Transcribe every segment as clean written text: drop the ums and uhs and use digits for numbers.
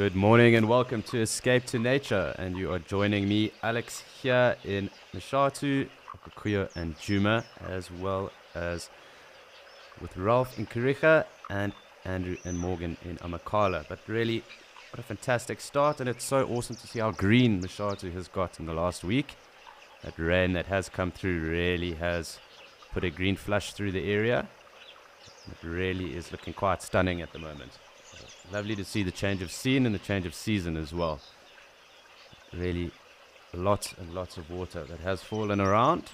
Good morning and welcome to Escape to Nature. And you are joining me, Alex, here in Mashatu, Okukuyo and Djuma, as well as with Ralph in Kariega and Andrew and Morgan in Amakhala. But really, what a fantastic start, and it's so awesome to see how green Mashatu has got in the last week. That rain that has come through really has put a green flush through the area. It really is looking quite stunning at the moment. Lovely to see the change of scene and the change of season as well. Really lots and lots of water that has fallen around.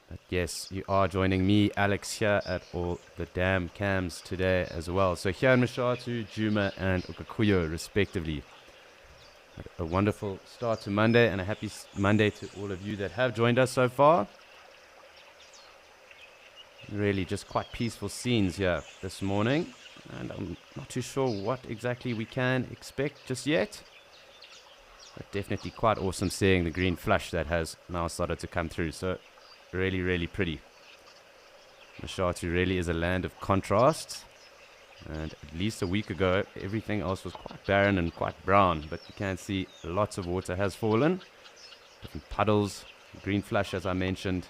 But yes, you are joining me, Alex, here at all the dam cams today as well. So here in Mashatu, Djuma and Okukuyo respectively. A wonderful start to Monday and a happy Monday to all of you that have joined us so far. Really just quite peaceful scenes here this morning, and I'm not too sure what exactly we can expect just yet, but definitely quite awesome seeing the green flush that has now started to come through. So really pretty. Mashatu really is a land of contrasts, and at least a week ago everything else was quite barren and quite brown, but you can see lots of water has fallen, different puddles, green flush as I mentioned.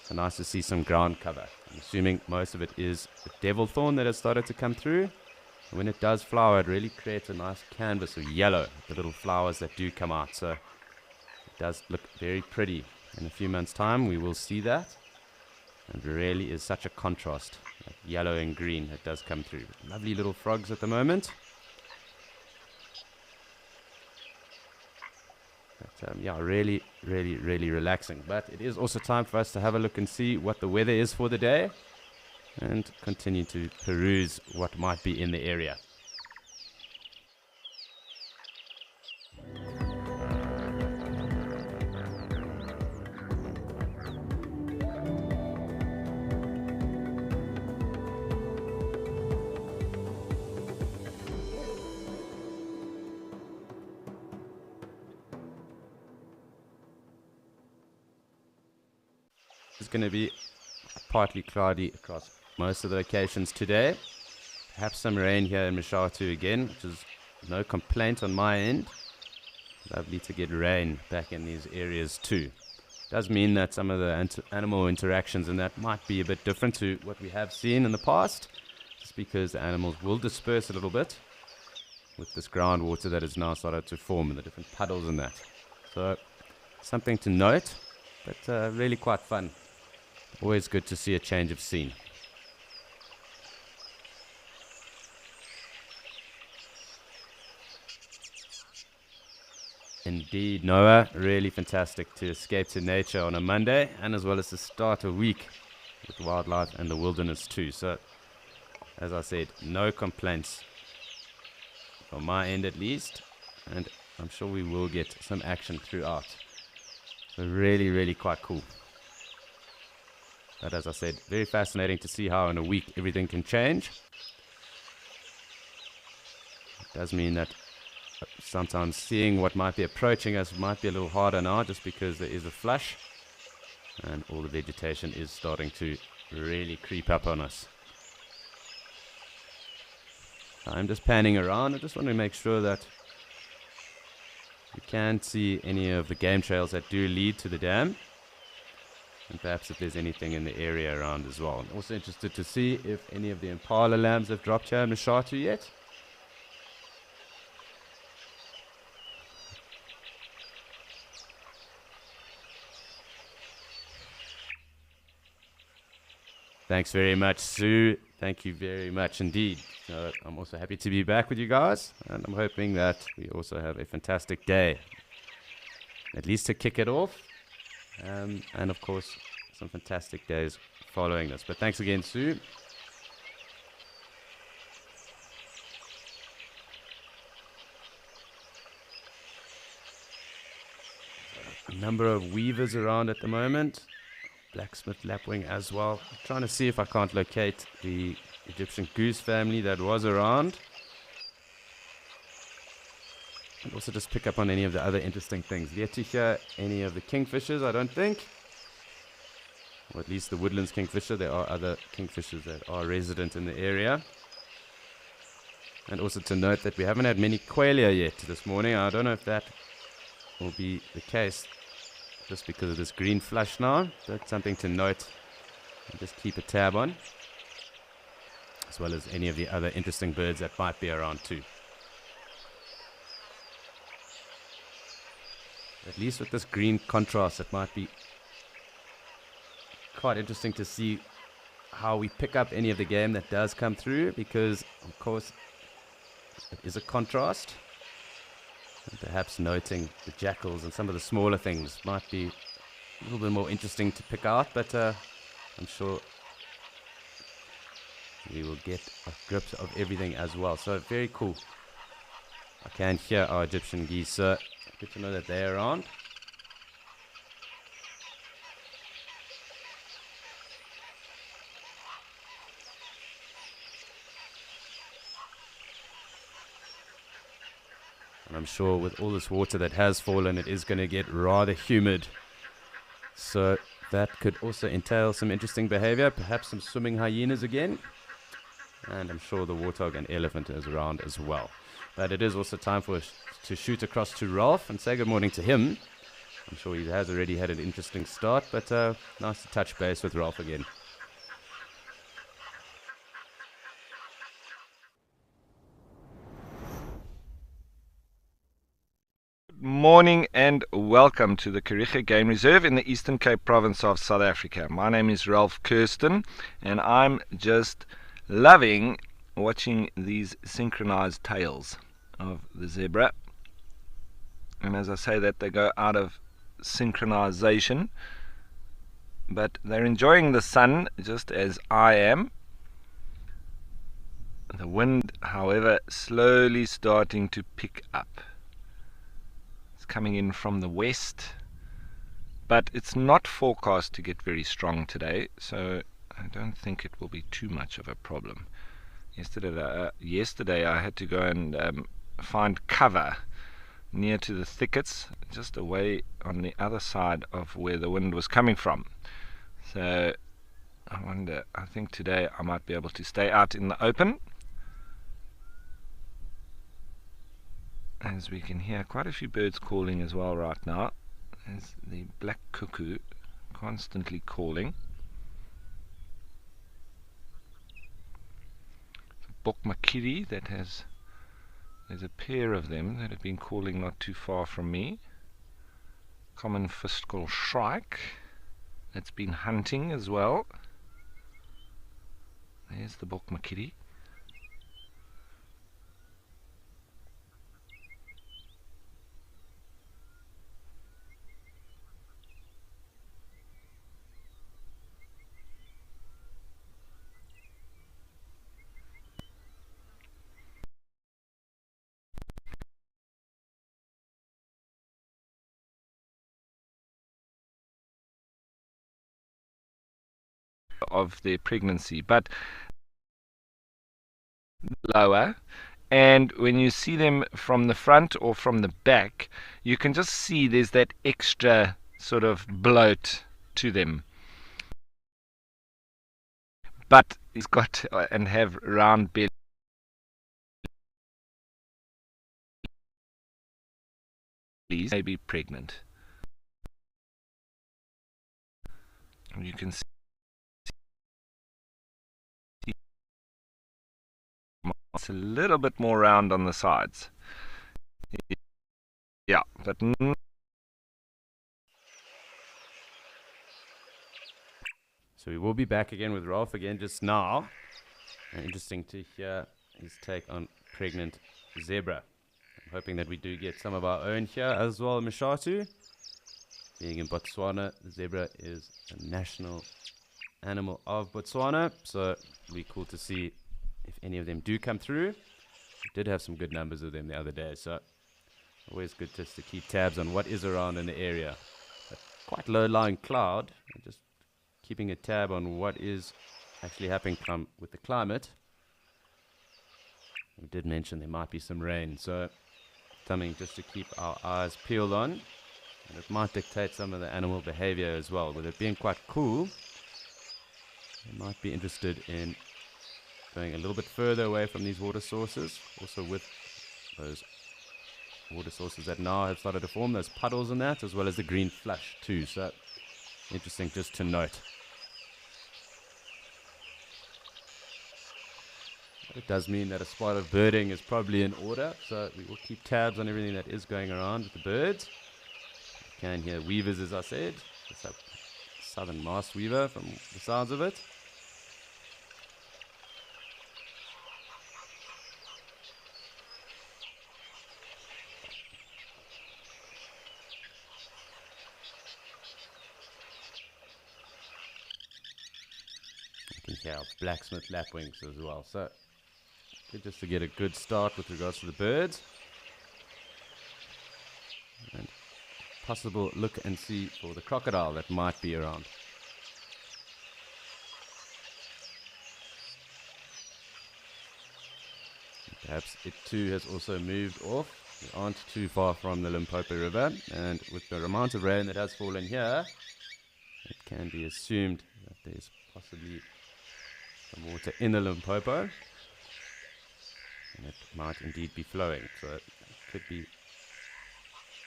So nice to see some ground cover. I'm assuming most of it is the devil thorn that has started to come through. And when it does flower, it really creates a nice canvas of yellow, the little flowers that do come out. So it does look very pretty. In a few months' time, we will see that. And it really is such a contrast, that yellow and green that does come through. Lovely little frogs at the moment. But yeah, really relaxing. But it is also time for us to have a look and see what the weather is for the day and continue to peruse what might be in the area. It's going to be partly cloudy across most of the locations today. Perhaps some rain here in Mashatu again, which is no complaint on my end. Lovely to get rain back in these areas too. Does mean that some of the animal interactions and that might be a bit different to what we have seen in the past, just because the animals will disperse a little bit with this groundwater that has now started to form in the different puddles and that. So something to note, but really quite fun. Always good to see a change of scene. Indeed, Noah, really fantastic to escape to nature on a Monday, and as well as to start a week with wildlife and the wilderness too. So, as I said, no complaints from my end at least, and I'm sure we will get some action throughout. So really quite cool. But as I said, very fascinating to see how in a week everything can change. It does mean that sometimes seeing what might be approaching us might be a little harder now, just because there is a flush and all the vegetation is starting to really creep up on us. I'm just panning around. I just want to make sure that you can see any of the game trails that do lead to the dam, and perhaps if there's anything in the area around as well. I'm also interested to see if any of the impala lambs have dropped here in Mashatu yet. Thanks very much, Sue. Thank you very much indeed. I'm also happy to be back with you guys, and I'm hoping that we also have a fantastic day, at least to kick it off. And of course, some fantastic days following this. But thanks again, Sue. A number of weavers around at the moment. Blacksmith lapwing as well. I'm trying to see if I can't locate the Egyptian goose family that was around. And also just pick up on any of the other interesting things. Yet to hear any of the kingfishers, I don't think. or at least the woodlands kingfisher. There are other kingfishers that are resident in the area. And also to note that we haven't had many qualia yet this morning. I don't know if that will be the case just because of this green flush now. That's something to note and just keep a tab on, as well as any of the other interesting birds that might be around too. At least with this green contrast, it might be quite interesting to see how we pick up any of the game that does come through, because of course it is a contrast. And perhaps noting the jackals and some of the smaller things might be a little bit more interesting to pick out, but I'm sure we will get a grip of everything as well. So very cool. I can hear our Egyptian geese, so good to know that they're around. And I'm sure with all this water that has fallen, it is going to get rather humid. So that could also entail some interesting behavior, perhaps some swimming hyenas again. And I'm sure the warthog and elephant is around as well. But it is also time for us to shoot across to Ralph and say good morning to him. I'm sure he has already had an interesting start, but nice to touch base with Ralph again. Morning and welcome to the Kariega Game Reserve in the Eastern Cape province of South Africa. My name is Ralph Kirsten and I'm just loving watching these synchronized tails of the zebra. And as I say that, they go out of synchronization, but they're enjoying the sun just as I am. The wind, however, slowly starting to pick up. Coming in from the west, but it's not forecast to get very strong today, so I don't think it will be too much of a problem. Yesterday I had to go and find cover near to the thickets, just away on the other side of where the wind was coming from. So I think today I might be able to stay out in the open. As we can hear quite a few birds calling as well right now. There's the black cuckoo constantly calling. The bokmakiri there's a pair of them that have been calling not too far from me. Common fiscal shrike that's been hunting as well. There's the bokmakiri. Of their pregnancy, but lower, and when you see them from the front or from the back, you can just see there's that extra sort of bloat to them, but he's got and have round bellies, may be pregnant. You can see it's a little bit more round on the sides. Yeah, but So we will be back again with Ralph again just now. Interesting to hear his take on pregnant zebra. I'm hoping that we do get some of our own here as well, Mashatu. Being in Botswana, the zebra is a national animal of Botswana, so it'll be cool to see if any of them do come through. We did have some good numbers of them the other day, so always good just to keep tabs on what is around in the area. A quite low-lying cloud, and just keeping a tab on what is actually happening with the climate. We did mention there might be some rain, so something just to keep our eyes peeled on. And it might dictate some of the animal behavior as well. With it being quite cool, They might be interested in going a little bit further away from these water sources. Also with those water sources that now have started to form, those puddles and that, as well as the green flush too. So interesting just to note. It does mean that a spot of birding is probably in order, so we will keep tabs on everything that is going around with the birds. You can hear weavers, as I said. It's a southern masked weaver from the sounds of it. You can hear blacksmith lapwings as well. So good just to get a good start with regards to the birds. And possible look and see for the crocodile that might be around. Perhaps it too has also moved off. We aren't too far from the Limpopo River, and with the amount of rain that has fallen here, it can be assumed that there's possibly some water in the Limpopo, and it might indeed be flowing. So it could be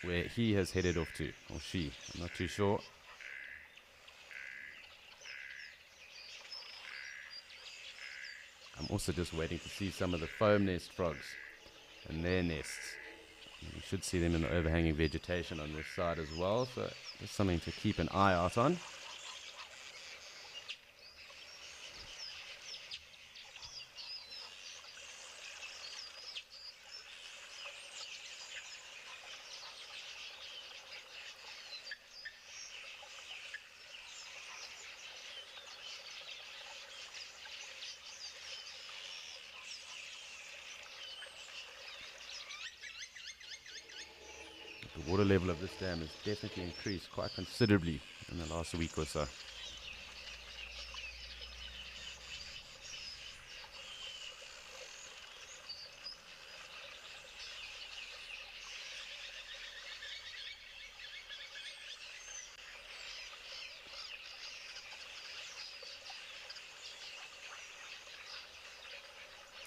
where he has headed off to, or she, I'm not too sure. I'm also just waiting to see some of the foam nest frogs and their nests. You should see them in the overhanging vegetation on this side as well, so there's something to keep an eye out on. The water level of this dam has definitely increased quite considerably in the last week or so.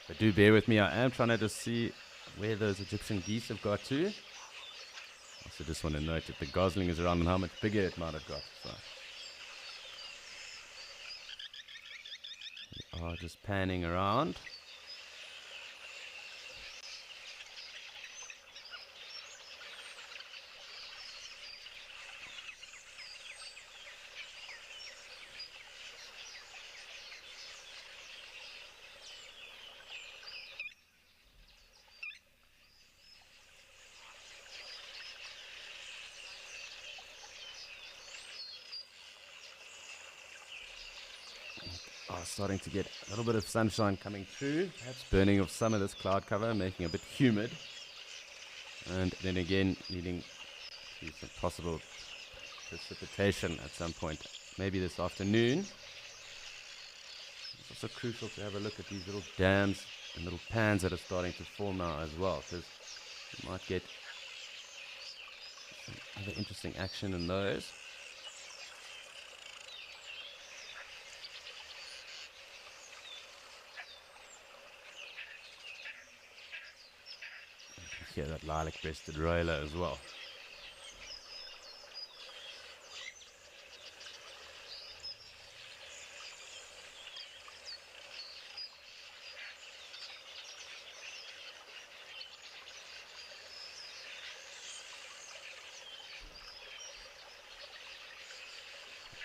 But do bear with me, I am trying to just see where those Egyptian geese have got to. Also just want to note that the gosling is around and how much bigger it might have got. So we are just panning around. Starting to get a little bit of sunshine coming through, perhaps burning off some of this cloud cover, making it a bit humid, and then again leading to some possible precipitation at some point, maybe this afternoon. It's also crucial to have a look at these little dams and little pans that are starting to form now as well, because you might get some other interesting action in those. Hear that lilac-breasted roiler as well.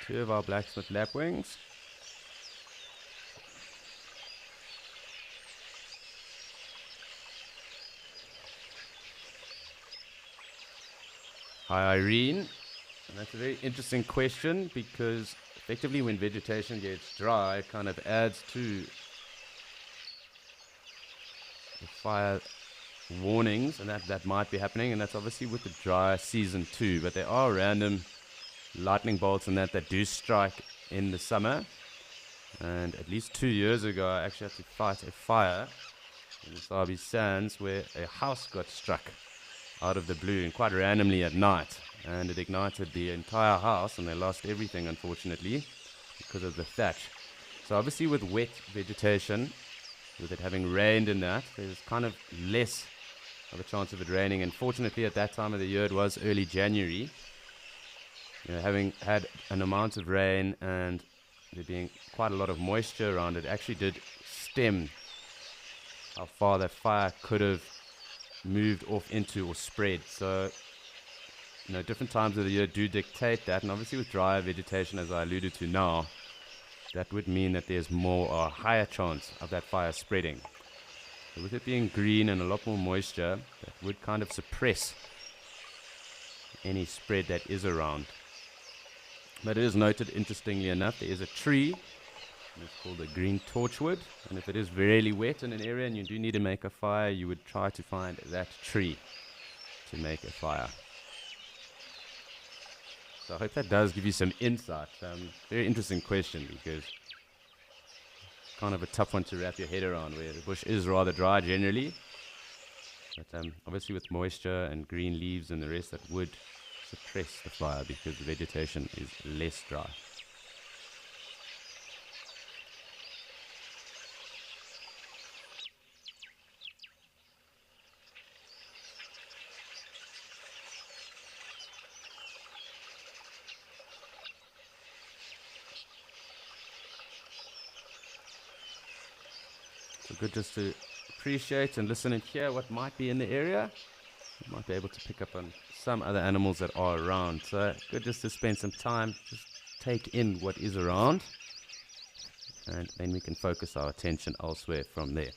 Two of our blacksmith lapwings. Hi Irene, and that's a very interesting question because effectively when vegetation gets dry it kind of adds to the fire warnings, and that might be happening, and that's obviously with the dry season too, but there are random lightning bolts and that do strike in the summer, and at least 2 years ago I actually had to fight a fire in the Sabi Sands where a house got struck out of the blue and quite randomly at night, and it ignited the entire house and they lost everything unfortunately because of the thatch. So obviously with wet vegetation, with it having rained in that, there's kind of less of a chance of it raining. And fortunately, at that time of the year, it was early January. Having had an amount of rain and there being quite a lot of moisture around, it actually did stem how far that fire could have moved off into or spread. So, different times of the year do dictate that. And obviously with drier vegetation, as I alluded to now, that would mean that there's more or a higher chance of that fire spreading. So with it being green and a lot more moisture, that would kind of suppress any spread that is around. But it is noted, interestingly enough, there is a tree, and it's called a green torchwood. And if it is really wet in an area and you do need to make a fire, you would try to find that tree to make a fire. So I hope that does give you some insight. Very interesting question, because it's kind of a tough one to wrap your head around, where the bush is rather dry generally. But obviously with moisture and green leaves and the rest, that would suppress the fire because the vegetation is less dry. So good just to appreciate and listen and hear what might be in the area. You might be able to pick up on some other animals that are around. So good just to spend some time, just take in what is around, and then we can focus our attention elsewhere from there.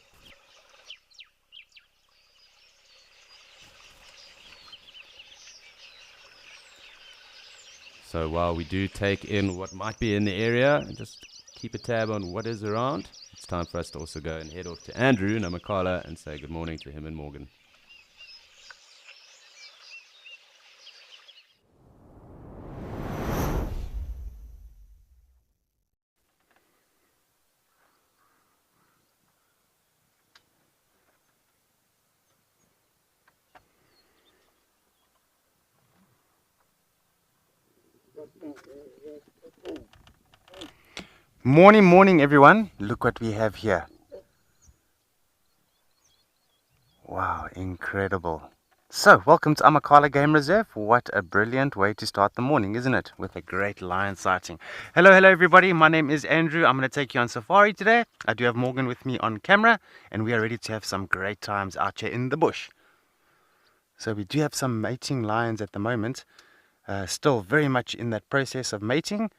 So while we do take in what might be in the area and just keep a tab on what is around, it's time for us to also go and head off to Andrew Namakala and say good morning to him and Morgan. Morning everyone. Look what we have here. Wow, incredible. So, welcome to Amakhala Game Reserve. What a brilliant way to start the morning, isn't it? With a great lion sighting. Hello everybody. My name is Andrew. I'm going to take you on safari today. I do have Morgan with me on camera, and we are ready to have some great times out here in the bush. So we do have some mating lions at the moment. Still very much in that process of mating.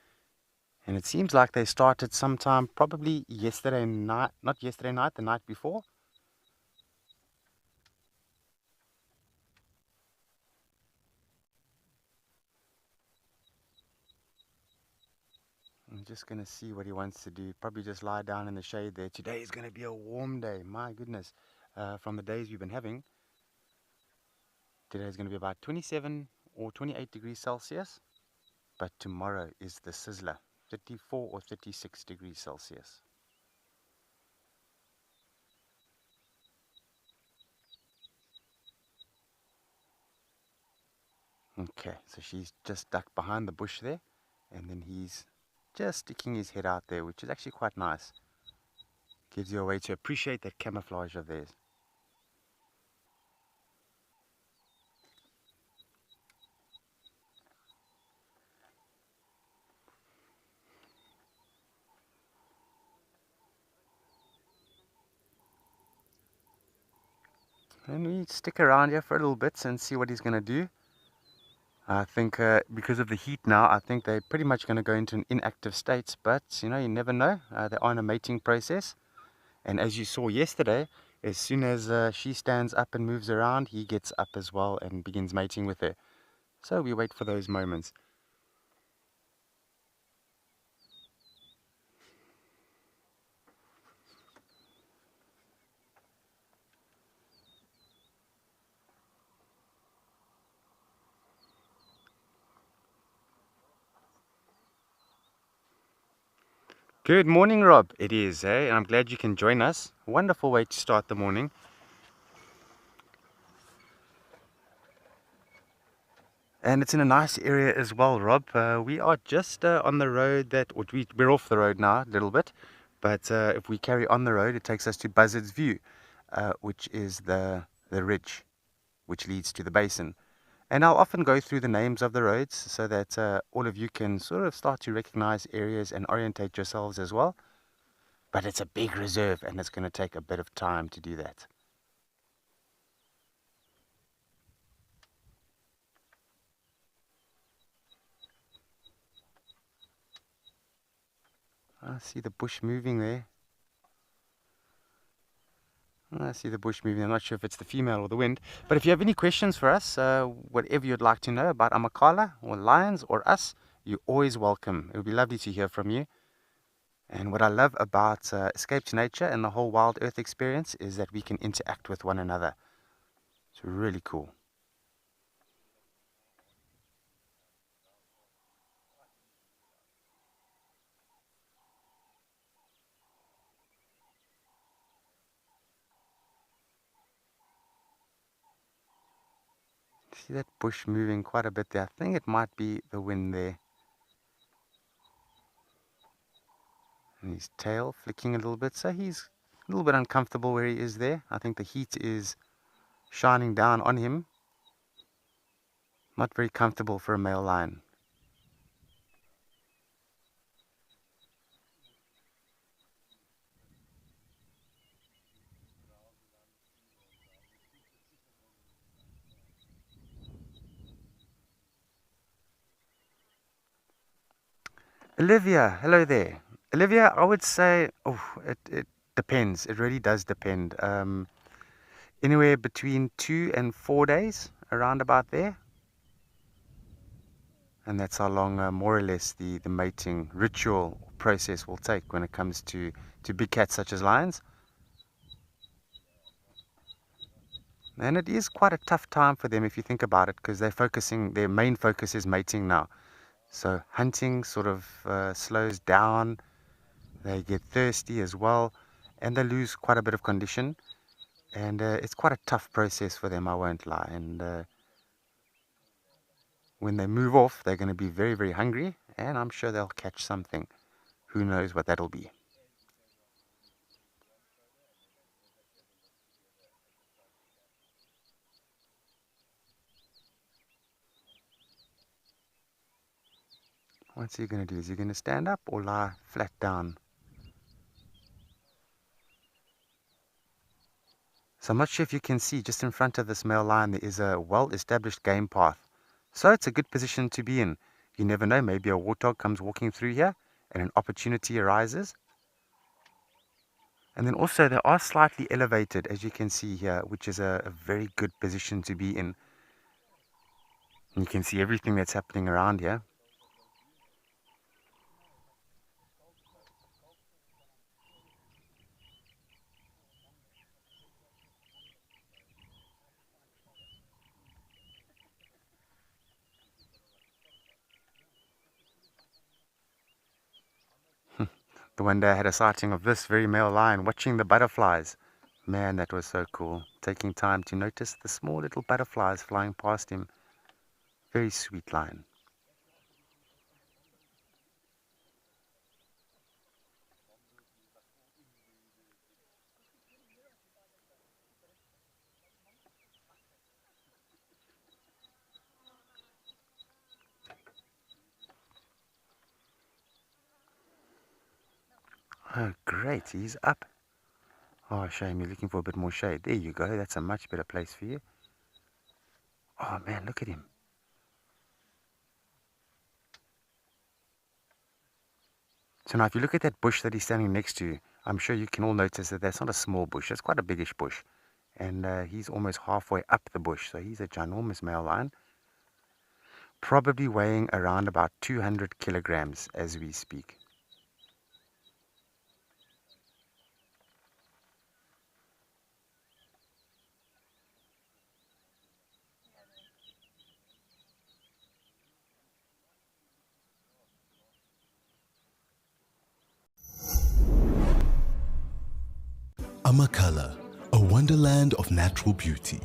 And it seems like they started sometime probably yesterday night, not yesterday night, the night before. I'm just going to see what he wants to do. Probably just lie down in the shade there. Today is going to be a warm day. My goodness. From the days we've been having, today is going to be about 27 or 28 degrees Celsius. But tomorrow is the sizzler. 34 or 36 degrees Celsius. Okay, so she's just ducked behind the bush there, and then he's just sticking his head out there, which is actually quite nice. Gives you a way to appreciate that camouflage of theirs. And we stick around here for a little bit and see what he's going to do. I think because of the heat now, I think they're pretty much going to go into an inactive state. But, you never know. They are in a mating process. And as you saw yesterday, as soon as she stands up and moves around, he gets up as well and begins mating with her. So we wait for those moments. Good morning, Rob. It is, and I'm glad you can join us. Wonderful way to start the morning. And it's in a nice area as well, Rob. We are just on the road we're off the road now a little bit. But if we carry on the road, it takes us to Buzzards View, which is the ridge which leads to the basin. And I'll often go through the names of the roads so that all of you can sort of start to recognize areas and orientate yourselves as well. But it's a big reserve and it's going to take a bit of time to do that. I see the bush moving there. I see the bush moving. I'm not sure if it's the female or the wind. But if you have any questions for us, whatever you'd like to know about Amakhala or lions or us, you're always welcome. It would be lovely to hear from you. And what I love about Escape to Nature and the whole Wild Earth experience is that we can interact with one another. It's really cool. See that bush moving quite a bit there. I think it might be the wind there. And his tail flicking a little bit, so he's a little bit uncomfortable where he is there. I think the heat is shining down on him. Not very comfortable for a male lion. Olivia, hello there. Olivia, I would say, it depends. It really does depend. Anywhere between 2 and 4 days, around about there. And that's how long, more or less, the mating ritual process will take when it comes to big cats such as lions. And it is quite a tough time for them if you think about it, because their main focus is mating now. So hunting sort of slows down. They get thirsty as well, and they lose quite a bit of condition. And it's quite a tough process for them, I won't lie. And when they move off, they're going to be very, very hungry, and I'm sure they'll catch something. Who knows what that'll be. What's he going to do? Is he going to stand up or lie flat down? So I'm not sure if you can see, just in front of this male lion there is a well-established game path. So it's a good position to be in. You never know, maybe a warthog comes walking through here and an opportunity arises. And then also they are slightly elevated, as you can see here, which is a very good position to be in. And you can see everything that's happening around here. The one day I had a sighting of this very male lion watching the butterflies. Man, that was so cool. Taking time to notice the small little butterflies flying past him. Very sweet lion. Oh, great. He's up. Oh, shame. You're looking for a bit more shade. There you go. That's a much better place for you. Oh, man, look at him. So now if you look at that bush that he's standing next to, I'm sure you can all notice that that's not a small bush. That's quite a biggish bush. And he's almost halfway up the bush. So he's a ginormous male lion. Probably weighing around about 200 kilograms as we speak. Amakhala, a wonderland of natural beauty.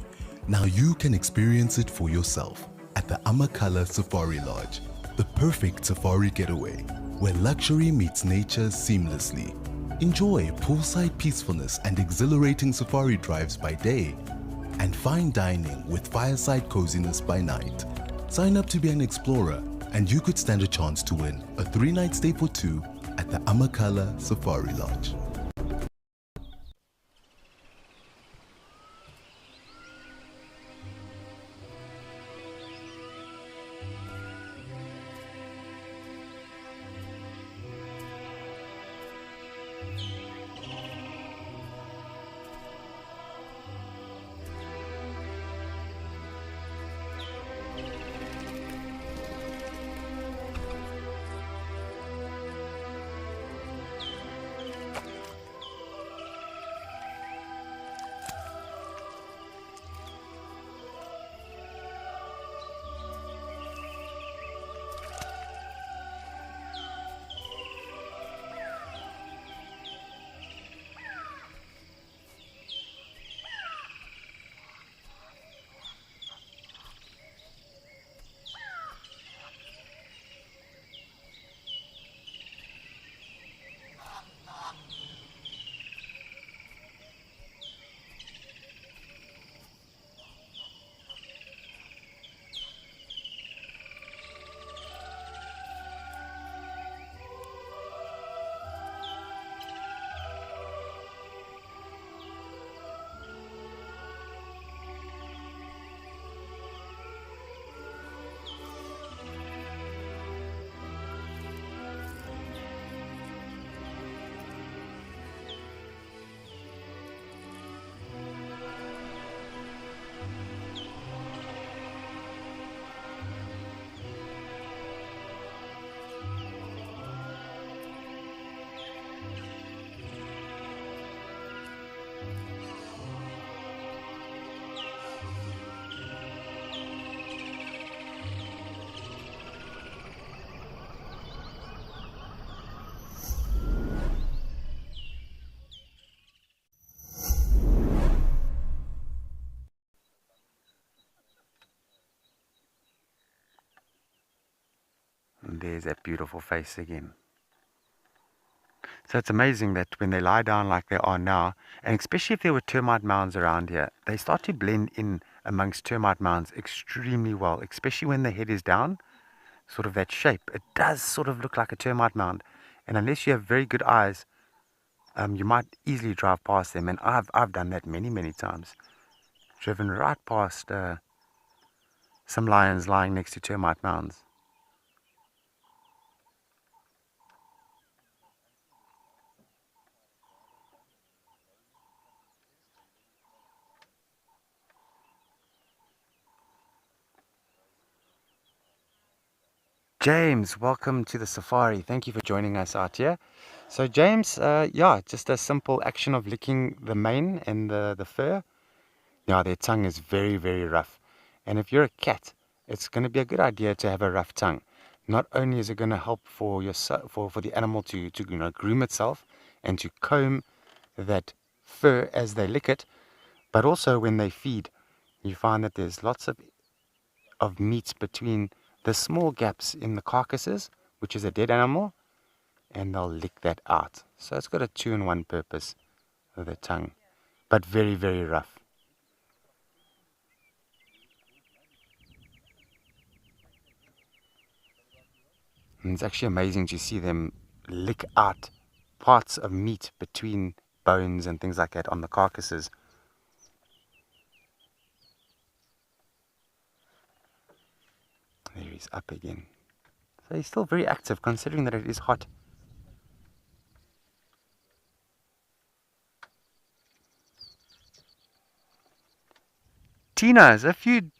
Now you can experience it for yourself at the Amakhala Safari Lodge, the perfect safari getaway, where luxury meets nature seamlessly. Enjoy poolside peacefulness and exhilarating safari drives by day, and fine dining with fireside coziness by night. Sign up to be an explorer, and you could stand a chance to win a 3-night stay for 2 at the Amakhala Safari Lodge. And there's that beautiful face again. So it's amazing that when they lie down like they are now, and especially if there were termite mounds around here, they start to blend in amongst termite mounds extremely well, especially when the head is down, sort of that shape. It does sort of look like a termite mound. And unless you have very good eyes, you might easily drive past them. And I've done that many, many times. Driven right past some lions lying next to termite mounds. James, welcome to the safari. Thank you for joining us out here. So James, yeah, just a simple action of licking the mane and the fur. Yeah, their tongue is very, very rough. And if you're a cat, it's going to be a good idea to have a rough tongue. Not only is it going to help for the animal to groom itself and to comb that fur as they lick it, but also when they feed, you find that there's lots of meat between the small gaps in the carcasses, which is a dead animal, and they'll lick that out. So it's got a 2-in-1 purpose with the tongue, but very, very rough. And it's actually amazing to see them lick out parts of meat between bones and things like that on the carcasses. There he's up again. So he's still very active considering that it is hot. Tina has a few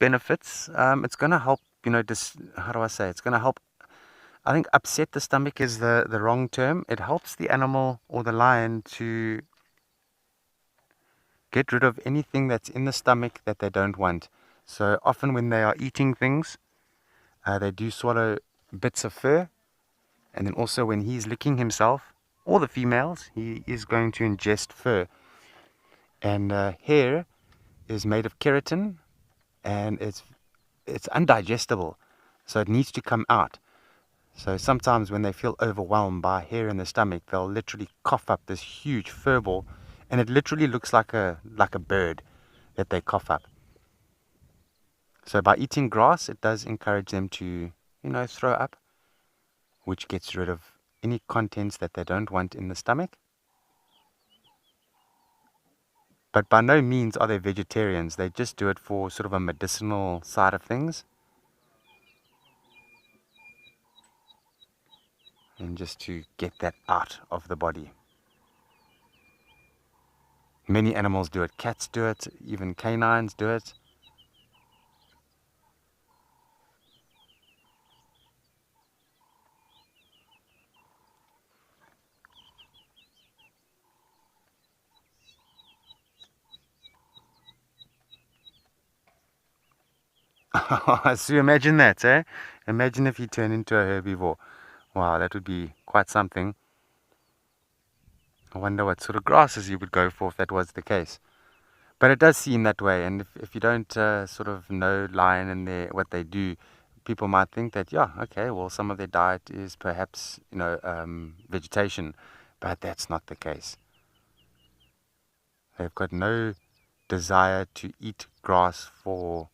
benefits. It's going to help, how do I say? It's going to help, I think upset the stomach is the wrong term. It helps the animal or the lion to get rid of anything that's in the stomach that they don't want. So often when they are eating things, they do swallow bits of fur, and then also when he's licking himself, or the females, he is going to ingest fur. And hair is made of keratin, and it's undigestible, so it needs to come out. So sometimes when they feel overwhelmed by hair in the stomach, they'll literally cough up this huge fur ball, and it literally looks like a bird that they cough up. So by eating grass, it does encourage them to, throw up, which gets rid of any contents that they don't want in the stomach. But by no means are they vegetarians. They just do it for sort of a medicinal side of things. And just to get that out of the body. Many animals do it. Cats do it. Even canines do it. So imagine that, eh? Imagine if you turn into a herbivore. Wow, that would be quite something. I wonder what sort of grasses you would go for if that was the case. But it does seem that way, and if you don't sort of know lion and what they do, people might think that, yeah, okay, well, some of their diet is perhaps, vegetation, but that's not the case. They've got no desire to eat grass for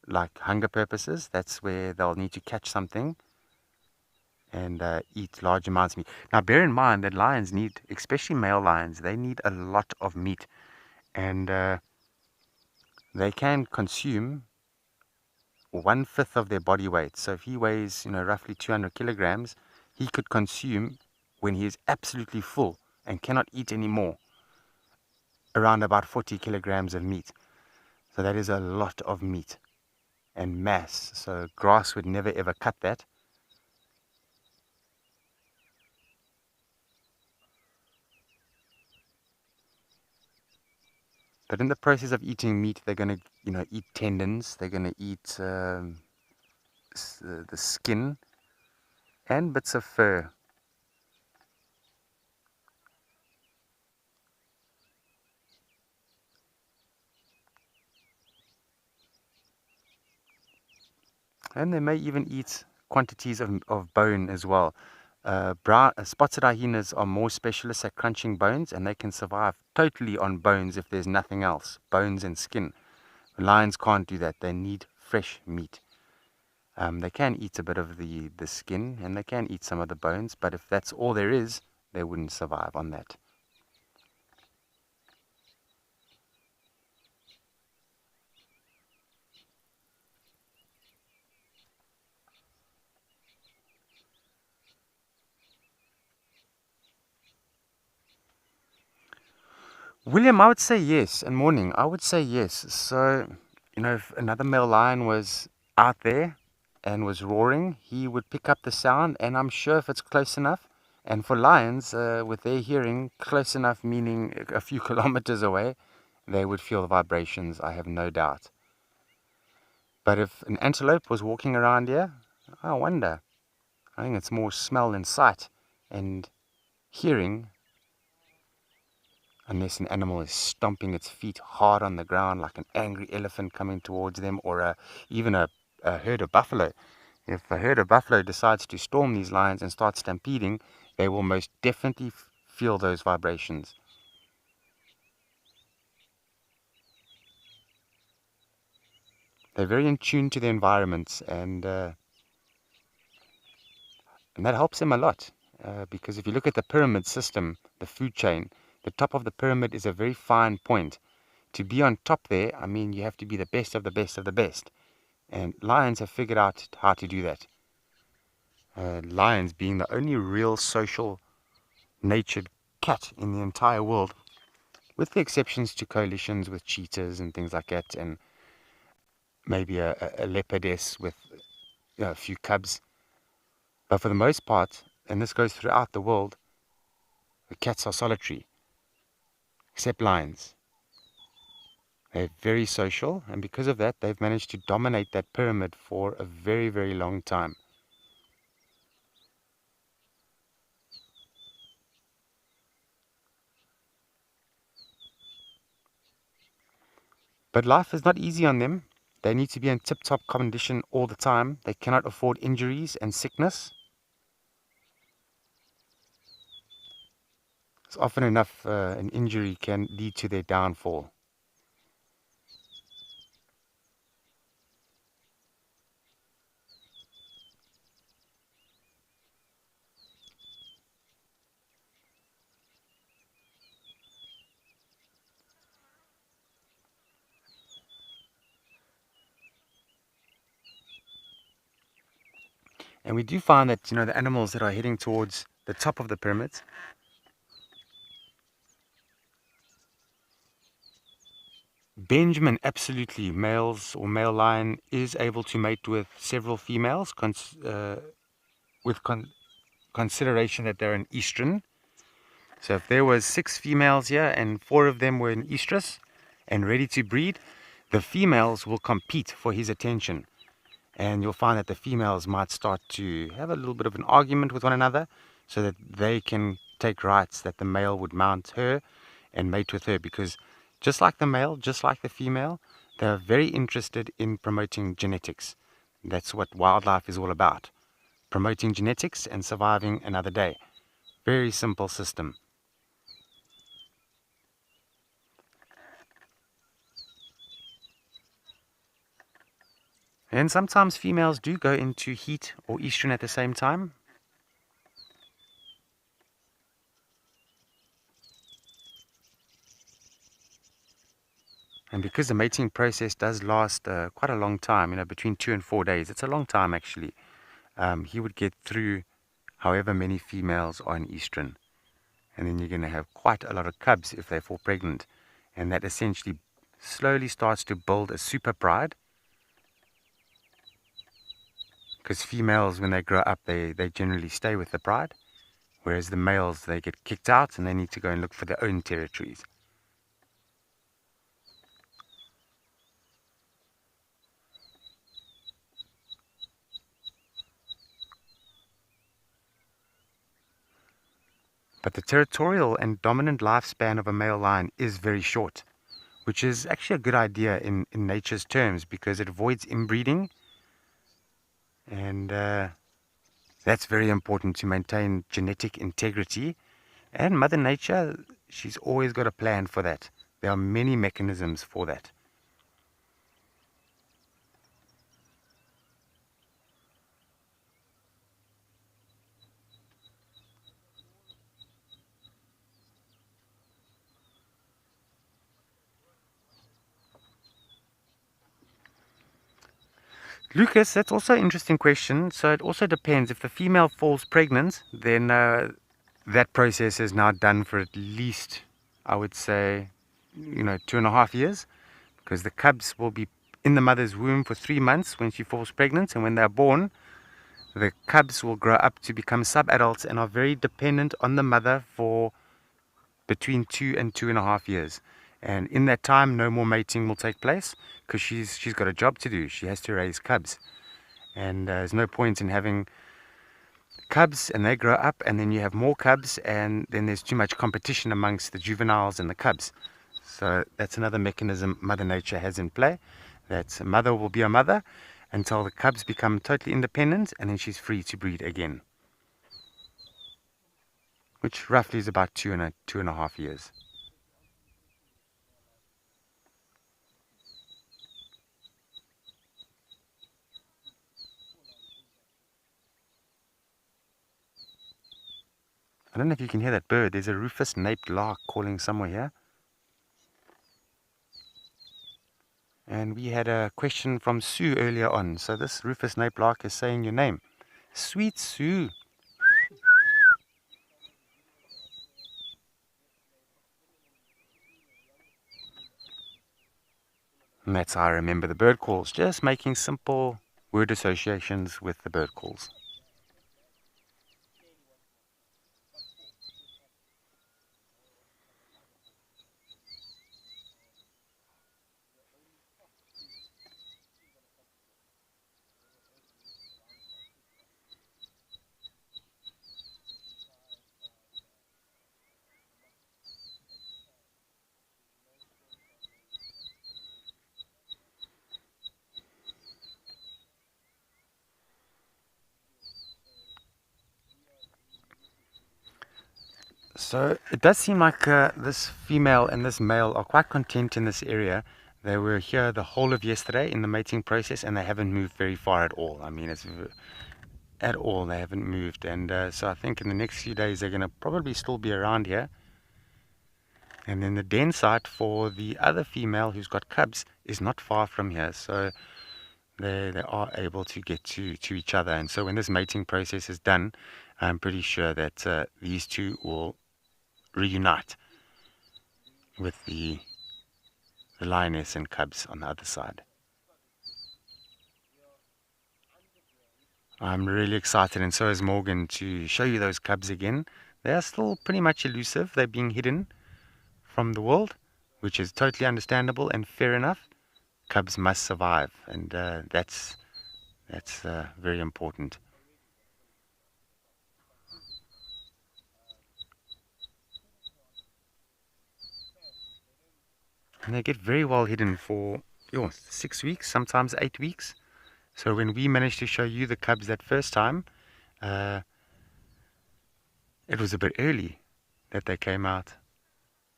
like hunger purposes. That's where they'll need to catch something and eat large amounts of meat. Now, bear in mind that lions need, especially male lions, they need a lot of meat, and they can consume 1/5 of their body weight. So if he weighs, roughly 200 kilograms, he could consume, when he is absolutely full and cannot eat any more, around about 40 kilograms of meat. So that is a lot of meat and mass. So grass would never ever cut that. But in the process of eating meat, they're going to, eat tendons. They're going to eat the skin and bits of fur. And they may even eat quantities of bone as well. Spotted hyenas are more specialists at crunching bones, and they can survive totally on bones if there's nothing else, bones and skin. Lions can't do that. They need fresh meat. They can eat a bit of the skin, and they can eat some of the bones, but if that's all there is, they wouldn't survive on that. William, I would say yes. And morning, I would say yes. So, if another male lion was out there and was roaring, he would pick up the sound, and I'm sure if it's close enough, and for lions, with their hearing, close enough meaning a few kilometers away, they would feel the vibrations, I have no doubt. But if an antelope was walking around here, I wonder. I think it's more smell and sight and hearing, unless an animal is stomping its feet hard on the ground like an angry elephant coming towards them, or even a herd of buffalo. If a herd of buffalo decides to storm these lions and start stampeding, they will most definitely feel those vibrations. They're very in tune to their environments, and that helps them a lot. Because if you look at the pyramid system, the food chain, the top of the pyramid is a very fine point. To be on top there, I mean, you have to be the best of the best of the best. And lions have figured out how to do that. Lions being the only real social natured cat in the entire world, with the exceptions to coalitions with cheetahs and things like that, and maybe a leopardess with a few cubs. But for the most part, and this goes throughout the world, the cats are solitary, except lions. They're very social, and because of that, they've managed to dominate that pyramid for a very, very long time. But life is not easy on them. They need to be in tip-top condition all the time. They cannot afford injuries and sickness. It's often enough an injury can lead to their downfall. And we do find that, the animals that are heading towards the top of the pyramids, Benjamin, absolutely, males or male lion is able to mate with several females with consideration that they're an estrus. So if there was 6 females here and 4 of them were in estrus and ready to breed, the females will compete for his attention. And you'll find that the females might start to have a little bit of an argument with one another so that they can take rights that the male would mount her and mate with her, because just like the male, just like the female, they're very interested in promoting genetics. That's what wildlife is all about. Promoting genetics and surviving another day. Very simple system. And sometimes females do go into heat or estrogen at the same time. And because the mating process does last quite a long time, between 2 and 4 days, it's a long time actually, he would get through however many females are in estrogen. And then you're going to have quite a lot of cubs if they fall pregnant. And that essentially slowly starts to build a super pride. Because females, when they grow up, they generally stay with the pride. Whereas the males, they get kicked out and they need to go and look for their own territories. But the territorial and dominant lifespan of a male lion is very short, which is actually a good idea in nature's terms, because it avoids inbreeding. And that's very important to maintain genetic integrity. And Mother Nature, she's always got a plan for that. There are many mechanisms for that. Lucas, that's also an interesting question. So it also depends. If the female falls pregnant, then that process is now done for at least, I would say, 2.5 years, because the cubs will be in the mother's womb for 3 months when she falls pregnant, and when they're born, the cubs will grow up to become sub-adults and are very dependent on the mother for between 2 and 2.5 years. And in that time, no more mating will take place, because she's got a job to do. She has to raise cubs. And there's no point in having cubs and they grow up and then you have more cubs, and then there's too much competition amongst the juveniles and the cubs. So that's another mechanism Mother Nature has in play, that a mother will be a mother until the cubs become totally independent, and then she's free to breed again, which roughly is about 2.5 years. I don't know if you can hear that bird. There's a rufous-naped lark calling somewhere here. And we had a question from Sue earlier on. So this rufous-naped lark is saying your name. Sweet Sue. And that's how I remember the bird calls. Just making simple word associations with the bird calls. So it does seem like this female and this male are quite content in this area. They were here the whole of yesterday in the mating process, and they haven't moved very far at all. I mean, at all they haven't moved, and so I think in the next few days they're going to probably still be around here. And then the den site for the other female who's got cubs is not far from here, so they are able to get to each other. And so when this mating process is done, I'm pretty sure that these two will reunite with the lioness and cubs on the other side. I'm really excited, and so is Morgan, to show you those cubs again. They are still pretty much elusive. They're being hidden from the world, which is totally understandable and fair enough. Cubs must survive, and that's very important. And they get very well hidden for 6 weeks, sometimes 8 weeks. So when we managed to show you the cubs that first time, it was a bit early that they came out.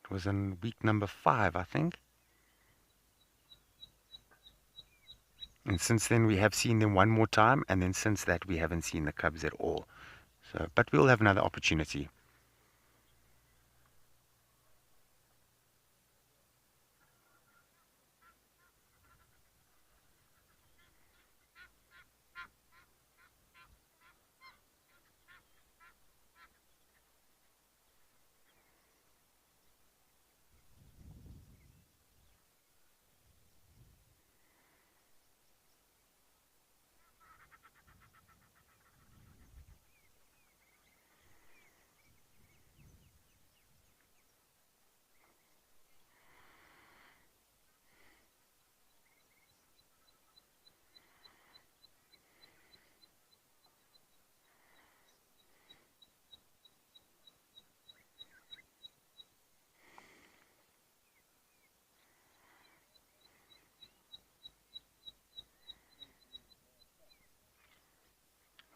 It was in week number 5, I think. And since then we have seen them one more time, and then since that we haven't seen the cubs at all. So, but we'll have another opportunity.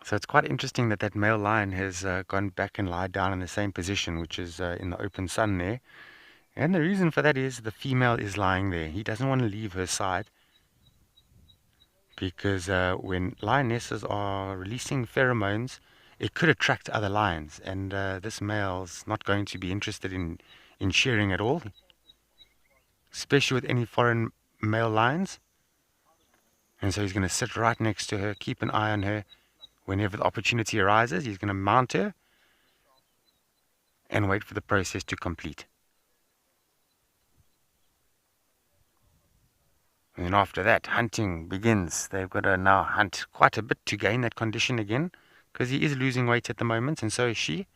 So it's quite interesting that that male lion has gone back and lied down in the same position, which is in the open sun there. And the reason for that is the female is lying there. He doesn't want to leave her side, because when lionesses are releasing pheromones, it could attract other lions, and this male's not going to be interested in sharing at all, especially with any foreign male lions. And so he's going to sit right next to her, keep an eye on her. Whenever the opportunity arises, he's going to mount her and wait for the process to complete. And then after that, hunting begins. They've got to now hunt quite a bit to gain that condition again, because he is losing weight at the moment, and so is she.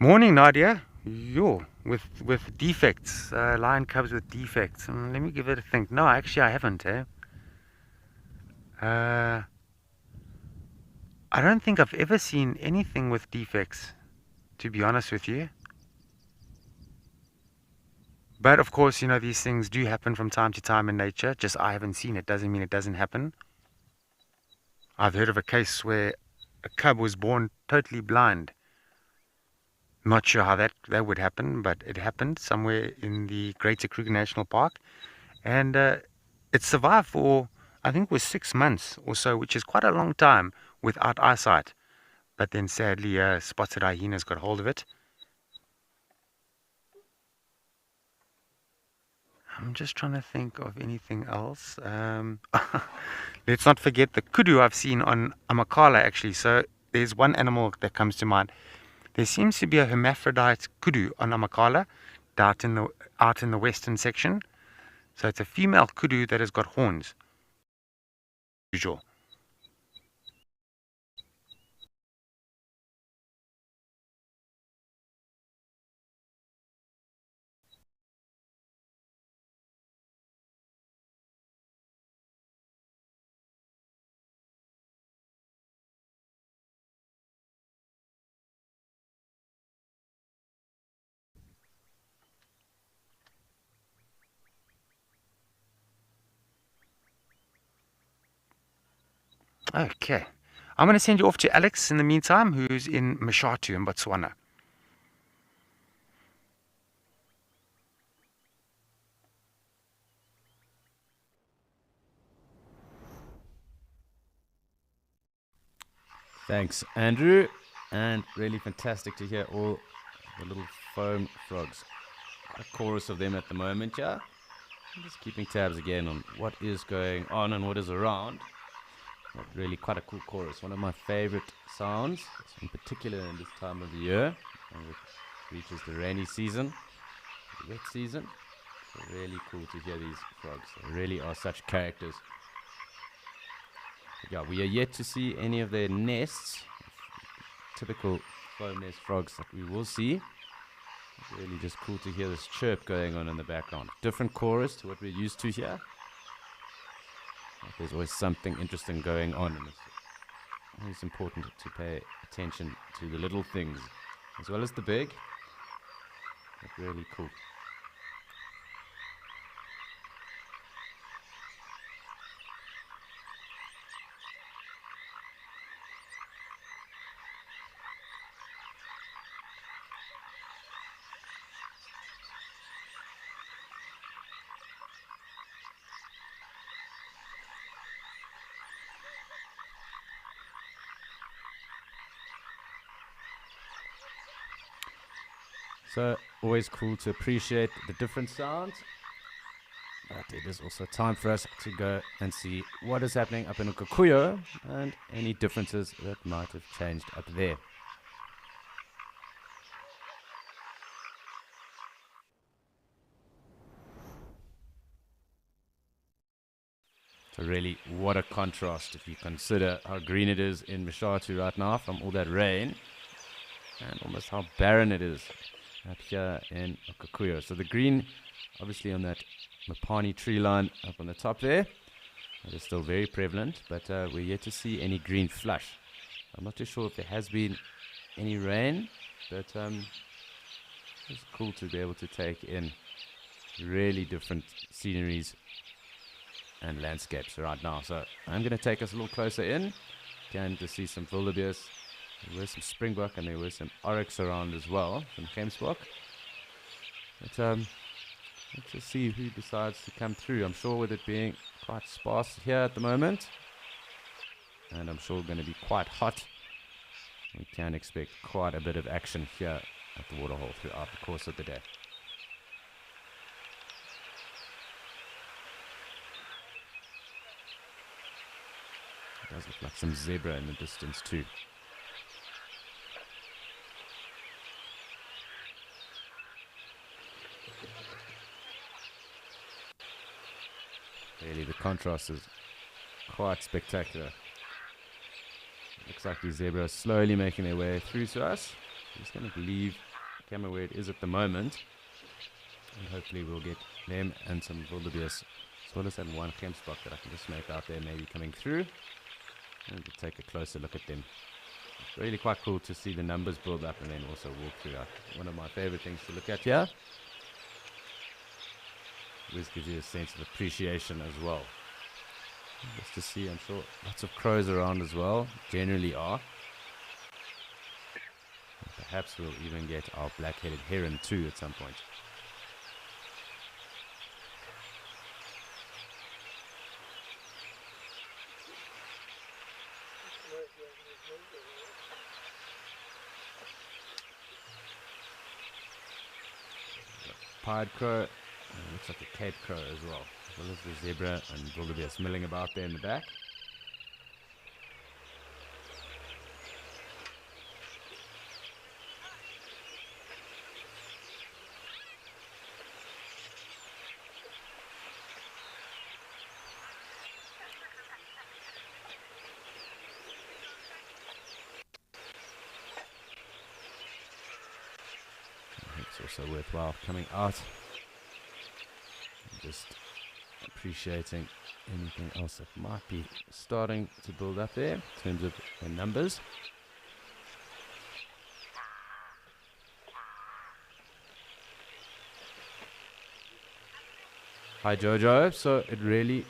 Morning, Nadia. With defects, lion cubs with defects. Let me give it a think. No, actually, I haven't. I don't think I've ever seen anything with defects, to be honest with you. But of course, these things do happen from time to time in nature. Just I haven't seen it doesn't mean it doesn't happen. I've heard of a case where a cub was born totally blind. Not sure how that would happen, but it happened somewhere in the Greater Kruger National Park. And it survived for, I think it was 6 months or so, which is quite a long time without eyesight. But then sadly, spotted hyenas got hold of it. I'm just trying to think of anything else. Let's not forget the kudu I've seen on Amakhala, actually. So there's one animal that comes to mind. There seems to be a hermaphrodite kudu on Amakhala out in the western section. So it's a female kudu that has got horns. Usual. Okay. I'm going to send you off to Alex in the meantime, who's in Mashatu in Botswana. Thanks, Andrew. And really fantastic to hear all the little foam frogs. A chorus of them at the moment, yeah? I'm just keeping tabs again on what is going on and what is around. But really quite a cool chorus. One of my favorite sounds, in particular in this time of the year, and it reaches the rainy season, the wet season. So really cool to hear these frogs. They really are such characters. Yeah, we are yet to see any of their nests, typical foam nest frogs that we will see. Really just cool to hear this chirp going on in the background. Different chorus to what we're used to here. But there's always something interesting going on, and it's always important to pay attention to the little things as well as the big. But really cool. So always cool to appreciate the different sounds. But it is also time for us to go and see what is happening up in Ukukuyo and any differences that might have changed up there. So really, what a contrast if you consider how green it is in Mashatu right now from all that rain, and almost how barren it is up here in Ukukuyo. So the green, obviously on that Mapani tree line up on the top there, it is still very prevalent, but we're yet to see any green flush. I'm not too sure if there has been any rain, but it's cool to be able to take in really different sceneries and landscapes right now. So I'm going to take us a little closer in, again to see some wildebeest. There was some springbok and there was some oryx around as well, some gemsbok. But let's just see who decides to come through. I'm sure with it being quite sparse here at the moment, and I'm sure going to be quite hot, we can expect quite a bit of action here at the waterhole throughout the course of the day. It does look like some zebra in the distance too. Really, the contrast is quite spectacular. Looks like these zebras are slowly making their way through to us. I'm just going to leave the camera where it is at the moment, and hopefully we'll get them and some wildebeest, as well as that one gemsbok that I can just make out there maybe coming through, and we'll take a closer look at them. It's really quite cool to see the numbers build up and then also walk through. One of my favorite things to look at here. Always gives you a sense of appreciation as well. Just to see, I'm sure lots of crows around as well, generally are. And perhaps we'll even get our black-headed heron too at some point. Pied crow, looks like a Cape crow as well as the zebra and wildebeest milling about there in the back. It's also worthwhile coming out and just appreciating anything else that might be starting to build up there in terms of the numbers. Hi Jojo, so it really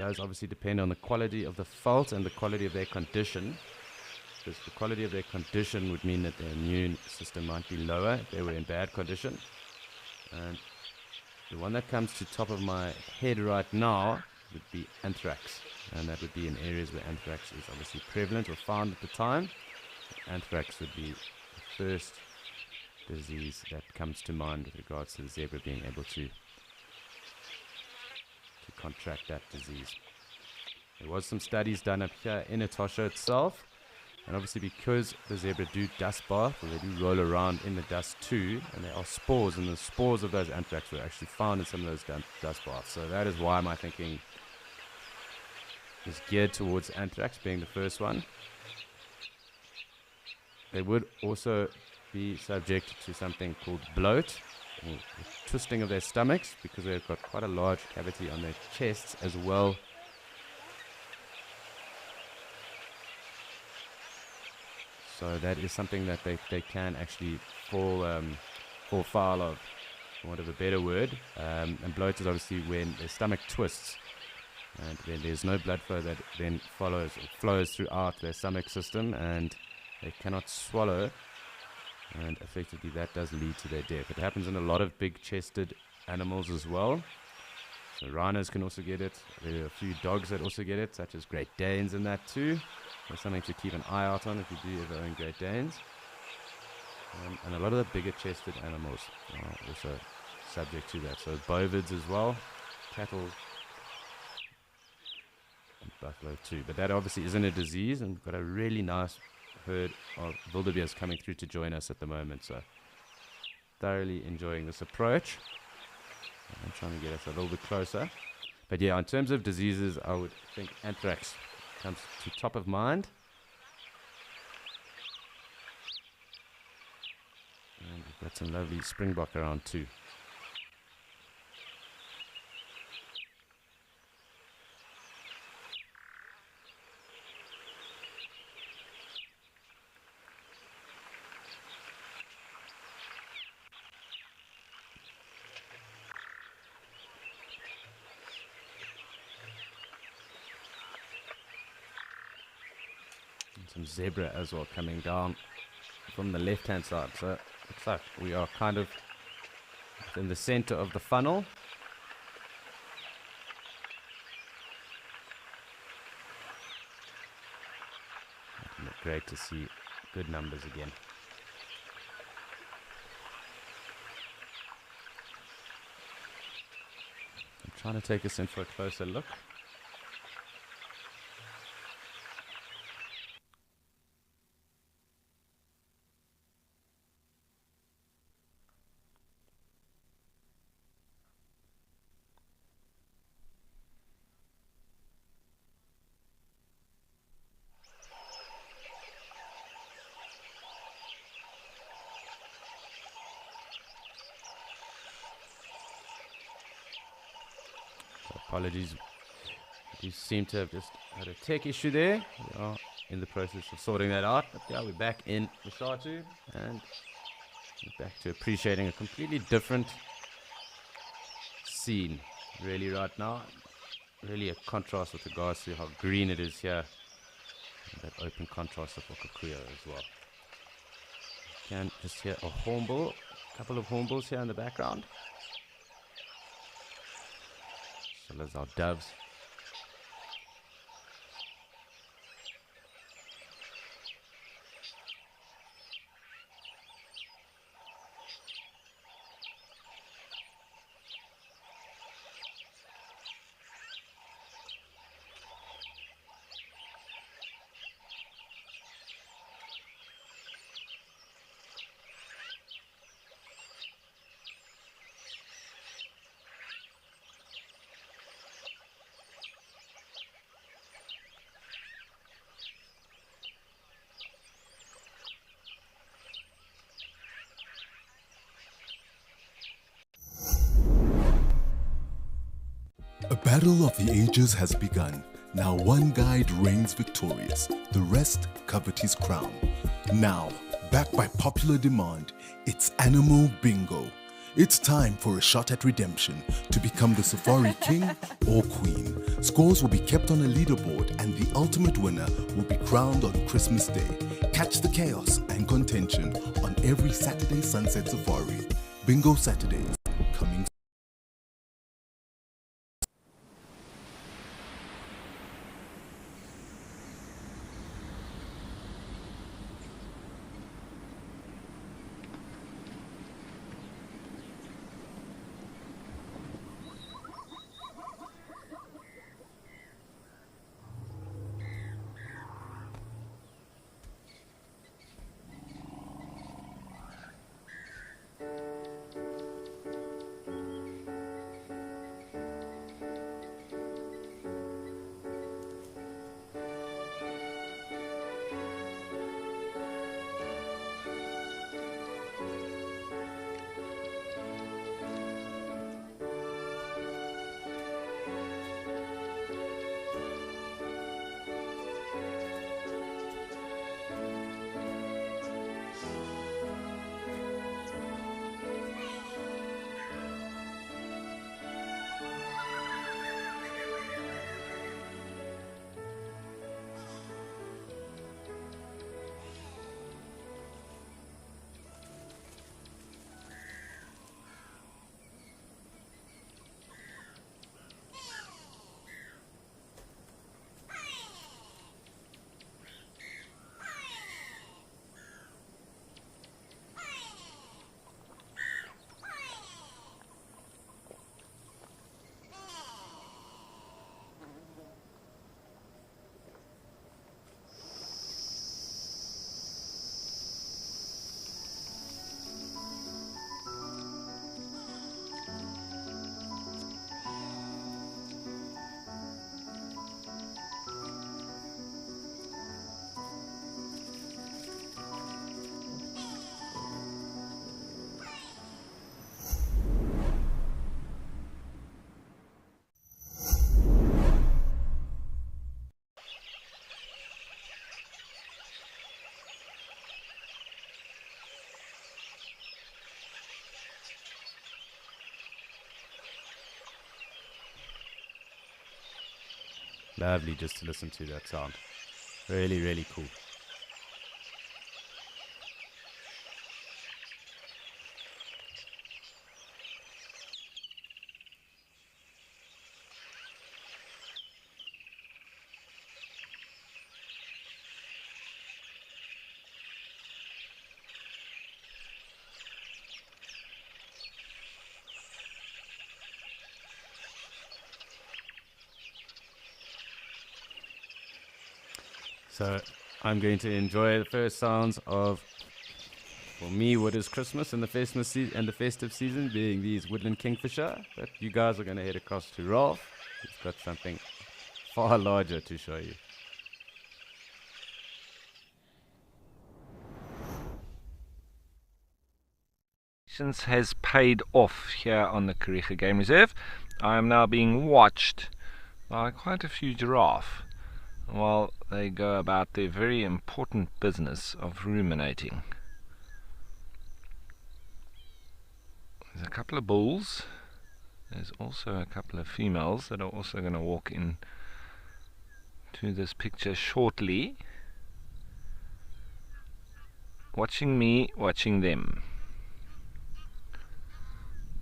does obviously depend on the quality of the fault and the quality of their condition. Because the quality of their condition would mean that their immune system might be lower if they were in bad condition. And the one that comes to top of my head right now would be anthrax. And that would be in areas where anthrax is obviously prevalent or found at the time. Anthrax would be the first disease that comes to mind with regards to the zebra being able to contract that disease. There was some studies done up here in Etosha itself, and obviously because the zebra do dust bath, or they do roll around in the dust too, and there are spores, and the spores of those anthrax were actually found in some of those dust baths. So that is why my thinking is geared towards anthrax being the first one. They would also be subject to something called bloat, or the twisting of their stomachs, because they've got quite a large cavity on their chests as well. So that is something that they can actually fall foul of, for want of a better word. And bloat is obviously when their stomach twists, and then there's no blood flow that then flows throughout their stomach system, and they cannot swallow. And effectively that does lead to their death. It happens in a lot of big-chested animals as well. So rhinos can also get it. There are a few dogs that also get it, such as Great Danes and that too. There's something to keep an eye out on if you do ever own Great Danes. And a lot of the bigger-chested animals are also subject to that. So bovids as well, cattle, and buffalo too. But that obviously isn't a disease, and we've got a really nice herd of wildebeest coming through to join us at the moment, so thoroughly enjoying this approach. I'm trying to get us a little bit closer, but yeah, in terms of diseases, I would think anthrax comes to top of mind. And we've got some lovely springbok around too. Some zebra as well coming down from the left hand side, so looks like we are kind of in the center of the funnel. Great to see good numbers again. I'm trying to take us in for a closer look. Apologies, we seem to have just had a tech issue there. We are in the process of sorting that out, but yeah, we're back in Lushathu and we're back to appreciating a completely different scene really right now. Really a contrast with regards to how green it is here, and that open contrast of Okakuya as well. You can just hear a hornbill, a couple of hornbills here in the background. As well as our doves. A battle of the ages has begun. Now one guide reigns victorious. The rest covet his crown. Now, backed by popular demand, it's Animal Bingo. It's time for a shot at redemption to become the Safari King or Queen. Scores will be kept on a leaderboard and the ultimate winner will be crowned on Christmas Day. Catch the chaos and contention on every Saturday Sunset Safari. Bingo Saturdays, coming. Lovely just to listen to that sound. Really, really cool. So I'm going to enjoy the first sounds of, for me, what is Christmas and the festive season, being these woodland kingfisher. But you guys are going to head across to Rolf. He's got something far larger to show you. Patience has paid off here on the Kariega Game Reserve. I am now being watched by quite a few giraffe while they go about their very important business of ruminating. There's a couple of bulls. There's also a couple of females that are also going to walk in to this picture shortly. Watching me, watching them.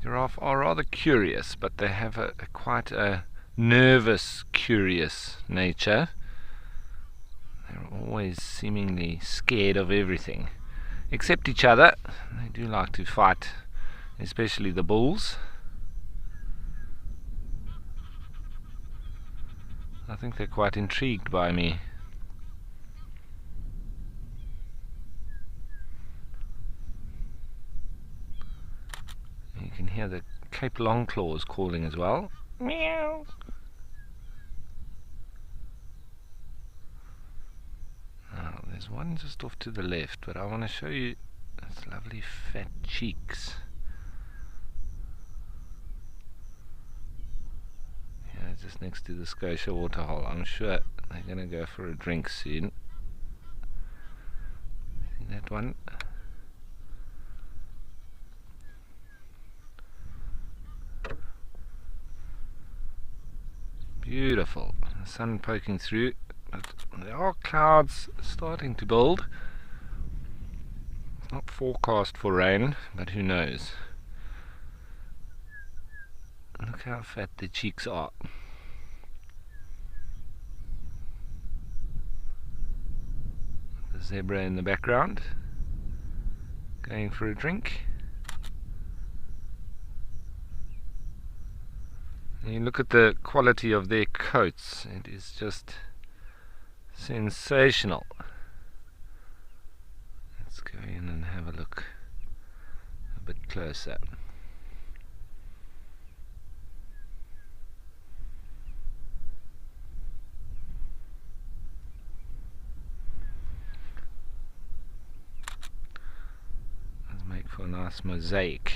Giraffe are rather curious, but they have quite a nervous, curious nature. They're always seemingly scared of everything, except each other. They do like to fight, especially the bulls. I think they're quite intrigued by me. You can hear the Cape Longclaws calling as well. Meow. Now, there's one just off to the left, but I want to show you its lovely fat cheeks. Yeah, just next to the Scotia waterhole. I'm sure they're going to go for a drink soon. See that one? Beautiful. The sun poking through, but there are clouds starting to build. It's not forecast for rain, but who knows. Look how fat the cheeks are. The zebra in the background, going for a drink. And you look at the quality of their coats, it is just sensational. Let's go in and have a look a bit closer. Let's make for a nice mosaic.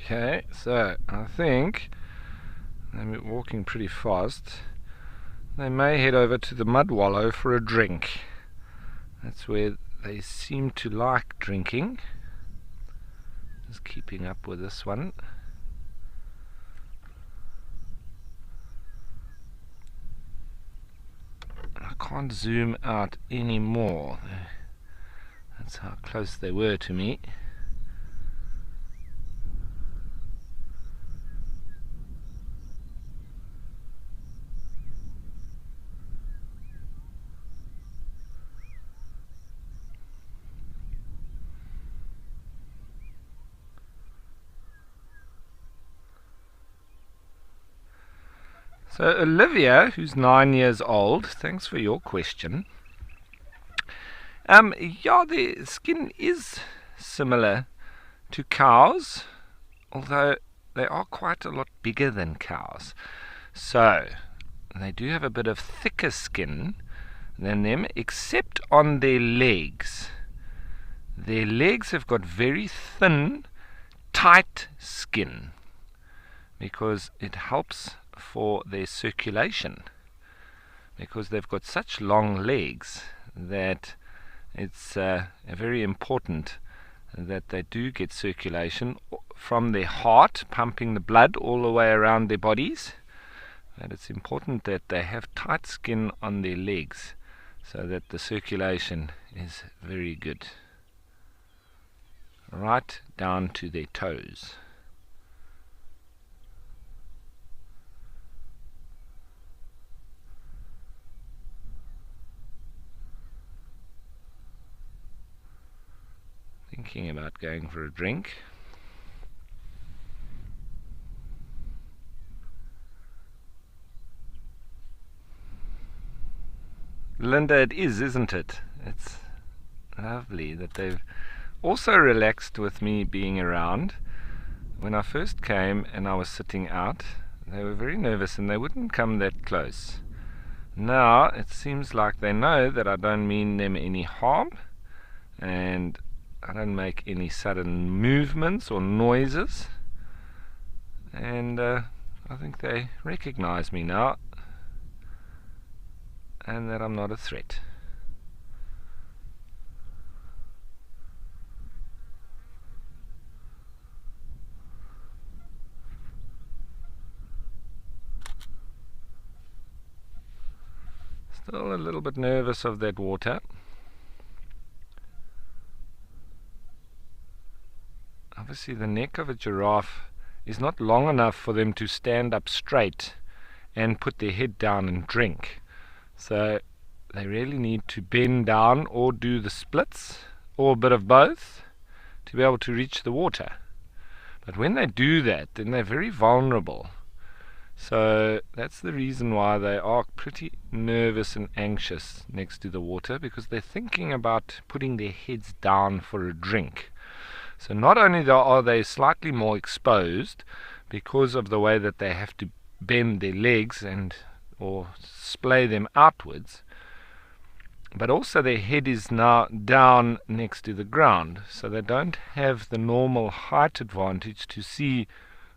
Okay, so I think they're walking pretty fast. They may head over to the mud wallow for a drink. That's where they seem to like drinking. Just keeping up with this one. I can't zoom out anymore. That's how close they were to me. So Olivia, who's 9 years old, thanks for your question. Yeah, the skin is similar to cows, although they are quite a lot bigger than cows. So they do have a bit of thicker skin than them, except on their legs. Their legs have got very thin, tight skin because it helps for their circulation, because they've got such long legs that it's very important that they do get circulation from their heart, pumping the blood all the way around their bodies. And it's important that they have tight skin on their legs so that the circulation is very good, right down to their toes. Thinking about going for a drink. Linda, it is, isn't it? It's lovely that they've also relaxed with me being around. When I first came and I was sitting out, they were very nervous and they wouldn't come that close. Now it seems like they know that I don't mean them any harm, and I don't make any sudden movements or noises, and I think they recognize me now and that I'm not a threat. Still a little bit nervous of that water. Obviously the neck of a giraffe is not long enough for them to stand up straight and put their head down and drink. So they really need to bend down or do the splits or a bit of both to be able to reach the water. But when they do that, then they're very vulnerable. So that's the reason why they are pretty nervous and anxious next to the water, because they're thinking about putting their heads down for a drink. So not only are they slightly more exposed because of the way that they have to bend their legs or splay them outwards, but also their head is now down next to the ground, so they don't have the normal height advantage to see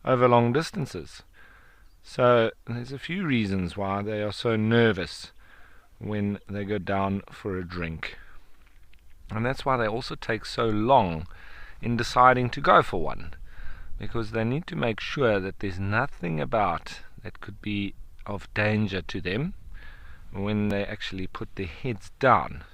over long distances. So there's a few reasons why they are so nervous when they go down for a drink. And that's why they also take so long in deciding to go for one, because they need to make sure that there's nothing about that could be of danger to them when they actually put their heads down.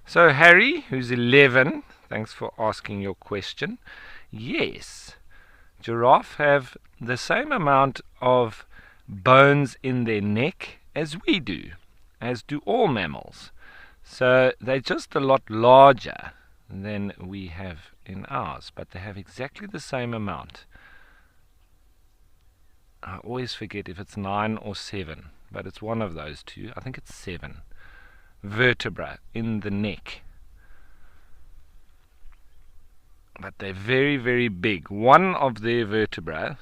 So Harry, who's 11, thanks for asking your question. Yes, giraffe have the same amount of bones in their neck as we do, as do all mammals. So they're just a lot larger than we have in ours, but they have exactly the same amount. I always forget if it's 9 or 7, but it's one of those two. I think it's 7 vertebra in the neck. But they're very, very big. One of their vertebrae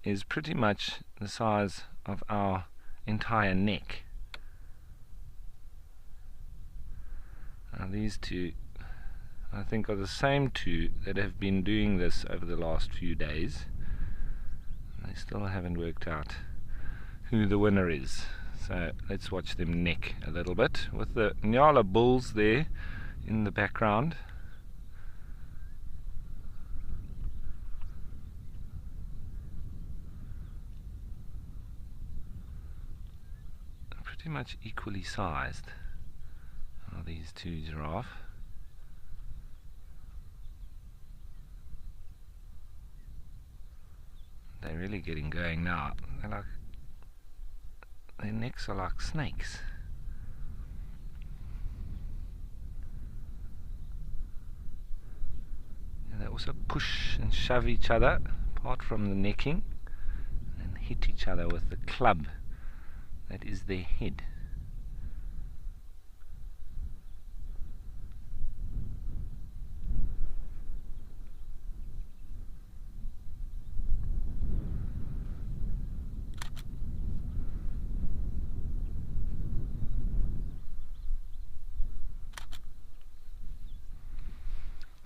is pretty much the size of our entire neck. Now these two, I think, are the same two that have been doing this over the last few days. They still haven't worked out who the winner is. So let's watch them neck a little bit with the Nyala bulls there in the background. Pretty much equally sized are these two giraffe. They're really getting going now. Their necks are like snakes. And they also push and shove each other, apart from the necking, and hit each other with the club that is their head.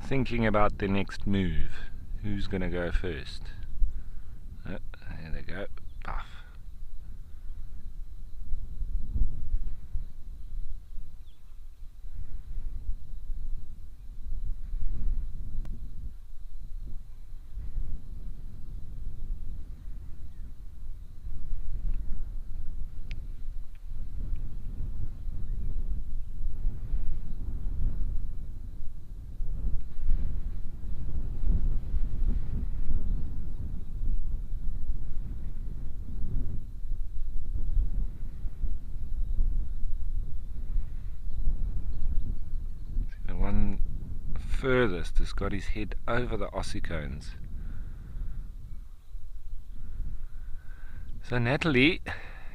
Thinking about the next move. Who's going to go first? Oh, there they go. Puff. One furthest has got his head over the ossicones. So Natalie,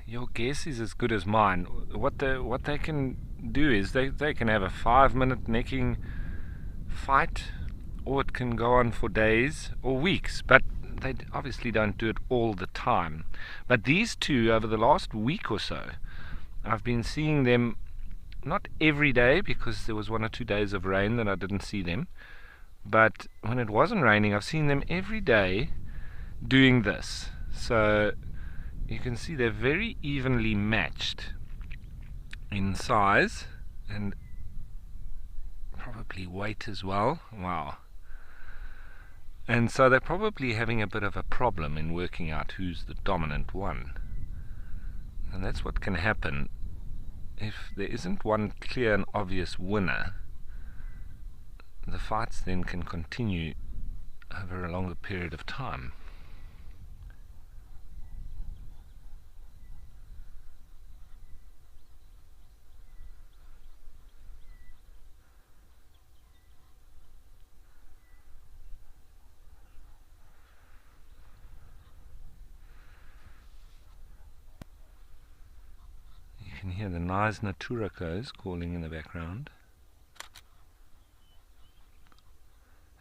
your guess is as good as mine. What they can do is they can have a 5-minute necking fight, or it can go on for days or weeks, but they obviously don't do it all the time. But these two, over the last week or so, I've been seeing them. Not every day, because there was 1 or 2 days of rain that I didn't see them, but when it wasn't raining, I've seen them every day doing this. So you can see they're very evenly matched in size and probably weight as well. Wow. And so they're probably having a bit of a problem in working out who's the dominant one. And that's what can happen if there isn't one clear and obvious winner. The fights then can continue over a longer period of time. can hear the Neisner turacos calling in the background.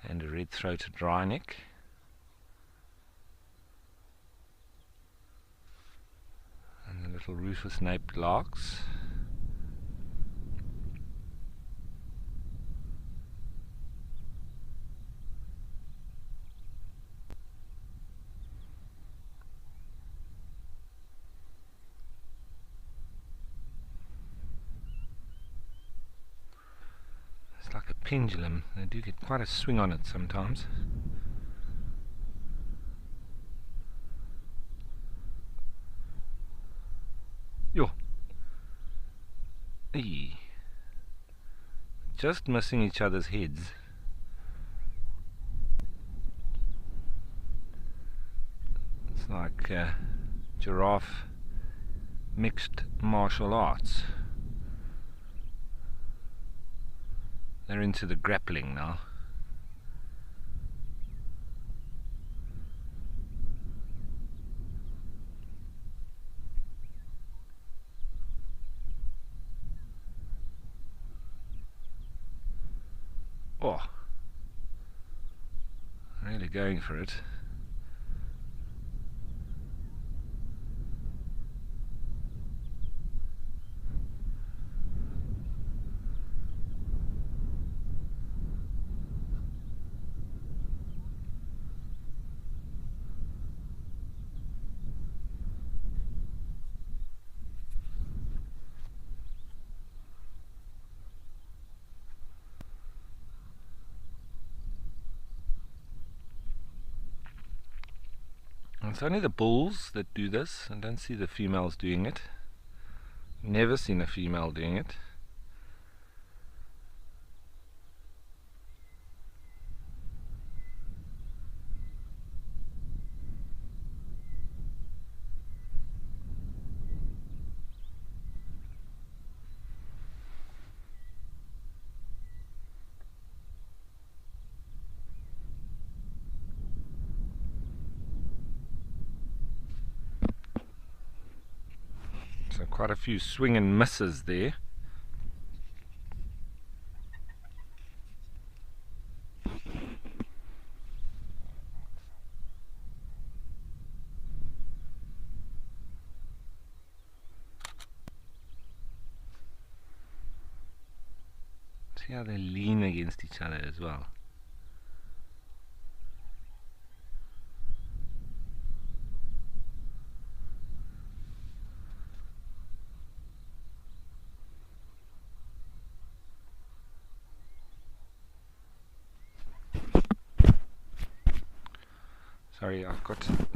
And a red-throated wryneck. And the little rufous-naped larks. It's like a pendulum. They do get quite a swing on it sometimes. Yo. Eee. Just missing each other's heads. It's like giraffe mixed martial arts. They're into the grappling now. Oh, really going for it. It's only the bulls that do this. I don't see the females doing it. Never seen a female doing it. So quite a few swing and misses there. See how they lean against each other as well. Sorry,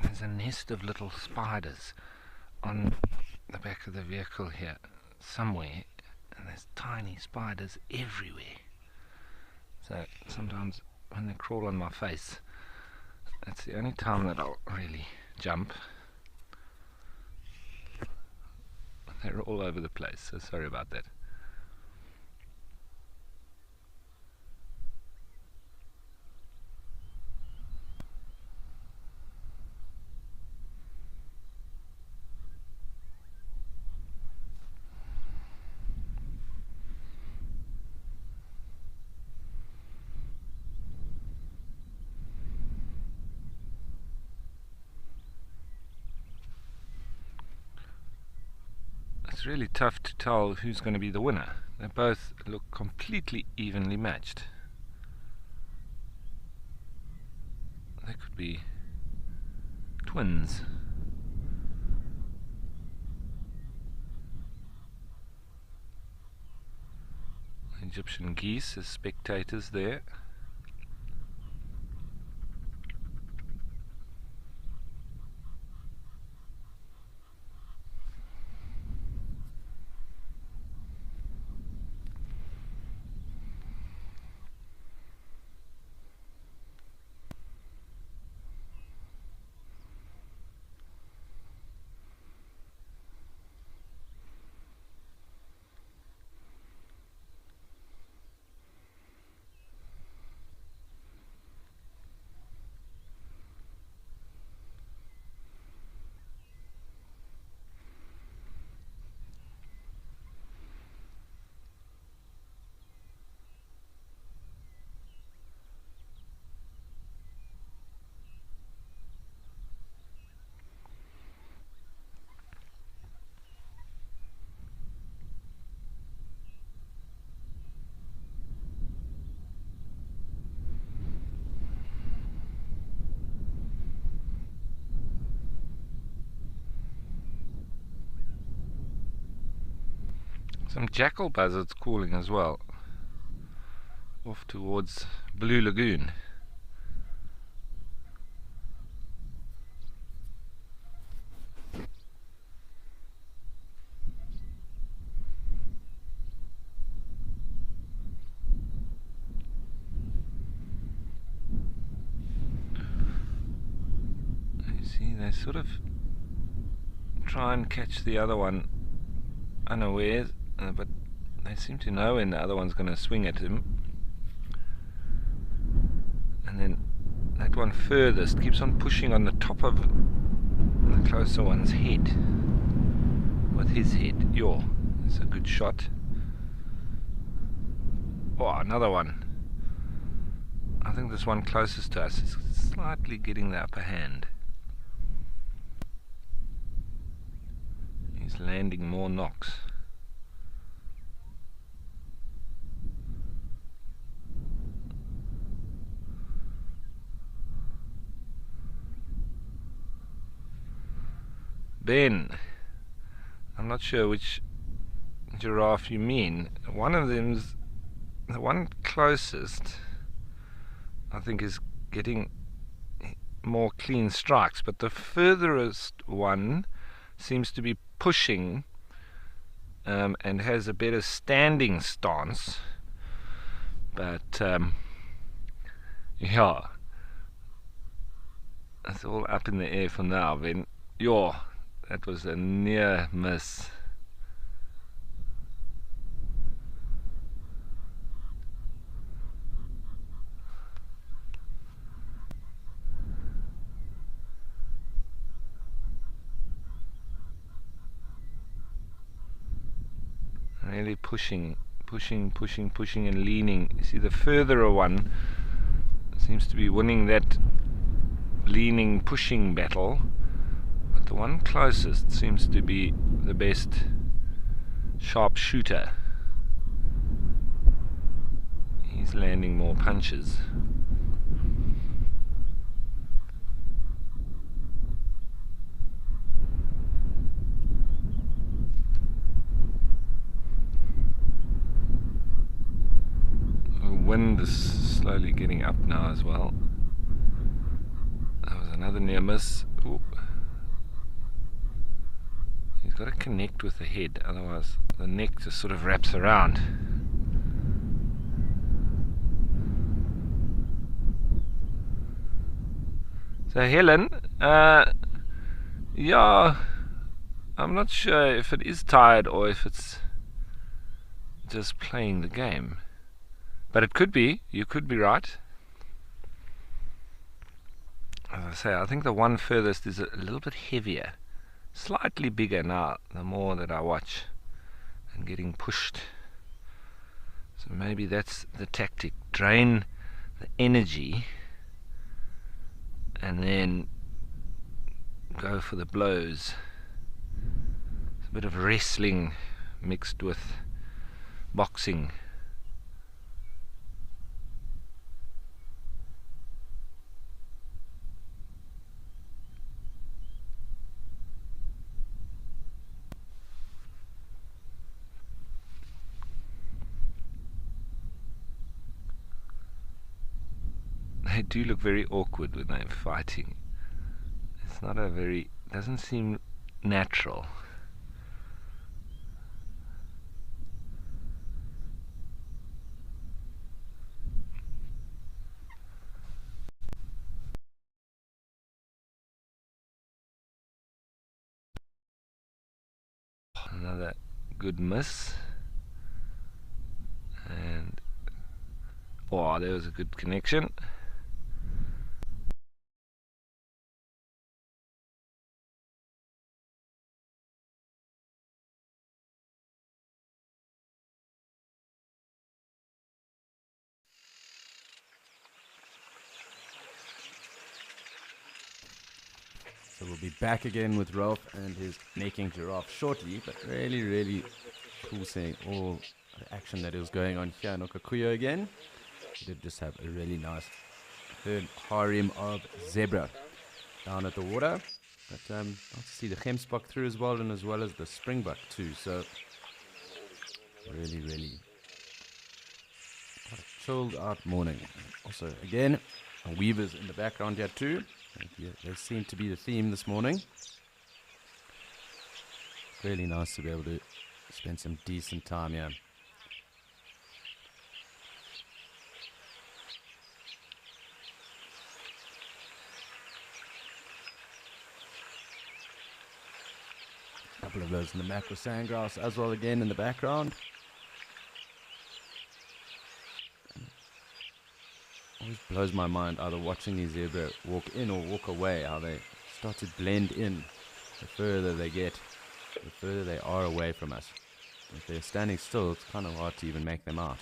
there's a nest of little spiders on the back of the vehicle here somewhere, and there's tiny spiders everywhere. So sometimes when they crawl on my face, that's the only time that I'll really jump. They're all over the place, so sorry about that. It's really tough to tell who's going to be the winner. They both look completely evenly matched. They could be twins. Egyptian geese as spectators there. Some jackal buzzards calling as well, off towards Blue Lagoon. You see, they sort of try and catch the other one unawares, but they seem to know when the other one's going to swing at him. And then that one furthest keeps on pushing on the top of the closer one's head with his head. Yo, that's a good shot. Oh, another one. I think this one closest to us is slightly getting the upper hand. He's landing more knocks. Ben, I'm not sure which giraffe you mean. One of them's the one closest, I think, is getting more clean strikes, but the furthest one seems to be pushing and has a better standing stance. But yeah, it's all up in the air for now, Ben. Yeah, that was a near miss. Really pushing and leaning. You see, the further one seems to be winning that leaning pushing battle, but the one closest seems to be the best sharp shooter. He's landing more punches. Wind is slowly getting up now as well. That was another near miss. Ooh. He's got to connect with the head, otherwise the neck just sort of wraps around. So Helen, yeah, I'm not sure if it is tired or if it's just playing the game. But it could be, you could be right. As I say, I think the one furthest is a little bit heavier, slightly bigger now, the more that I watch, and getting pushed. So maybe that's the tactic, drain the energy and then go for the blows. It's a bit of wrestling mixed with boxing. They do look very awkward when they're fighting. It's not a very, doesn't seem natural. Another good miss. And oh, there was a good connection. So we'll be back again with Ralph and his Making Giraffe shortly, but really cool seeing all the action that is going on here in Okakuya again. We did just have a really nice herd harem of zebra down at the water. But nice to see the gemsbok through as well, and as well as the springbuck too. So chilled out morning. Also, again, weavers in the background here too. They seem to be the theme this morning. Really nice to be able to spend some decent time here. A couple of those in the macro sandgrass as well again in the background. Always blows my mind either watching these zebra walk in or walk away, how they start to blend in the further they get, the further they are away from us. If they're standing still, it's kind of hard to even make them out.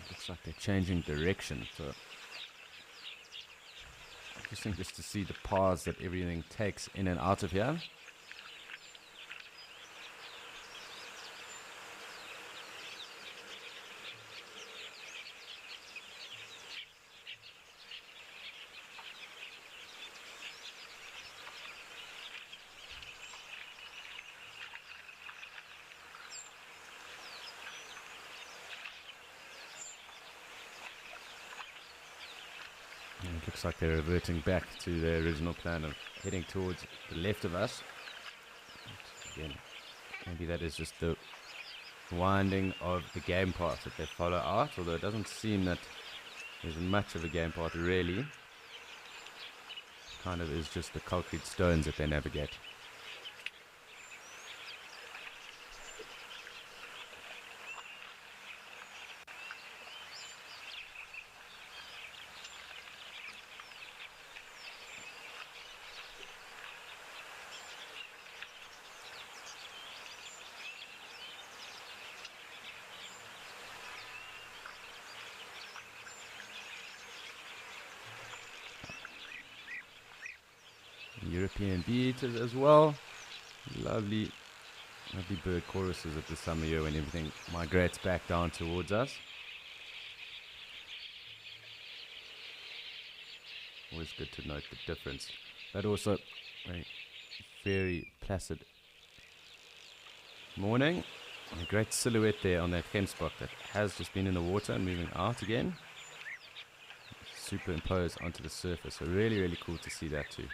Looks like they're changing direction, so interesting just to see the paths that everything takes in and out of here. And it looks like they're reverting back to their original plan of heading towards the left of us. But again, maybe that is just the winding of the game path that they follow out, although it doesn't seem that there's much of a game path really. Kind of is just the concrete stones that they navigate. European bee-eaters as well. Lovely bird choruses at this time of year when everything migrates back down towards us. Always good to note the difference. But also a very placid morning. A great silhouette there on that gemsbok that has just been in the water and moving out again. Superimposed onto the surface. So really, really cool to see that too.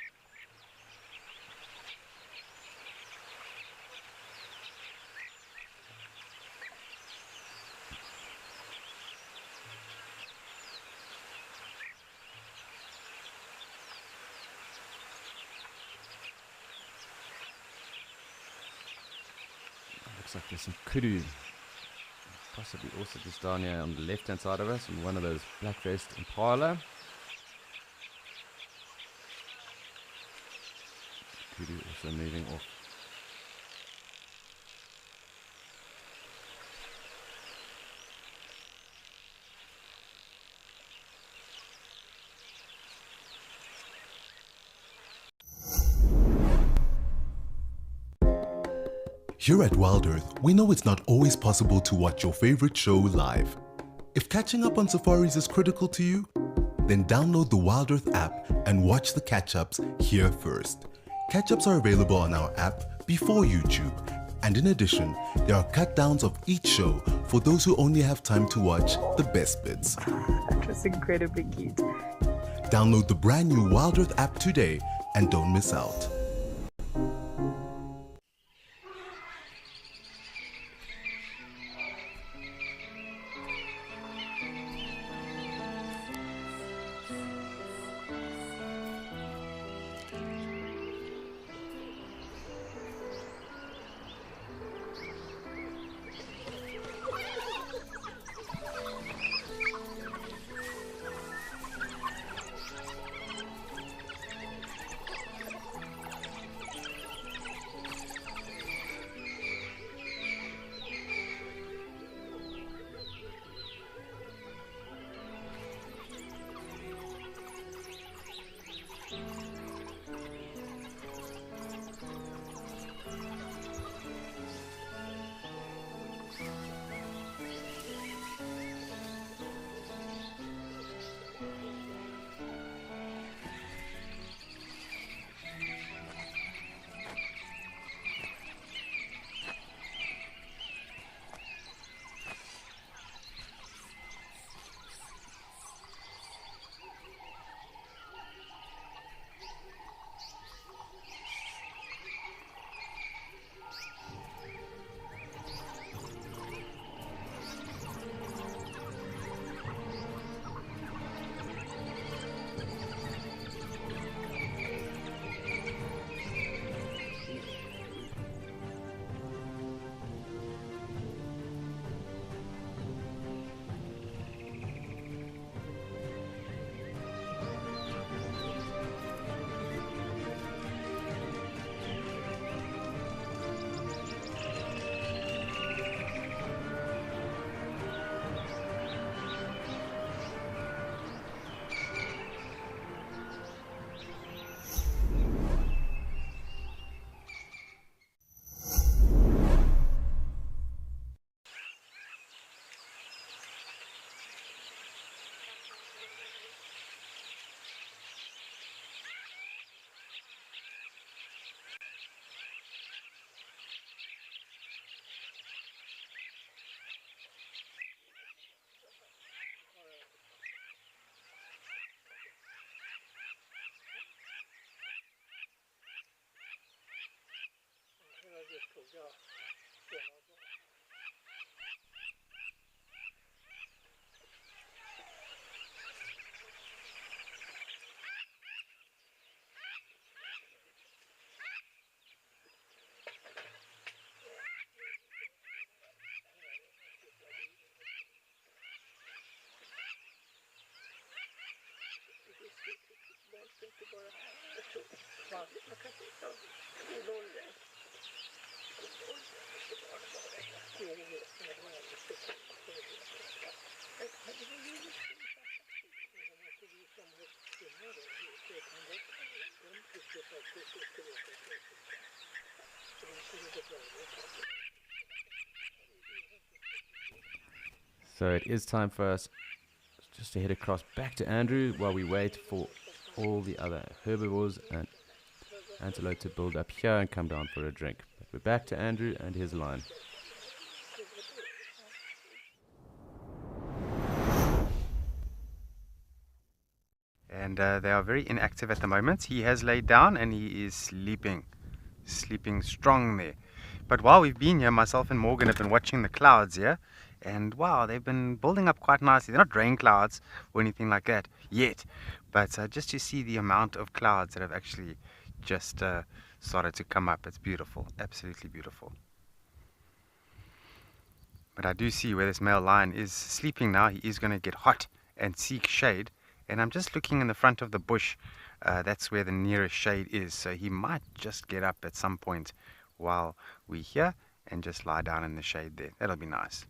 Looks like there's some kudu, possibly also just down here on the left hand side of us, and one of those black-faced impala. Kudu also moving off. Here at Wild Earth, we know it's not always possible to watch your favorite show live. If catching up on safaris is critical to you, then download the Wild Earth app and watch the catch-ups here first. Catch-ups are available on our app before YouTube, and in addition, there are cut-downs of each show for those who only have time to watch the best bits. That was incredibly cute. Download the brand new Wild Earth app today and don't miss out. So it is time for us just to head across back to Andrew while we wait for all the other herbivores and antelope to build up here and come down for a drink. But we're back to Andrew and his line. And they are very inactive at the moment. He has laid down and he is sleeping strong there. But while we've been here, myself and Morgan have been watching the clouds here, and wow, they've been building up quite nicely. They're not rain clouds or anything like that yet, but just to see the amount of clouds that have actually just started to come up, it's beautiful, absolutely beautiful. But I do see where this male lion is sleeping now. He is going to get hot and seek shade, and I'm just looking in the front of the bush. That's where the nearest shade is, so he might just get up at some point while we're here and just lie down in the shade there. That'll be nice.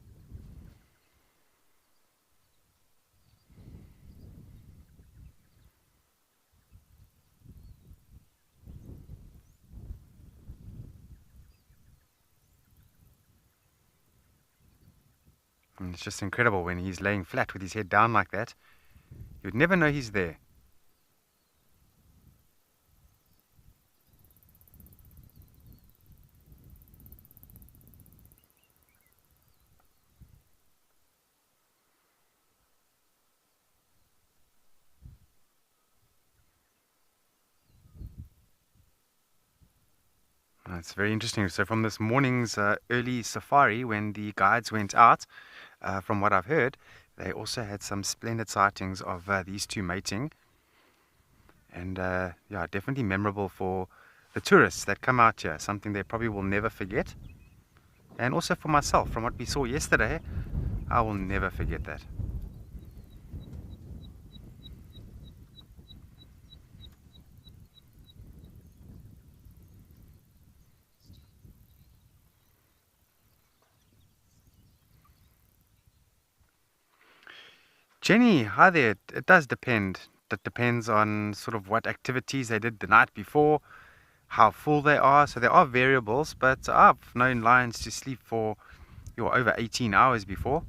And it's just incredible when he's laying flat with his head down like that. You'd never know he's there. It's very interesting. So from this morning's early safari, when the guides went out, from what I've heard, they also had some splendid sightings of these two mating. And yeah, definitely memorable for the tourists that come out here, something they probably will never forget. And also for myself, from what we saw yesterday, I will never forget that. Jenny, hi there. It does depend. That depends on sort of what activities they did the night before, how full they are. So there are variables, but I've known lions to sleep for over 18 hours before.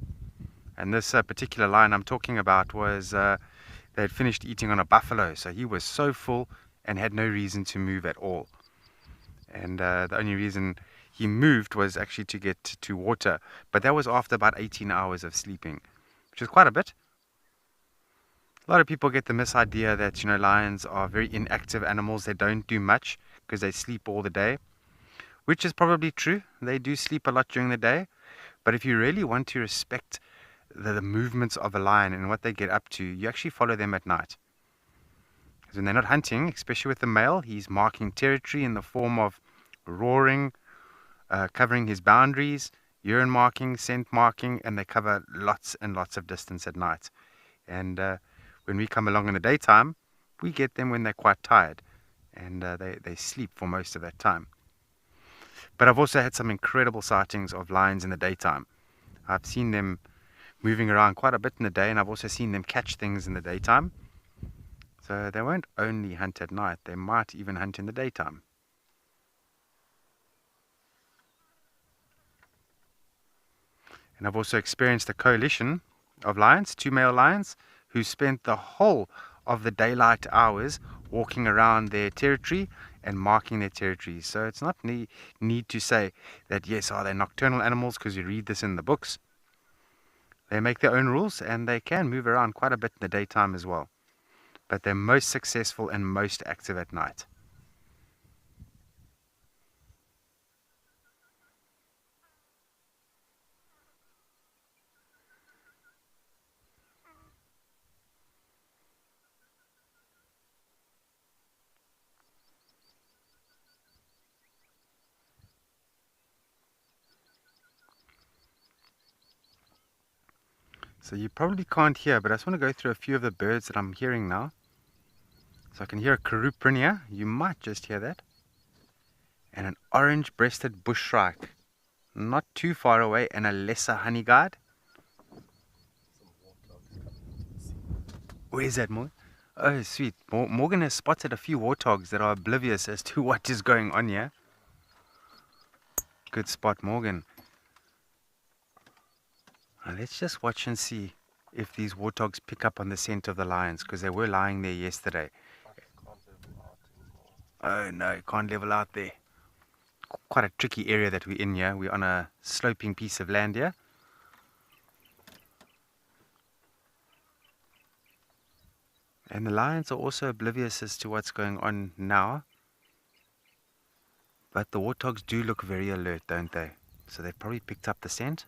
And this particular lion I'm talking about was they had finished eating on a buffalo, so he was so full and had no reason to move at all. And the only reason he moved was actually to get to water, but that was after about 18 hours of sleeping, which is quite a bit. A lot of people get the misidea that, lions are very inactive animals. They don't do much because they sleep all the day, which is probably true. They do sleep a lot during the day. But if you really want to respect the movements of a lion and what they get up to, you actually follow them at night. Because when they're not hunting, especially with the male, he's marking territory in the form of roaring, covering his boundaries, urine marking, scent marking, and they cover lots and lots of distance at night. And when we come along in the daytime, we get them when they're quite tired, and they sleep for most of that time. But I've also had some incredible sightings of lions in the daytime. I've seen them moving around quite a bit in the day, and I've also seen them catch things in the daytime. So they won't only hunt at night, they might even hunt in the daytime. And I've also experienced a coalition of lions, 2 male lions, who spent the whole of the daylight hours walking around their territory and marking their territories. So it's not need to say that, yes, are they nocturnal animals because you read this in the books. They make their own rules and they can move around quite a bit in the daytime as well. But they're most successful and most active at night. So you probably can't hear, but I just want to go through a few of the birds that I'm hearing now. So I can hear a karoo prinia, you might just hear that. And an orange-breasted bushshrike, not too far away, and a lesser honeyguide. Where is that, Morgan? Oh, sweet. Morgan has spotted a few warthogs that are oblivious as to what is going on here. Good spot, Morgan. Now let's just watch and see if these warthogs pick up on the scent of the lions, because they were lying there yesterday. Oh no, can't level out there. Quite a tricky area that we're in here. We're on a sloping piece of land here. And the lions are also oblivious as to what's going on now. But the warthogs do look very alert, don't they? So they probably picked up the scent.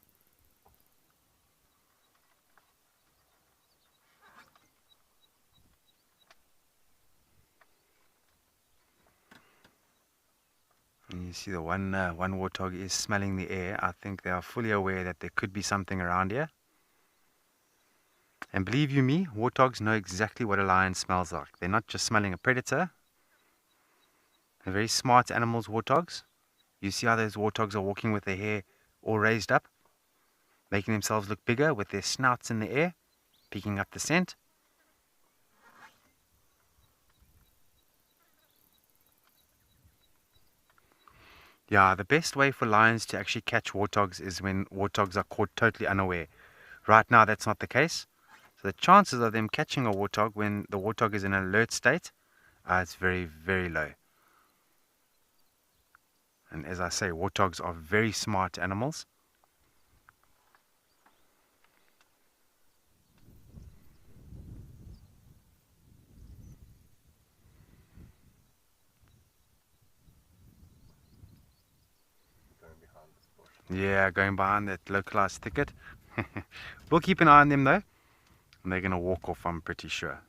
And you see the one warthog is smelling the air. I think they are fully aware that there could be something around here. And believe you me, warthogs know exactly what a lion smells like. They're not just smelling a predator. They're very smart animals, warthogs. You see how those warthogs are walking with their hair all raised up, making themselves look bigger with their snouts in the air, picking up the scent. Yeah, the best way for lions to actually catch warthogs is when warthogs are caught totally unaware. Right now, that's not the case. So the chances of them catching a warthog when the warthog is in an alert state, is very, very low. And as I say, warthogs are very smart animals. Yeah, going behind that localized thicket. We'll keep an eye on them though. And they're going to walk off, I'm pretty sure.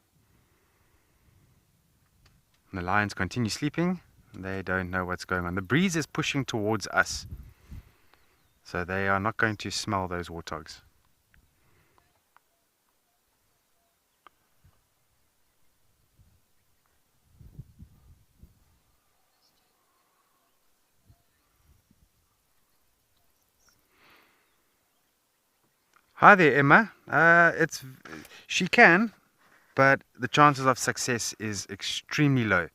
And the lions continue sleeping. They don't know what's going on. The breeze is pushing towards us. So they are not going to smell those warthogs. Hi there, Emma. She can, but the chances of success is extremely low.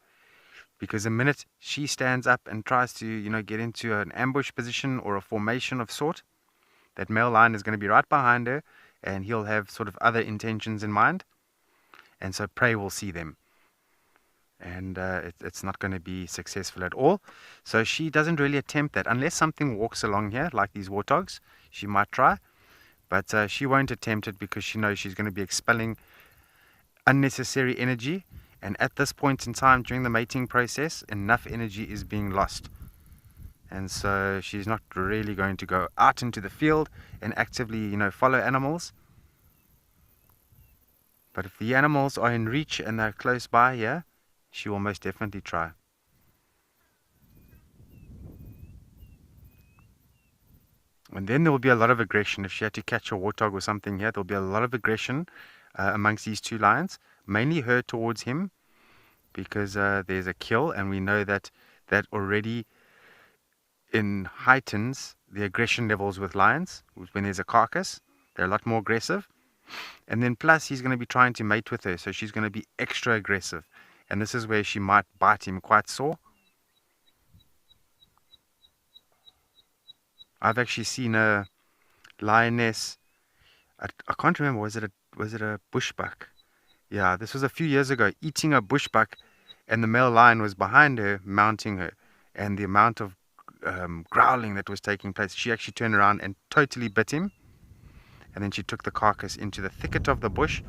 Because the minute she stands up and tries to, get into an ambush position or a formation of sort, that male lion is going to be right behind her, and he'll have sort of other intentions in mind. And so prey will see them. And it's not going to be successful at all. So she doesn't really attempt that. Unless something walks along here, like these warthogs, she might try. But she won't attempt it because she knows she's going to be expelling unnecessary energy. And at this point in time during the mating process, enough energy is being lost. And so she's not really going to go out into the field and actively, follow animals. But if the animals are in reach and they're close by here, she will most definitely try. And then there will be a lot of aggression. If she had to catch a warthog or something here, there will be a lot of aggression amongst these two lions. Mainly her towards him, because there's a kill, and we know that already heightens the aggression levels with lions. When there's a carcass, they're a lot more aggressive. And then plus he's going to be trying to mate with her, so she's going to be extra aggressive. And this is where she might bite him quite sore. I've actually seen a lioness, I can't remember, was it a bushbuck? Yeah, this was a few years ago, eating a bushbuck, and the male lion was behind her, mounting her. And the amount of growling that was taking place, she actually turned around and totally bit him. And then she took the carcass into the thicket of the bush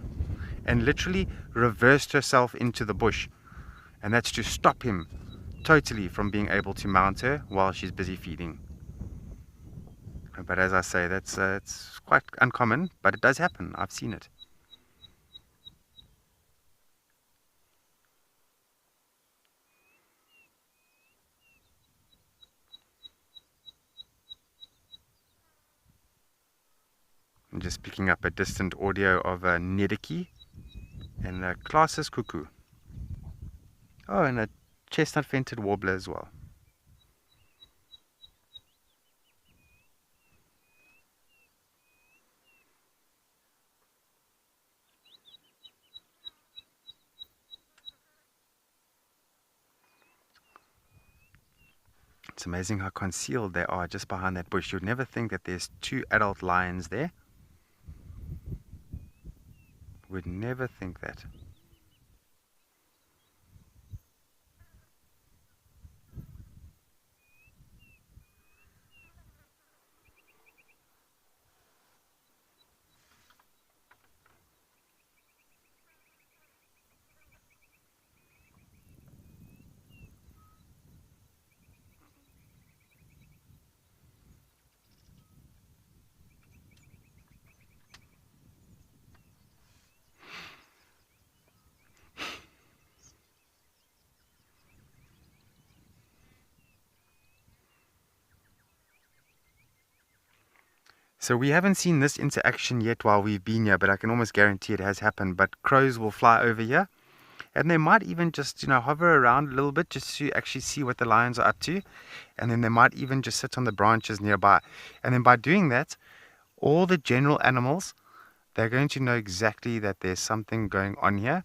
and literally reversed herself into the bush. And that's to stop him totally from being able to mount her while she's busy feeding. But as I say, it's quite uncommon, but it does happen. I've seen it. I'm just picking up a distant audio of a Nediki and a Classis cuckoo. Oh, and a chestnut-vented warbler as well. It's amazing how concealed they are just behind that bush. You'd never think that there's 2 adult lions there. Would never think that. So we haven't seen this interaction yet while we've been here, but I can almost guarantee it has happened. But crows will fly over here, and they might even just, hover around a little bit just to actually see what the lions are up to. And then they might even just sit on the branches nearby. And then by doing that, all the general animals, they're going to know exactly that there's something going on here,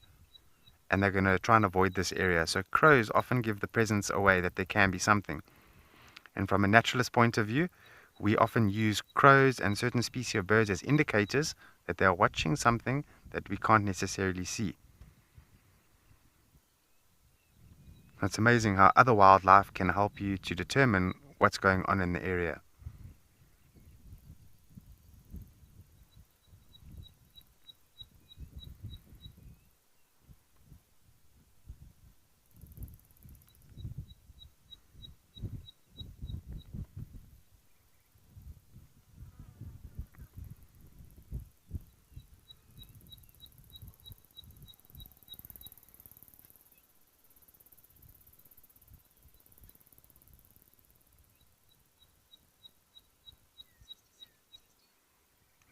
and they're going to try and avoid this area. So crows often give the presence away that there can be something. And from a naturalist point of view, we often use crows and certain species of birds as indicators that they are watching something that we can't necessarily see. It's amazing how other wildlife can help you to determine what's going on in the area.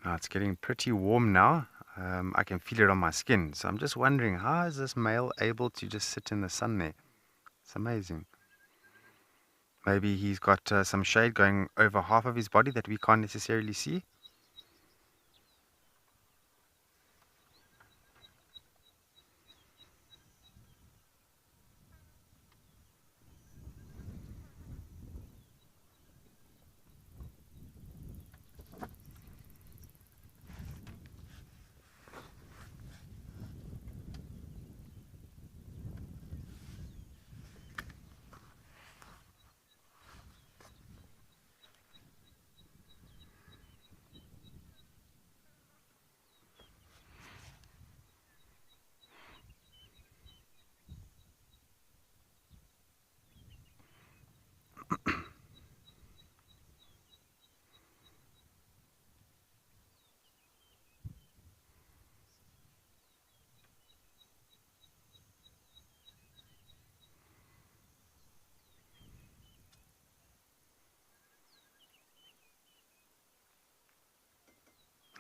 Now it's getting pretty warm now. I can feel it on my skin. So I'm just wondering, how is this male able to just sit in the sun there? It's amazing. Maybe he's got some shade going over half of his body that we can't necessarily see.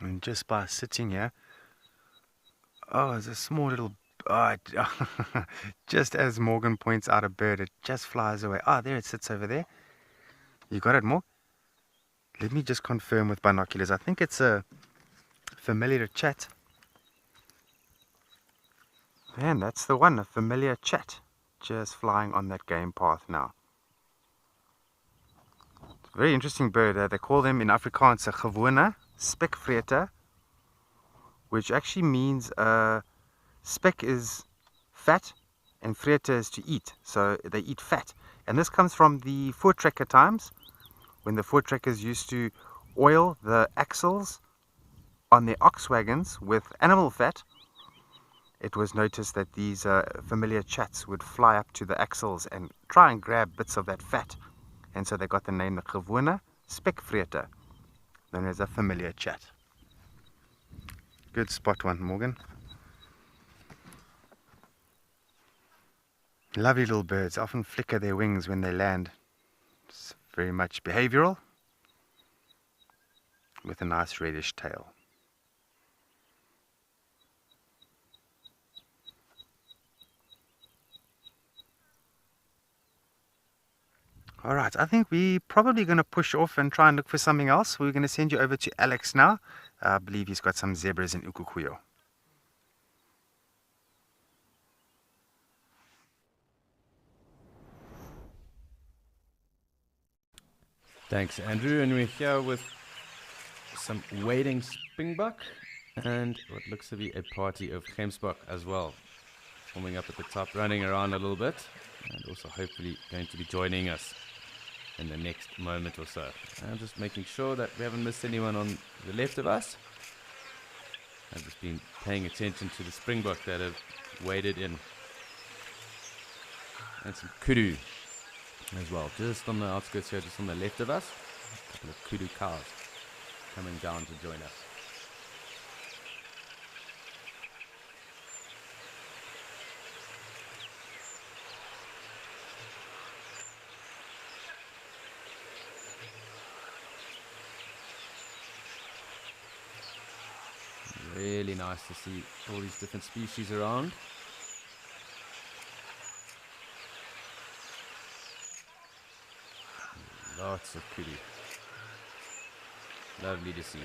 And just by sitting here, oh, it's a small little, just as Morgan points out a bird, it just flies away. Ah, there it sits over there. You got it, Morg? Let me just confirm with binoculars. I think it's a familiar chat. Man, that's the one, a familiar chat. Just flying on that game path now. It's a very interesting bird. They call them in Afrikaans a gewone spekvreter, which actually means spek is fat and vrete is to eat. So they eat fat. And this comes from the voortrekker times, when the voortrekkers used to oil the axles on their ox wagons with animal fat. It was noticed that these familiar chats would fly up to the axles and try and grab bits of that fat. And so they got the name the gewone spekvreter, known as a familiar chat. Good spot one, Morgan. Lovely little birds, often flicker their wings when they land. It's very much behavioral, with a nice reddish tail. Alright, I think we're probably going to push off and try and look for something else. We're going to send you over to Alex now. I believe he's got some zebras in Ukukuyo. Thanks, Andrew. And we're here with some wading springbok and what looks to be a party of gemsbok as well. Forming up at the top, running around a little bit, and also hopefully going to be joining us in the next moment or so. And just making sure that we haven't missed anyone on the left of us. I've just been paying attention to the springbok that have waded in. And some kudu as well, just on the outskirts here, just on the left of us. A couple of kudu cows coming down to join us. Really nice to see all these different species around. Lots of kudu. Lovely to see.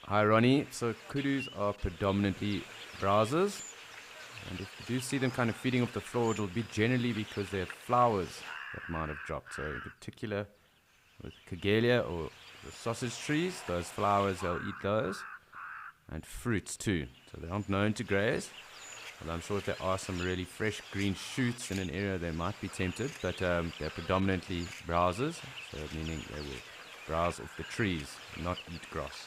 Hi Ronnie, so kudus are predominantly browsers, and if you do see them kind of feeding off the floor, it'll be generally because they have flowers that might have dropped. So in particular with Cagelia or the sausage trees, those flowers, they'll eat those, and fruits too. So they aren't known to graze, but I'm sure if there are some really fresh green shoots in an area, they might be tempted, but they're predominantly browsers, so meaning they will browse off the trees, not eat grass.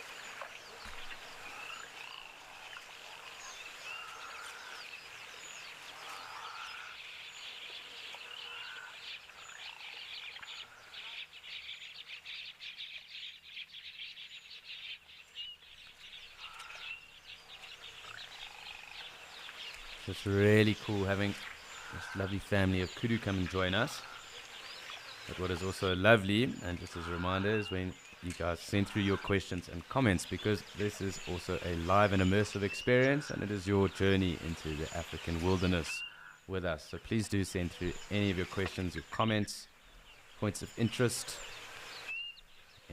So it's really cool having this lovely family of kudu come and join us. But what is also lovely, and just as a reminder, is when you guys send through your questions and comments, because this is also a live and immersive experience, and it is your journey into the African wilderness with us. So please do send through any of your questions, your comments, points of interest,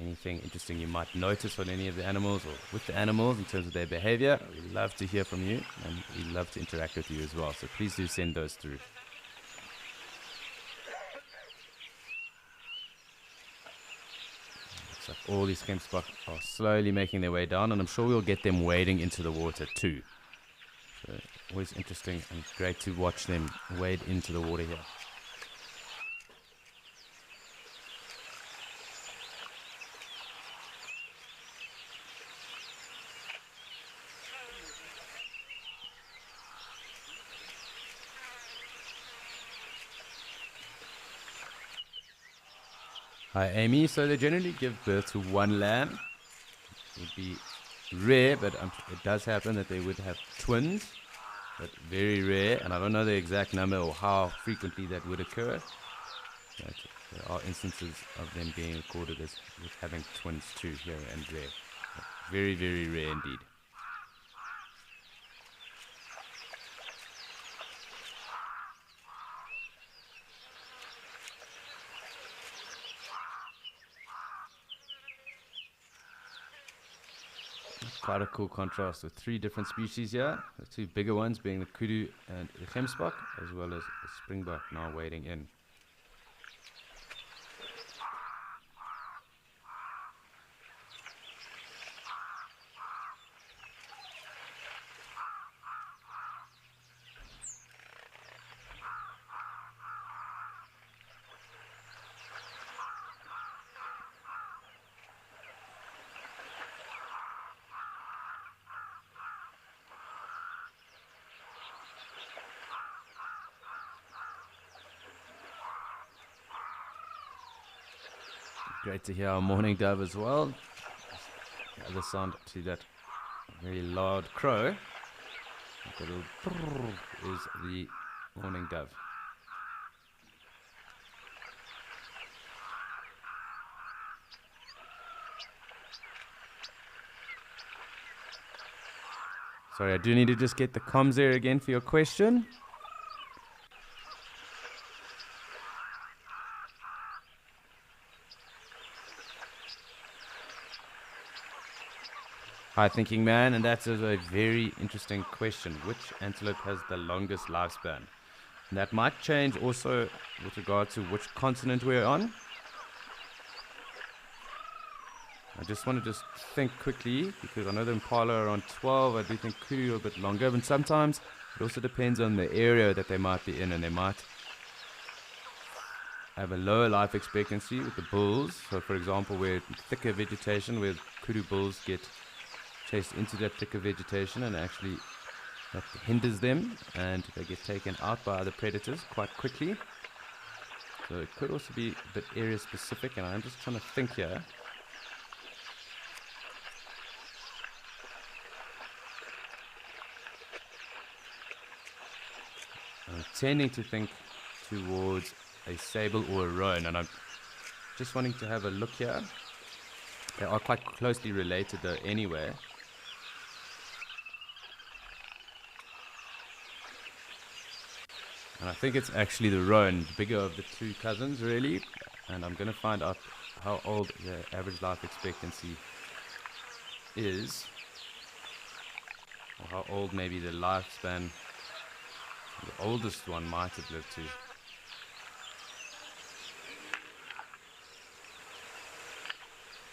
anything interesting you might notice on any of the animals or with the animals in terms of their behavior. We love to hear from you, and we love to interact with you as well. So please do send those through. Looks like all these gemsbok are slowly making their way down, and I'm sure we'll get them wading into the water too. So always interesting and great to watch them wade into the water here. Hi Amy, so they generally give birth to one lamb. It would be rare, but it does happen that they would have twins, but very rare, and I don't know the exact number or how frequently that would occur. But there are instances of them being recorded as with having twins too, here and there. But very, very rare indeed. Quite a cool contrast with three different species here. The two bigger ones being the kudu and the gemsbok, as well as the springbok now wading in. Great to hear our morning dove as well. The other sound to that very loud crow, that little brrr, is the morning dove. Sorry, I do need to just get the comms there again for your question. Hi, thinking man, and that is a very interesting question. Which antelope has the longest lifespan? And that might change also with regard to which continent we're on. I just want to think quickly because I know the impala are on 12. I do think kudu are a bit longer, but sometimes it also depends on the area that they might be in, and they might have a lower life expectancy with the bulls. So, for example, where thicker vegetation, where kudu bulls get chased into that thicker vegetation, and actually that hinders them, and they get taken out by other predators quite quickly. So it could also be a bit area specific, and I'm just trying to think here. I'm tending to think towards a sable or a roan, and I'm just wanting to have a look here. They are quite closely related though anyway. And I think it's actually the roan, the bigger of the two cousins really, and I'm going to find out how old the average life expectancy is, or how old maybe the lifespan the oldest one might have lived to.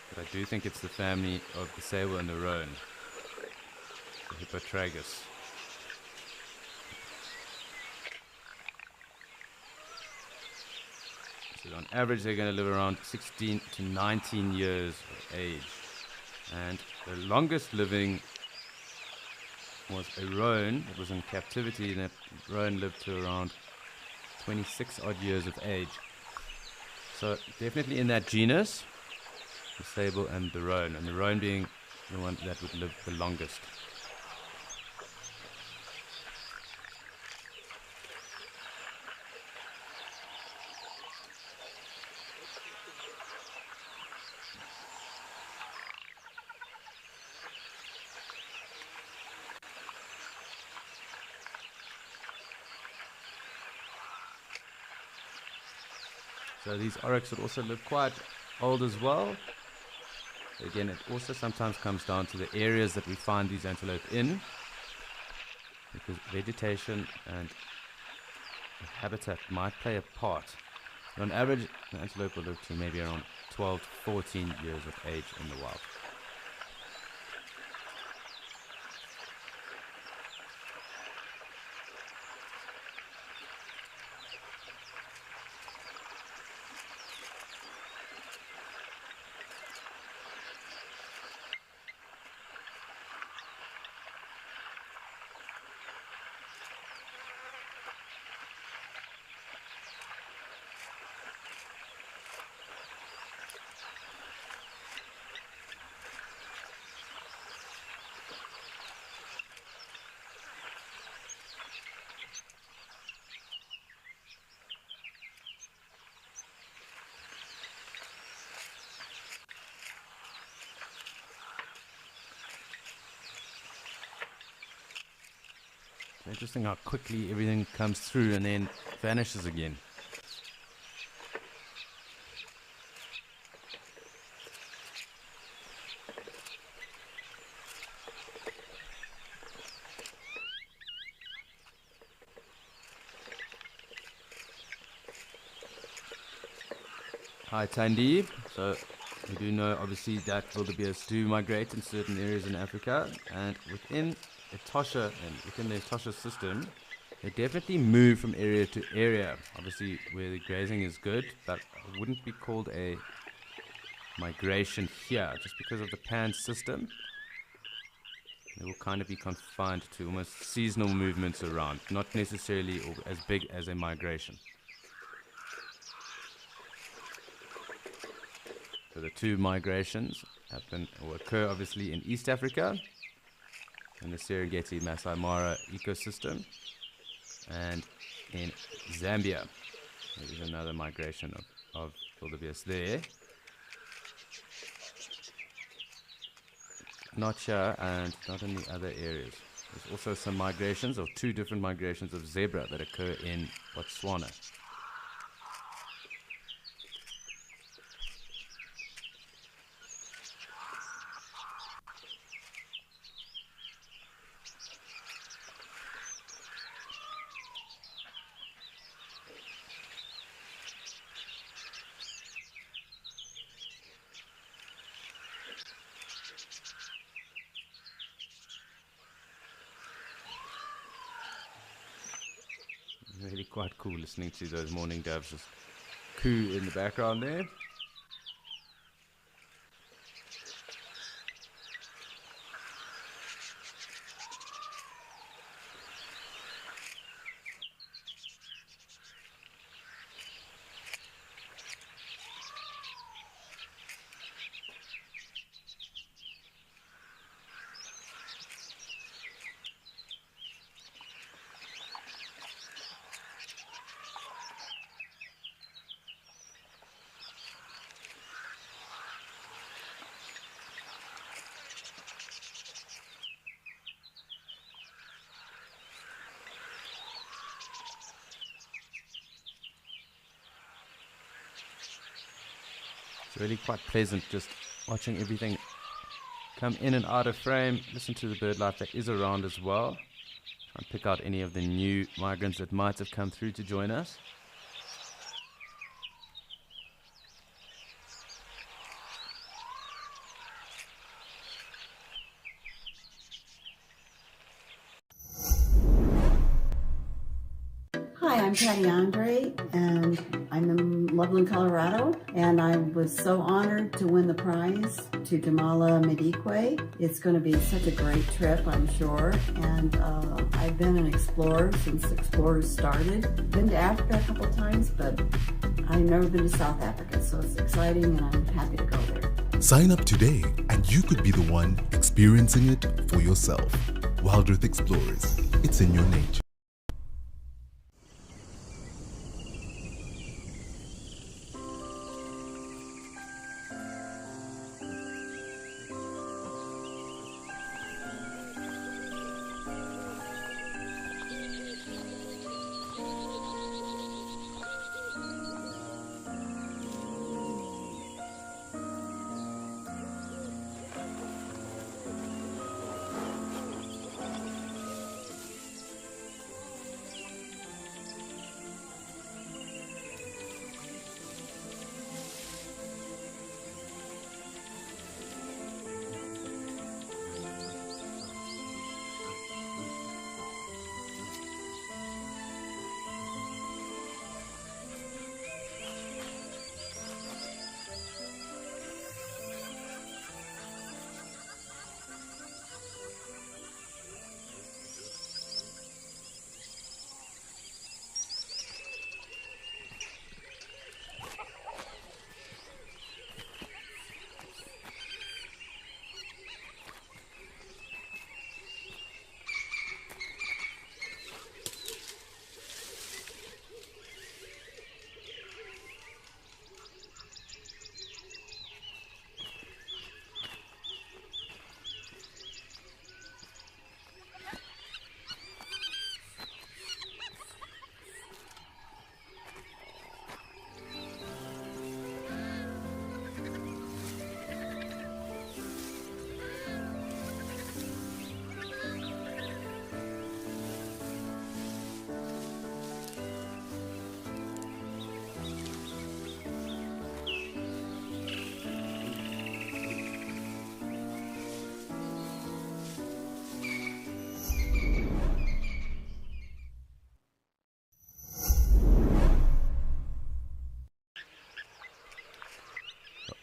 But I do think it's the family of the sable and the roan, the Hippotragus. So on average they're going to live around 16 to 19 years of age. And the longest living was a roan that was in captivity, and that roan lived to around 26 odd years of age. So definitely in that genus, the sable and the roan being the one that would live the longest. So these oryx would also live quite old as well. Again, it also sometimes comes down to the areas that we find these antelope in, because vegetation and habitat might play a part. But on average, an antelope will live to maybe around 12 to 14 years of age in the wild. Interesting how quickly everything comes through and then vanishes again. Hi Tandy. So we do know obviously that wildebeest do migrate in certain areas in Africa, and within Etosha and within the Etosha system, they definitely move from area to area. Obviously, where the grazing is good, but it wouldn't be called a migration here, just because of the pan system. They will kind of be confined to almost seasonal movements around, not necessarily as big as a migration. So the two migrations happen or occur obviously in East Africa, in the Serengeti Masai Mara ecosystem, and in Zambia. There is another migration of wildebeest there. Not here and not in the other areas. There's also some migrations, or two different migrations of zebra that occur in Botswana. really quite cool listening to those mourning doves just coo in the background there. It's really quite pleasant just watching everything come in and out of frame. Listen to the bird life that is around as well. Try and pick out any of the new migrants that might have come through to join us. Hi, I'm Patty Andre, and I'm in Loveland, Colorado, and I was so honored to win the prize to Jamala Medikwe. It's going to be such a great trip, I'm sure, and I've been an explorer since explorers started. Been to Africa a couple times, but I've never been to South Africa, so it's exciting, and I'm happy to go there. Sign up today and you could be the one experiencing it for yourself. Wild Earth Explorers, it's in your nature.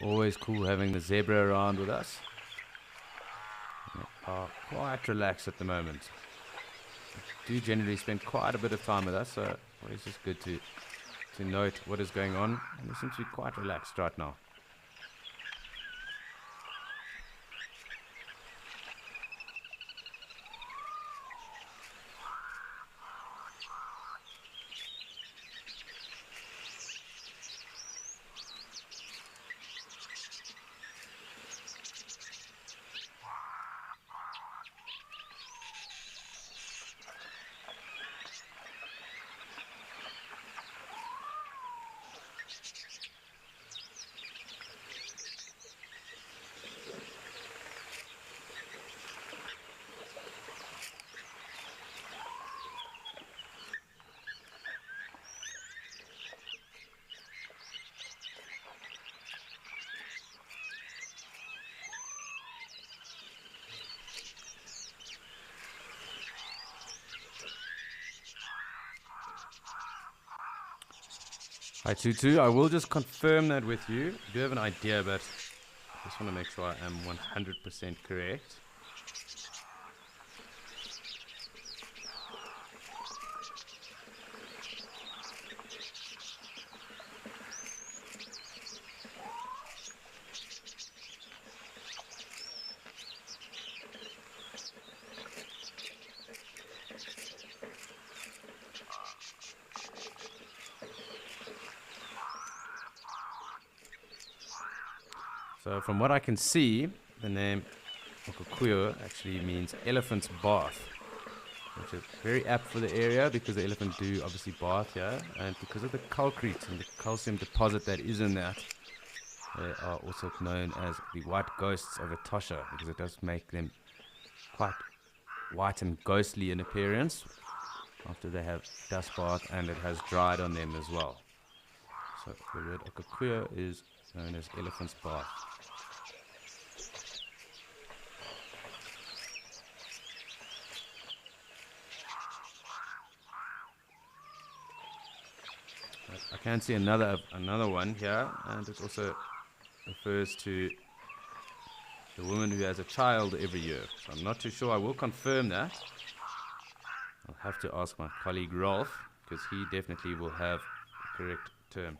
Always cool having the zebra around with us. They are quite relaxed at the moment. They do generally spend quite a bit of time with us, so it's just good to note what is going on. And they seem to be quite relaxed right now. Hi Tutu, I will just confirm that with you. I do have an idea, but I just want to make sure I am 100% correct. So from what I can see, the name Okakuyo actually means elephant's bath, which is very apt for the area because the elephant do obviously bath here, and because of the calcrete and the calcium deposit that is in that, they are also known as the white ghosts of Etosha, because it does make them quite white and ghostly in appearance after they have dust bath and it has dried on them as well. So the word Okakuyo is known as elephant's bath. I can see another one here, and it also refers to the woman who has a child every year. So I'm not too sure. I will confirm that. I'll have to ask my colleague Rolf, because he definitely will have the correct term.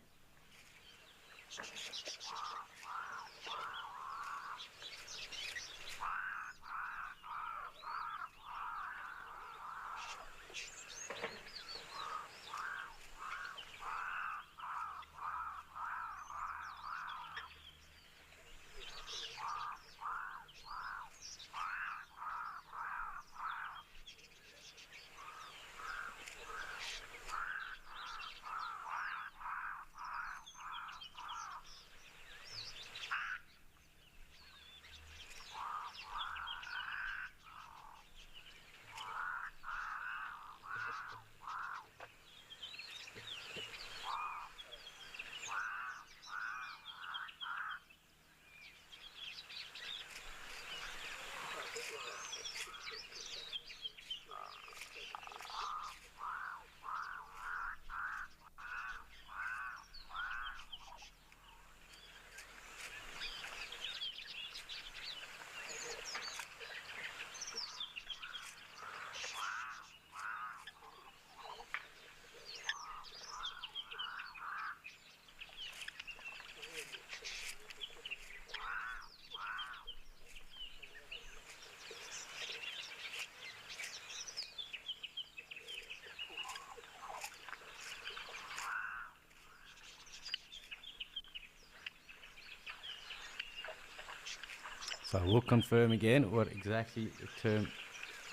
So I will confirm again what exactly the term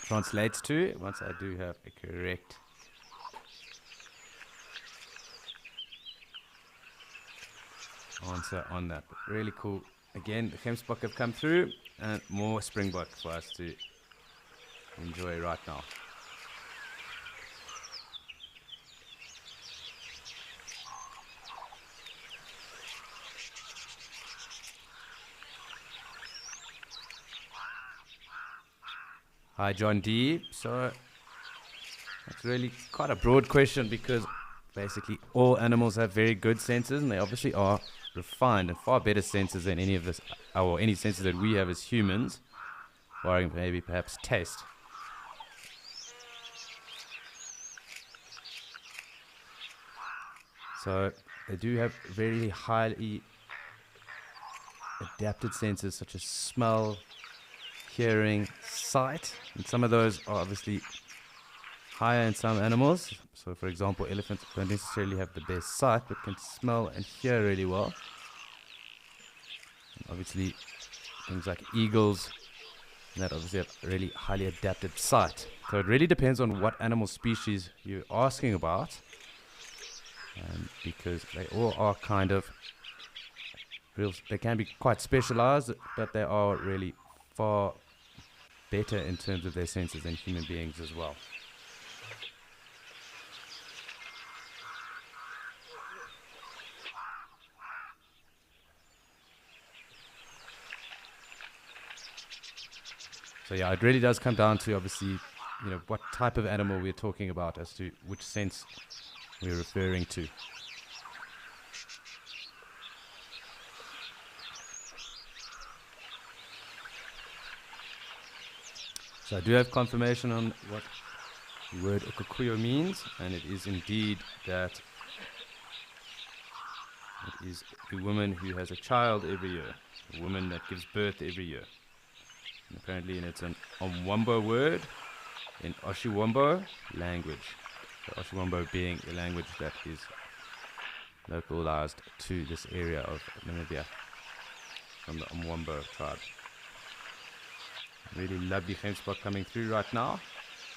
translates to once I do have a correct answer on that. But really cool. Again, the Gemsbok have come through and more springbok for us to enjoy right now. Hi, John D. So that's really quite a broad question because basically all animals have very good senses and they obviously are refined and far better senses than any of this, or any senses that we have as humans, barring maybe perhaps taste. So they do have very highly adapted senses such as smell, hearing, sight, and some of those are obviously higher in some animals. So for example, elephants don't necessarily have the best sight but can smell and hear really well. And obviously things like eagles that obviously have really highly adapted sight. So it really depends on what animal species you're asking about, because they all are kind of they can be quite specialized, but they are really far better in terms of their senses than human beings as well. So yeah, it really does come down to obviously, what type of animal we're talking about as to which sense we're referring to. So I do have confirmation on what the word Ukukuyo means, and it is indeed that it is a woman who has a child every year, a woman that gives birth every year. And apparently, and it's an Omwambo word in Oshiwambo language. So Oshiwambo being a language that is localized to this area of Namibia from the Omwambo tribe. Really lovely gemsbok coming through right now.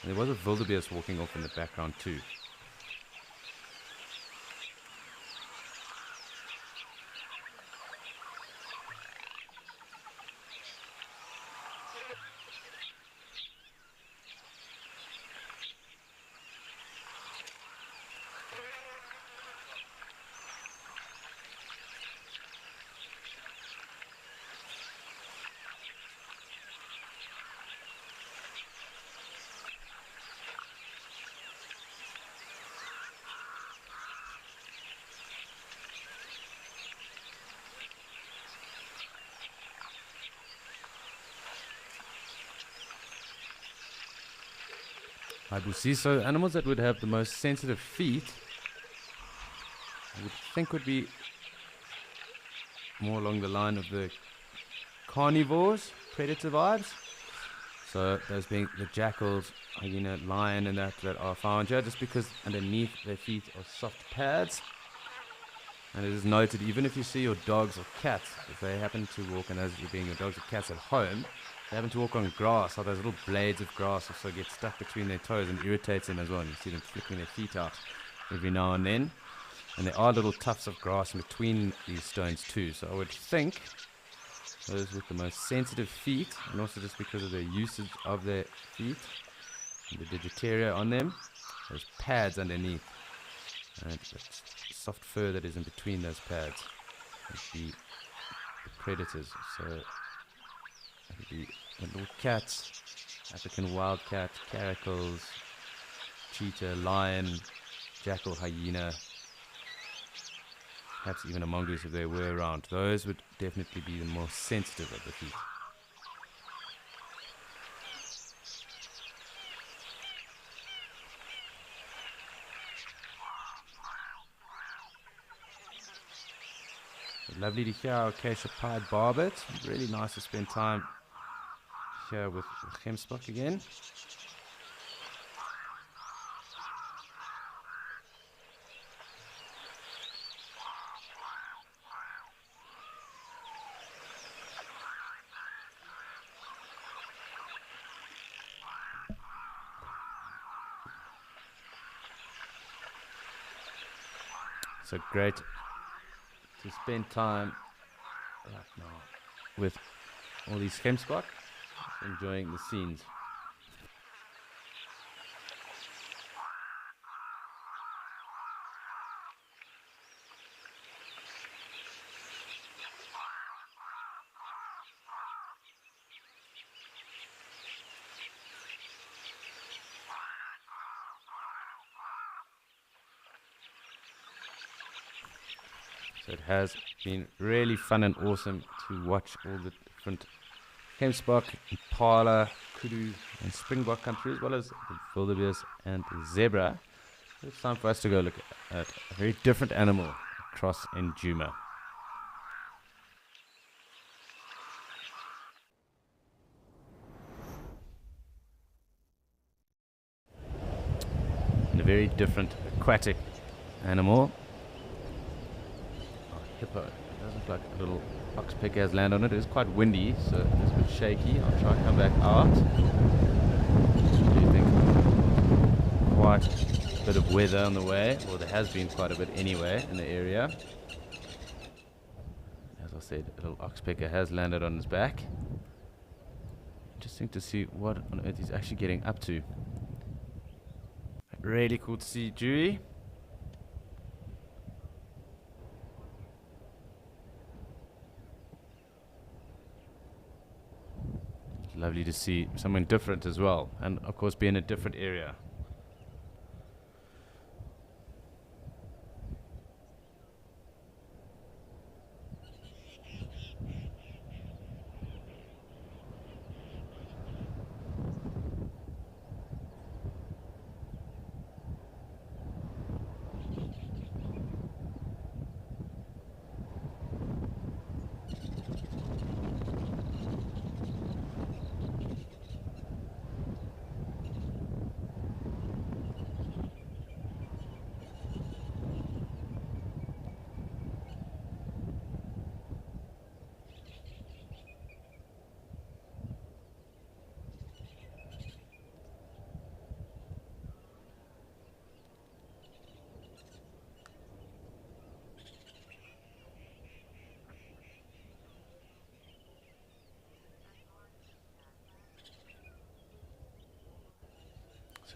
And there was a wildebeest walking off in the background too. So animals that would have the most sensitive feet, I would think would be more along the line of the carnivores, predator vibes. So those being the jackals, hyena, lion, and that are found here, just because underneath their feet are soft pads. And it is noted, even if you see your dogs or cats, if they happen to walk, and as you being your dogs or cats at home, they happen to walk on grass, or those little blades of grass also get stuck between their toes and irritates them as well. And you see them flicking their feet out every now and then. And there are little tufts of grass in between these stones too. So I would think those with the most sensitive feet, and also just because of their usage of their feet and the digitaria on them, there's pads underneath. And that soft fur that is in between those pads would be the predators. So it would be little cats, African wildcat, caracals, cheetah, lion, jackal, hyena, perhaps even a mongoose if they were around. Those would definitely be the more sensitive of the feet. Lovely to hear our acacia pied barbet. Really nice to spend time here with gemsbok again. So great to spend time right now with all these gemsbok, enjoying the scenes. So it has been really fun and awesome to watch all the different gemsbok, impala, kudu, and springbok come through, as well as the wildebeest and the zebra. It's time for us to go look at a very different animal across in Djuma. And a very different aquatic animal. Hippo. It does look like a little oxpecker has landed on it. It is quite windy, so it's a bit shaky. I'll try and come back out. I do think quite a bit of weather on the way. Well, there has been quite a bit anyway in the area. As I said, a little oxpecker has landed on his back. Interesting to see what on earth he's actually getting up to. Really cool to see Dewey. Lovely to see someone different as well, and of course be in a different area.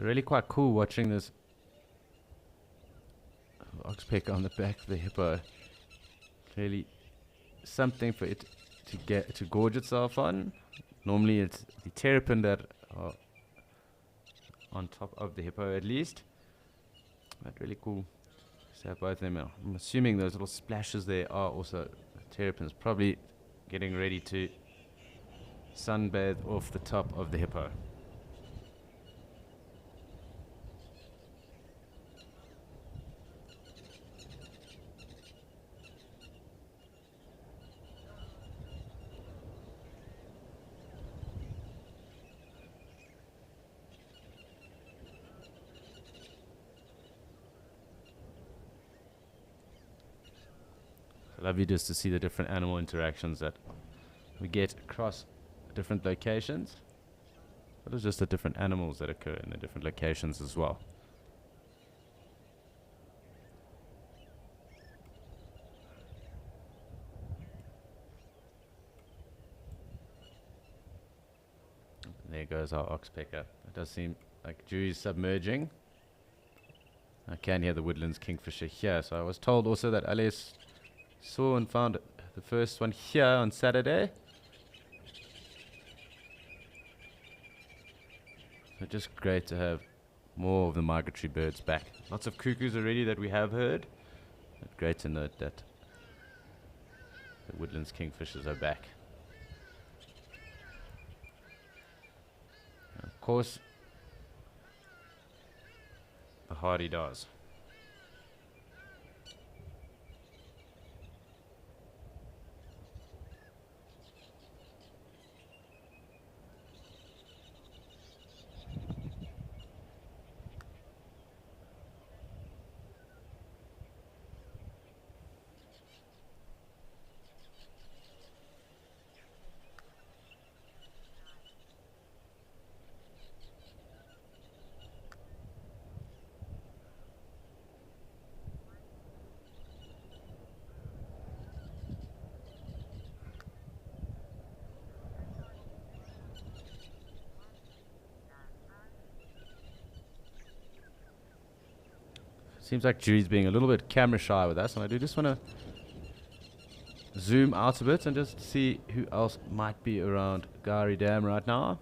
really quite cool watching this oxpecker on the back of the hippo. Really something for it to gorge itself on. Normally it's the terrapin that are on top of the hippo at least. But really cool to have both of them. I'm assuming those little splashes there are also terrapins, probably getting ready to sunbathe off the top of the hippo. Lovely just to see the different animal interactions that we get across different locations, but it's just the different animals that occur in the different locations as well. There goes our oxpecker. It does seem like Dewey's submerging. I can hear the woodlands kingfisher here, so I was told also that Alice saw and found the first one here on Saturday. So just great to have more of the migratory birds back. Lots of cuckoos already that we have heard. But great to note that the woodlands kingfishers are back. And of course, the hardy-daws. Seems like Dewey's being a little bit camera shy with us, and I do just want to zoom out a bit and just see who else might be around Gari Dam right now.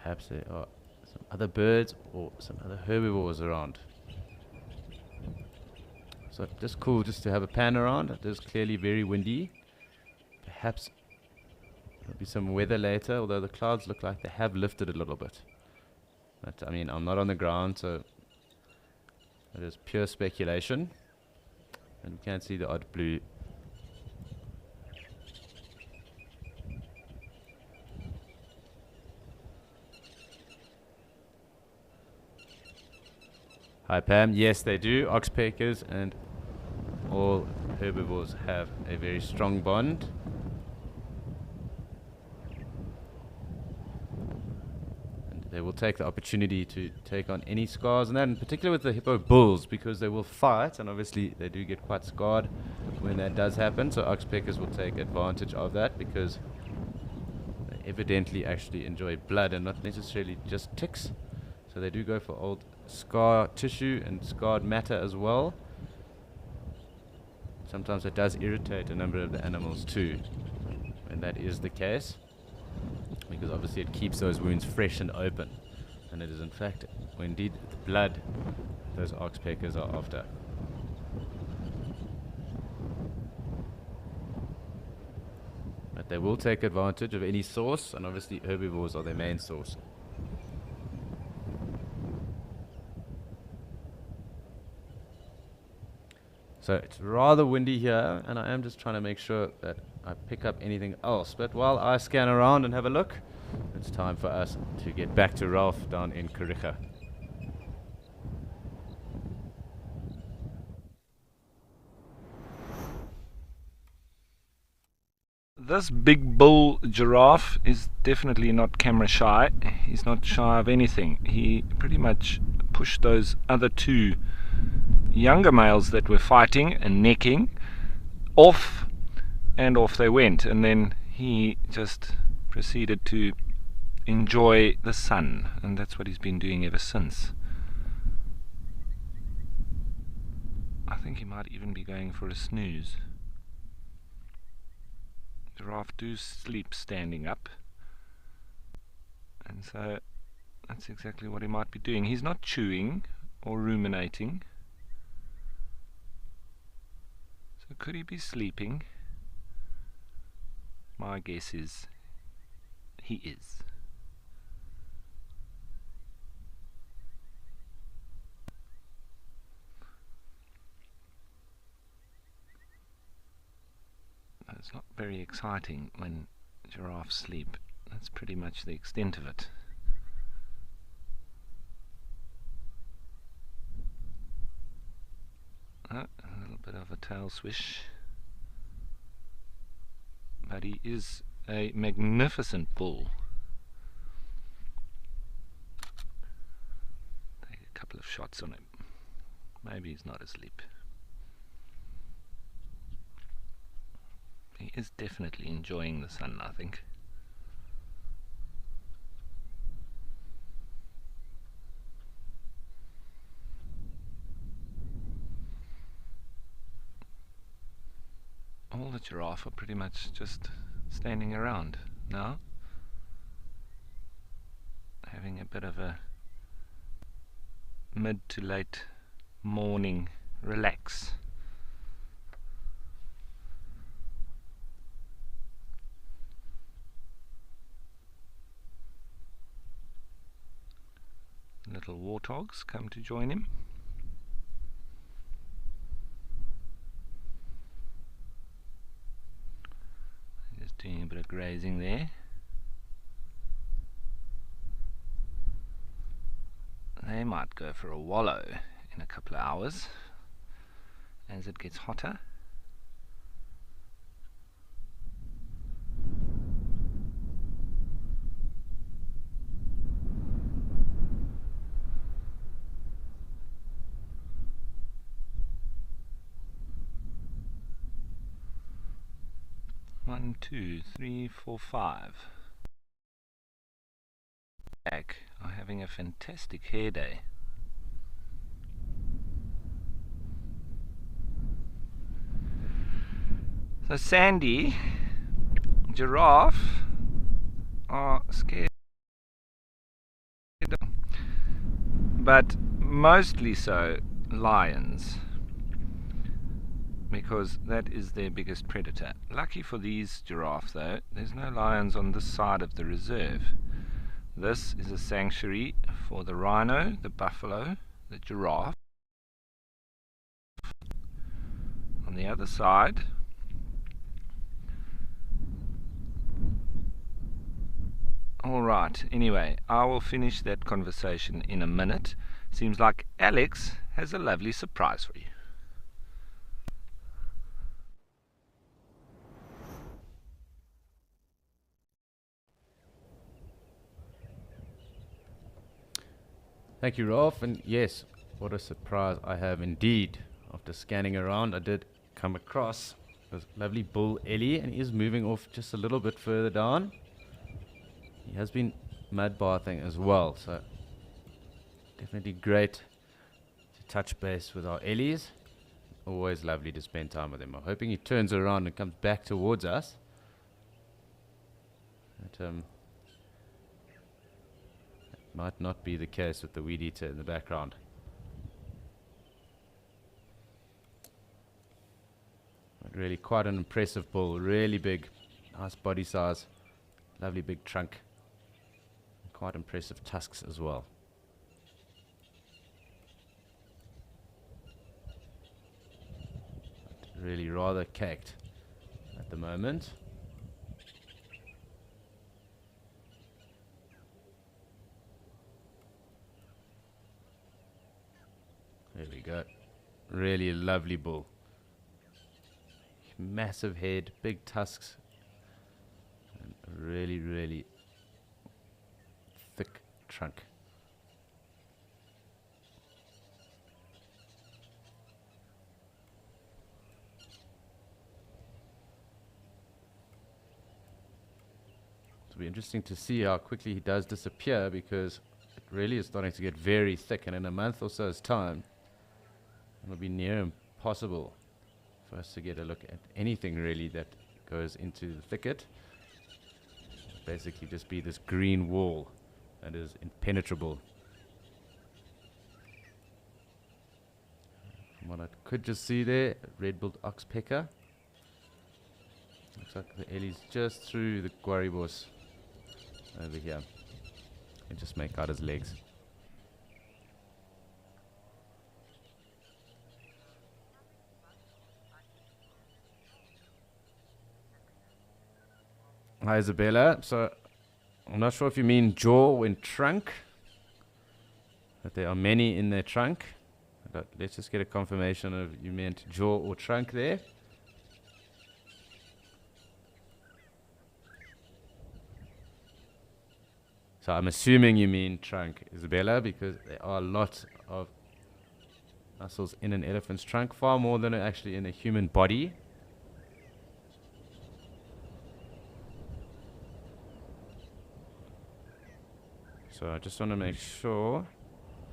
Perhaps there are some other birds or some other herbivores around. So just cool just to have a pan around. It is clearly very windy. Perhaps there'll be some weather later, although the clouds look like they have lifted a little bit. But I mean, I'm not on the ground, so it is pure speculation. And you can see the odd blue. Hi Pam, yes they do. Oxpeckers and all herbivores have a very strong bond. They will take the opportunity to take on any scars, and that in particular with the hippo bulls, because they will fight, and obviously they do get quite scarred when that does happen. So oxpeckers will take advantage of that because they evidently actually enjoy blood and not necessarily just ticks. So they do go for old scar tissue and scarred matter as well. Sometimes it does irritate a number of the animals too, and that is the case, because obviously it keeps those wounds fresh and open, and it is in fact, or indeed, the blood those oxpeckers are after. But they will take advantage of any source, and obviously herbivores are their main source. So it's rather windy here, and I am just trying to make sure that I pick up anything else. But while I scan around and have a look, it's time for us to get back to Ralph down in Kariega. This big bull giraffe is definitely not camera shy. He's not shy of anything. He pretty much pushed those other two younger males that were fighting and necking off, and off they went, and then he just proceeded to enjoy the sun, and that's what he's been doing ever since. I think he might even be going for a snooze. Giraffe do sleep standing up, and so that's exactly what he might be doing. He's not chewing or ruminating. So could he be sleeping? My guess is he is. It's not very exciting when giraffes sleep. That's pretty much the extent of it. Oh, a little bit of a tail swish. But he is a magnificent bull. Take a couple of shots on him. Maybe he's not asleep. He is definitely enjoying the sun, I think. All the giraffe are pretty much just standing around now, having a bit of a mid to late morning relax. Little warthogs come to join him. Just doing a bit of grazing there. They might go for a wallow in a couple of hours as it gets hotter. One, two, three, four, five. Jack are having a fantastic hair day. So Sandy, giraffe are scared, but mostly so lions, because that is their biggest predator. Lucky for these giraffes though, there's no lions on this side of the reserve. This is a sanctuary for the rhino, the buffalo, the giraffe. On the other side, alright, anyway, I will finish that conversation in a minute. Seems like Alex has a lovely surprise for you. Thank you, Rolf. And yes, what a surprise I have indeed. After scanning around, I did come across this lovely bull Ellie, and he is moving off just a little bit further down. He has been mud bathing as well, so definitely great to touch base with our Ellies. Always lovely to spend time with him. I'm hoping he turns around and comes back towards us. But, might not be the case with the weed eater in the background. But really quite an impressive bull. Really big, nice body size, lovely big trunk, quite impressive tusks as well. But really rather caked at the moment. There we go. Really a lovely bull. Massive head, big tusks, and a really, really thick trunk. It'll be interesting to see how quickly he does disappear, because it really is starting to get very thick, and in a month or so's time it'll be near impossible for us to get a look at anything really that goes into the thicket. It'll basically just be this green wall that is impenetrable. From what I could just see there, red-billed oxpecker. Looks like the Ellie's just through the Guaribos over here. You can just make out his legs. Hi Isabella, so I'm not sure if you mean jaw or in trunk, that there are many in their trunk. But let's just get a confirmation of you meant jaw or trunk there. So I'm assuming you mean trunk, Isabella, because there are lots of muscles in an elephant's trunk, far more than actually in a human body. So I just want to make sure,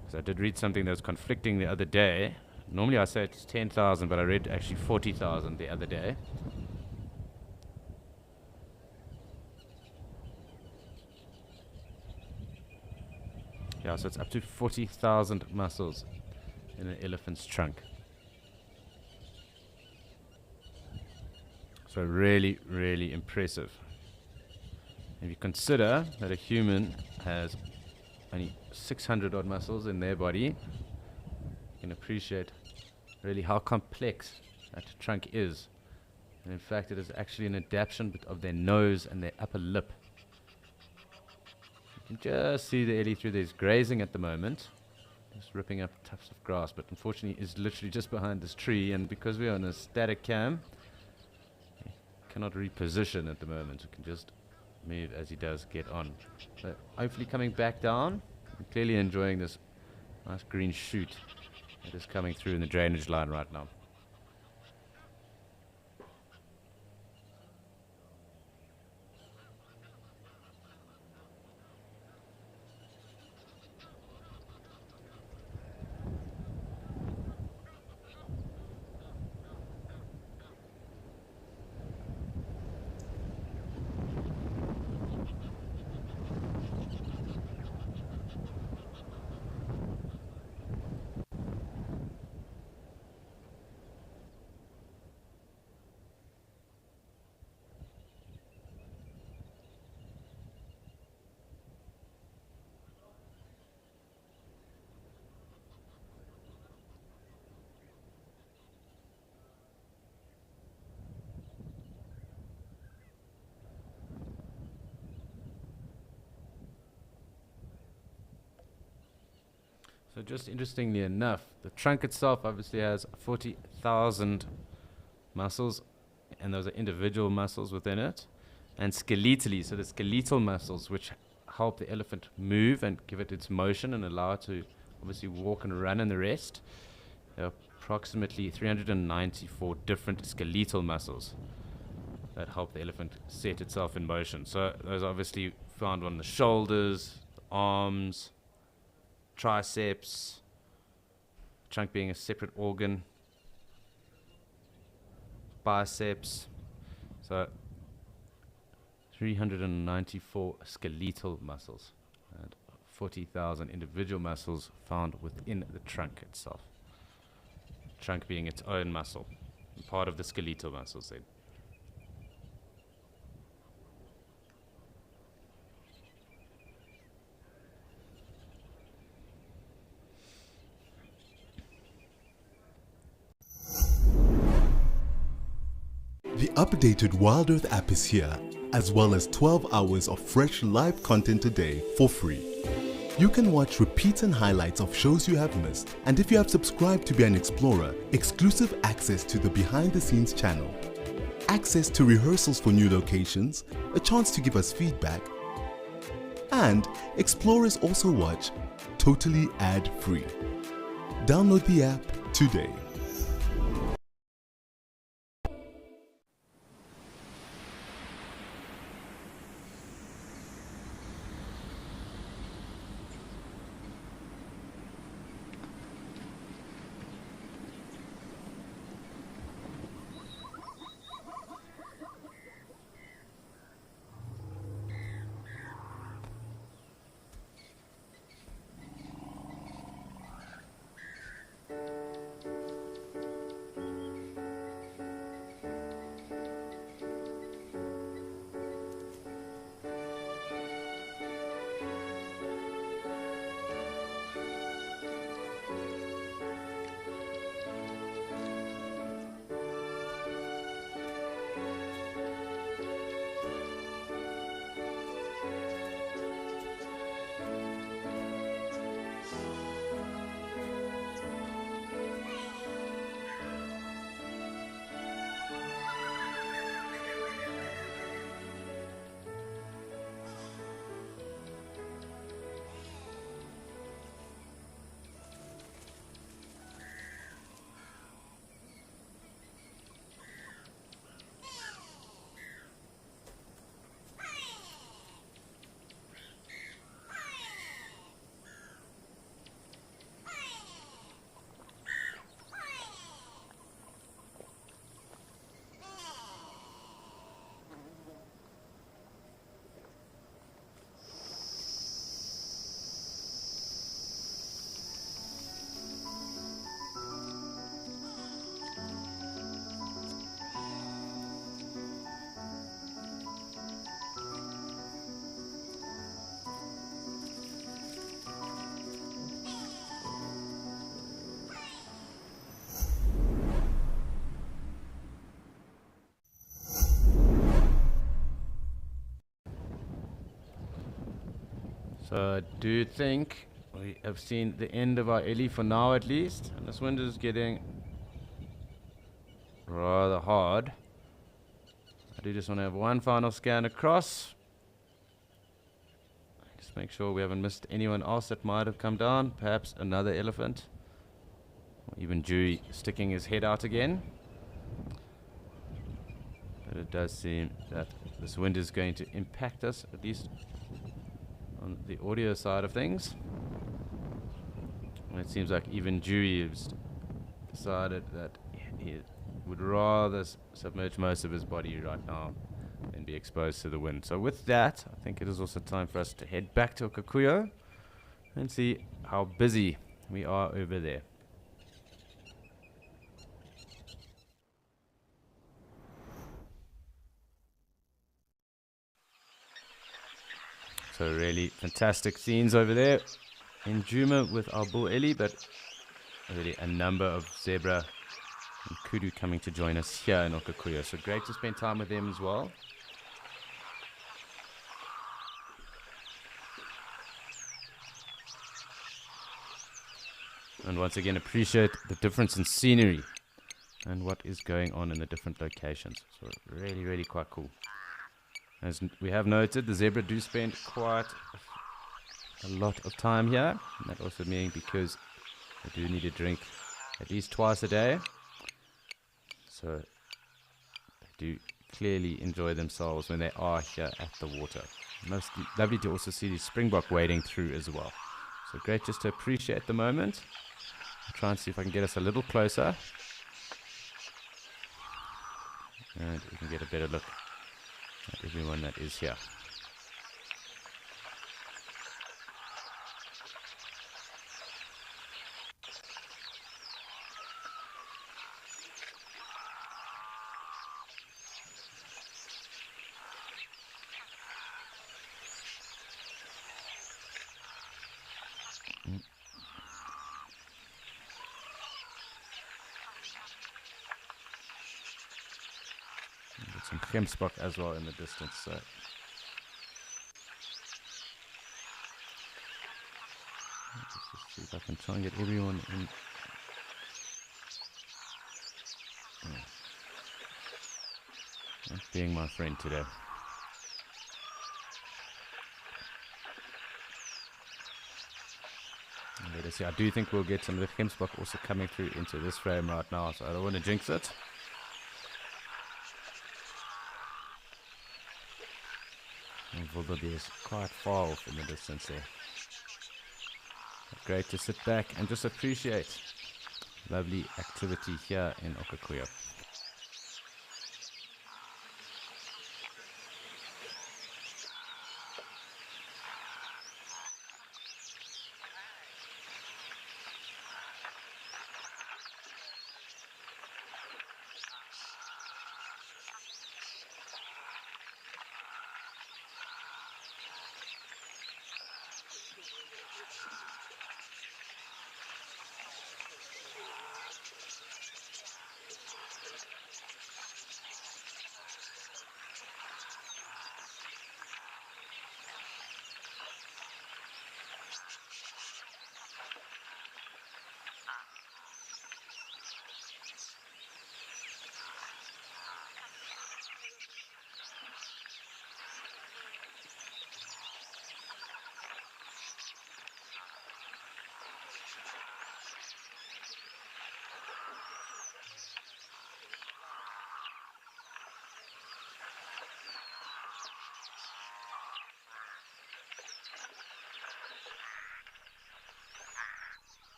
because I did read something that was conflicting the other day. Normally I say it's 10,000, but I read actually 40,000 the other day. Yeah, so it's up to 40,000 muscles in an elephant's trunk. So really, really impressive. If you consider that a human has only 600 odd muscles in their body, you can appreciate really how complex that trunk is. And in fact, it is actually an adaptation of their nose and their upper lip. You can just see the Ellie through there. He's grazing at the moment, just ripping up tufts of grass, but unfortunately is literally just behind this tree, and because we're on a static cam, he cannot reposition at the moment. We can just move as he does get on. So hopefully coming back down. I'm clearly enjoying this nice green shoot that is coming through in the drainage line right now. So just interestingly enough, the trunk itself obviously has 40,000 muscles, and those are individual muscles within it. And skeletally, so the skeletal muscles which help the elephant move and give it its motion and allow it to obviously walk and run, and the rest. There are approximately 394 different skeletal muscles that help the elephant set itself in motion. So those are obviously found on the shoulders, the arms, triceps, trunk being a separate organ, biceps. So 394 skeletal muscles and 40,000 individual muscles found within the trunk itself. Trunk being its own muscle, part of the skeletal muscles then. The updated Wild Earth app is here, as well as 12 hours of fresh live content a day for free. You can watch repeats and highlights of shows you have missed, and if you have subscribed to be an explorer, exclusive access to the behind the scenes channel, access to rehearsals for new locations, a chance to give us feedback, and explorers also watch totally ad-free. Download the app today. So I do think we have seen the end of our Ellie for now at least. And this wind is getting rather hard. I do just want to have one final scan across. Just make sure we haven't missed anyone else that might have come down. Perhaps another elephant. Or even Dewey sticking his head out again. But it does seem that this wind is going to impact us, at least on the audio side of things. And it seems like even Dewey has decided that he would rather submerge most of his body right now than be exposed to the wind. So with that, I think it is also time for us to head back to Okakuyo and see how busy we are over there. So really fantastic scenes over there in Djuma with our bull Ellie, but really a number of zebra and kudu coming to join us here in Okakuyo. So great to spend time with them as well. And once again, appreciate the difference in scenery and what is going on in the different locations. So really, really quite cool. As we have noted, the zebra do spend quite a lot of time here. And that also means because they do need to drink at least twice a day. So they do clearly enjoy themselves when they are here at the water. Most lovely to also see the springbok wading through as well. So great just to appreciate the moment. I'll try and see if I can get us a little closer. And we can get a better look at everyone that is here. Some gemsbok as well in the distance. So let's just see if I can try and get everyone in. Not being my friend today. Let us see. I do think we'll get some of the gemsbok also coming through into this frame right now, so I don't want to jinx it. And Wildebeest is quite far off in the distance there. But great to sit back and just appreciate lovely activity here in Okakuyo.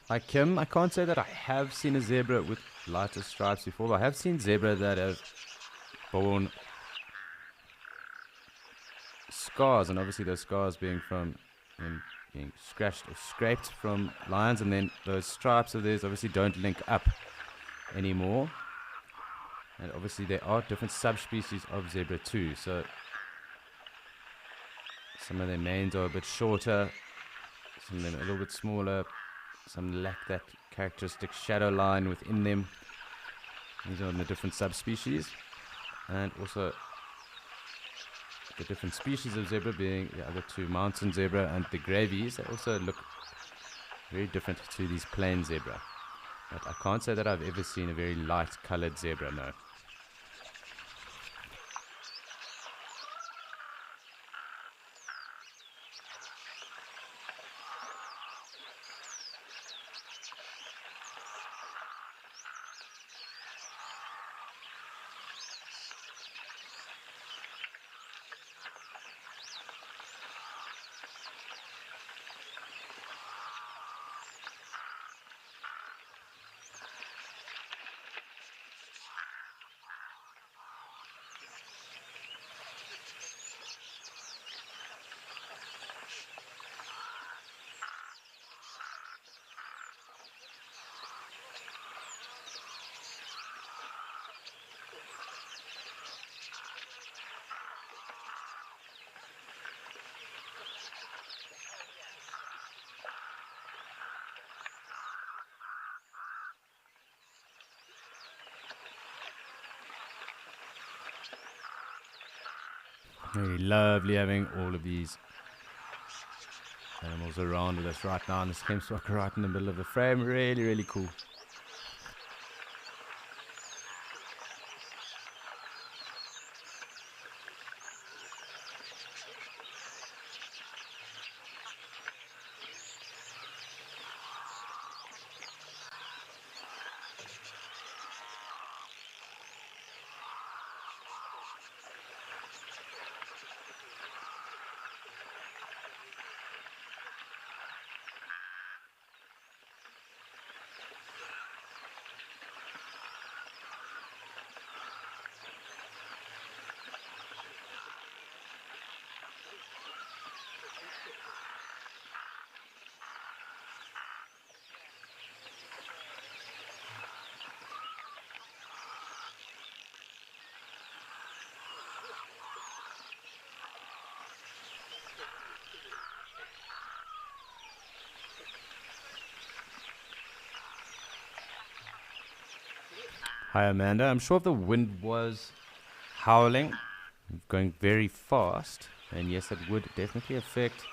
Hi Kim, I can't say that I have seen a zebra with lighter stripes before, but I have seen zebra that have borne scars, and obviously those scars being from being scratched or scraped from lions, and then those stripes of theirs obviously don't link up anymore. And obviously there are different subspecies of zebra too, so some of their manes are a bit shorter, some of them a little bit smaller. Some lack that characteristic shadow line within them. These are the different subspecies, and also the different species of zebra being the other two, mountain zebra and the gravies. They also look very different to these plain zebra. But I can't say that I've ever seen a very light colored zebra, no. Very lovely having all of these animals around with us right now, and this Kemp's Rock right in the middle of the frame. Really, really cool. Hi Amanda, I'm sure if the wind was howling, going very fast, and yes, that would definitely affect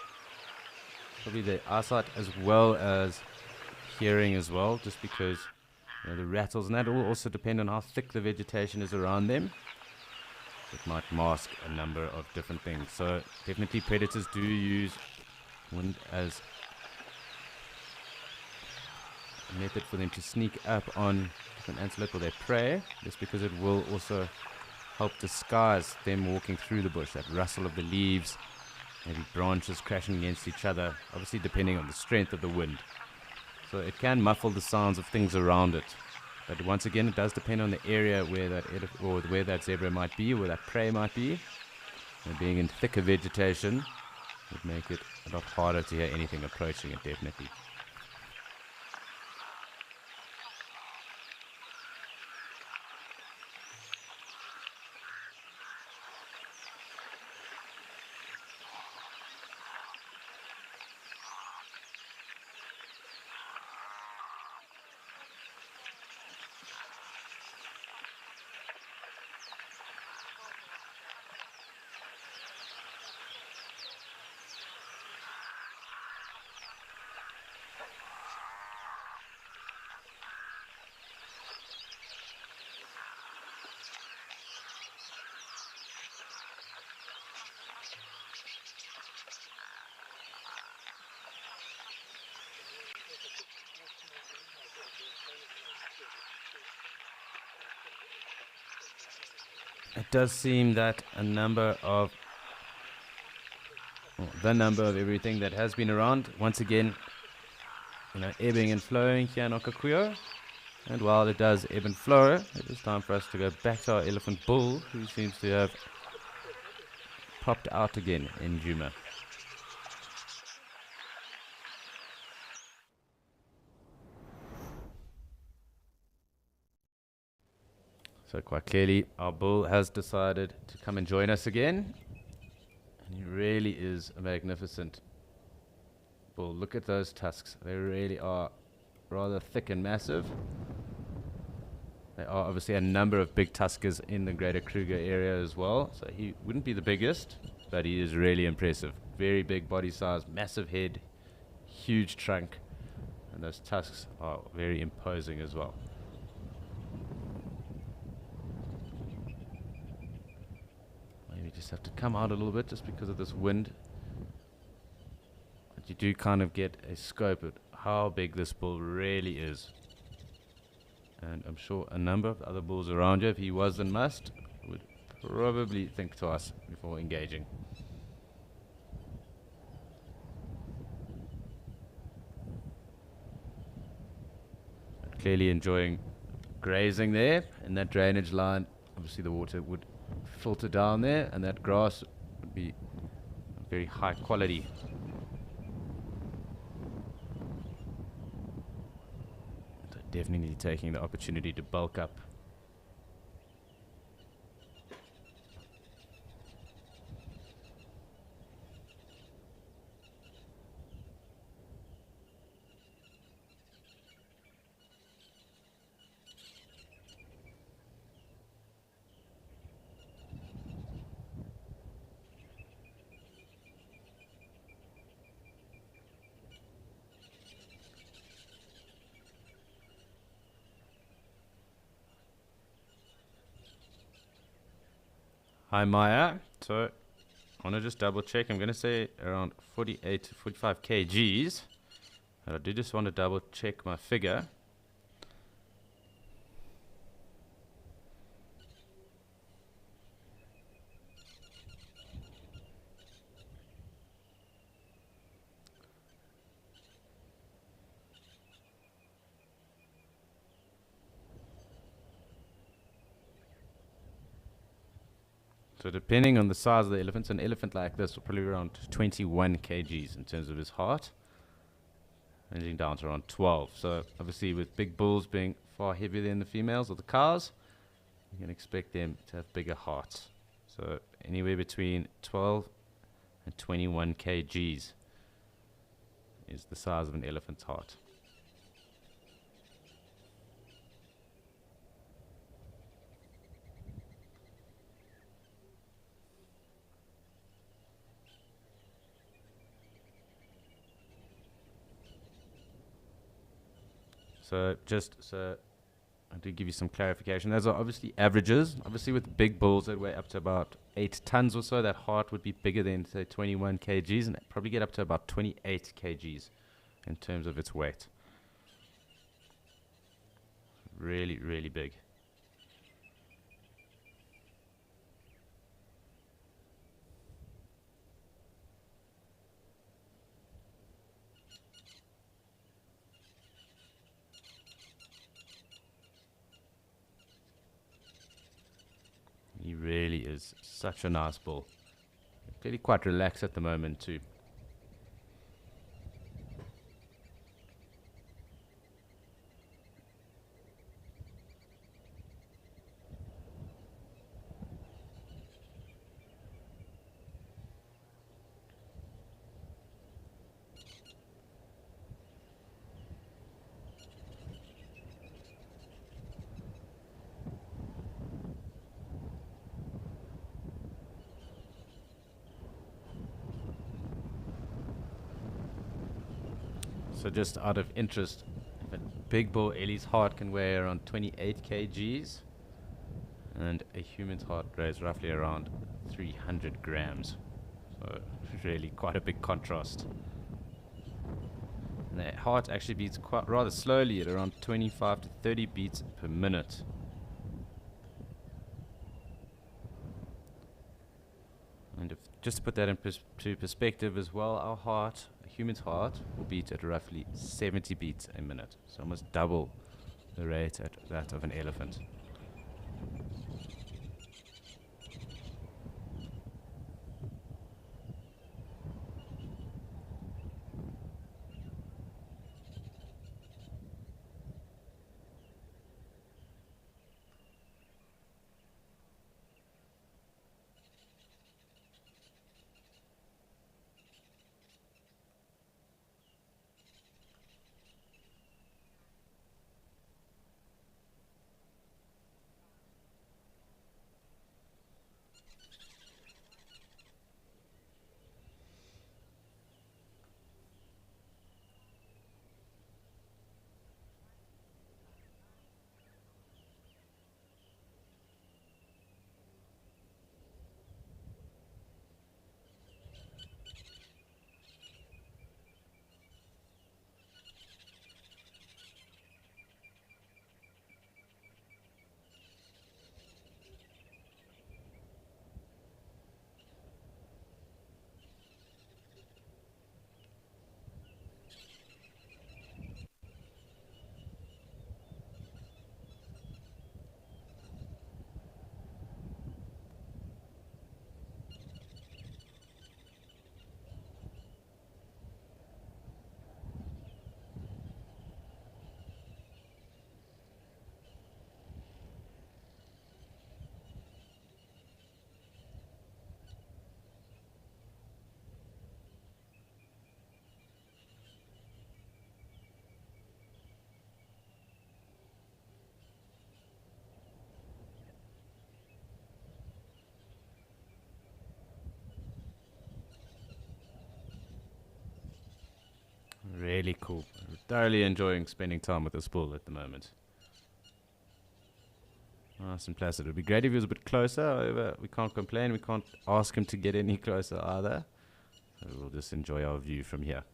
probably the eyesight as well as hearing as well, just because the rattles, and that will also depend on how thick the vegetation is around them. It might mask a number of different things. So definitely predators do use wind as a method for them to sneak up on different antelope or their prey, just because it will also help disguise them walking through the bush. That rustle of the leaves, maybe branches crashing against each other, obviously depending on the strength of the wind. So it can muffle the sounds of things around it. But once again, it does depend on the area where that or where that zebra might be, where that prey might be. And being in thicker vegetation would make it a lot harder to hear anything approaching it, definitely. It does seem that the number of everything that has been around, once again, ebbing and flowing here in Okakuyo. And while it does ebb and flow, it is time for us to go back to our elephant bull, who seems to have popped out again in Djuma. So quite clearly, our bull has decided to come and join us again. And he really is a magnificent bull. Look at those tusks. They really are rather thick and massive. There are obviously a number of big tuskers in the Greater Kruger area as well. So he wouldn't be the biggest, but he is really impressive. Very big body size, massive head, huge trunk, and those tusks are very imposing as well. Maybe just have to come out a little bit just because of this wind. But you do kind of get a scope of how big this bull really is. And I'm sure a number of other bulls around you, if he was and must, would probably think twice before engaging. But clearly enjoying grazing there in that drainage line. Obviously the water would filter down there, and that grass would be very high quality. Definitely taking the opportunity to bulk up. Hi Maya, so I want to just double check. I'm going to say around 48 to 45 kgs, but I do just want to double check my figure. So depending on the size of the elephant, an elephant like this will probably be around 21 kgs in terms of his heart, ranging down to around 12. So obviously with big bulls being far heavier than the females or the cows, you can expect them to have bigger hearts. So anywhere between 12 and 21 kgs is the size of an elephant's heart. So I do give you some clarification. Those are obviously averages. Obviously with big bulls that weigh up to about 8 tons or so, that heart would be bigger than say 21 kgs, and probably get up to about 28 kgs in terms of its weight. Really, really big. He really is such a nice bull. Clearly quite relaxed at the moment too. So just out of interest, a big bull Ellie's heart can weigh around 28 kgs, and a human's heart weighs roughly around 300 grams. So really quite a big contrast. And the heart actually beats quite rather slowly at around 25 to 30 beats per minute. And if, just to put that into perspective as well, our heart, a human's heart, will beat at roughly 70 beats a minute. So almost double the rate at that of an elephant. really cool. I'm thoroughly enjoying spending time with this bull at the moment. Nice and placid. It would be great if he was a bit closer. However, we can't complain. We can't ask him to get any closer either. So we'll just enjoy our view from here.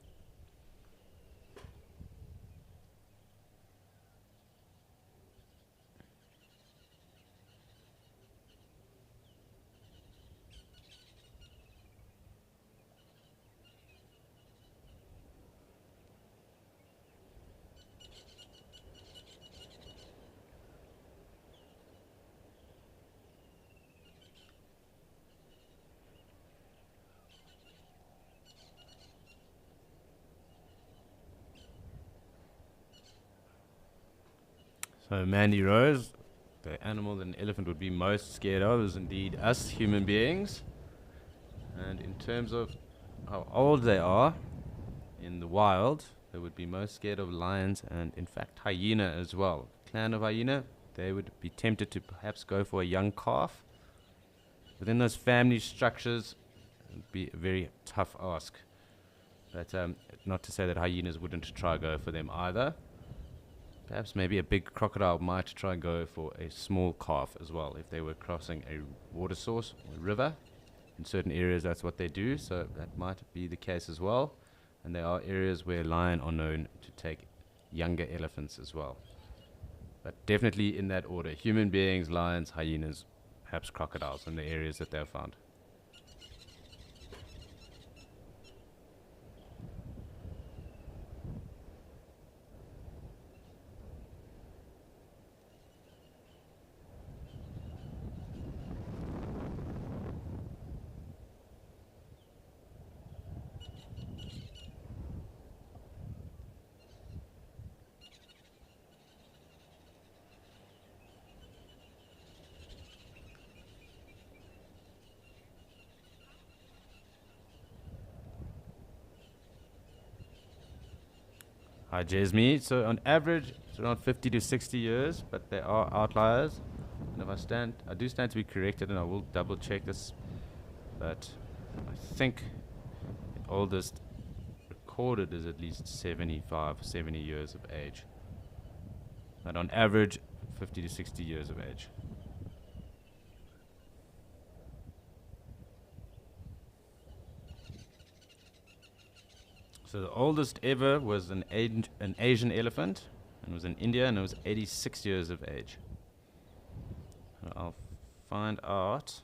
So Mandy Rose, the animal that an elephant would be most scared of is indeed us human beings. And in terms of how old they are in the wild, they would be most scared of lions and in fact hyena as well. Clan of hyena, they would be tempted to perhaps go for a young calf. Within those family structures, it would be a very tough ask. But not to say that hyenas wouldn't try go for them either. Perhaps maybe a big crocodile might try and go for a small calf as well if they were crossing a water source or a river. In certain areas that's what they do, so that might be the case as well. And there are areas where lion are known to take younger elephants as well. But definitely in that order: human beings, lions, hyenas, perhaps crocodiles in the areas that they're found. Hi, Jasmine. So on average, it's around 50 to 60 years, but there are outliers. And if I do stand to be corrected, and I will double check this, but I think the oldest recorded is at least 75, 70 years of age. But on average, 50 to 60 years of age. So the oldest ever was an Asian elephant, and was in India, and it was 86 years of age. I'll find out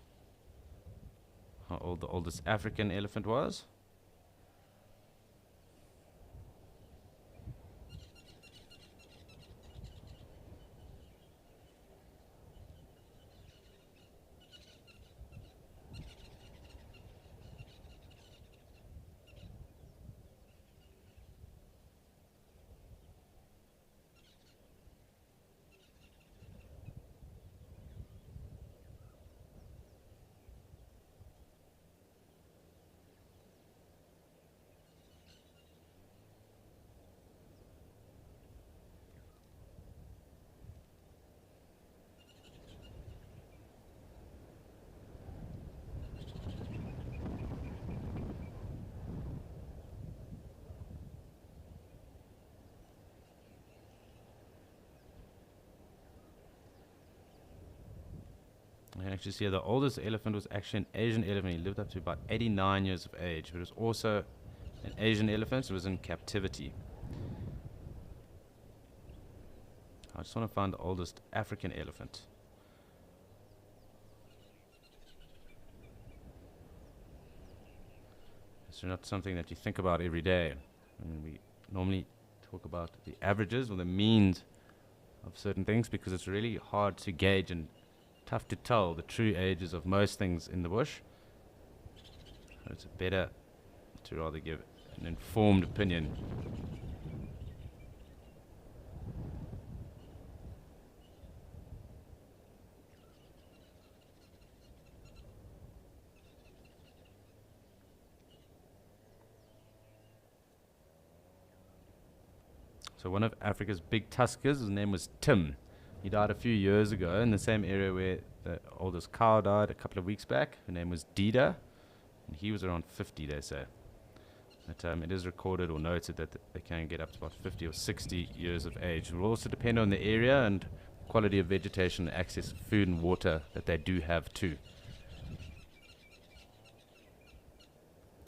how old the oldest African elephant was. You can actually see the oldest elephant was actually an Asian elephant. He lived up to about 89 years of age, but it was also an Asian elephant. It was in captivity. I just want to find the oldest African elephant. It's not something that you think about every day. I mean, we normally talk about the averages or the means of certain things because it's really hard to gauge and tough to tell the true ages of most things in the bush. So it's better to rather give an informed opinion. So one of Africa's big tuskers, his name was Tim. He died a few years ago in the same area where the oldest cow died a couple of weeks back. Her name was Dida, and he was around 50, they say. But it is recorded or noted that they can get up to about 50 or 60 years of age. It will also depend on the area and quality of vegetation, access to food and water that they do have too.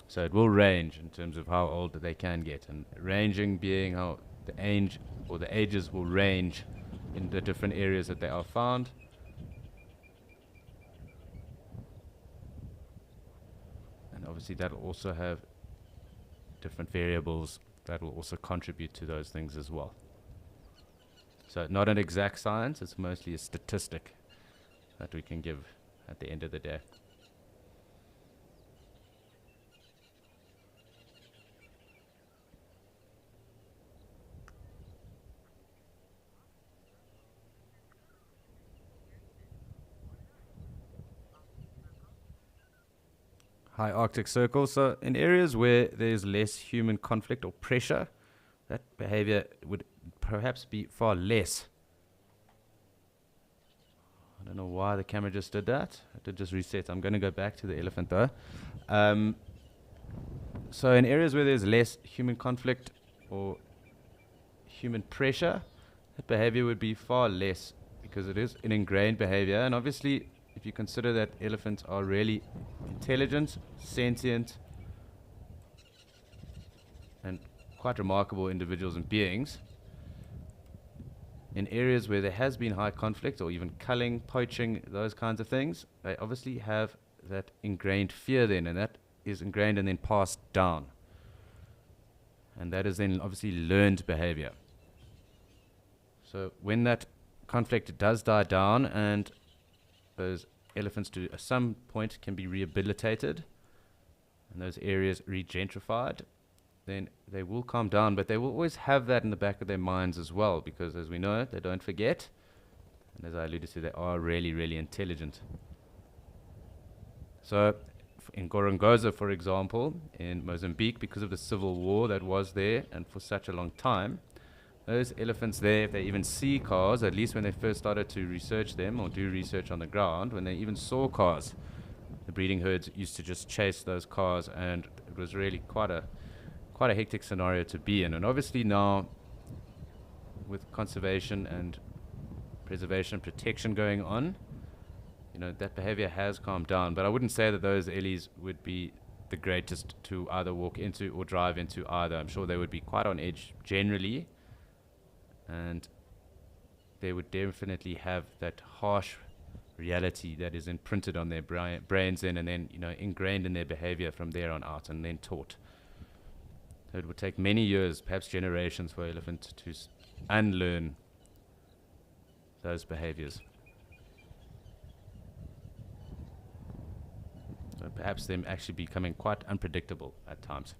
So it will range in terms of how old that they can get, and ranging being how the age or the ages will range in the different areas that they are found. And obviously that will also have different variables that will also contribute to those things as well. So not an exact science, it's mostly a statistic that we can give at the end of the day. High Arctic Circle. So in areas where there's less human conflict or pressure, that behavior would perhaps be far less. I don't know why the camera just did that. It did just reset. I'm going to go back to the elephant though. So in areas where there's less human conflict or human pressure, that behavior would be far less because it is an ingrained behavior. And obviously, if you consider that elephants are really intelligent, sentient, and quite remarkable individuals and beings, in areas where there has been high conflict or even culling, poaching, those kinds of things, they obviously have that ingrained fear then, and that is ingrained and then passed down. And that is then obviously learned behavior. So when that conflict does die down and those elephants to at some point can be rehabilitated and those areas regentrified, then they will calm down, but they will always have that in the back of their minds as well, because as we know, they don't forget, and as I alluded to, they are really, really intelligent. So in Gorongosa, for example, in Mozambique, because of the civil war that was there and for such a long time, those elephants there, if they even see cars, at least when they first started to research them or do research on the ground, when they even saw cars, the breeding herds used to just chase those cars, and it was really quite a hectic scenario to be in. And obviously now, with conservation and preservation and protection going on, that behavior has calmed down. But I wouldn't say that those ellies would be the greatest to either walk into or drive into either. I'm sure they would be quite on edge generally, and they would definitely have that harsh reality that is imprinted on their brains and then ingrained in their behavior from there on out and then taught. So it would take many years, perhaps generations, for elephants to unlearn those behaviors. So perhaps them actually becoming quite unpredictable at times.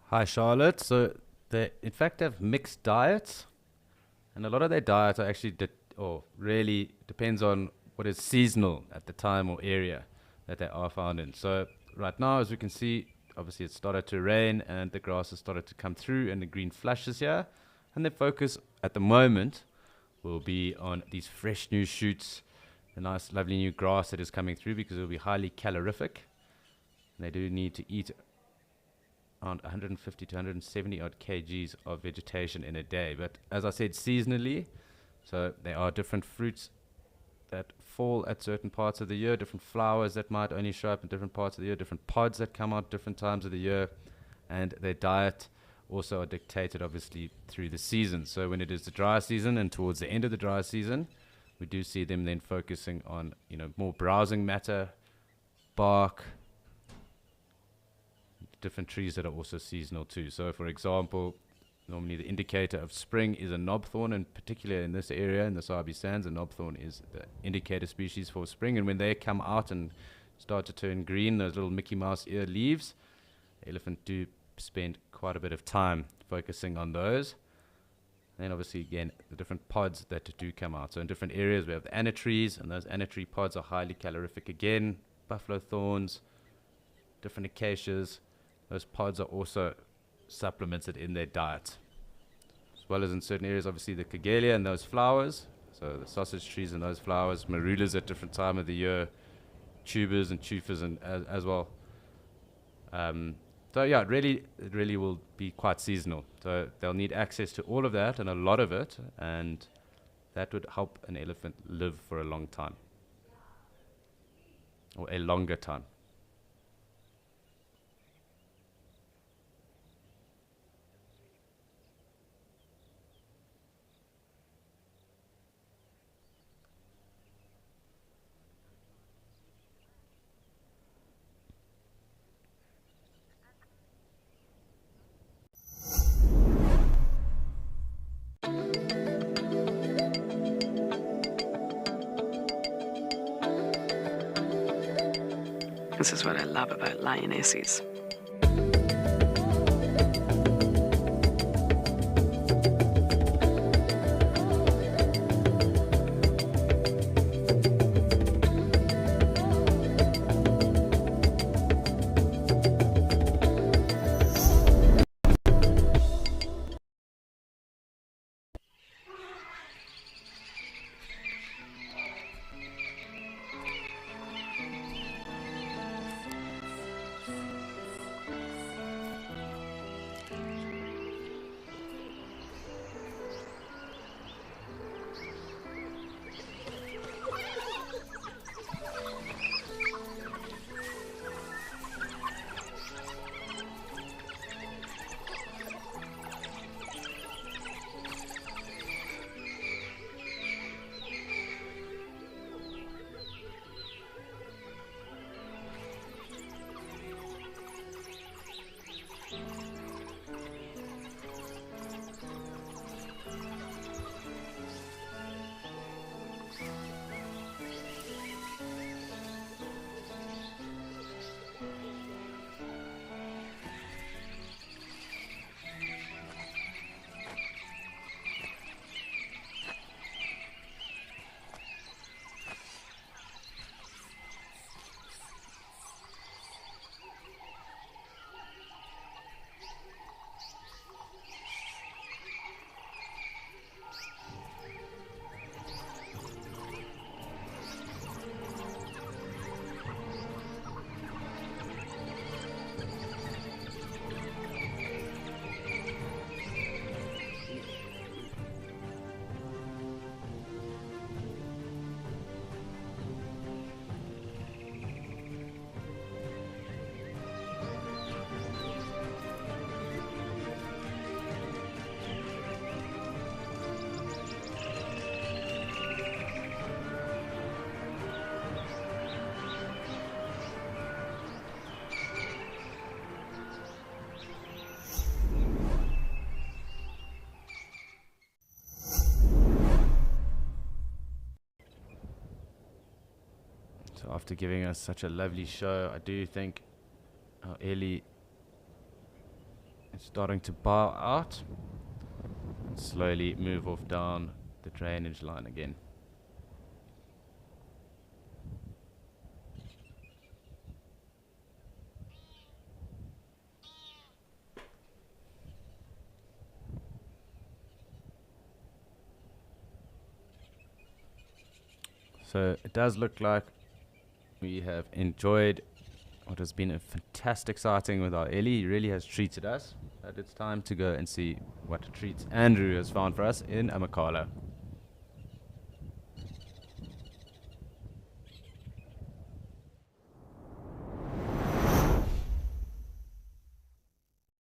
Hi Charlotte. So they in fact have mixed diets, and a lot of their diets are actually really depends on what is seasonal at the time or area that they are found in. So right now, as we can see, obviously it started to rain and the grass has started to come through and the green flushes here, and their focus at the moment will be on these fresh new shoots, the nice lovely new grass that is coming through, because it will be highly calorific. And they do need to eat around 150 to 170 odd kgs of vegetation in a day. But as I said, seasonally, so there are different fruits that fall at certain parts of the year, different flowers that might only show up in different parts of the year, different pods that come out different times of the year, and their diet also are dictated obviously through the season. So when it is the dry season and towards the end of the dry season, we do see them then focusing on more browsing matter, bark, different trees that are also seasonal too. So for example, Normally the indicator of spring is a knobthorn, and particularly in this area, in the Sabi Sands, a knobthorn is the indicator species for spring. And when they come out and start to turn green, those little Mickey Mouse ear leaves, the elephant do spend quite a bit of time focusing on those. And then obviously again the different pods that do come out. So in different areas we have the anna trees, and those anna tree pods are highly calorific again. Buffalo thorns, different acacias, those pods are also supplemented in their diet. As well as in certain areas, obviously the Cagelia and those flowers, so the sausage trees and those flowers, marulas at different time of the year, tubers and chufas and as well. So yeah, it really will be quite seasonal. So they'll need access to all of that and a lot of it, and that would help an elephant live for a long time, or a longer time. This is what I love about lionesses. So after giving us such a lovely show, I do think our Ellie is starting to bow out and slowly move off down the drainage line again. So it does look like we have enjoyed what has been a fantastic sighting with our Ellie. He really has treated us. But it's time to go and see what treats Andrew has found for us in Amakhala.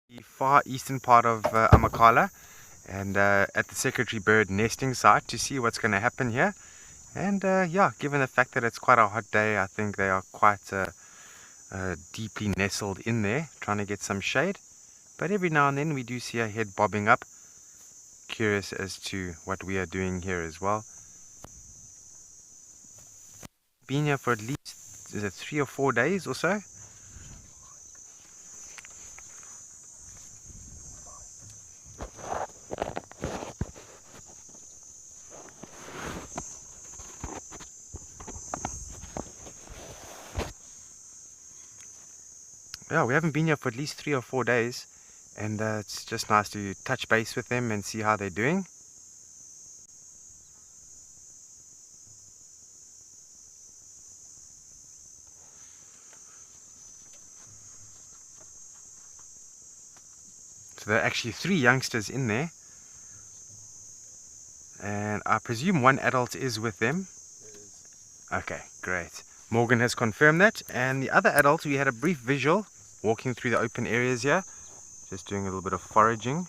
The far eastern part of Amakhala, and at the Secretary Bird nesting site to see what's going to happen here. And yeah, given the fact that it's quite a hot day, I think they are quite deeply nestled in there, trying to get some shade. But every now and then we do see a head bobbing up. curious as to what we are doing here as well. Been here for at least, is it 3 or 4 days or so? Yeah, we haven't been here for at least 3 or 4 days, and it's just nice to touch base with them and see how they're doing. So there are actually 3 youngsters in there, and I presume 1 adult is with them. Okay, great. Morgan has confirmed that, and the other adult, we had a brief visual walking through the open areas here, just doing a little bit of foraging.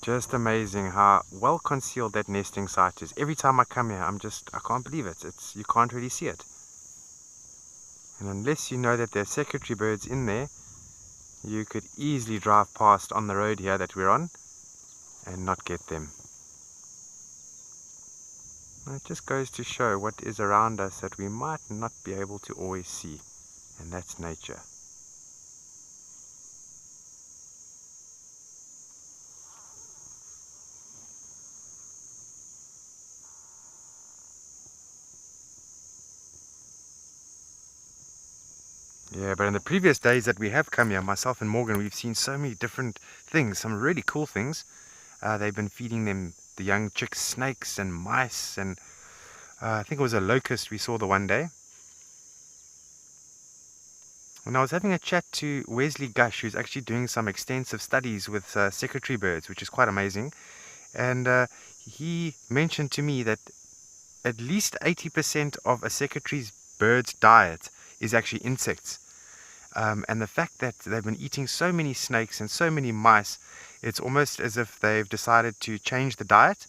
Just amazing how well concealed that nesting site is. Every time I come here, I can't believe it. You can't really see it. And unless you know that there are secretary birds in there, you could easily drive past on the road here that we're on and not get them. And it just goes to show what is around us that we might not be able to always see, and that's nature. Yeah, but in the previous days that we have come here, myself and Morgan, we've seen so many different things, some really cool things. They've been feeding them, the young chicks, snakes and mice, and I think it was a locust we saw the one day. When I was having a chat to Wesley Gush, who's actually doing some extensive studies with secretary birds, which is quite amazing, and he mentioned to me that at least 80% of a secretary bird's diet is actually insects. And the fact that they've been eating so many snakes and so many mice, it's almost as if they've decided to change the diet,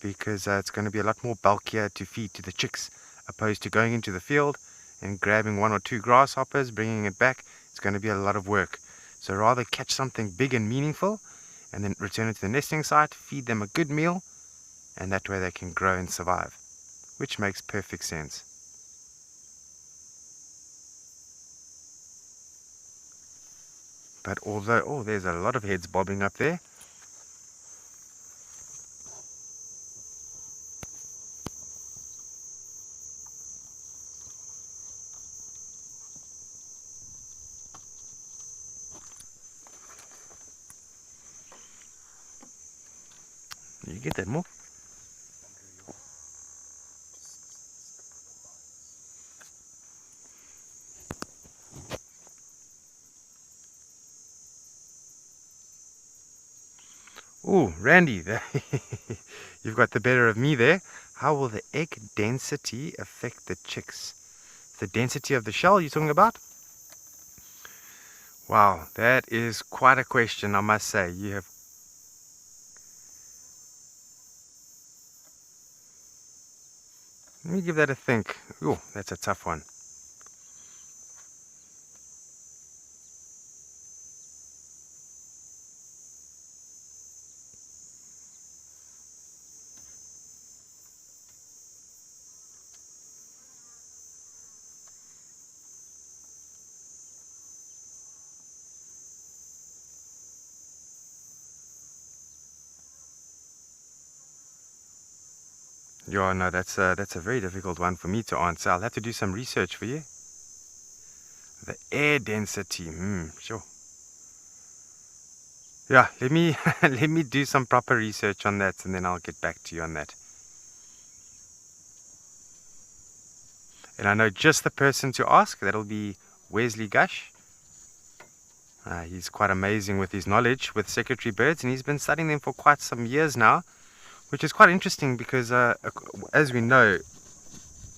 because it's going to be a lot more bulkier to feed to the chicks, opposed to going into the field and grabbing 1 or 2 grasshoppers, bringing it back. It's going to be a lot of work. So rather catch something big and meaningful and then return it to the nesting site, feed them a good meal, and that way they can grow and survive, which makes perfect sense. But although, there's a lot of heads bobbing up there. You get that more? Oh, Randy, you've got the better of me there. How will the egg density affect the chicks? The density of the shell you're talking about? Wow, that is quite a question, I must say. Let me give that a think. Oh, that's a tough one. Yeah, no, that's a very difficult one for me to answer. I'll have to do some research for you. The air density, sure. Yeah, let me let me do some proper research on that, and then I'll get back to you on that. And I know just the person to ask. That'll be Wesley Gush. He's quite amazing with his knowledge with secretary birds, and he's been studying them for quite some years now, which is quite interesting because, as we know,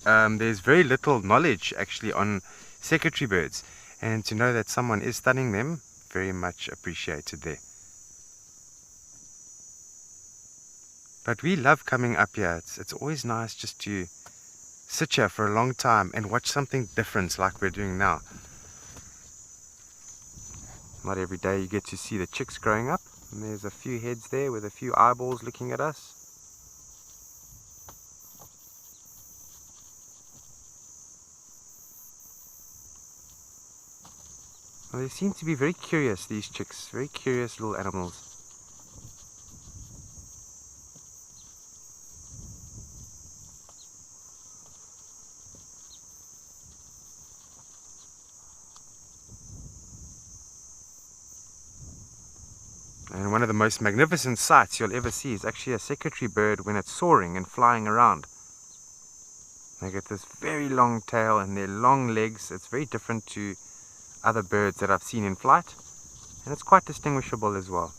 there's very little knowledge actually on secretary birds, and to know that someone is studying them, very much appreciated there. But we love coming up here. It's always nice just to sit here for a long time and watch something different like we're doing now. Not every day you get to see the chicks growing up. And there's a few heads there with a few eyeballs looking at us. Well, they seem to be very curious, these chicks, very curious little animals. And one of the most magnificent sights you'll ever see is actually a secretary bird when it's soaring and flying around. They get this very long tail and their long legs. It's very different to other birds that I've seen in flight, and it's quite distinguishable as well.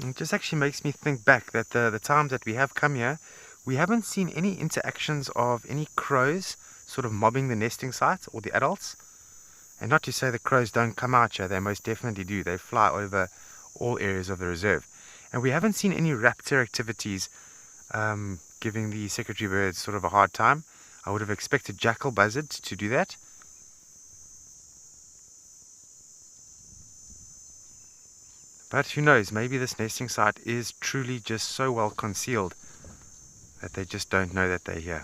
It just actually makes me think back that the times that we have come here, we haven't seen any interactions of any crows sort of mobbing the nesting sites or the adults. And not to say the crows don't come out here, they most definitely do. They fly over all areas of the reserve. And we haven't seen any raptor activities giving the secretary birds sort of a hard time. I would have expected jackal buzzard to do that. But who knows, maybe this nesting site is truly just so well concealed that they just don't know that they're here.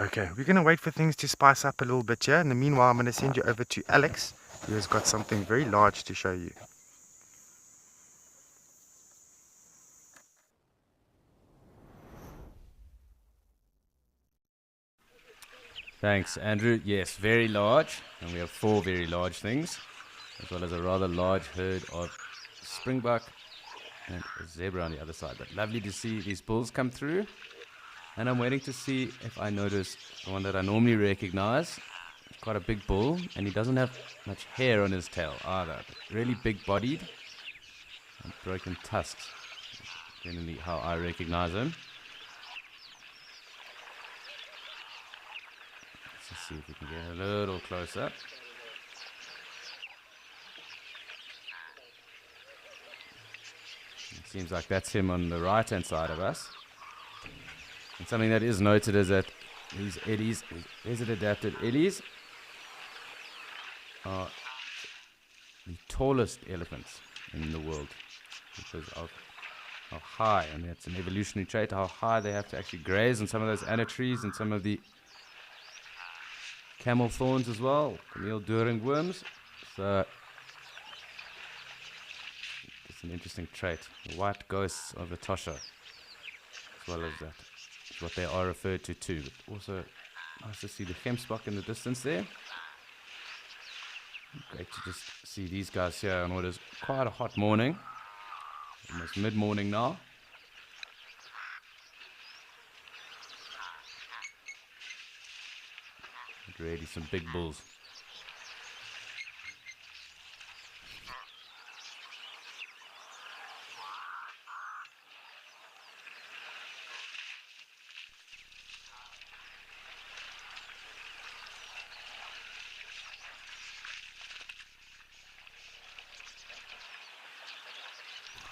Okay, we're going to wait for things to spice up a little bit here. In the meanwhile, I'm going to send you over to Alex, who has got something very large to show you. Thanks, Andrew. Yes, very large. And we have 4 very large things, as well as a rather large herd of springbuck and a zebra on the other side. But lovely to see these bulls come through. And I'm waiting to see if I notice the one that I normally recognize. It's quite a big bull, and he doesn't have much hair on his tail either. Really big bodied and broken tusks. Generally how I recognize him. Let's just see if we can get a little closer. It seems like that's him on the right hand side of us. And something that is noted is that these eddies, desert adapted eddies, are the tallest elephants in the world because of how high, and that's an evolutionary trait, how high they have to actually graze on some of those anna trees and some of the camel thorns as well, cameel doring worms. So it's an interesting trait. The white ghosts of Etosha, as well as that. Is what they are referred to too. But also nice to see the gemsbok in the distance there. Great to just see these guys here on what is quite a hot morning. Almost mid-morning now. But really some big bulls.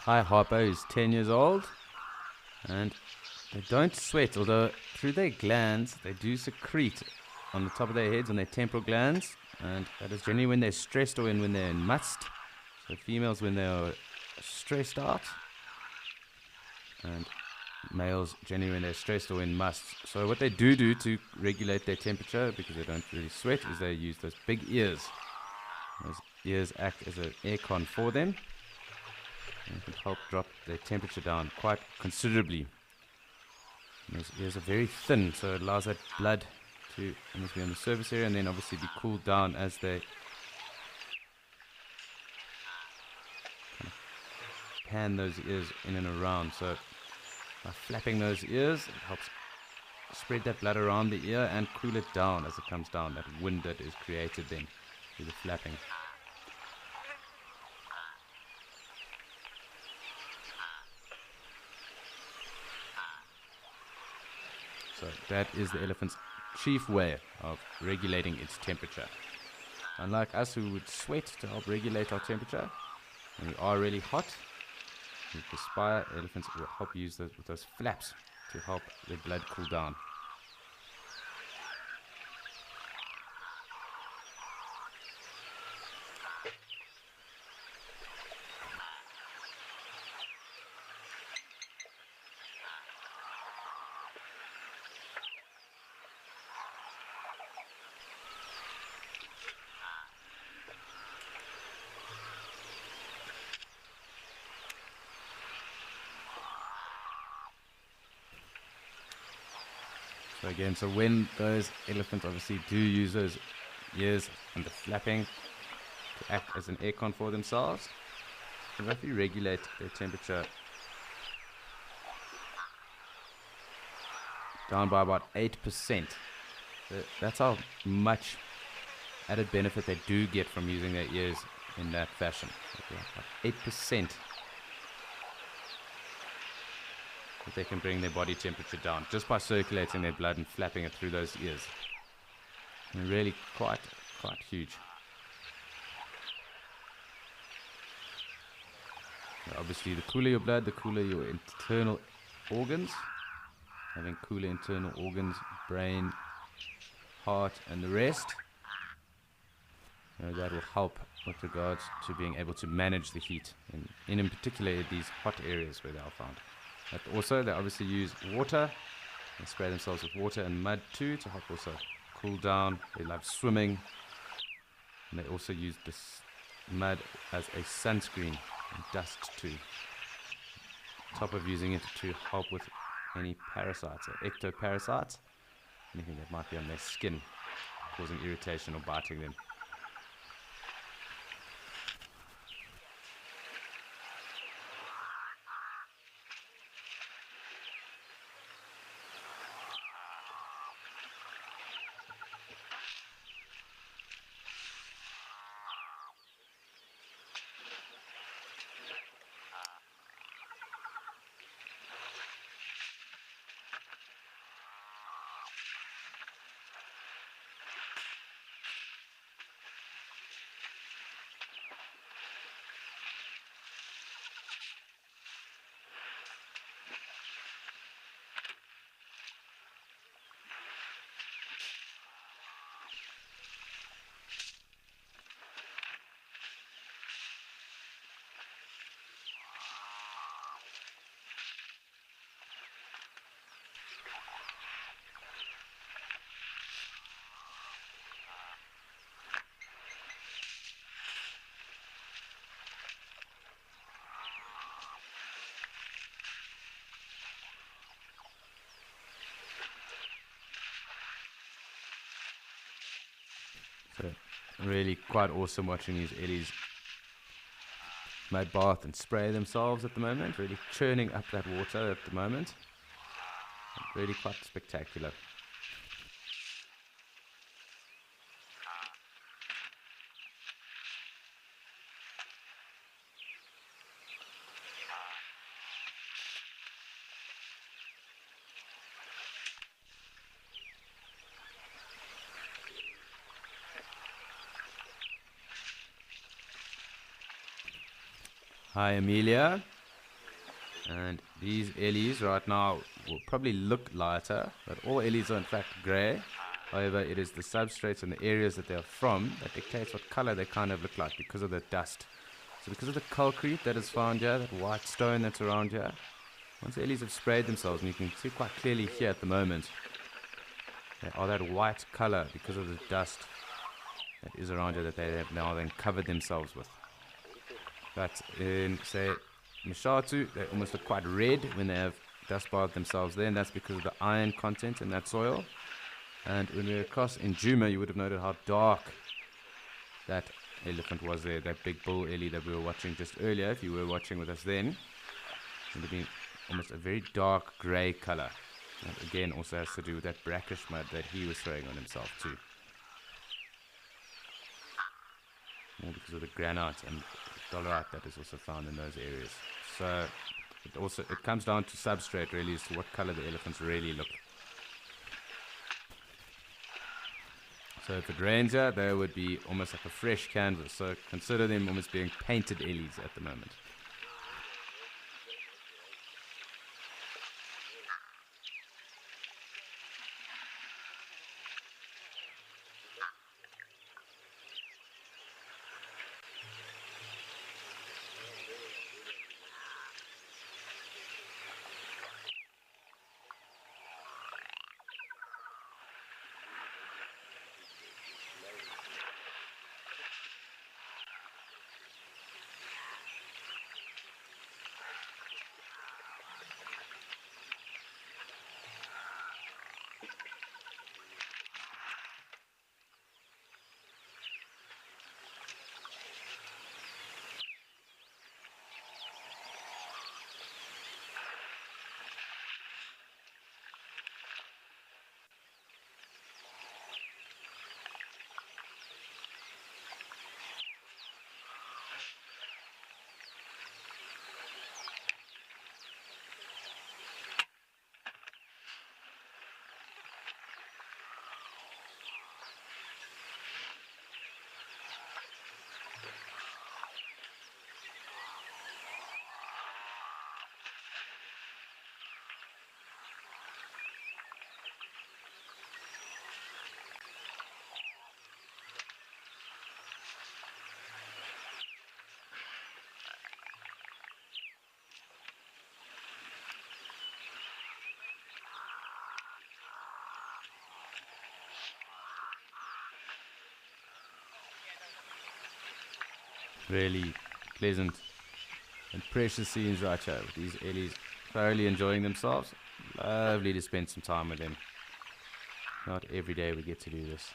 Hi Harpo is 10 years old, and They don't sweat, although through their glands they do secrete on the top of their heads, on their temporal glands, and that is generally when they're stressed or when they're in must. So females when they are stressed out, and males generally when they're stressed or in must. So what they do to regulate their temperature, because they don't really sweat, is they use those big ears. Those ears act as an aircon for them and can help drop their temperature down quite considerably. And those ears are very thin, so it allows that blood to almost be on the surface area and then obviously be cooled down as they kind of pan those ears in and around. So by flapping those ears, it helps spread that blood around the ear and cool it down as it comes down, that wind that is created then through the flapping. So that is the elephant's chief way of regulating its temperature. Unlike us who would sweat to help regulate our temperature, when we are really hot, we perspire, elephants will help use those, with those flaps to help their blood cool down. So again, so when those elephants obviously do use those ears and the flapping to act as an aircon for themselves, they roughly regulate their temperature down by about 8%. So that's how much added benefit they do get from using their ears in that fashion. About 8%. That they can bring their body temperature down just by circulating their blood and flapping it through those ears. And really quite huge. Now obviously the cooler your blood, the cooler your internal organs. Having cooler internal organs, brain, heart and the rest, that will help with regards to being able to manage the heat in particular these hot areas where they are found. But also, they obviously use water. They spray themselves with water and mud too to help also cool down. They love swimming. And they also use this mud as a sunscreen and dust too. On top of using it to help with any parasites or ectoparasites, anything that might be on their skin, causing irritation or biting them. So really quite awesome watching these Ellies mud bath and spray themselves at the moment, really churning up that water at the moment. Really quite spectacular. Hi Amelia, And these ellies right now will probably look lighter, but all ellies are in fact grey. However, it is the substrates and the areas that they are from that dictates what color they kind of look like because of the dust. So because of the concrete that is found here, that white stone that's around here, once the ellies have sprayed themselves, and you can see quite clearly here at the moment, they are that white color because of the dust that is around here that they have now then covered themselves with. But in, say, Mshatu, they almost look quite red when they have dust barred themselves there, and that's because of the iron content in that soil. And when we were across in Juma, you would have noted how dark that elephant was there, that big bull ellie that we were watching just earlier. If you were watching with us then, it would have been almost a very dark grey color. And again, also has to do with that brackish mud that he was throwing on himself too. More because of the granite and dolerite that is also found in those areas. So it comes down to substrate really, as to what color the elephants really look. So if it rains here, they would be almost like a fresh canvas. So consider them almost being painted ellies at the moment. Really pleasant and precious scenes right here with these ellies thoroughly enjoying themselves. Lovely to spend some time with them. Not every day we get to do this.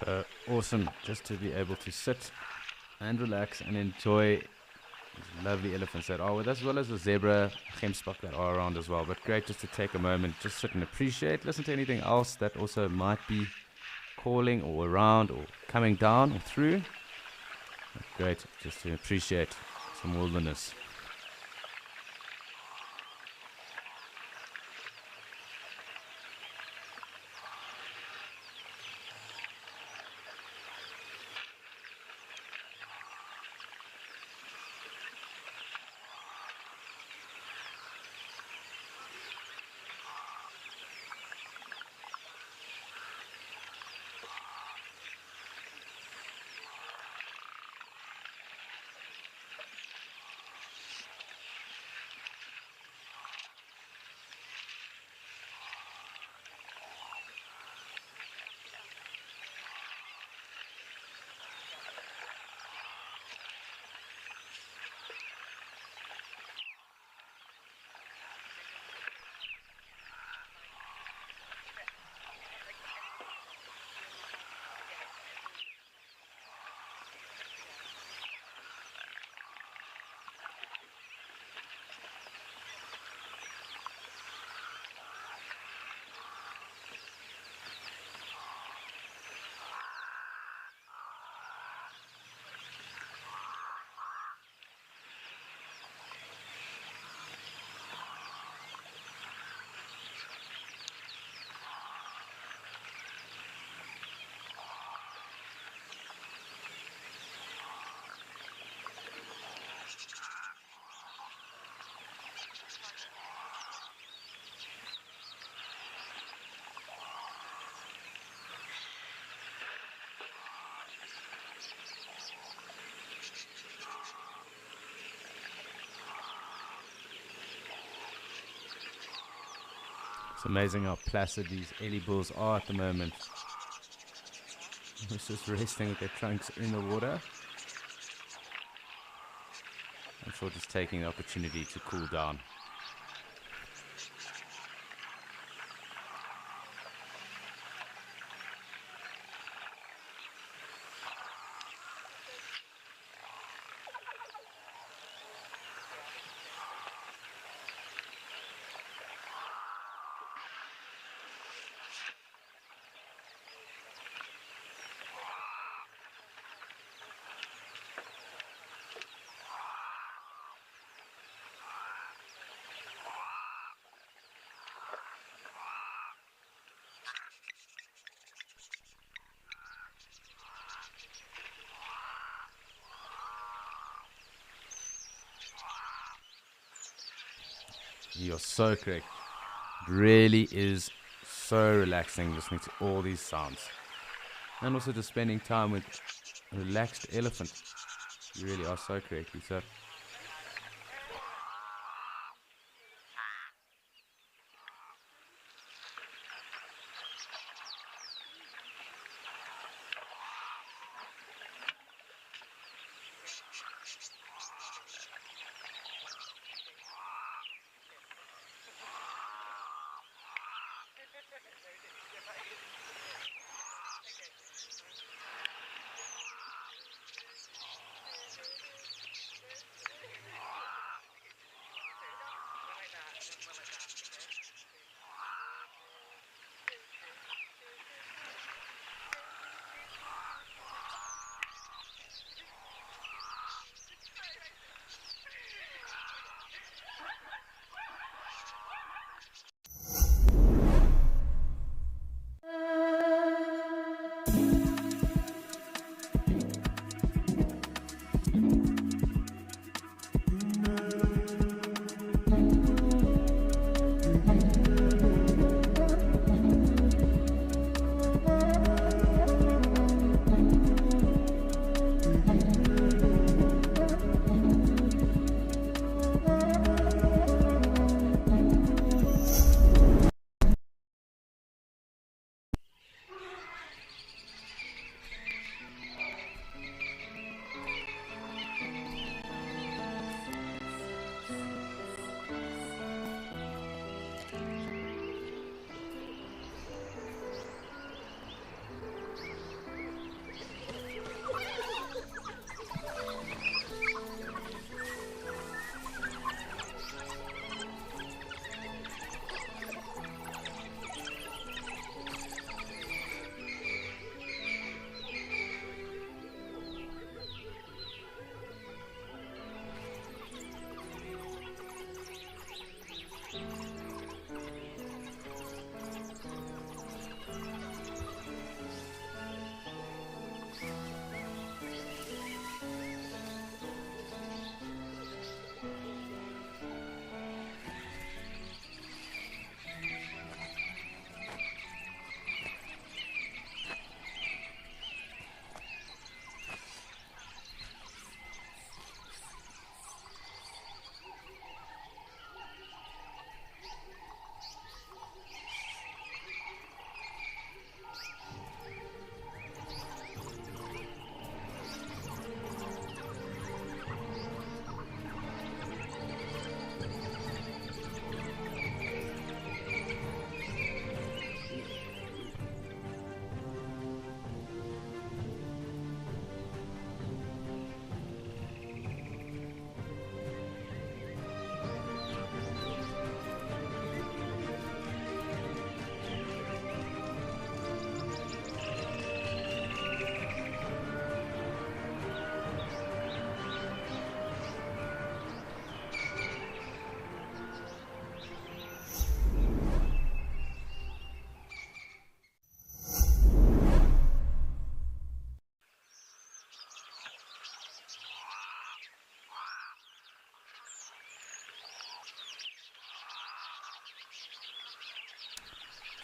So awesome just to be able to sit and relax and enjoy these lovely elephants that are with us, as well as the zebra, gemsbok that are around as well. But great just to take a moment, just sit and appreciate, listen to anything else that also might be calling or around or coming down or through. But great just to appreciate some wilderness. It's amazing how placid these Ellie bulls are at the moment. They're just resting with their trunks in the water. I'm sure just taking the opportunity to cool down. You're so correct. It really is so relaxing listening to all these sounds. And also just spending time with a relaxed elephant. You really are so correct, Lisa.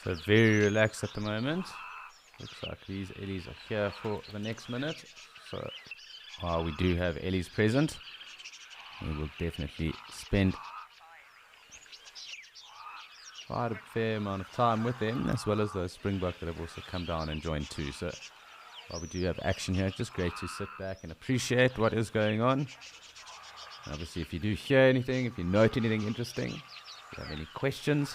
So very relaxed at the moment. Looks like these Ellies are here for the next minute. So while we do have Ellies present, we will definitely spend quite a fair amount of time with them, as well as those springbok that have also come down and joined too. So while we do have action here, it's just great to sit back and appreciate what is going on. And obviously, if you do hear anything, if you note anything interesting, if you have any questions,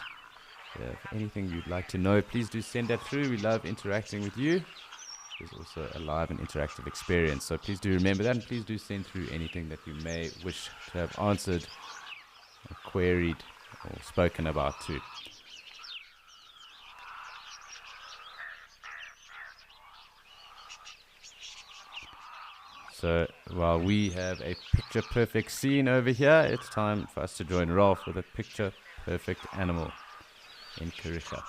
if you have anything you'd like to know, please do send that through. We love interacting with you. There's also a live and interactive experience, so please do remember that, and please do send through anything that you may wish to have answered or queried or spoken about too. So while we have a picture perfect scene over here, it's time for us to join Rolf with a picture perfect animal in Kariega.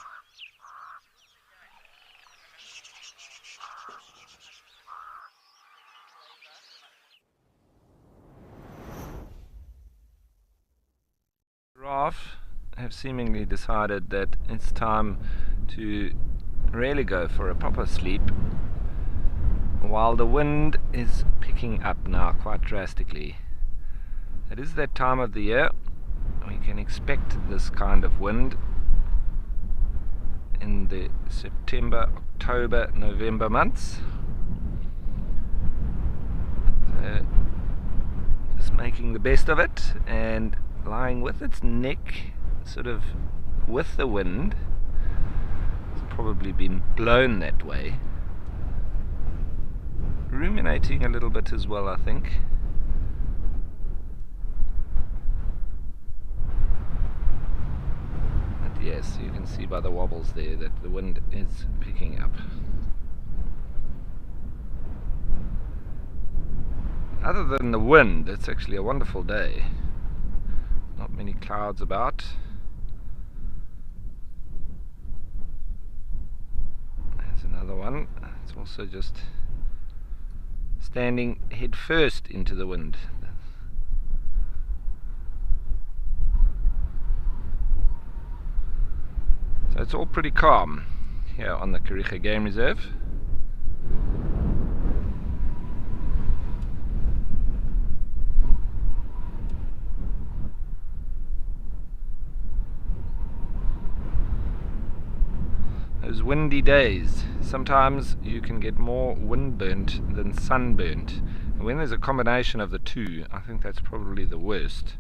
Giraffe have seemingly decided that it's time to really go for a proper sleep, while the wind is picking up now quite drastically. It is that time of the year. We can expect this kind of wind in the September, October, November months. So just making the best of it and lying with its neck sort of with the wind. It's probably been blown that way. Ruminating a little bit as well, I think. But yes, you can see by the wobbles there that the wind is picking up. Other than the wind, it's actually a wonderful day. Not many clouds about. There's another one. It's also just standing head first into the wind. So it's all pretty calm here on the Kariega Game Reserve. Those windy days, sometimes you can get more windburnt than sunburnt, and when there's a combination of the two, I think that's probably the worst.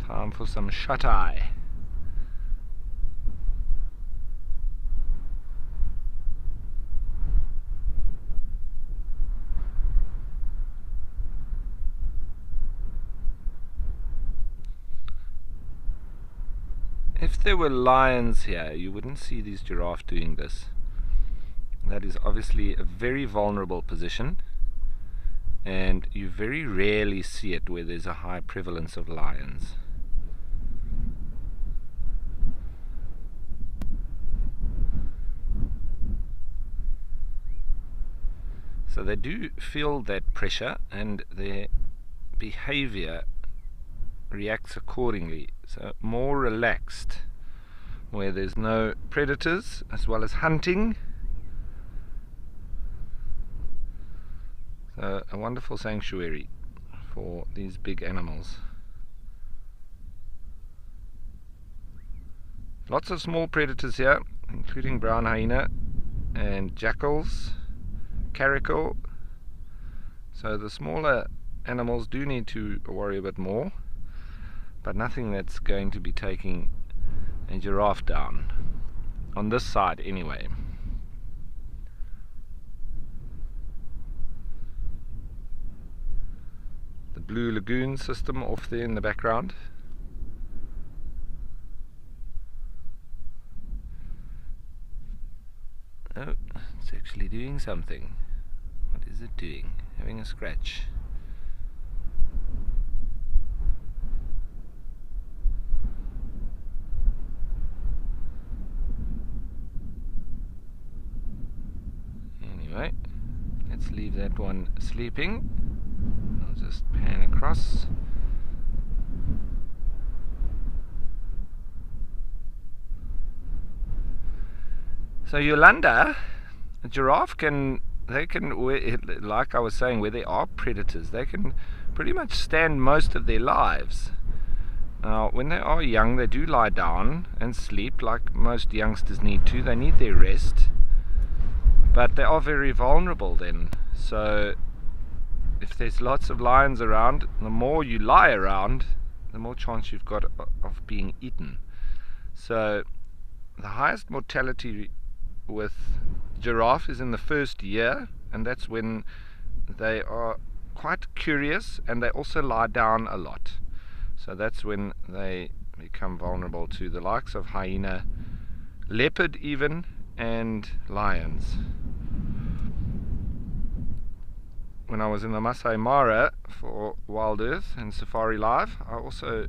Time for some shut-eye. If there were lions here, you wouldn't see these giraffe doing this. That is obviously a very vulnerable position, and you very rarely see it where there's a high prevalence of lions. So they do feel that pressure, and their behavior reacts accordingly. So more relaxed where there's no predators, as well as hunting. So a wonderful sanctuary for these big animals. Lots of small predators here, including brown hyena and jackals, caracal. So the smaller animals do need to worry a bit more, but nothing that's going to be taking a giraffe down, on this side anyway. The Blue Lagoon system off there in the background. Oh, it's actually doing something. What is it doing? Having a scratch. Anyway, let's leave that one sleeping. I'll just pan across So Yolanda, a giraffe they can, like I was saying, where there are predators, they can pretty much stand most of their lives. Now, when they are young, they do lie down and sleep like most youngsters need to. They need their rest, but they are very vulnerable then. So if there's lots of lions around, the more you lie around, the more chance you've got of being eaten. So the highest mortality with giraffe is in the first year, and that's when they are quite curious and they also lie down a lot. So that's when they become vulnerable to the likes of hyena, leopard even, and lions. When I was in the Masai Mara for Wild Earth and Safari Live, I also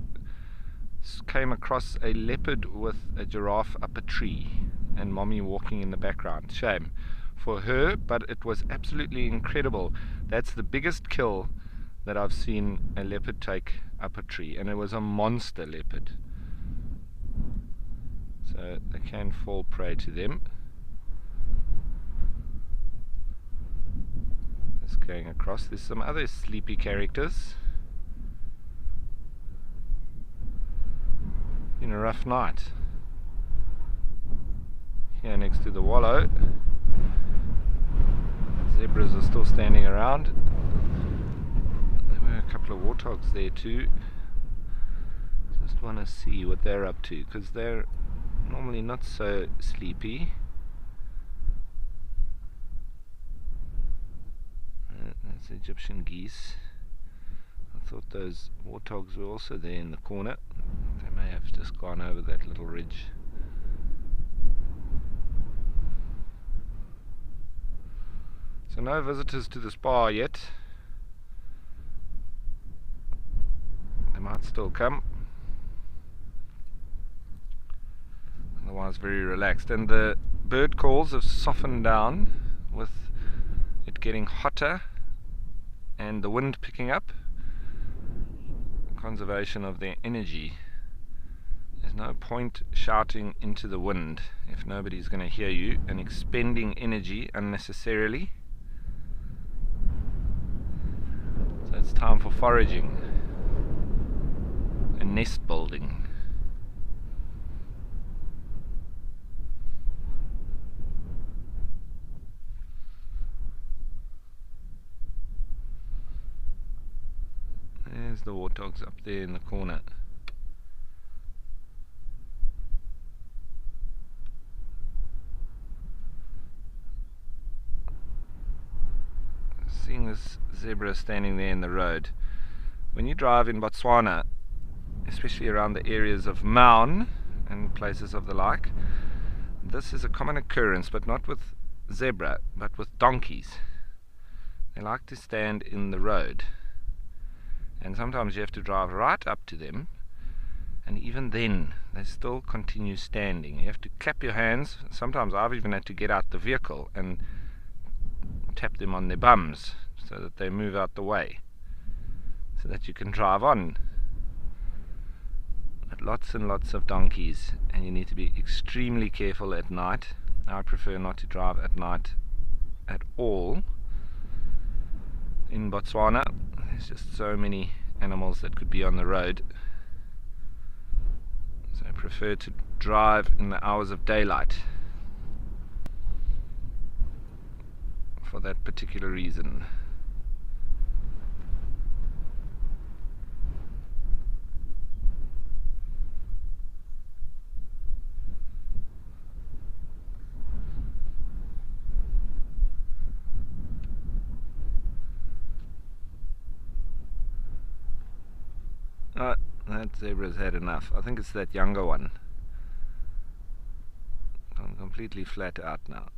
came across a leopard with a giraffe up a tree and mommy walking in the background. Shame for her, but it was absolutely incredible. That's the biggest kill that I've seen a leopard take up a tree, and it was a monster leopard. So they can fall prey to them. Just going across, there's some other sleepy characters. Been a rough night. Here next to the wallow, zebras are still standing around. There were a couple of warthogs there too. Just want to see what they're up to, because they're normally not so sleepy. That's Egyptian geese. I thought those warthogs were also there in the corner. They may have just gone over that little ridge. So no visitors to the spa yet. They might still come. Otherwise very relaxed. And the bird calls have softened down with it getting hotter and the wind picking up. Conservation of their energy. There's no point shouting into the wind if nobody's going to hear you and expending energy unnecessarily. So it's time for foraging and nest building. There's the warthogs up there in the corner. Seeing this zebra standing there in the road. When you drive in Botswana, especially around the areas of Maun and places of the like, this is a common occurrence, but not with zebra, but with donkeys. They like to stand in the road. And sometimes you have to drive right up to them, and even then they still continue standing. You have to clap your hands. Sometimes I've even had to get out the vehicle and tap them on their bums so that they move out the way, so that you can drive on. But lots and lots of donkeys, and you need to be extremely careful at night. I prefer not to drive at night at all. In Botswana, there's just so many animals that could be on the road. So I prefer to drive in the hours of daylight for that particular reason. That zebra's had enough. I think it's that younger one. I'm completely flat out now.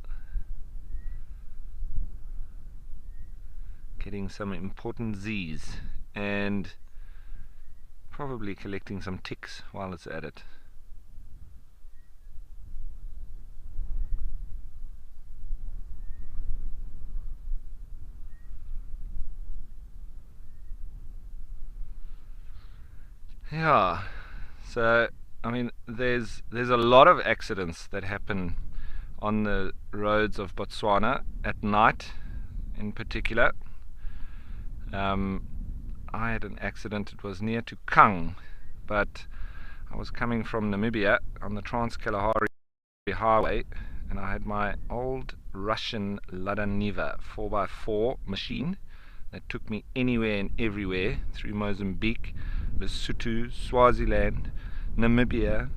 Getting some important Z's and probably collecting some ticks while it's at it. Yeah, so I mean there's a lot of accidents that happen on the roads of Botswana at night in particular. I had an accident. It was near to Kang, but I was coming from Namibia on the Trans-Kalahari Highway, and I had my old Russian Lada Niva 4x4 machine that took me anywhere and everywhere through Mozambique, Lesotho, Swaziland, Namibia,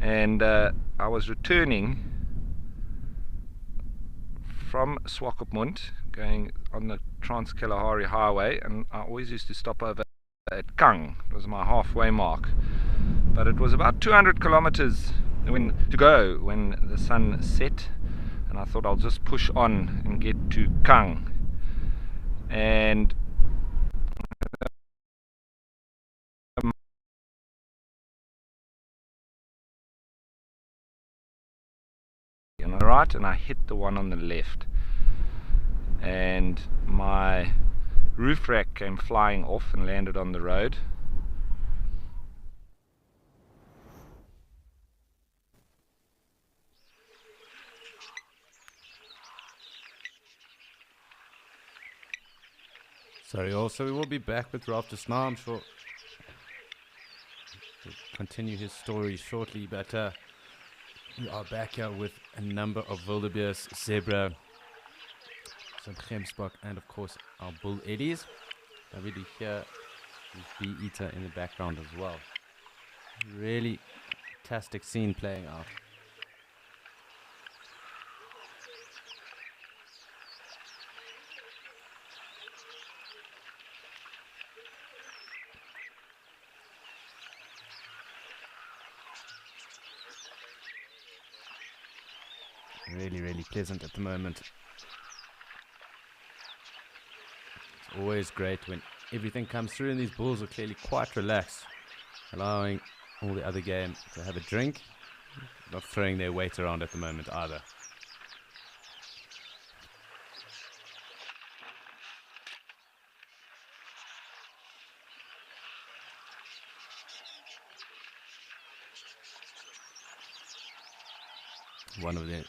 and I was returning from Swakopmund going on the Trans-Kalahari Highway, and I always used to stop over at Kang. It was my halfway mark, but it was about 200 kilometers to go when the sun set, and I thought I'll just push on and get to Kang. And on the right, and I hit the one on the left, and my roof rack came flying off and landed on the road. Sorry, also we will be back with Ralph just now. I'm sure he'll continue his story shortly, but we are back here with a number of wildebeest, zebra, some gemsbok, and of course our bull eddies. I really hear this bee eater in the background as well. Really fantastic scene playing out. Really pleasant at the moment. It's always great when everything comes through, and these bulls are clearly quite relaxed, allowing all the other game to have a drink, not throwing their weight around at the moment either.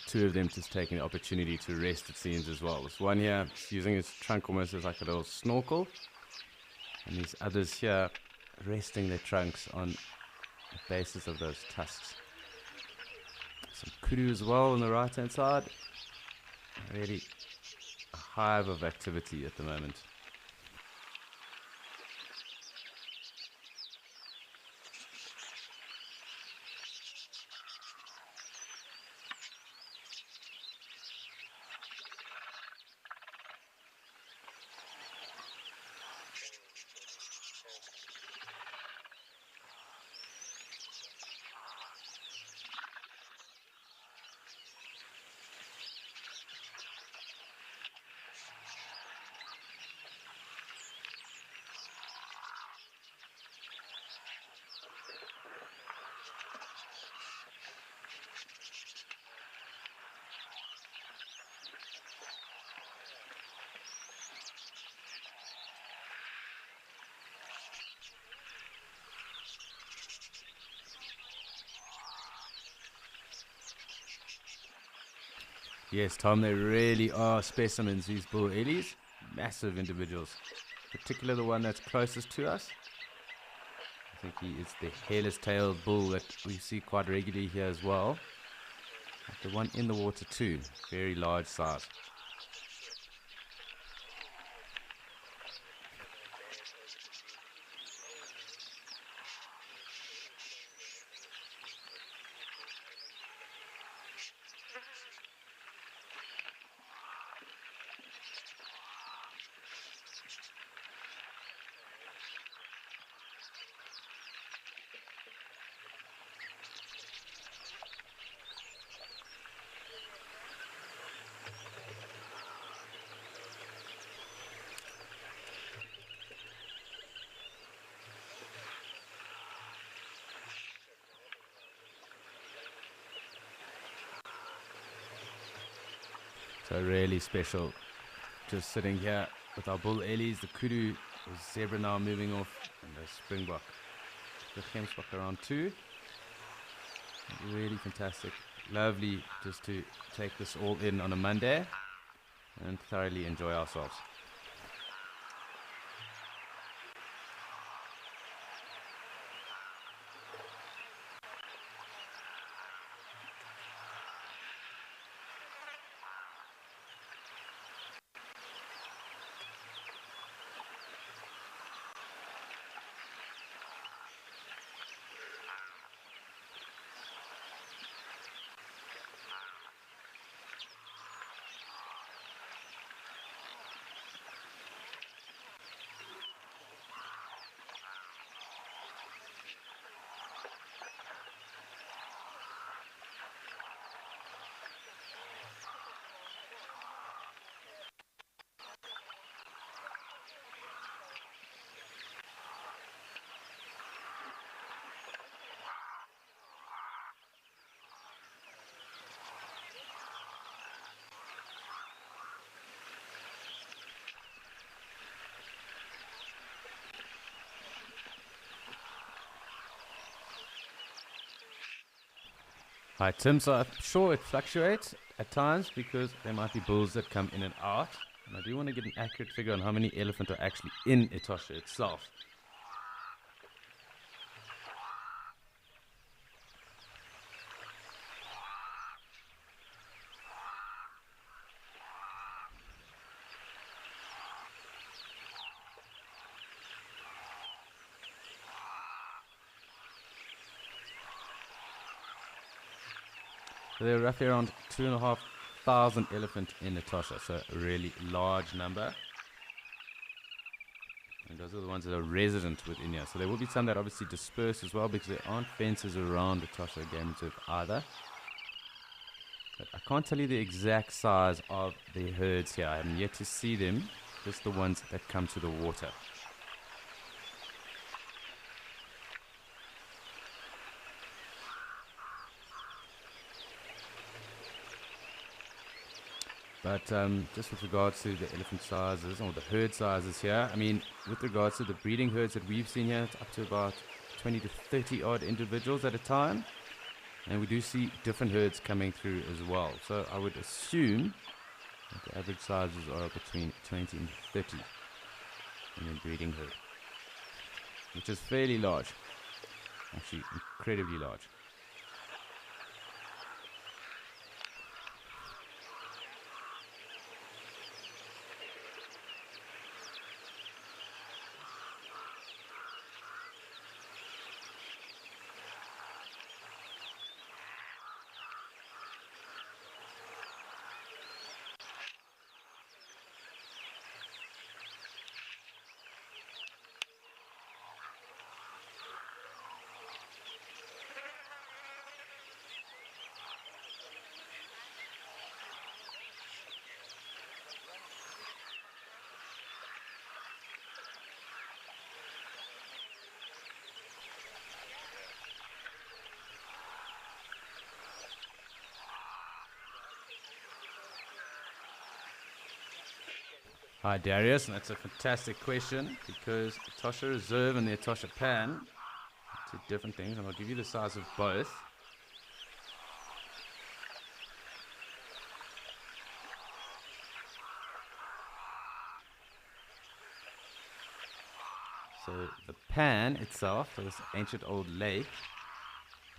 Two of them just taking the opportunity to rest, it seems, as well. This one here is using his trunk almost as like a little snorkel, and these others here resting their trunks on the bases of those tusks. Some kudu as well on the right hand side. Really a hive of activity at the moment. Yes, Tom, they really are specimens, these bull eddies. Massive individuals. Particularly the one that's closest to us. I think he is the hairless-tailed bull that we see quite regularly here as well. The one in the water too. Very large size. So really special. Just sitting here with our bull ellies, the kudu, the zebra now moving off, and the springbok. The gemsbok around too. Really fantastic. lovely just to take this all in on a Monday and thoroughly enjoy ourselves. Hi Tim, so I'm sure it fluctuates at times because there might be bulls that come in and out. And I do want to get an accurate figure on how many elephant are actually in Etosha itself. So there are roughly around 2,500 elephant in Etosha, so a really large number. And those are the ones that are resident within here. So there will be some that obviously disperse as well because there aren't fences around Etosha Game Reserve either. But I can't tell you the exact size of the herds here. I haven't yet to see them, just the ones that come to the water. But just with regards to the elephant sizes, or the herd sizes here, I mean, with regards to the breeding herds that we've seen here, it's up to about 20 to 30 odd individuals at a time. And we do see different herds coming through as well. So I would assume that the average sizes are between 20 and 30 in a breeding herd, which is fairly large, actually incredibly large. Hi Darius, and that's a fantastic question because Etosha Reserve and the Etosha Pan are two different things, and I'll give you the size of both. So the Pan itself, so this ancient old lake,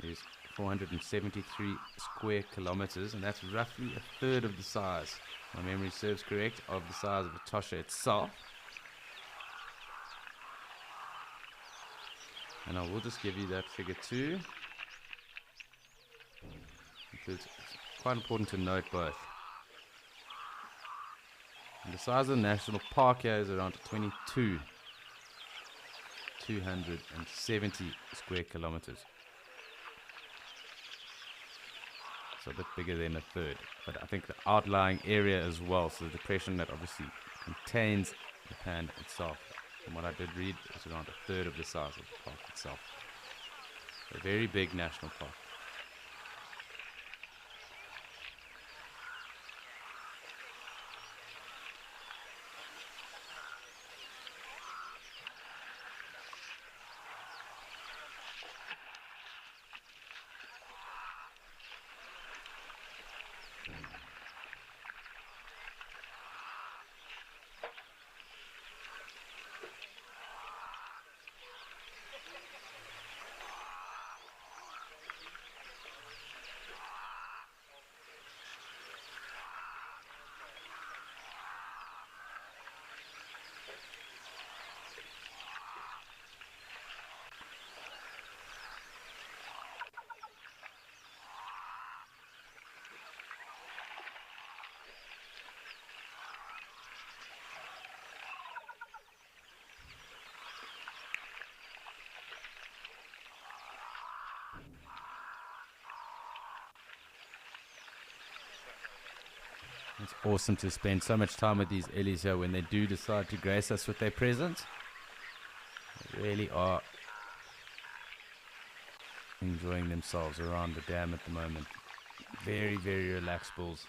is 473 square kilometers, and that's roughly a third of the size, my memory serves correct, of the size of Etosha itself. And I will just give you that figure too, because it's quite important to note both. And the size of the national park here is around 270 square kilometers. So a bit bigger than a third, but I think the outlying area as well, so the depression that obviously contains the Pan itself, from what I did read, is around a third of the size of the park itself. A very big national park. It's awesome to spend so much time with these ellies here when they do decide to grace us with their presence. They really are enjoying themselves around the dam at the moment. Very, very relaxed bulls.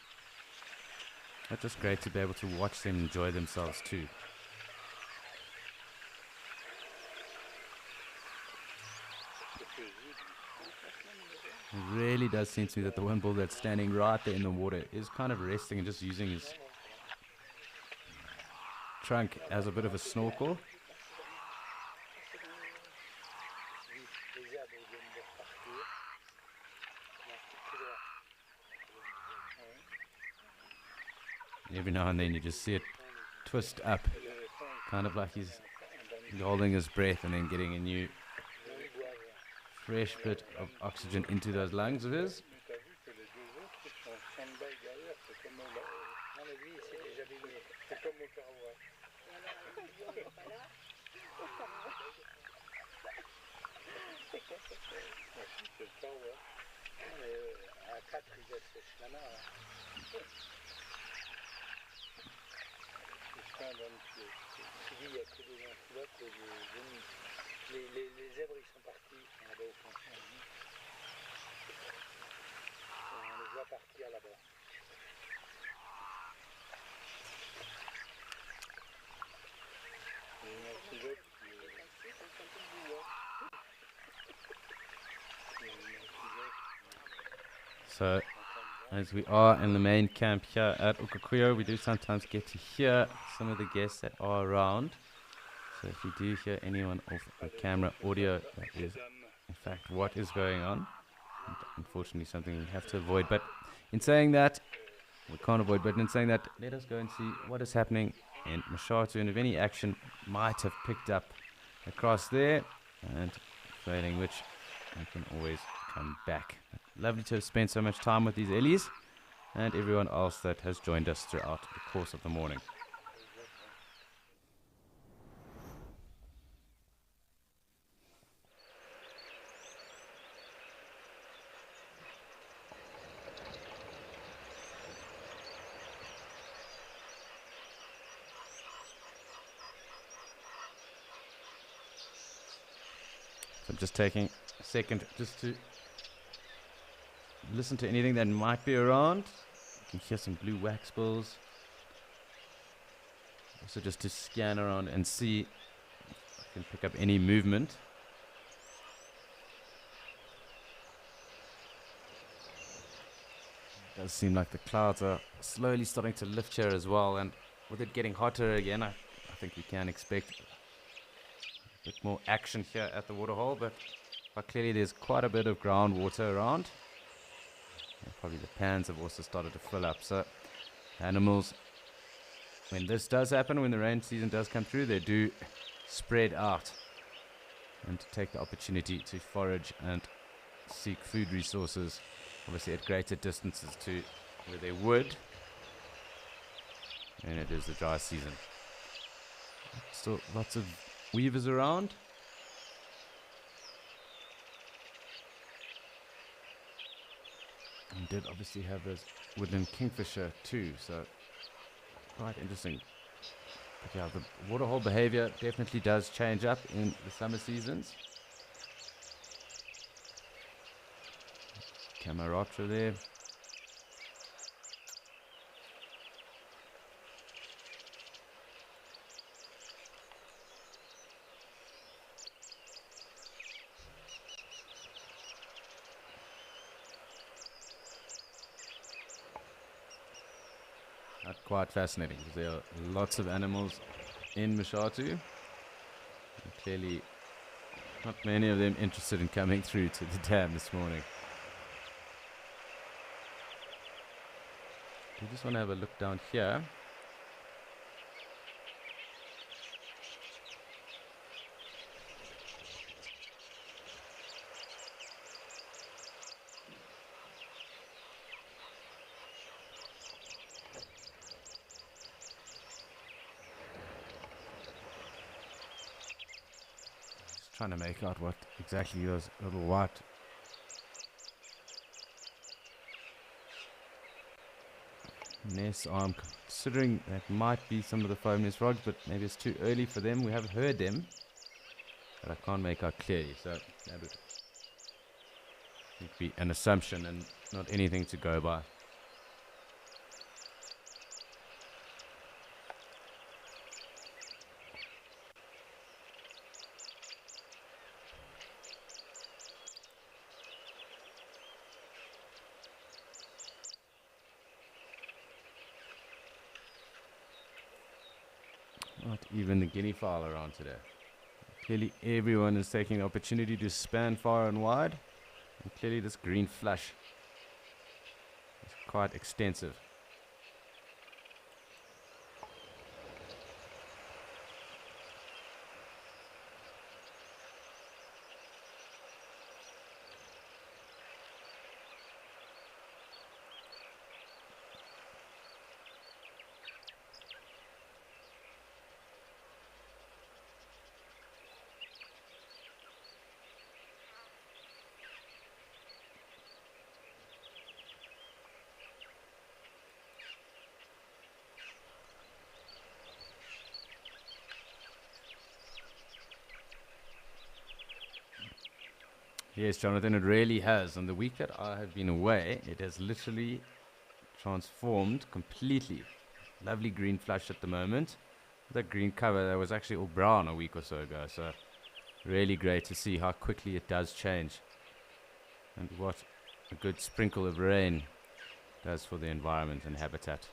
It's just great to be able to watch them enjoy themselves too. It really does seem to me that the one bull that's standing right there in the water is kind of resting and just using his trunk as a bit of a snorkel. Every now and then you just see it twist up, kind of like he's holding his breath and then getting a new fresh bit of oxygen into those lungs of his. Les zèbres ils sont partis là-bas au fond. On les voit partir là-bas. Et une antilope qui So, as we are in the main camp here at Okaukuejo, we do sometimes get to hear some of the guests that are around. So if you do hear anyone off the camera audio, that is in fact what is going on. And unfortunately something we have to avoid. But in saying that, we can't avoid, but in saying that, let us go and see what is happening in Mashatu and if any action might have picked up across there. And failing which, we can always come back. Lovely to have spent so much time with these ellies and everyone else that has joined us throughout the course of the morning. So I'm just taking a second just to listen to anything that might be around. You can hear some blue wax bulls. Also just to scan around and see if I can pick up any movement. It does seem like the clouds are slowly starting to lift here as well, and with it getting hotter again, I think we can expect a bit more action here at the waterhole, but clearly there's quite a bit of groundwater around. And probably the pans have also started to fill up. So animals, when this does happen, when the rain season does come through, they do spread out and take the opportunity to forage and seek food resources, obviously at greater distances to where they would when it is the dry season. Still lots of weavers around. And did obviously have this woodland kingfisher too, so quite interesting. But yeah, the waterhole behavior definitely does change up in the summer seasons. Cameratra there. Quite fascinating because there are lots of animals in Mashatu. And clearly not many of them interested in coming through to the dam this morning. We just want to have a look down here. Trying to make out what exactly those little white Ness, I'm considering that might be some of the foam nest frogs, but maybe it's too early for them. We have heard them, but I can't make out clearly, so that would be an assumption and not anything to go by. Not even the guinea fowl around today. Clearly everyone is taking the opportunity to span far and wide. And clearly this green flush is quite extensive. Yes, Jonathan, it really has. On the week that I have been away, it has literally transformed completely. Lovely green flush at the moment. That green cover that was actually all brown a week or so ago. So really great to see how quickly it does change. And what a good sprinkle of rain does for the environment and habitat.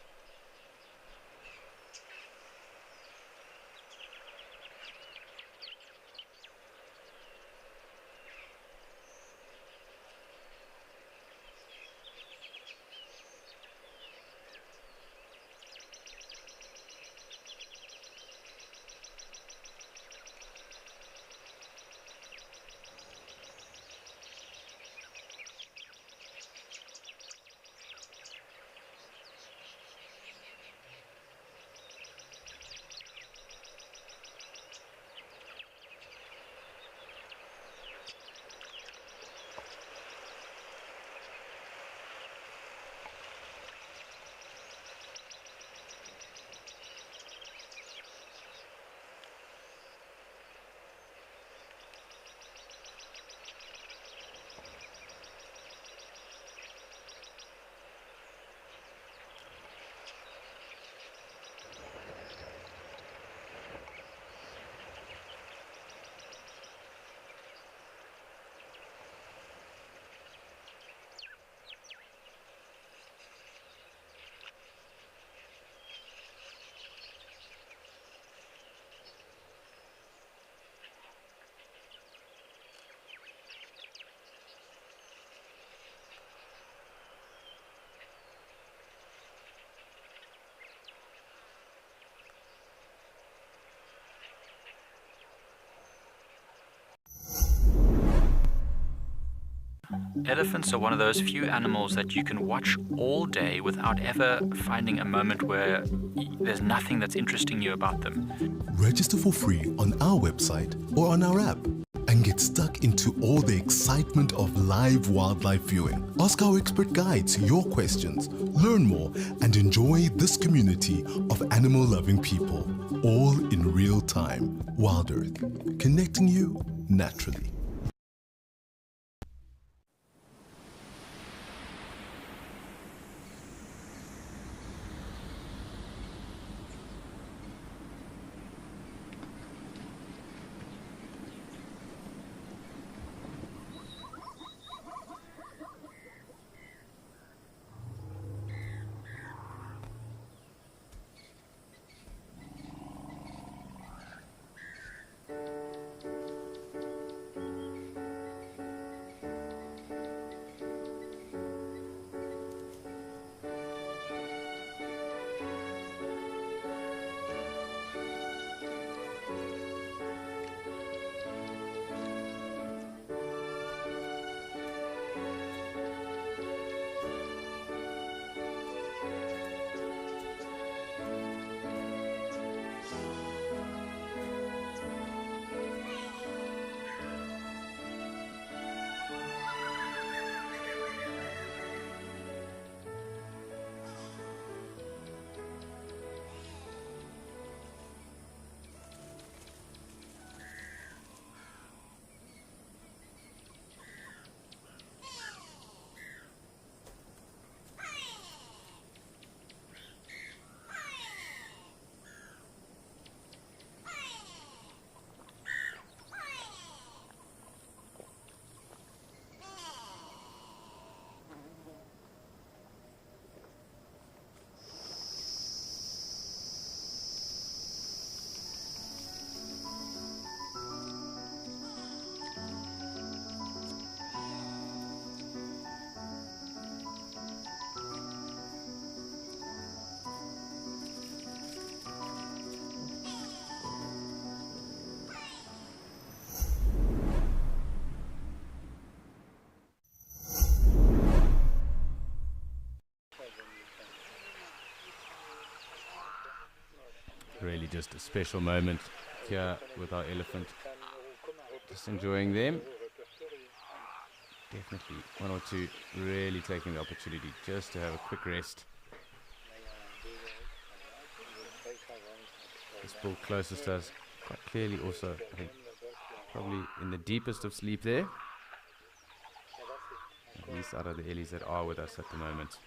Elephants are one of those few animals that you can watch all day without ever finding a moment where there's nothing that's interesting you about them. Register for free on our website or on our app and get stuck into all the excitement of live wildlife viewing. Ask our expert guides your questions, learn more, and enjoy this community of animal-loving people, all in real time. Wild Earth, connecting you naturally. definitely just a special moment here with our elephant. Just enjoying them. Definitely one or two really taking the opportunity just to have a quick rest. This bull closest to us quite clearly also, I think, probably in the deepest of sleep there. At least out of the Ellies that are with us at the moment.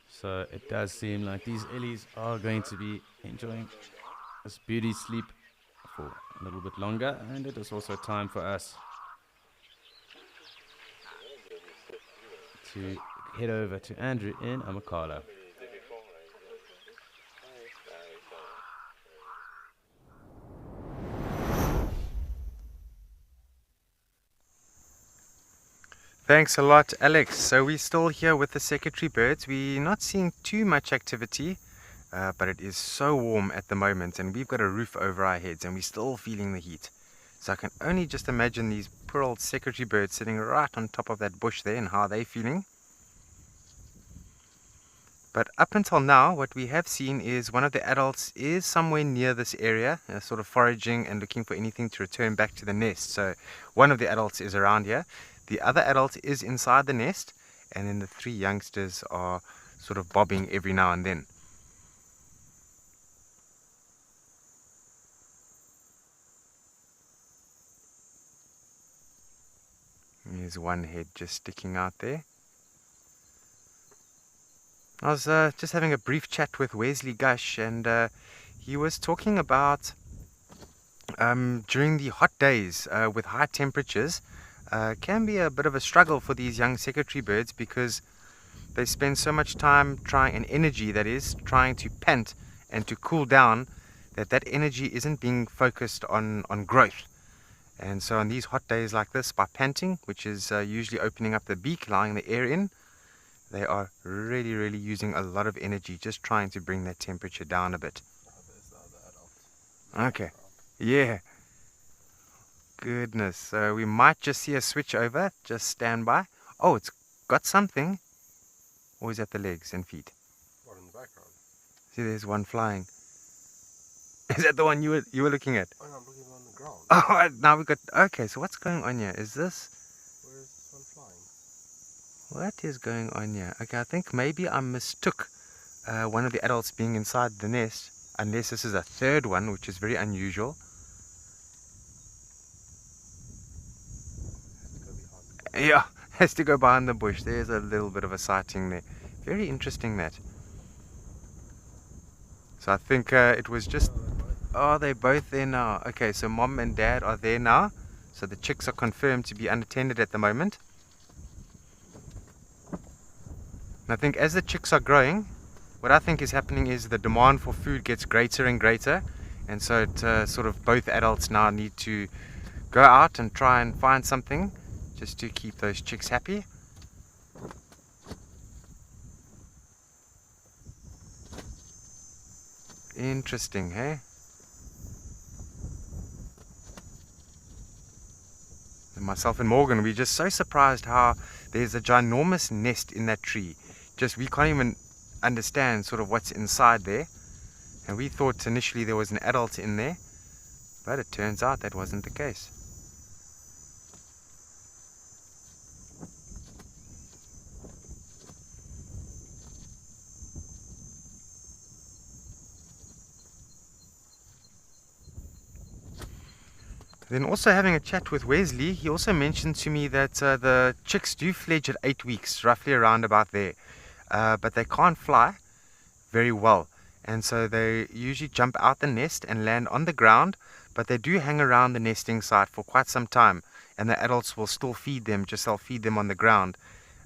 So it does seem like these Ellies are going to be enjoying this beauty sleep for a little bit longer, and it is also time for us to head over to Andrew in Amakhala. Thanks a lot, Alex. So we're still here with the secretary birds. We're not seeing too much activity, but it is so warm at the moment, and we've got a roof over our heads and we're still feeling the heat. So I can only just imagine these poor old secretary birds sitting right on top of that bush there and how they're feeling. But up until now, what we have seen is one of the adults is somewhere near this area, sort of foraging and looking for anything to return back to the nest. So one of the adults is around here. The other adult is inside the nest, and then the three youngsters are sort of bobbing every now and then. There's one head just sticking out there. I was just having a brief chat with Wesley Gush, and he was talking about during the hot days with high temperatures, can be a bit of a struggle for these young secretary birds because they spend so much time trying, and energy that is, trying to pant and to cool down, that energy isn't being focused on growth. And so on these hot days like this, by panting, which is usually opening up the beak, allowing the air in, they are really using a lot of energy just trying to bring that temperature down a bit. Okay, yeah. Goodness, so we might just see a switch over. Just stand by. Oh, it's got something. Or is that the legs and feet? What in the background? See, there's one flying. Is that the one you were looking at? Oh, no, I'm looking on the ground. Oh, now we got. Okay, so what's going on here? Is this? Where is this one flying? What is going on here? Okay, I think maybe I mistook one of the adults being inside the nest, unless this is a third one, which is very unusual. Yeah, has to go behind the bush. There's a little bit of a sighting there. Very interesting that. So I think it was just... Oh, they're both there now. Okay, so mom and dad are there now. So the chicks are confirmed to be unattended at the moment. And I think as the chicks are growing, what I think is happening is the demand for food gets greater and greater. And so it sort of both adults now need to go out and try and find something just to keep those chicks happy. Interesting, hey? And myself and Morgan, we're just so surprised how there's a ginormous nest in that tree. Just we can't even understand sort of what's inside there. And we thought initially there was an adult in there, but it turns out that wasn't the case. Then also having a chat with Wesley, he also mentioned to me that the chicks do fledge at 8 weeks, roughly around about there. But they can't fly very well. And so they usually jump out the nest and land on the ground, but they do hang around the nesting site for quite some time. And the adults will still feed them, just they'll feed them on the ground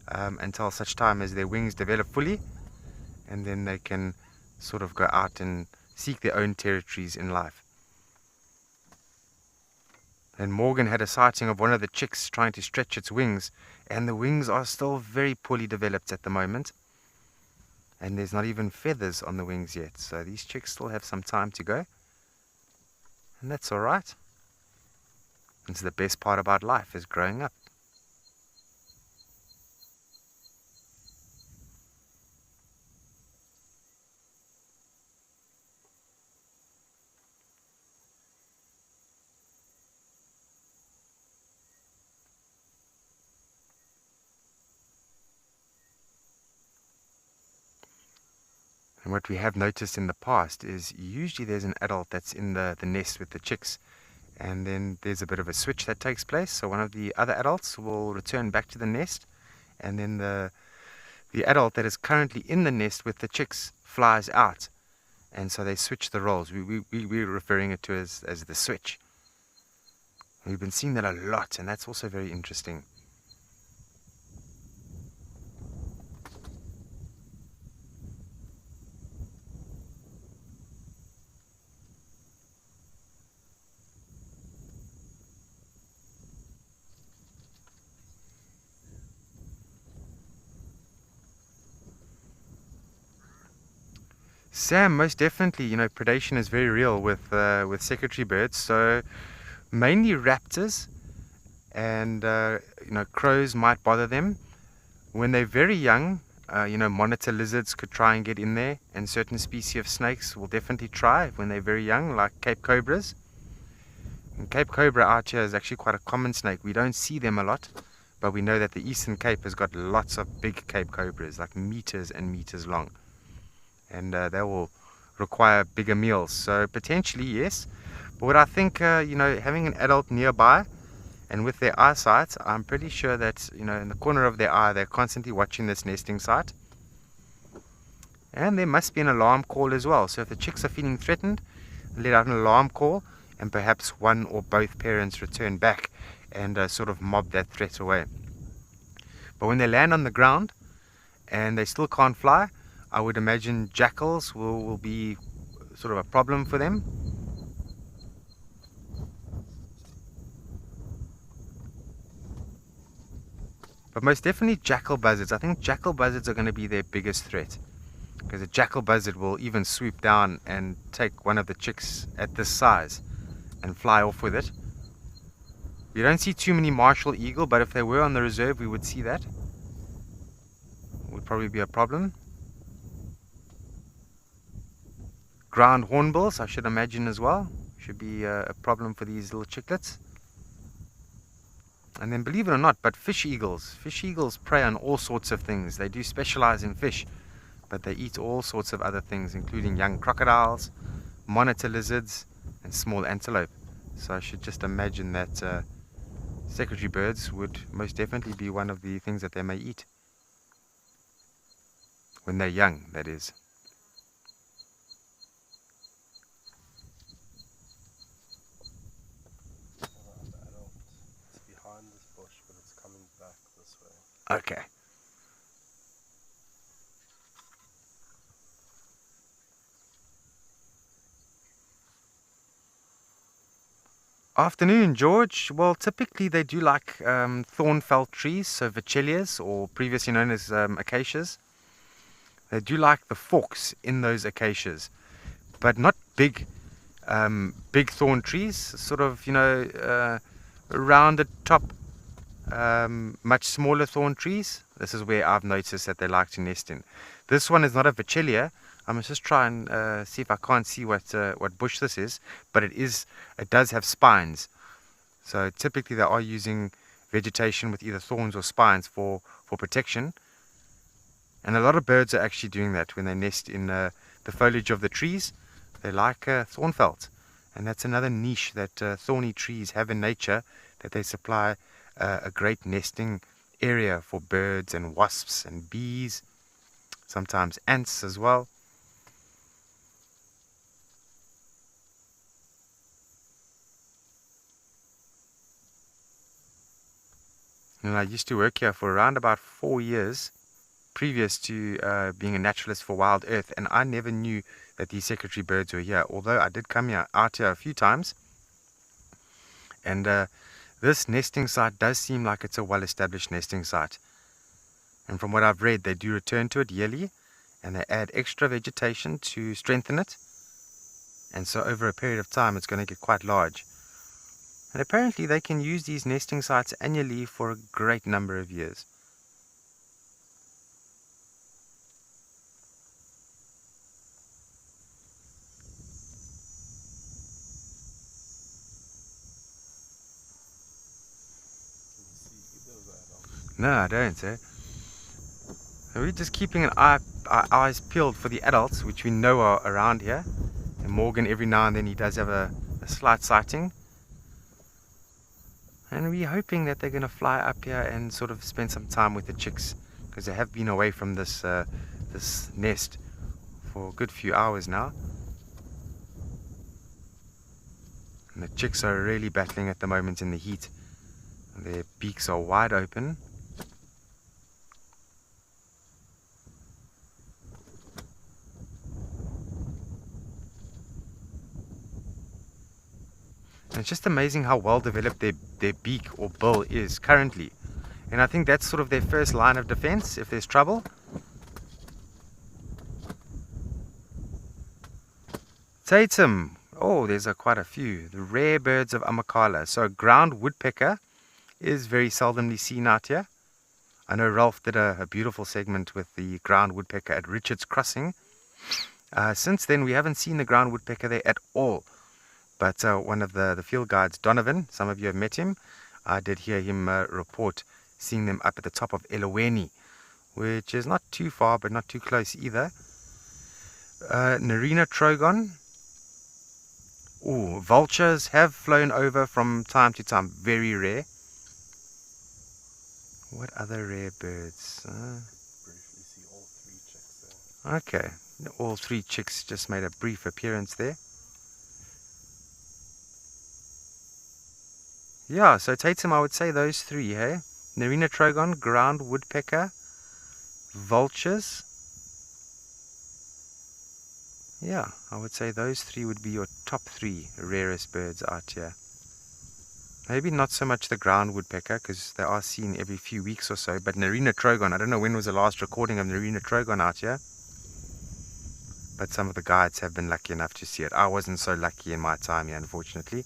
until such time as their wings develop fully. And then they can sort of go out and seek their own territories in life. And Morgan had a sighting of one of the chicks trying to stretch its wings, and the wings are still very poorly developed at the moment. And there's not even feathers on the wings yet, so these chicks still have some time to go. And that's alright. It's the best part about life, is growing up. And what we have noticed in the past is usually there's an adult that's in the nest with the chicks, and then there's a bit of a switch that takes place. So one of the other adults will return back to the nest, and then the adult that is currently in the nest with the chicks flies out, and so they switch the roles. We're referring it to as the switch. We've been seeing that a lot, and that's also very interesting. Sam, most definitely, predation is very real with secretary birds. So mainly raptors and crows might bother them. When they're very young, monitor lizards could try and get in there, and certain species of snakes will definitely try when they're very young, like Cape cobras. And Cape cobra out here is actually quite a common snake. We don't see them a lot, but we know that the Eastern Cape has got lots of big Cape cobras, like meters and meters long. And they will require bigger meals. So potentially, yes. But what I think, having an adult nearby and with their eyesight, I'm pretty sure that, in the corner of their eye, they're constantly watching this nesting site. And there must be an alarm call as well. So if the chicks are feeling threatened, let out an alarm call, and perhaps one or both parents return back and sort of mob that threat away. But when they land on the ground and they still can't fly, I would imagine jackals will be sort of a problem for them. But most definitely jackal buzzards. I think jackal buzzards are going to be their biggest threat, because a jackal buzzard will even swoop down and take one of the chicks at this size and fly off with it. You don't see too many martial eagle, but if they were on the reserve, we would see that. It would probably be a problem. Ground hornbills, I should imagine as well, should be a problem for these little chicklets. And then, believe it or not, but fish eagles prey on all sorts of things. They do specialize in fish, but they eat all sorts of other things, including young crocodiles, monitor lizards, and small antelope. So I should just imagine that secretary birds would most definitely be one of the things that they may eat. When they're young, that is. Okay. Afternoon, George. Well, typically they do like thorn-felt trees, so Vachellias, or previously known as acacias. They do like the forks in those acacias, but not big thorn trees, sort of, rounded top, much smaller thorn trees. This is where I've noticed that they like to nest in. This one is not a Vachellia. I must just try and see if I can't see what bush this is, but it does have spines. So typically they are using vegetation with either thorns or spines for protection. And a lot of birds are actually doing that when they nest in the foliage of the trees. They like thornfelt, and that's another niche that thorny trees have in nature, that they supply a great nesting area for birds and wasps and bees, sometimes ants as well. And I used to work here for around about 4 years previous to being a naturalist for Wild Earth, and I never knew that these secretary birds were here, although I did come out here a few times. And this nesting site does seem like it's a well-established nesting site. And from what I've read, they do return to it yearly, and they add extra vegetation to strengthen it. And so over a period of time, it's going to get quite large. And apparently they can use these nesting sites annually for a great number of years. No, I don't, sir. So we're just keeping our eyes peeled for the adults, which we know are around here. And Morgan, every now and then, he does have a slight sighting. And we're hoping that they're going to fly up here and sort of spend some time with the chicks, because they have been away from this nest for a good few hours now. And the chicks are really battling at the moment in the heat. Their beaks are wide open. And it's just amazing how well developed their beak or bill is currently. And I think that's sort of their first line of defense if there's trouble. Tatum. Oh, there's quite a few. The rare birds of Amakhala. So ground woodpecker is very seldomly seen out here. I know Ralph did a beautiful segment with the ground woodpecker at Richards Crossing. Since then, we haven't seen the ground woodpecker there at all. But one of the field guides, Donovan, some of you have met him. I did hear him report seeing them up at the top of Eloweni, which is not too far, but not too close either. Narina trogon. Ooh, vultures have flown over from time to time. Very rare. What other rare birds? Briefly see all 3 chicks there. Okay, all 3 chicks just made a brief appearance there. Yeah, so Tatum, I would say those 3, hey? Narina trogon, ground woodpecker, vultures. Yeah, I would say those 3 would be your top 3 rarest birds out here. Maybe not so much the ground woodpecker, because they are seen every few weeks or so, but Narina trogon, I don't know when was the last recording of Narina trogon out here. But some of the guides have been lucky enough to see it. I wasn't so lucky in my time here, unfortunately.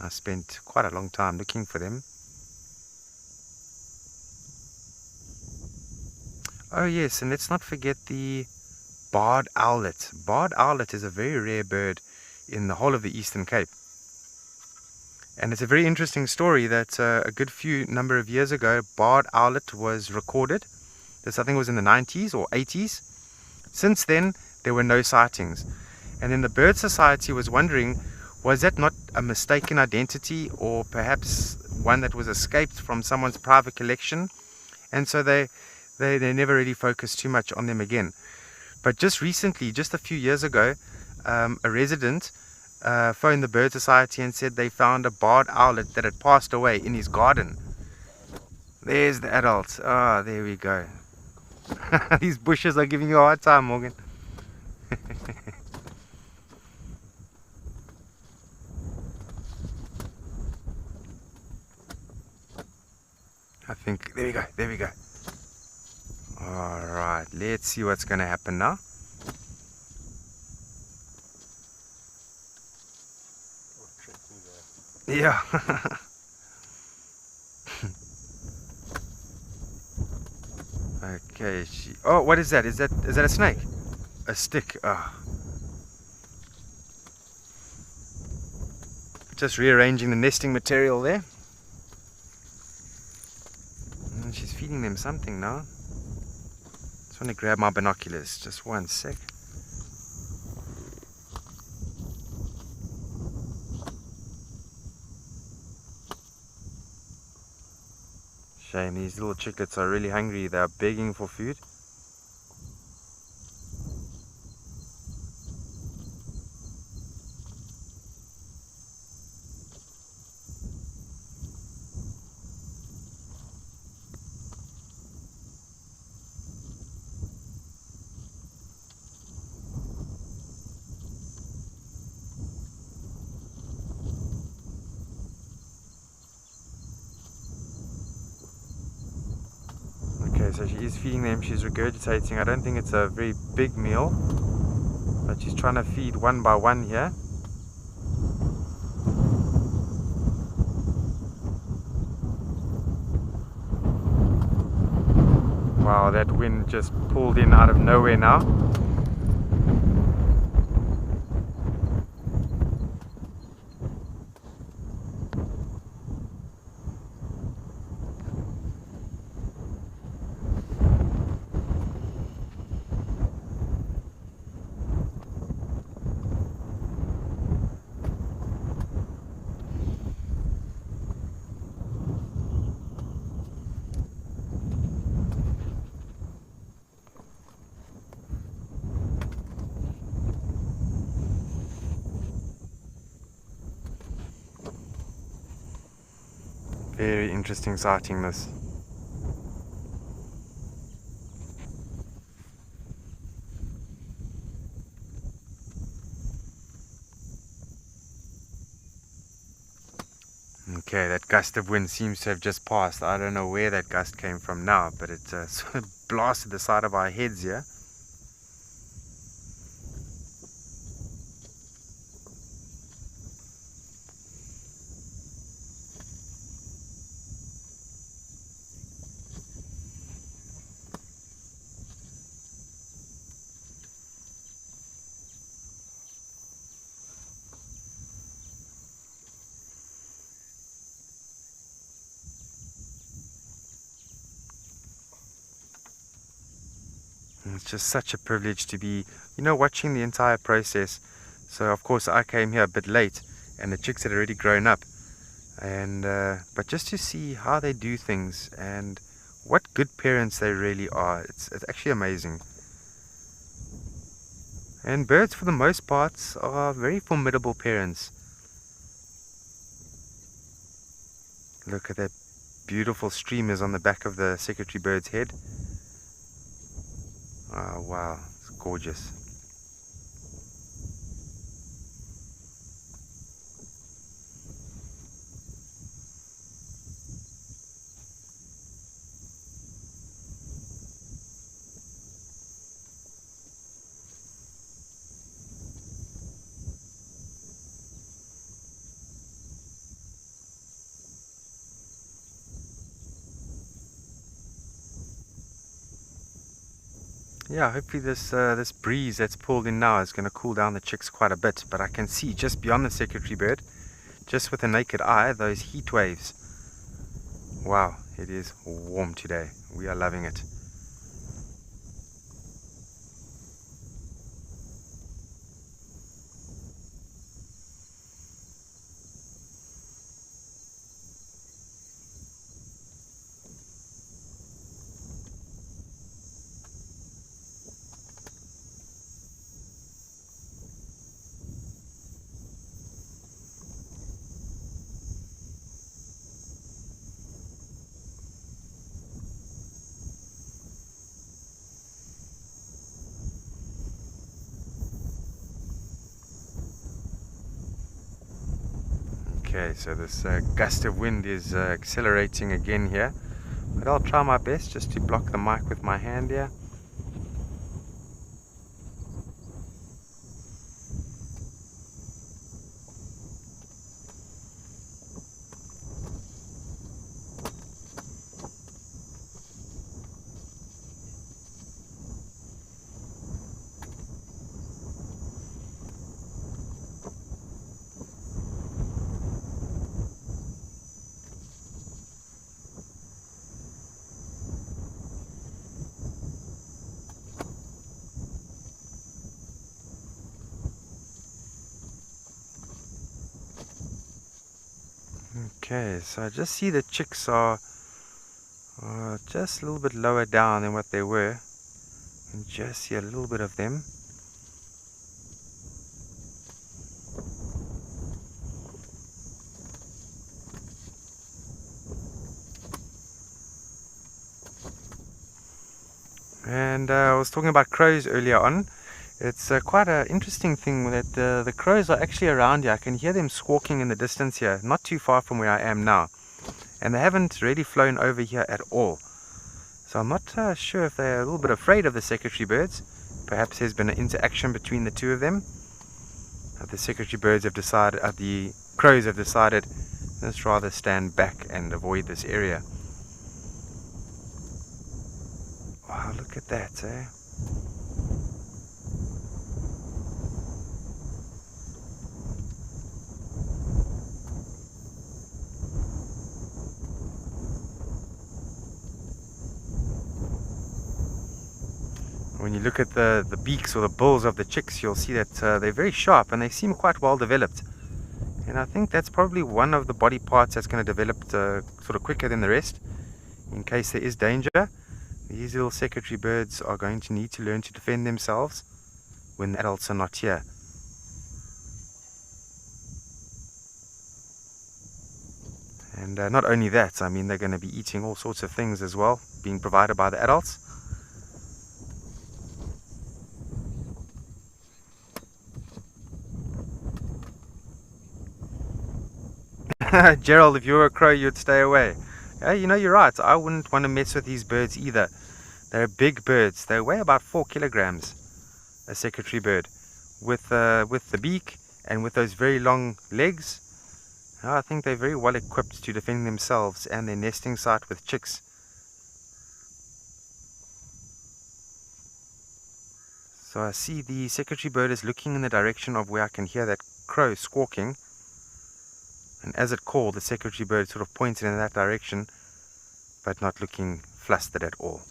I spent quite a long time looking for them. Oh yes, and let's not forget the barred owlet. Barred owlet is a very rare bird in the whole of the Eastern Cape. And it's a very interesting story that a good few number of years ago, barred owlet was recorded. This I think was in the 90s or 80s. Since then, there were no sightings. And then the Bird Society was wondering, was that not a mistaken identity, or perhaps one that was escaped from someone's private collection? And so they never really focused too much on them again. But just recently, just a few years ago, a resident phoned the Bird Society and said they found a barred owlet that had passed away in his garden. There's the adult. Ah, there we go. These bushes are giving you a hard time, Morgan. I think, there we go. Alright, let's see what's going to happen now. Oh, tricked me there. Yeah. Okay, oh, what is that? Is that a snake? A stick. Oh. Just rearranging the nesting material there. And she's feeding them something now. Just want to grab my binoculars. Just one sec. Shame, these little chicklets are really hungry. They are begging for food. So she is feeding them, she's regurgitating. I don't think it's a very big meal, but she's trying to feed one by one here. Wow, that wind just pulled in out of nowhere now. Very interesting sighting this. Okay, that gust of wind seems to have just passed. I don't know where that gust came from now, but it sort of blasted the side of our heads here. It's just such a privilege to be, watching the entire process. So of course I came here a bit late and the chicks had already grown up, and but just to see how they do things and what good parents they really are, it's actually amazing. And birds for the most part are very formidable parents. Look at that beautiful streamers on the back of the secretary bird's head. Oh wow, it's gorgeous. Yeah, hopefully this breeze that's pulled in now is going to cool down the chicks quite a bit. But I can see just beyond the secretary bird, just with the naked eye, those heat waves. Wow, it is warm today. We are loving it. Okay, so this gust of wind is accelerating again here, but I'll try my best just to block the mic with my hand here. Okay, so I just see the chicks are just a little bit lower down than what they were. And just see a little bit of them. And I was talking about crows earlier on. It's quite an interesting thing that the crows are actually around here. I can hear them squawking in the distance here, not too far from where I am now. And they haven't really flown over here at all. So I'm not sure if they're a little bit afraid of the secretary birds. Perhaps there's been an interaction between the two of them. The secretary birds have decided, the crows have decided, let's rather stand back and avoid this area. Wow, look at that, eh? When you look at the beaks or the bills of the chicks, you'll see that they're very sharp and they seem quite well developed. And I think that's probably one of the body parts that's going to develop sort of quicker than the rest. In case there is danger, these little secretary birds are going to need to learn to defend themselves when the adults are not here. And not only that, I mean, they're going to be eating all sorts of things as well, being provided by the adults. Gerald, if you were a crow, you'd stay away. Yeah, you know, you're right. I wouldn't want to mess with these birds either. They're big birds. They weigh about 4 kilograms, a secretary bird. With the beak and with those very long legs, I think they're very well equipped to defend themselves and their nesting site with chicks. So I see the secretary bird is looking in the direction of where I can hear that crow squawking. And as it called, the secretary bird sort of pointed in that direction, but not looking flustered at all.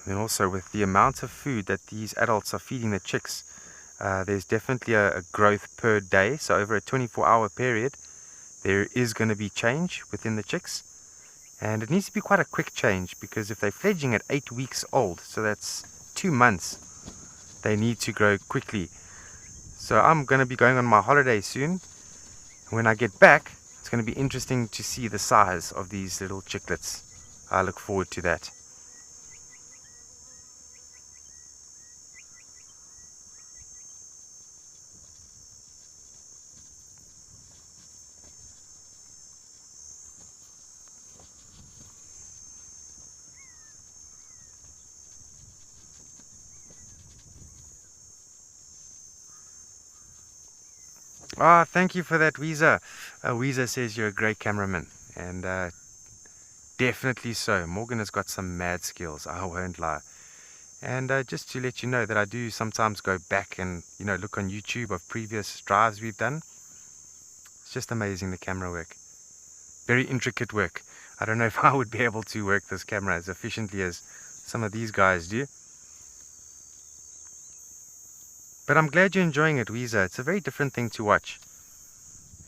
And also with the amount of food that these adults are feeding the chicks, there's definitely a growth per day. So over a 24-hour period, there is going to be change within the chicks. And it needs to be quite a quick change, because if they're fledging at 8 weeks old, so that's 2 months, they need to grow quickly. So I'm going to be going on my holiday soon. When I get back, it's going to be interesting to see the size of these little chicklets. I look forward to that. Ah, thank you for that, Weezer. Weezer says you're a great cameraman, and definitely so. Morgan has got some mad skills, I won't lie. And just to let you know that I do sometimes go back and, you know, look on YouTube of previous drives we've done. It's just amazing, the camera work. Very intricate work. I don't know if I would be able to work this camera as efficiently as some of these guys do. But I'm glad you're enjoying it, Weezer. It's a very different thing to watch.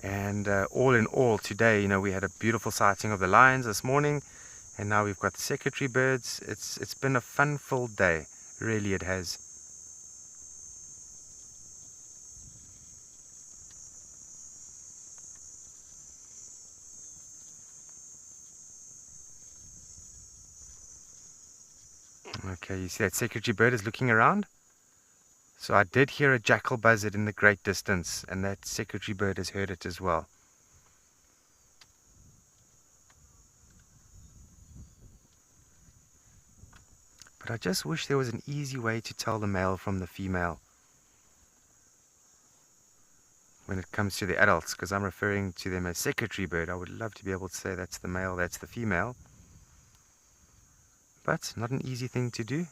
And all in all, today, you know, we had a beautiful sighting of the lions this morning, and now we've got the secretary birds. It's been a fun-filled day. Really, it has. Okay, you see that secretary bird is looking around? So I did hear a jackal buzzard in the great distance, and that secretary bird has heard it as well. But I just wish there was an easy way to tell the male from the female when it comes to the adults, because I'm referring to them as secretary bird. I would love to be able to say that's the male, that's the female. But not an easy thing to do.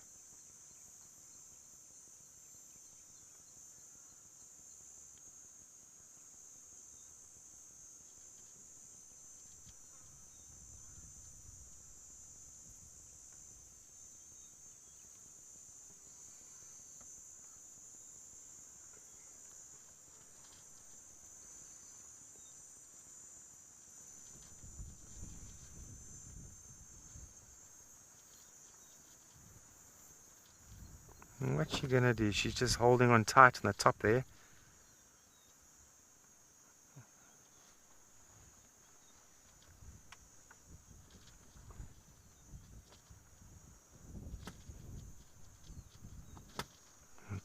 And what's she gonna do? She's just holding on tight on the top there.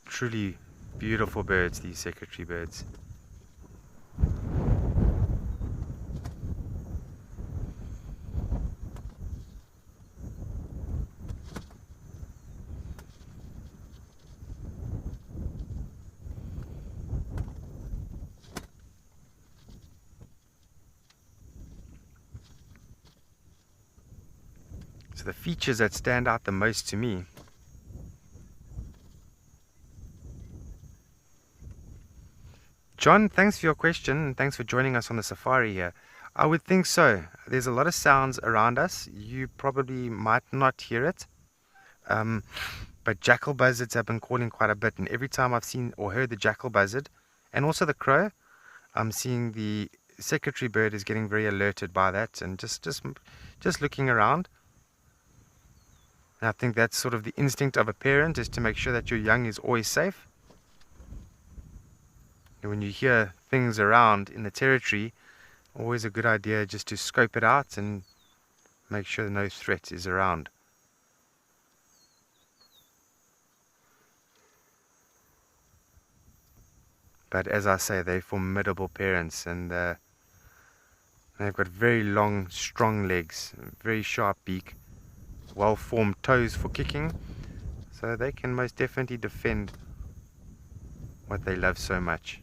Truly beautiful birds, these secretary birds. So the features that stand out the most to me. John, thanks for your question and thanks for joining us on the safari here. I would think so. There's a lot of sounds around us. You probably might not hear it. But jackal buzzards have been calling quite a bit, and every time I've seen or heard the jackal buzzard and also the crow, I'm seeing the secretary bird is getting very alerted by that and just looking around. And I think that's sort of the instinct of a parent, is to make sure that your young is always safe. And when you hear things around in the territory, always a good idea just to scope it out and make sure no threat is around. But as I say, they're formidable parents, and they've got very long, strong legs, very sharp beak, well-formed toes for kicking, so they can most definitely defend what they love so much.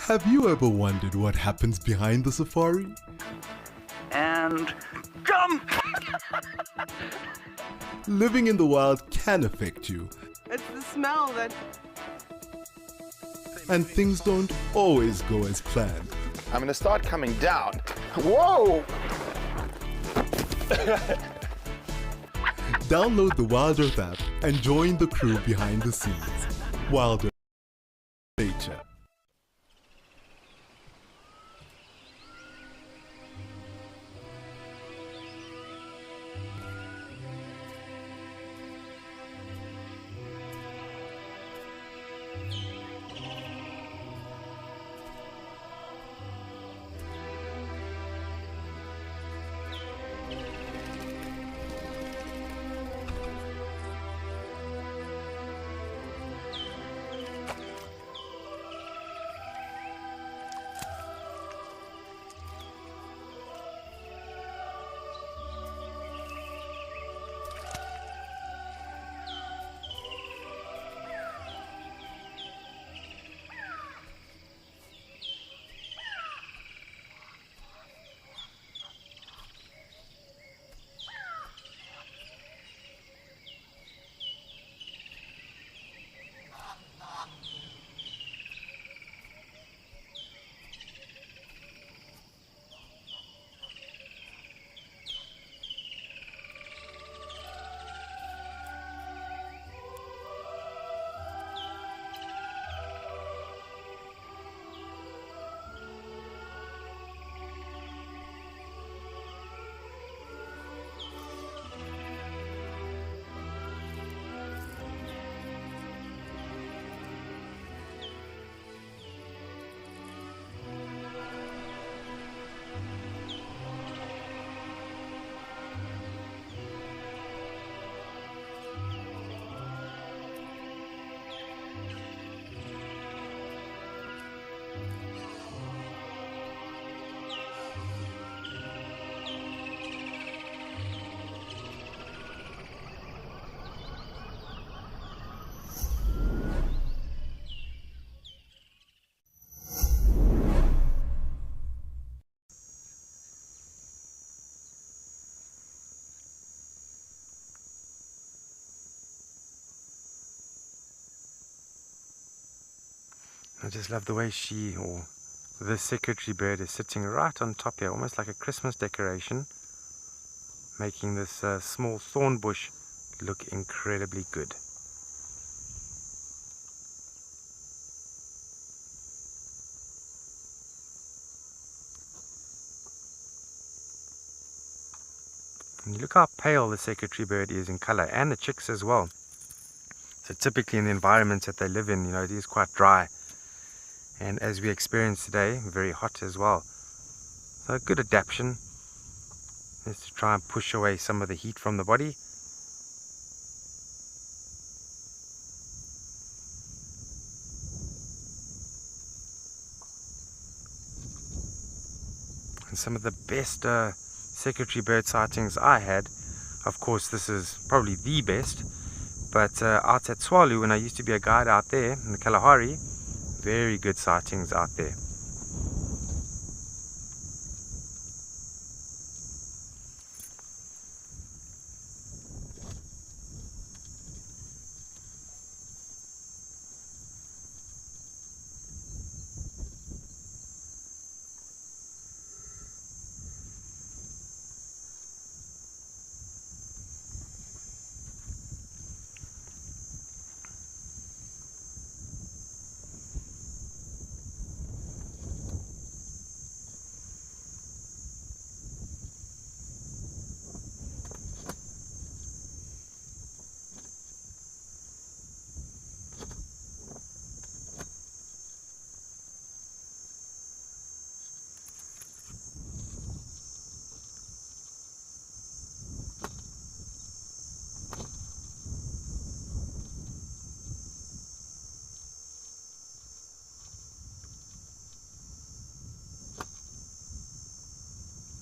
Have you ever wondered what happens behind the safari? And jump! Living in the wild can affect you, It's the smell that... and things don't always go as planned. I'm gonna start coming down. Whoa! Download the Wild Earth app and join the crew behind the scenes. Wild Earth Nature. I just love the way this secretary bird is sitting right on top here, almost like a Christmas decoration, making this small thorn bush look incredibly good. And you look how pale the secretary bird is in color, and the chicks as well. So typically in the environments that they live in, it is quite dry. And as we experience today, very hot as well. So a good adaptation is to try and push away some of the heat from the body. And some of the best secretary bird sightings I had, of course this is probably the best, but out at Tswalu, when I used to be a guide out there in the Kalahari, very good sightings out there.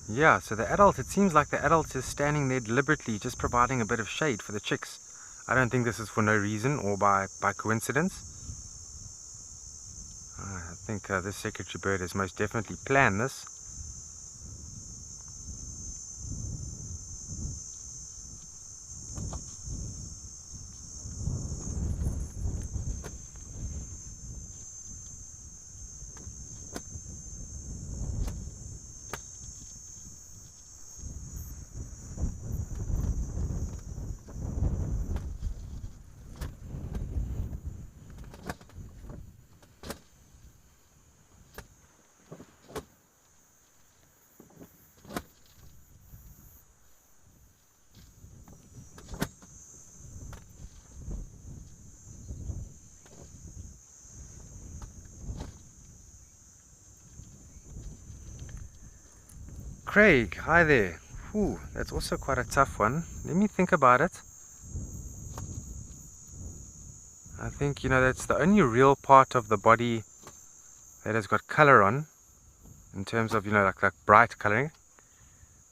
Yeah, so it seems like the adult is standing there deliberately just providing a bit of shade for the chicks. I don't think this is for no reason or by coincidence. I think this secretary bird has most definitely planned this. Craig, hi there. Ooh, that's also quite a tough one. Let me think about it. I think, that's the only real part of the body that has got color on, in terms of, like bright coloring.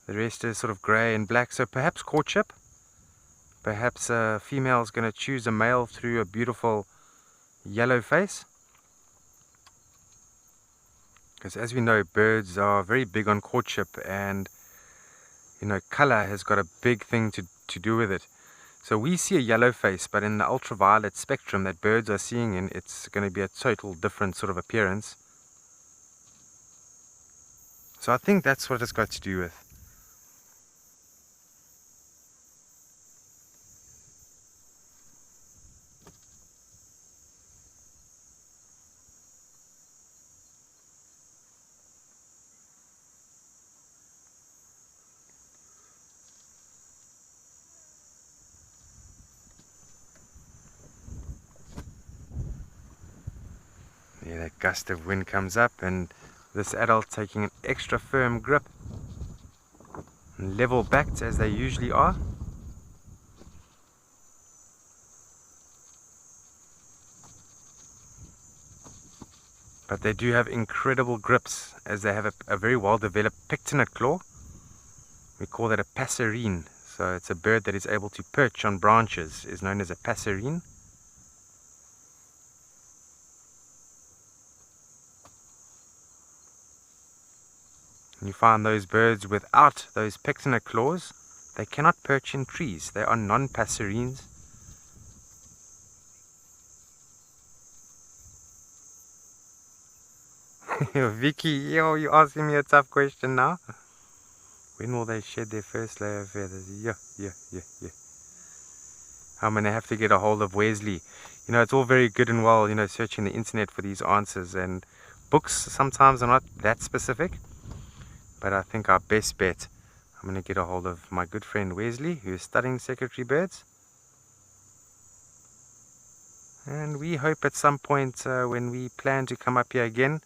The rest is sort of gray and black, so perhaps courtship. Perhaps a female is going to choose a male through a beautiful yellow face. Because as we know, birds are very big on courtship, and color has got a big thing to do with it. So we see a yellow face, but in the ultraviolet spectrum that birds are seeing in, it's going to be a total different sort of appearance. So I think that's what it's got to do with. Yeah, that gust of wind comes up, and this adult taking an extra firm grip and level backed as they usually are. But they do have incredible grips, as they have a very well developed pectinate claw. We call that a passerine. So it's a bird that is able to perch on branches, is known as a passerine. You find those birds without those pectinate claws, they cannot perch in trees. They are non-passerines. Vicky, yo, you asking me a tough question now? When will they shed their first layer of feathers? Yeah. I'm going to have to get a hold of Wesley. You know, it's all very good and well, you know, searching the internet for these answers, and books sometimes are not that specific. But I think our best bet, I'm going to get a hold of my good friend Wesley, who is studying secretary birds. And we hope at some point when we plan to come up here again,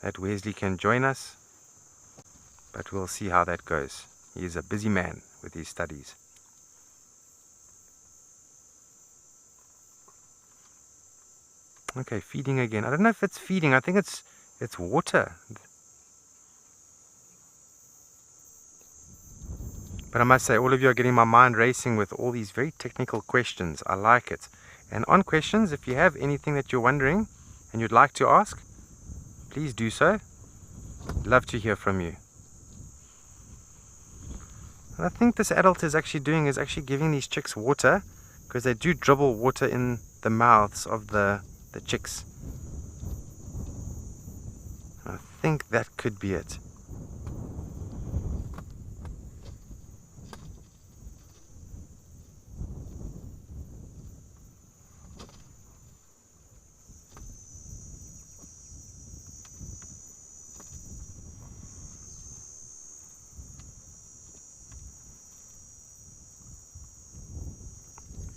that Wesley can join us. But we'll see how that goes. He is a busy man with his studies. Okay, feeding again. I don't know if it's feeding. I think it's water. But I must say, all of you are getting my mind racing with all these very technical questions. I like it. And on questions, if you have anything that you're wondering and you'd like to ask, please do so. Love to hear from you. And I think this adult is actually giving these chicks water, because they do dribble water in the mouths of the chicks. I think that could be it.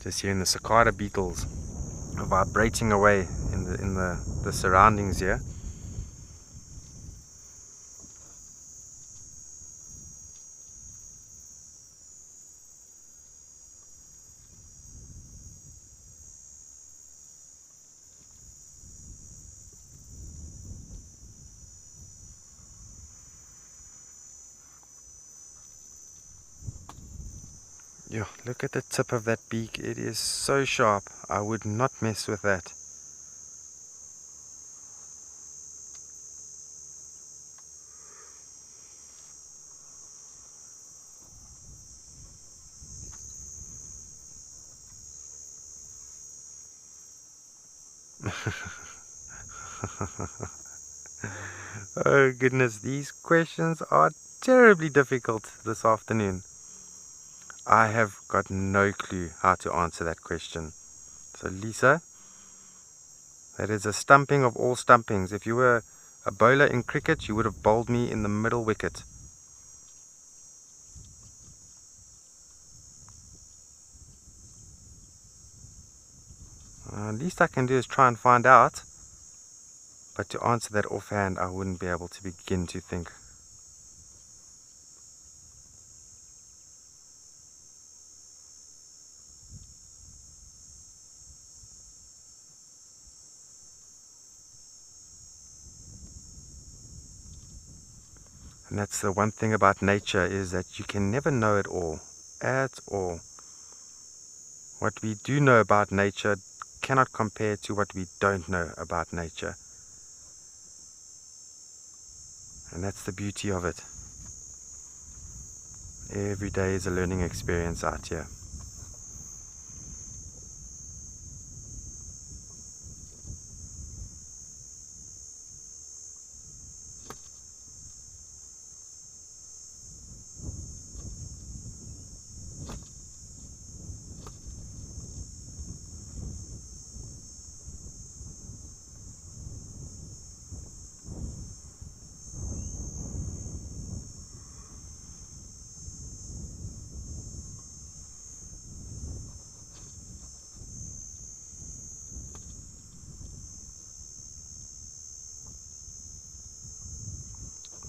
Just hearing the cicada beetles vibrating away in the surroundings here. Yeah, look at the tip of that beak. It is so sharp. I would not mess with that. Oh goodness, these questions are terribly difficult this afternoon. I have got no clue how to answer that question. So Lisa, that is a stumping of all stumpings. If you were a bowler in cricket, you would have bowled me in the middle wicket. Least I can do is try and find out. But to answer that offhand, I wouldn't be able to begin to think. And that's the one thing about nature, is that you can never know it all, at all. What we do know about nature cannot compare to what we don't know about nature. And that's the beauty of it. Every day is a learning experience out here.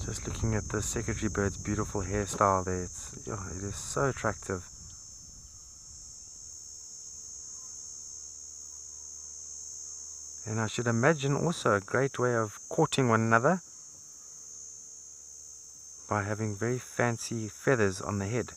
Just looking at the secretary bird's beautiful hairstyle there, it is so attractive. And I should imagine also a great way of courting one another by having very fancy feathers on the head.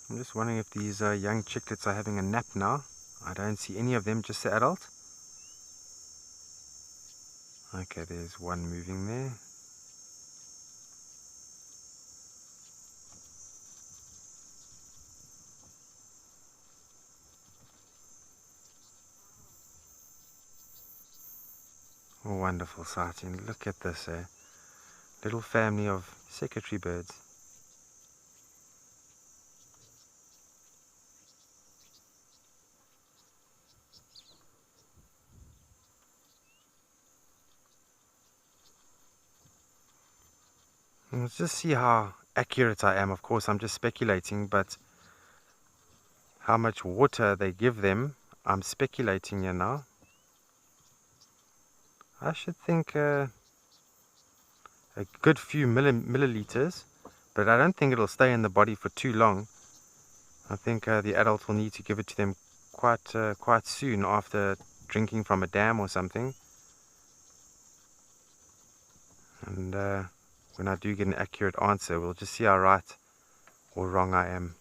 I'm just wondering if these young chicklets are having a nap now. I don't see any of them, just the adult. Okay, there's one moving there. Oh, wonderful sighting. Look at this, little family of secretary birds. Let's just see how accurate I am. Of course, I'm just speculating, but how much water they give them, I'm speculating here now. I should think a good few milliliters, but I don't think it'll stay in the body for too long. I think the adult will need to give it to them quite soon after drinking from a dam or something. And when I do get an accurate answer, we'll just see how right or wrong I am.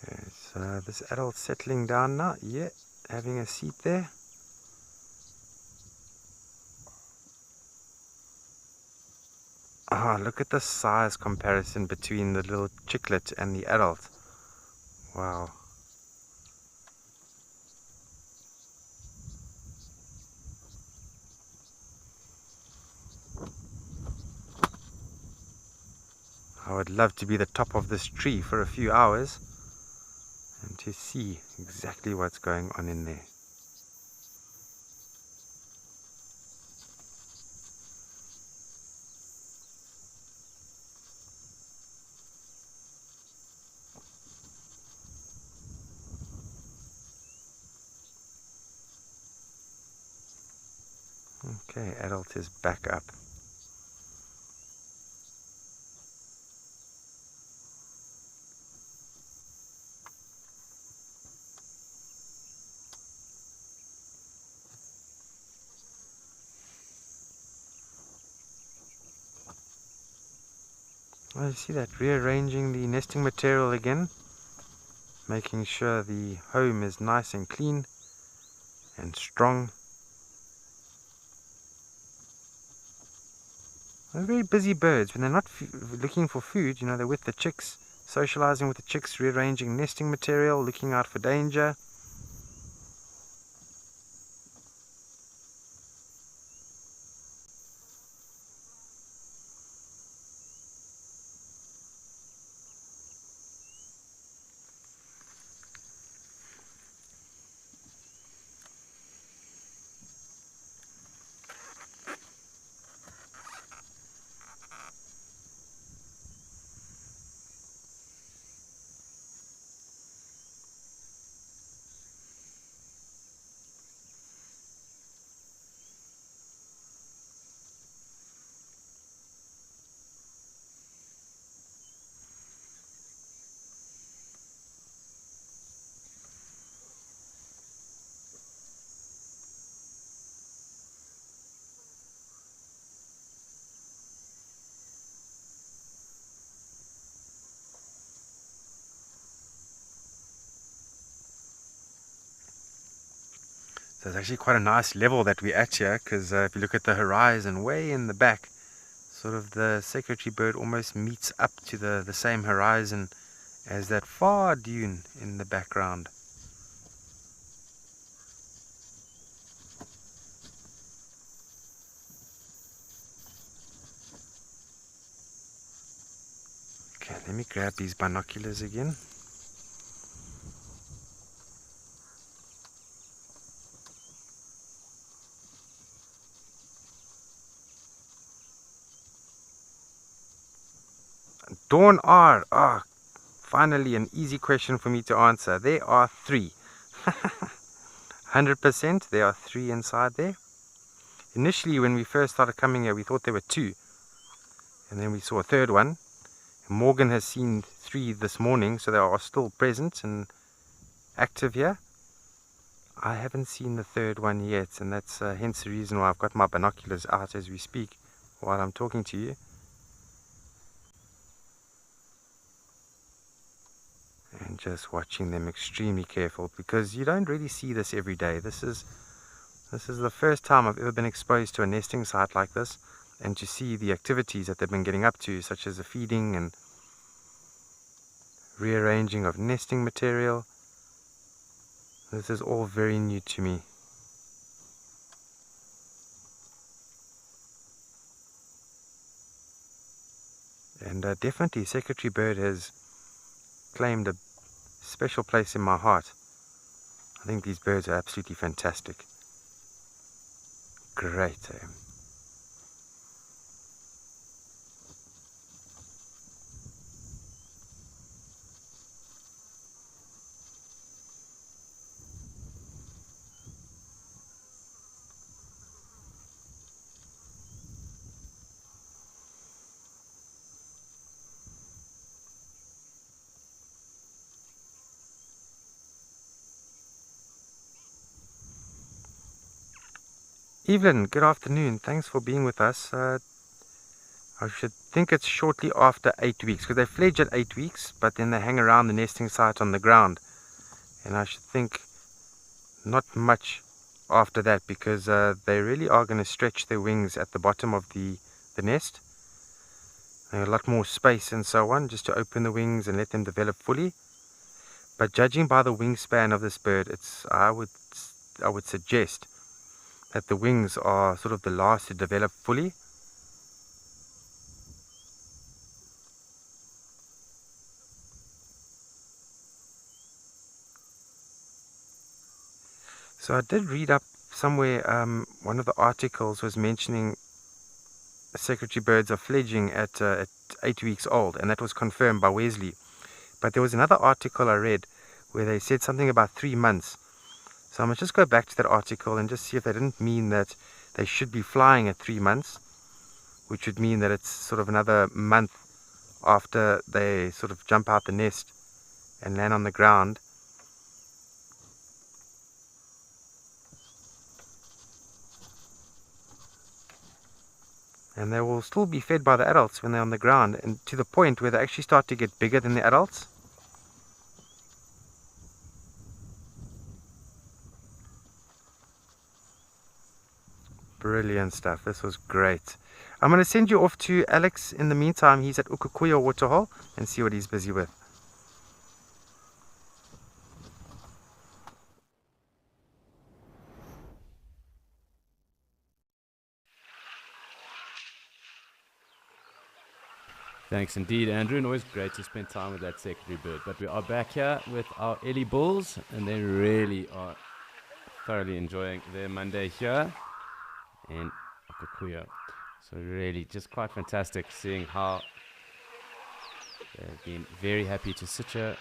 Okay, so this adult's settling down now. Yeah, having a seat there. Ah, look at the size comparison between the little chicklet and the adult. Wow. I would love to be the top of this tree for a few hours and to see exactly what's going on in there. Okay, adult is back up. Oh, you see that, rearranging the nesting material again, making sure the home is nice and clean and strong. They're very busy birds. When they're not looking for food, you know, they're with the chicks, socializing with the chicks, rearranging nesting material, looking out for danger. So it's actually quite a nice level that we're at here, because if you look at the horizon way in the back, sort of the secretary bird almost meets up to the same horizon as that far dune in the background. Okay, let me grab these binoculars again. Dawn R. Ah, finally an easy question for me to answer. There are 3. 100% there are 3 inside there. Initially when we first started coming here we thought there were 2. And then we saw a third one. Morgan has seen 3 this morning, so they are still present and active here. I haven't seen the third one yet, and that's hence the reason why I've got my binoculars out as we speak while I'm talking to you. And just watching them extremely careful, because you don't really see this every day. This is the first time I've ever been exposed to a nesting site like this, and to see the activities that they've been getting up to, such as the feeding and rearranging of nesting material. This is all very new to me. And definitely Secretary Bird has claimed a special place in my heart. I think these birds are absolutely fantastic. Great. Evelyn, good afternoon. Thanks for being with us. I should think it's shortly after 8 weeks, because they fledge at 8 weeks, but then they hang around the nesting site on the ground. And I should think not much after that, because they really are going to stretch their wings at the bottom of the nest. They have a lot more space and so on, just to open the wings and let them develop fully. But judging by the wingspan of this bird, I would suggest that the wings are sort of the last to develop fully. So I did read up somewhere, one of the articles was mentioning secretary birds are fledging at 8 weeks old, and that was confirmed by Wesley. But there was another article I read where they said something about 3 months. So I'm going to just go back to that article and just see if they didn't mean that they should be flying at 3 months, which would mean that it's sort of another month after they sort of jump out the nest and land on the ground. And they will still be fed by the adults when they're on the ground, and to the point where they actually start to get bigger than the adults. Brilliant stuff. This was great. I'm going to send you off to Alex in the meantime. He's at Ukukuya Waterhole, and see what he's busy with. Thanks indeed, Andrew, and always great to spend time with that secretary bird. But we are back here with our Ellie Bulls, and they really are thoroughly enjoying their Monday here in Okukuya. So really just quite fantastic seeing how they've been very happy to sit here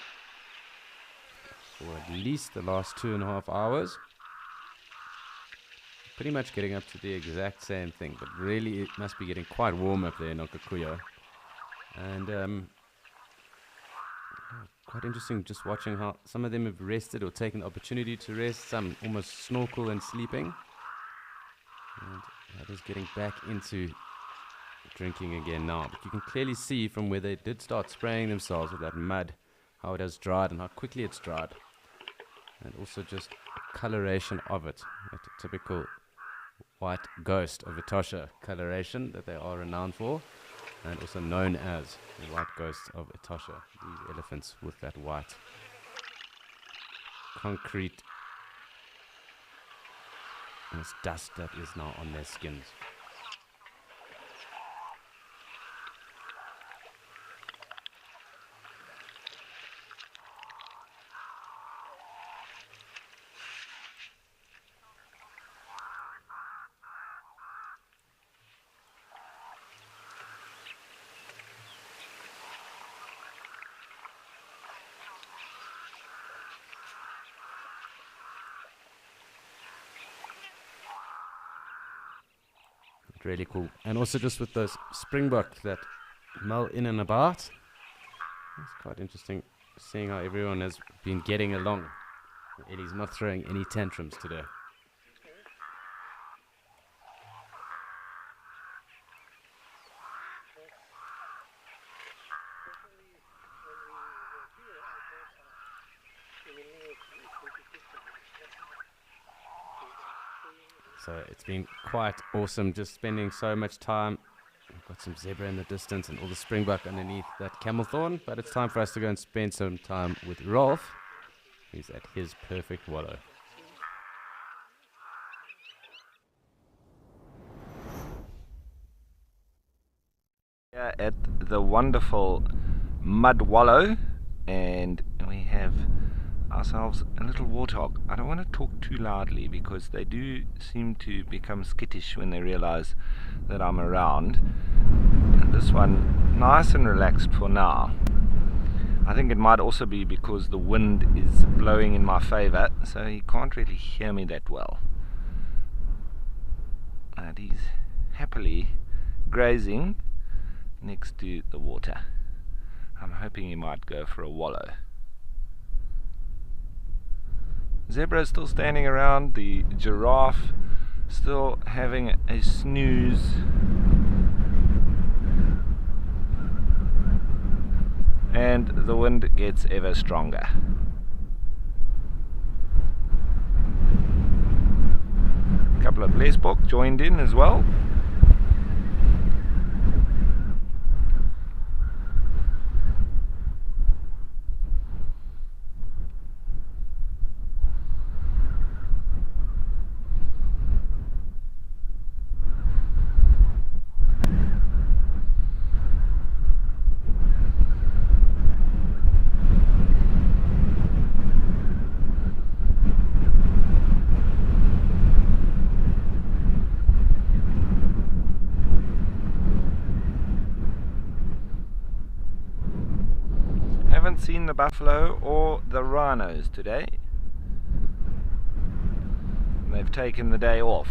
for at least the last 2.5 hours. Pretty much getting up to the exact same thing, but really it must be getting quite warm up there in Okukuya. And quite interesting just watching how some of them have rested or taken the opportunity to rest, some almost snorkel and sleeping, and others getting back into drinking again now. But you can clearly see from where they did start spraying themselves with that mud, how it has dried and how quickly it's dried, and also just coloration of it, that typical white ghost of Etosha coloration that they are renowned for, and also known as the white ghosts of Etosha, these elephants with that white concrete and this dust that is now on their skins. really cool. And also just with those springbok that mull in and about. It's quite interesting seeing how everyone has been getting along. Eddie's not throwing any tantrums today. So it's been quite awesome just spending so much time. We've got some zebra in the distance and all the springbok underneath that camel thorn, but it's time for us to go and spend some time with Rolf, who's at his perfect wallow. Here at the wonderful mud wallow, and we have ourselves a little warthog. I don't want to talk too loudly because they do seem to become skittish when they realize that I'm around. And this one, nice and relaxed for now. I think it might also be because the wind is blowing in my favor, so he can't really hear me that well. And he's happily grazing next to the water. I'm hoping he might go for a wallow. Zebra is still standing around, the giraffe still having a snooze. And the wind gets ever stronger. A couple of blesbok joined in as well. Haven't seen the buffalo or the rhinos today. They've taken the day off.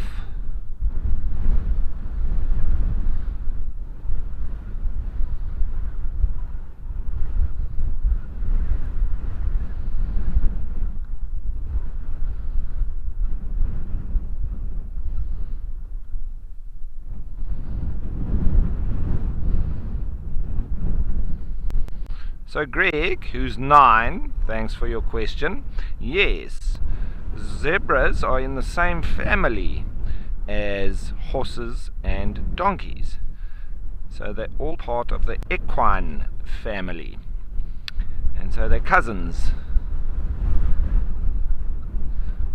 So Greg, who's 9, thanks for your question. Yes, zebras are in the same family as horses and donkeys. So they're all part of the equine family. And so they're cousins.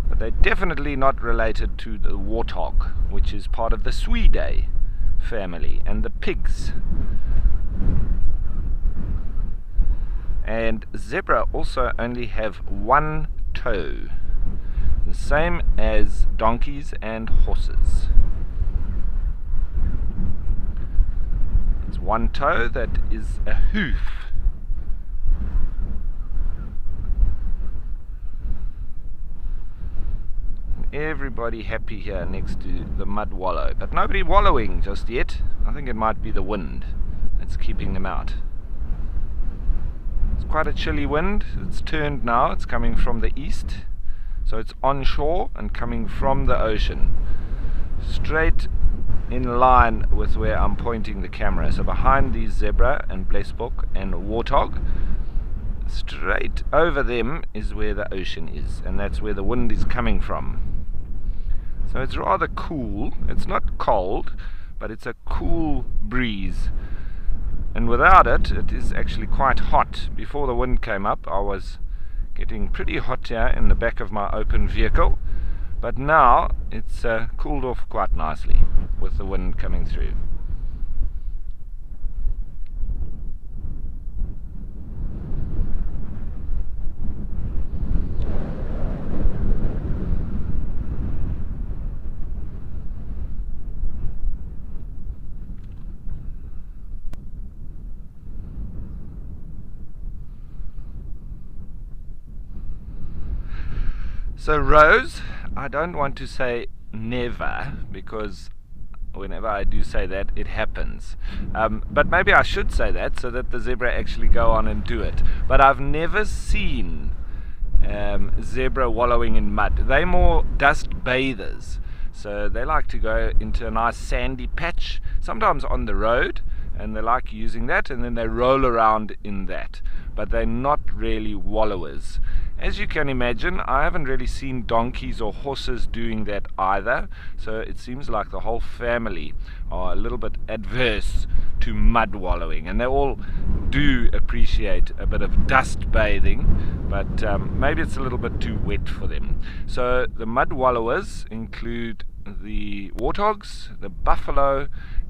But they're definitely not related to the warthog, which is part of the Suidae family, and the pigs. And zebra also only have one toe, the same as donkeys and horses. It's one toe that is a hoof. Everybody happy here next to the mud wallow, but nobody wallowing just yet. I think it might be the wind that's keeping them out. It's quite a chilly wind. It's turned now. It's coming from the east, so it's onshore and coming from the ocean, straight in line with where I'm pointing the camera. So behind these zebra and blesbok and warthog, straight over them is where the ocean is, and that's where the wind is coming from. So it's rather cool. It's not cold, but it's a cool breeze. And without it, it is actually quite hot. Before the wind came up, I was getting pretty hot here in the back of my open vehicle. But now it's cooled off quite nicely with the wind coming through. So Rose, I don't want to say never, because whenever I do say that, it happens. But maybe I should say that so that the zebra actually go on and do it. But I've never seen zebra wallowing in mud. They're more dust bathers. So they like to go into a nice sandy patch, sometimes on the road, and they like using that, and then they roll around in that. But they're not really wallowers. As you can imagine, I haven't really seen donkeys or horses doing that either, so it seems like the whole family are a little bit adverse to mud wallowing, and they all do appreciate a bit of dust bathing, but maybe it's a little bit too wet for them. So the mud wallowers include the warthogs, the buffalo,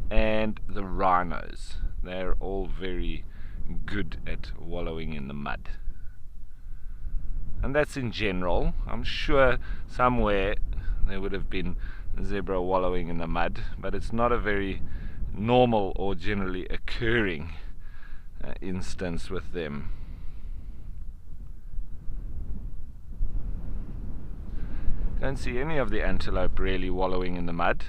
and the rhinos. They're all very good at wallowing in the mud. And that's in general. I'm sure somewhere there would have been zebra wallowing in the mud, but it's not a very normal or generally occurring instance with them. Don't see any of the antelope really wallowing in the mud.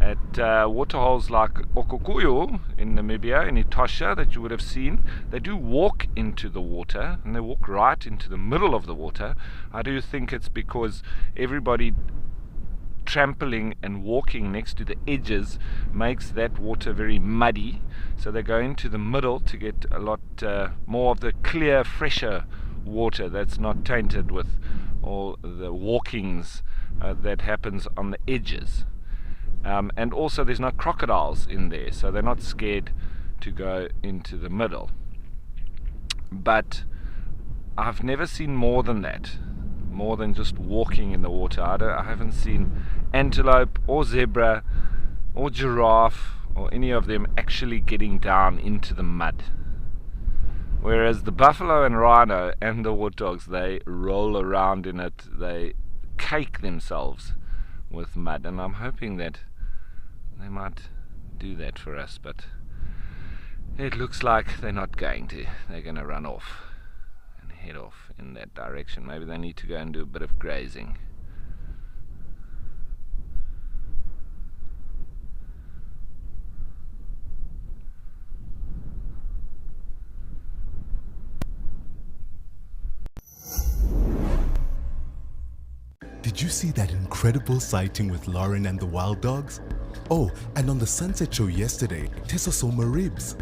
At waterholes like Okokuyo in Namibia, in Etosha, that you would have seen, they do walk into the water, and they walk right into the middle of the water. I do think it's because everybody trampling and walking next to the edges makes that water very muddy, so they go into the middle to get a lot more of the clear, fresher water that's not tainted with all the walkings that happens on the edges. And also there's no crocodiles in there, so they're not scared to go into the middle. But I've never seen more than that, more than just walking in the water. I haven't seen antelope or zebra or giraffe or any of them actually getting down into the mud. Whereas the buffalo and rhino and the warthogs, they roll around in it, they cake themselves with mud, and I'm hoping that they might do that for us, but it looks like they're not going to. They're going to run off and head off in that direction. Maybe they need to go and do a bit of grazing. Did you see that incredible sighting with Lauren and the wild dogs? Oh, and on the Sunset Show yesterday, Tessa saw Maribs.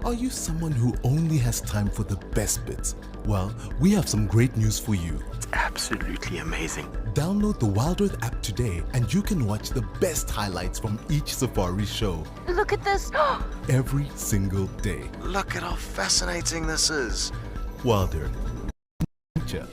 Are you someone who only has time for the best bits? Well, we have some great news for you. It's absolutely amazing. Download the Wild Earth app today and you can watch the best highlights from each safari show. Look at this! Every single day. Look at how fascinating this is. Wild Earth. Nature.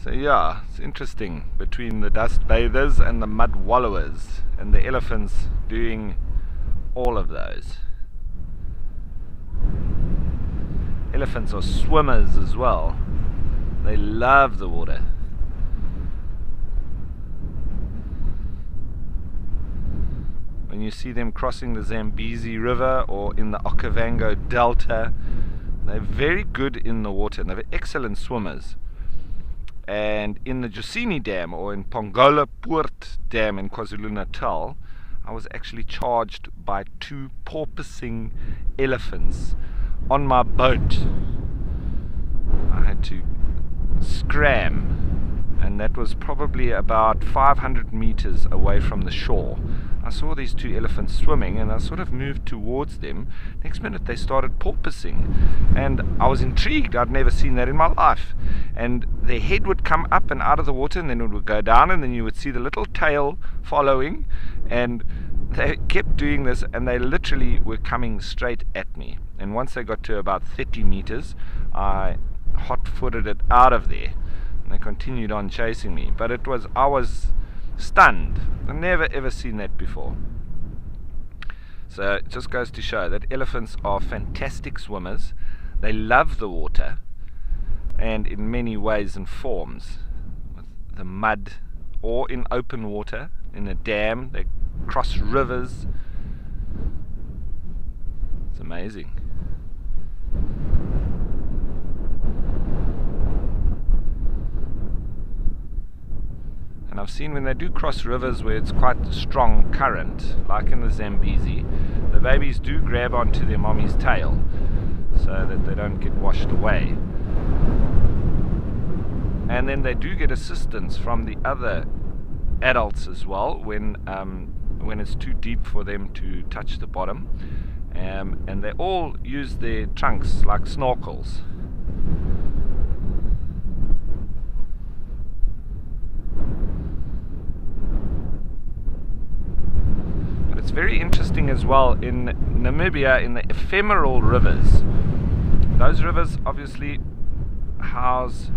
So yeah, it's interesting between the dust bathers and the mud wallowers, and the elephants doing all of those. Elephants are swimmers as well. They love the water. When you see them crossing the Zambezi River or in the Okavango Delta, they're very good in the water and they're excellent swimmers. And in the Josini Dam or in Pongola Poort Dam in KwaZulu-Natal, I was actually charged by 2 porpoising elephants on my boat. I had to scram, and that was probably about 500 meters away from the shore. I saw these 2 elephants swimming and I sort of moved towards them. Next minute they started porpoising, and I was intrigued. I'd never seen that in my life. And their head would come up and out of the water, and then it would go down, and then you would see the little tail following, and they kept doing this, and they literally were coming straight at me. And once they got to about 30 meters, I hot-footed it out of there, and they continued on chasing me. But I was stunned. I've never ever seen that before. So it just goes to show that elephants are fantastic swimmers. They love the water, and in many ways and forms, with the mud or in open water, in a dam. They cross rivers. It's amazing. And I've seen when they do cross rivers where it's quite a strong current, like in the Zambezi, the babies do grab onto their mommy's tail so that they don't get washed away. And then they do get assistance from the other adults as well when it's too deep for them to touch the bottom. And they all use their trunks like snorkels. It's very interesting as well in Namibia, in the ephemeral rivers. Those rivers obviously house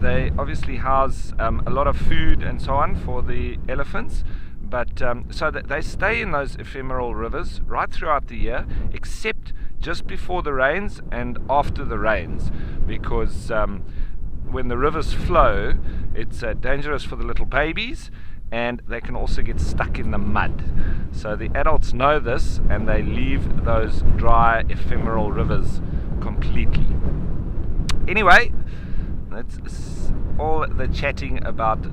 a lot of food and so on for the elephants, but so that they stay in those ephemeral rivers right throughout the year, except just before the rains and after the rains, because when the rivers flow, it's dangerous for the little babies, and they can also get stuck in the mud. So the adults know this, and they leave those dry ephemeral rivers completely. Anyway, that's all the chatting about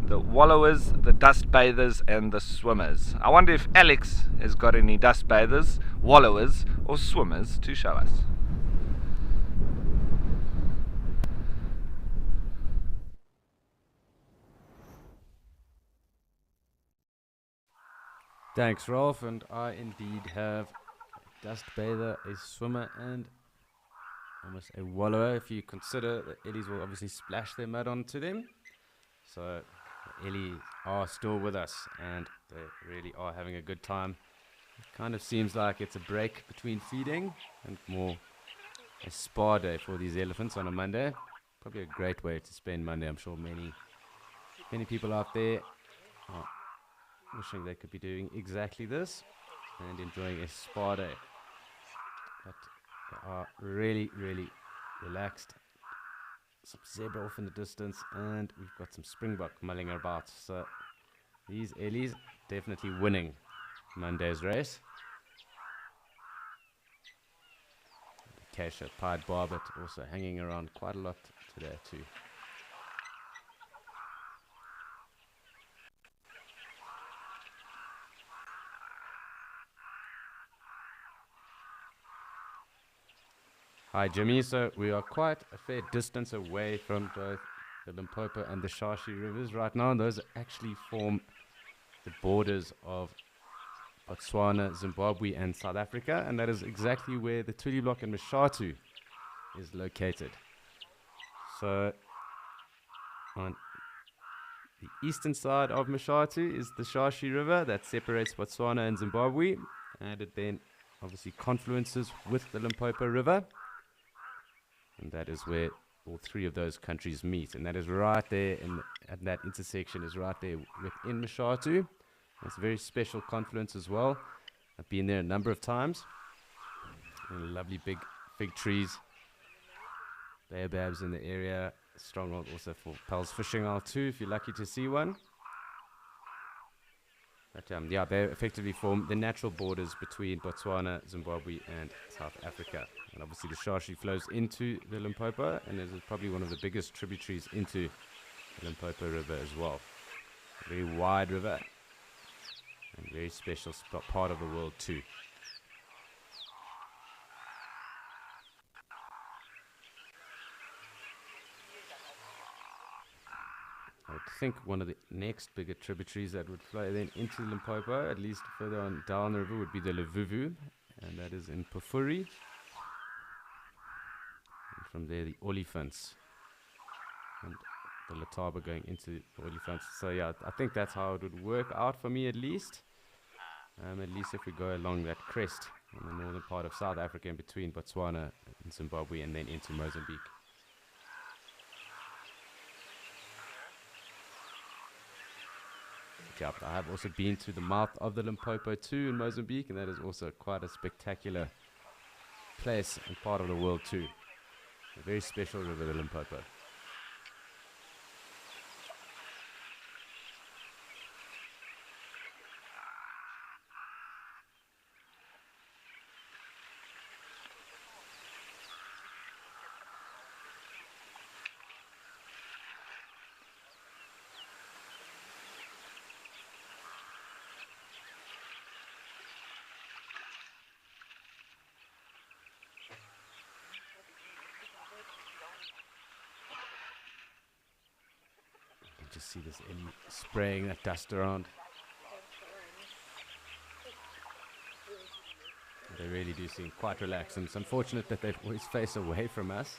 the wallowers, the dust bathers, and the swimmers. I wonder if Alex has got any dust bathers, wallowers, or swimmers to show us. Thanks, Rolf, and I indeed have a dust bather, a swimmer, and almost a wallower, if you consider the Ellies will obviously splash their mud onto them. So the Ellies are still with us, and they really are having a good time. It kind of seems like it's a break between feeding and more a spa day for these elephants on a Monday. Probably a great way to spend Monday. I'm sure many people out there are wishing they could be doing exactly this and enjoying a spa day. But they are really, really relaxed. Some zebra off in the distance, and we've got some springbok mulling about. So these Ellies definitely winning Monday's race. Acacia pied barbet also hanging around quite a lot today too. Hi Jimmy, so we are quite a fair distance away from both the Limpopo and the Shashi rivers right now. Those actually form the borders of Botswana, Zimbabwe and South Africa, and that is exactly where the Tuliblock and Mshatu is located. So on the eastern side of Mshatu is the Shashi River that separates Botswana and Zimbabwe, and it then obviously confluences with the Limpopo River. and that is where all three of those countries meet, and that is right there, at that intersection is right there within Mashatu. It's a very special confluence as well. I've been there a number of times. And lovely big fig trees, baobabs in the area. Stronghold also for Pels Fishing Isle too, if you're lucky to see one. But yeah, they effectively form the natural borders between Botswana, Zimbabwe, and South Africa. And obviously the Shashi flows into the Limpopo, and is probably one of the biggest tributaries into the Limpopo River as well. A very wide river, and very special part of the world too. I would think one of the next bigger tributaries that would flow then into Limpopo, at least further on down the river, would be the Luvuvu, and that is in Pafuri. And from there, the Olifants, and the Letaba going into the Olifants. So yeah, I think that's how it would work out for me at least. At least if we go along that crest in the northern part of South Africa, in between Botswana and Zimbabwe, and then into Mozambique. I have also been to the mouth of the Limpopo too in Mozambique, and that is also quite a spectacular place and part of the world too. A very special river, the Limpopo. Just see this Ellie spraying that dust around. They really do seem quite relaxed, and it's unfortunate that they always face away from us.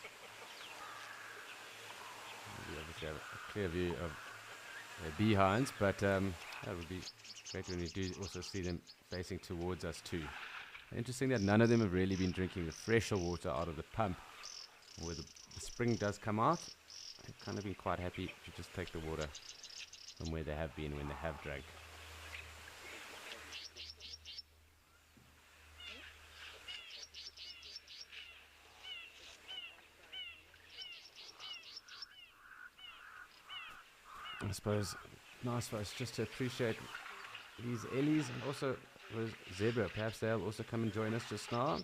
We obviously have a clear view of their behinds, but that would be great when we do also see them facing towards us too. Interesting that none of them have really been drinking the fresher water out of the pump, where the spring does come out. I've kind of been quite happy to just take the water from where they have been when they have drank. I suppose nice for us just to appreciate these Ellies, and also with zebra. Perhaps they'll also come and join us just now.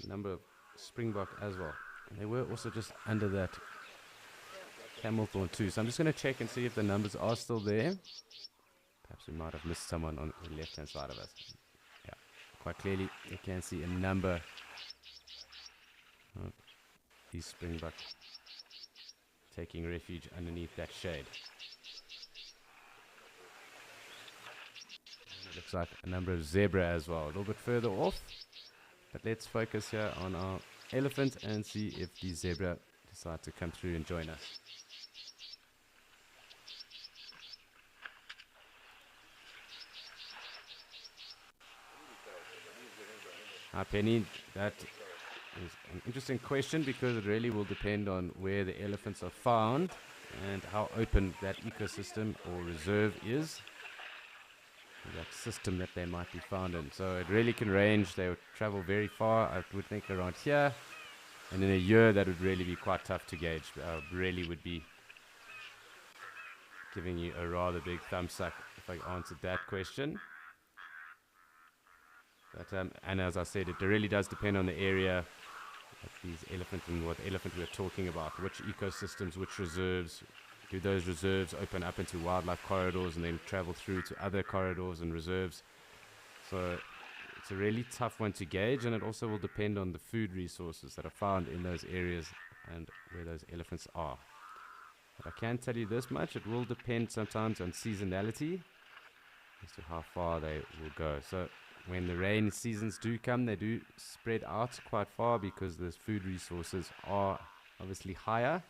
A number of springbok as well. And they were also just under that camelthorn too. So I'm just going to check and see if the numbers are still there. Perhaps we might have missed someone on the left hand side of us. Yeah, quite clearly you can see a number of these springbok taking refuge underneath that shade. It looks like a number of zebra as well, a little bit further off. But let's focus here on our elephant and see if the zebra decide to come through and join us. Penny, that is an interesting question, because it really will depend on where the elephants are found and how open that ecosystem or reserve is, that system that they might be found in. So it really can range. They would travel very far, I would think, around here, and in a year that would really be quite tough to gauge. I really would be giving you a rather big thumbs up if I answered that question. But, and as I said, it really does depend on the area of these elephants and what elephant we're talking about, which ecosystems, which reserves. Do those reserves open up into wildlife corridors and then travel through to other corridors and reserves? So it's a really tough one to gauge, and it also will depend on the food resources that are found in those areas and where those elephants are. But I can tell you this much, it will depend sometimes on seasonality as to how far they will go. So when the rain seasons do come, they do spread out quite far, because those food resources are obviously higher,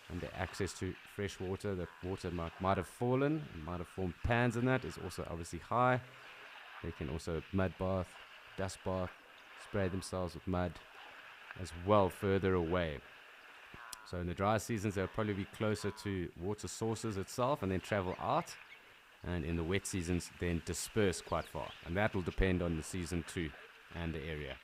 and the access to fresh water, that water might have fallen, might have formed pans in that, is also obviously high. They can also mud bath, dust bath, spray themselves with mud as well further away. So in the dry seasons, they'll probably be closer to water sources itself and then travel out. And in the wet seasons, then disperse quite far. And that will depend on the season too and the area.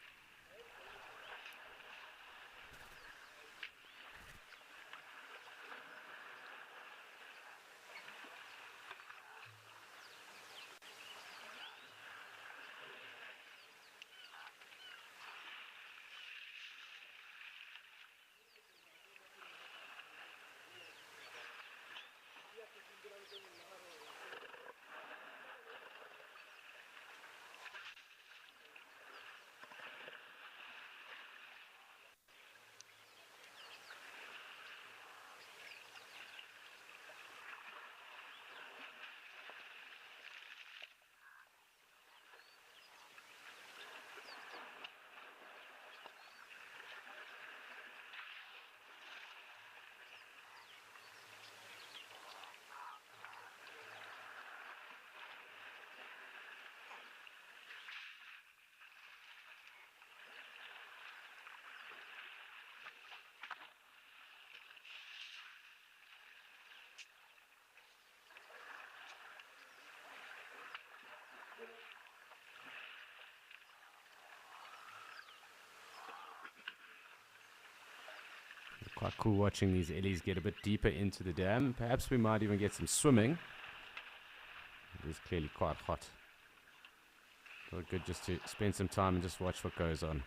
Quite cool watching these ellies get a bit deeper into the dam. Perhaps we might even get some swimming. It is clearly quite hot. So good just to spend some time and just watch what goes on.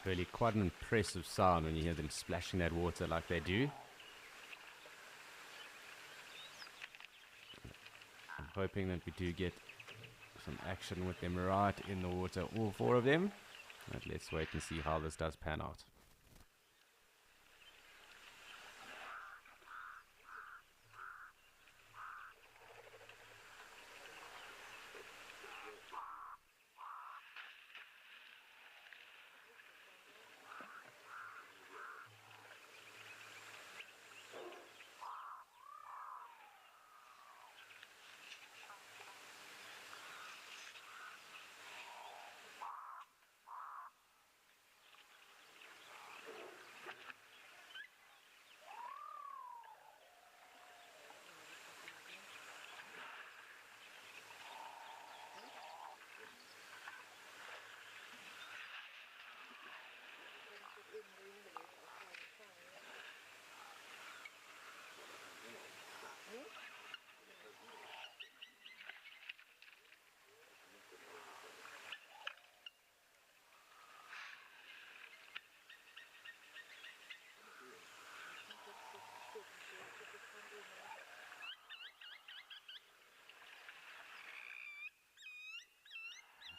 Really quite an impressive sound when you hear them splashing that water like they do. I'm hoping that we do get some action with them right in the water, all four of them. But let's wait and see how this does pan out.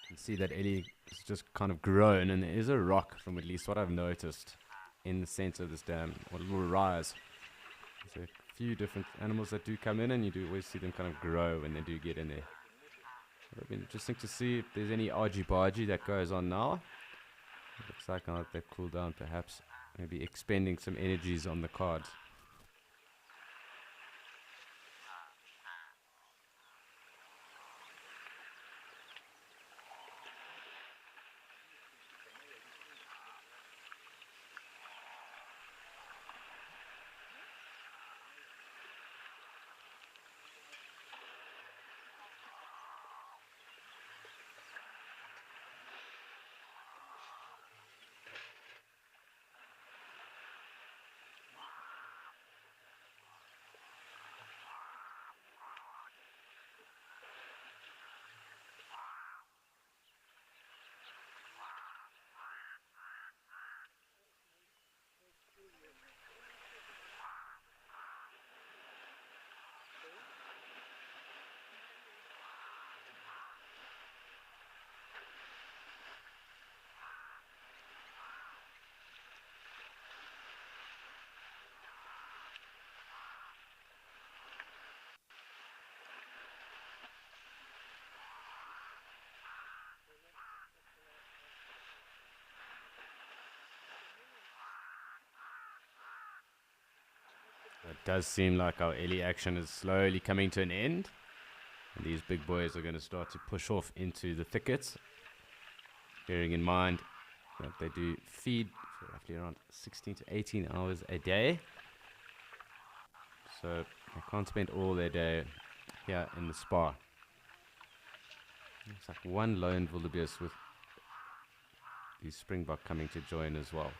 You can see that Ellie is just kind of grown, and there is a rock, from at least what I've noticed, in the center of this dam, or a little rise. There's a few different animals that do come in, and you do always see them kind of grow when they do get in there. It'll be interesting to see if there's any argy-bargy that goes on now. It looks like now that they've cooled down, perhaps maybe expending some energies on the cards. It does seem like our Ellie action is slowly coming to an end. And these big boys are going to start to push off into the thickets. Bearing in mind that they do feed for roughly around 16 to 18 hours a day. So they can't spend all their day here in the spa. It's like one lone wildebeest with the springbok coming to join as well.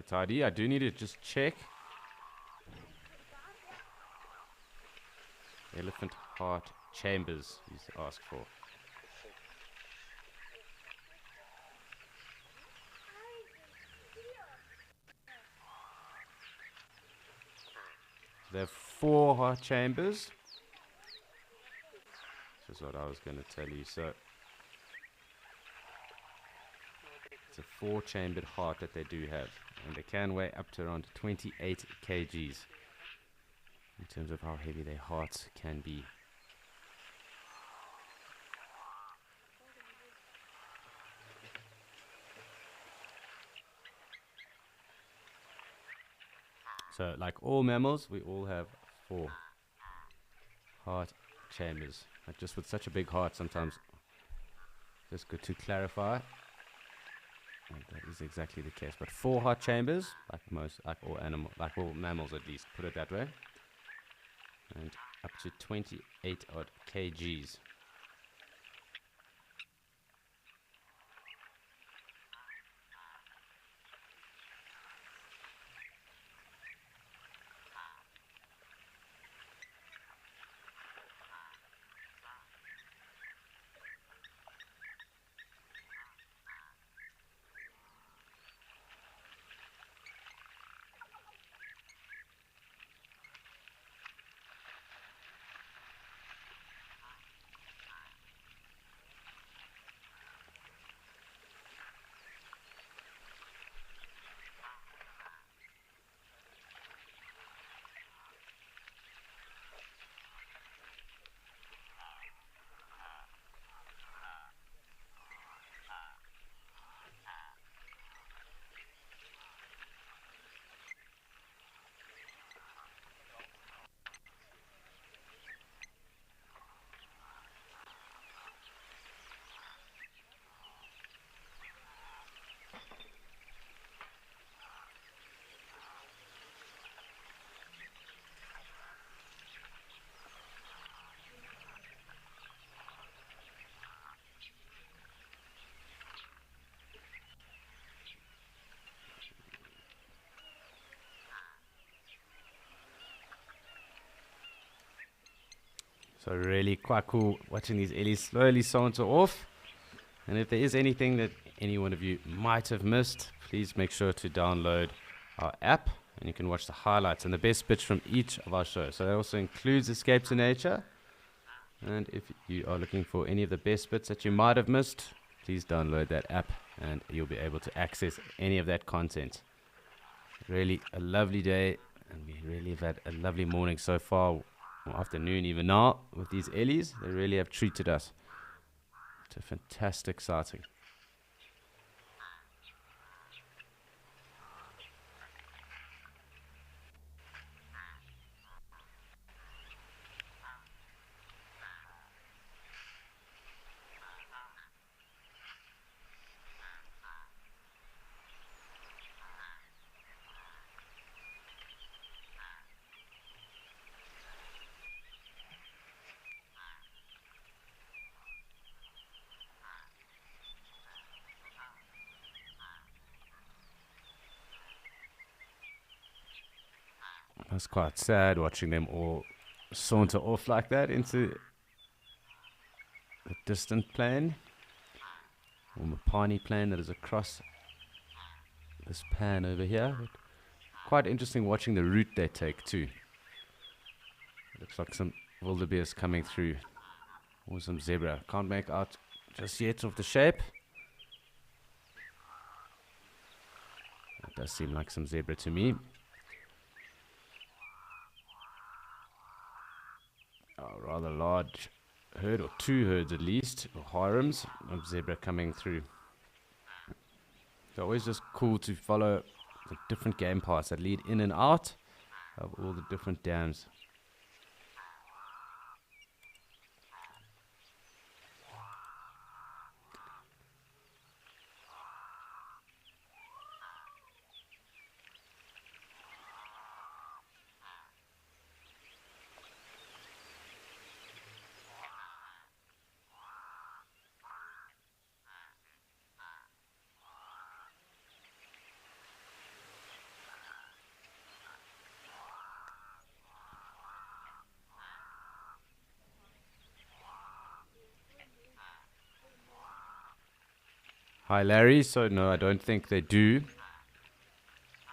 Tidy, I do need to just check. Elephant heart chambers, he's asked for. There are 4 heart chambers. This is what I was going to tell you. So it's a 4-chambered heart that they do have, and they can weigh up to around 28 kgs in terms of how heavy their hearts can be. So, like all mammals, we all have 4 heart chambers. Like just with such a big heart, sometimes just good to clarify. And that is exactly the case. But 4 heart chambers, like all mammals at least, put it that way. And up to 28 odd kgs. So really quite cool watching these Ellies slowly saunter off. And if there is anything that any one of you might have missed, please make sure to download our app and you can watch the highlights and the best bits from each of our shows. So that also includes Escape to Nature. And if you are looking for any of the best bits that you might have missed, please download that app and you'll be able to access any of that content. Really a lovely day, and we really have had a lovely morning so far. Afternoon even now with these Ellies. They really have treated us. It's a fantastic sighting. It's quite sad watching them all saunter off like that into the distant plain, or Mopani plain that is across this pan over here. But quite interesting watching the route they take too. Looks like some wildebeest coming through, or some zebra. Can't make out just yet of the shape. It does seem like some zebra to me. A rather large herd, or two herds at least, or harems of zebra coming through. So always just cool to follow the different game paths that lead in and out of all the different dams. Hi Larry, so no, I don't think they do.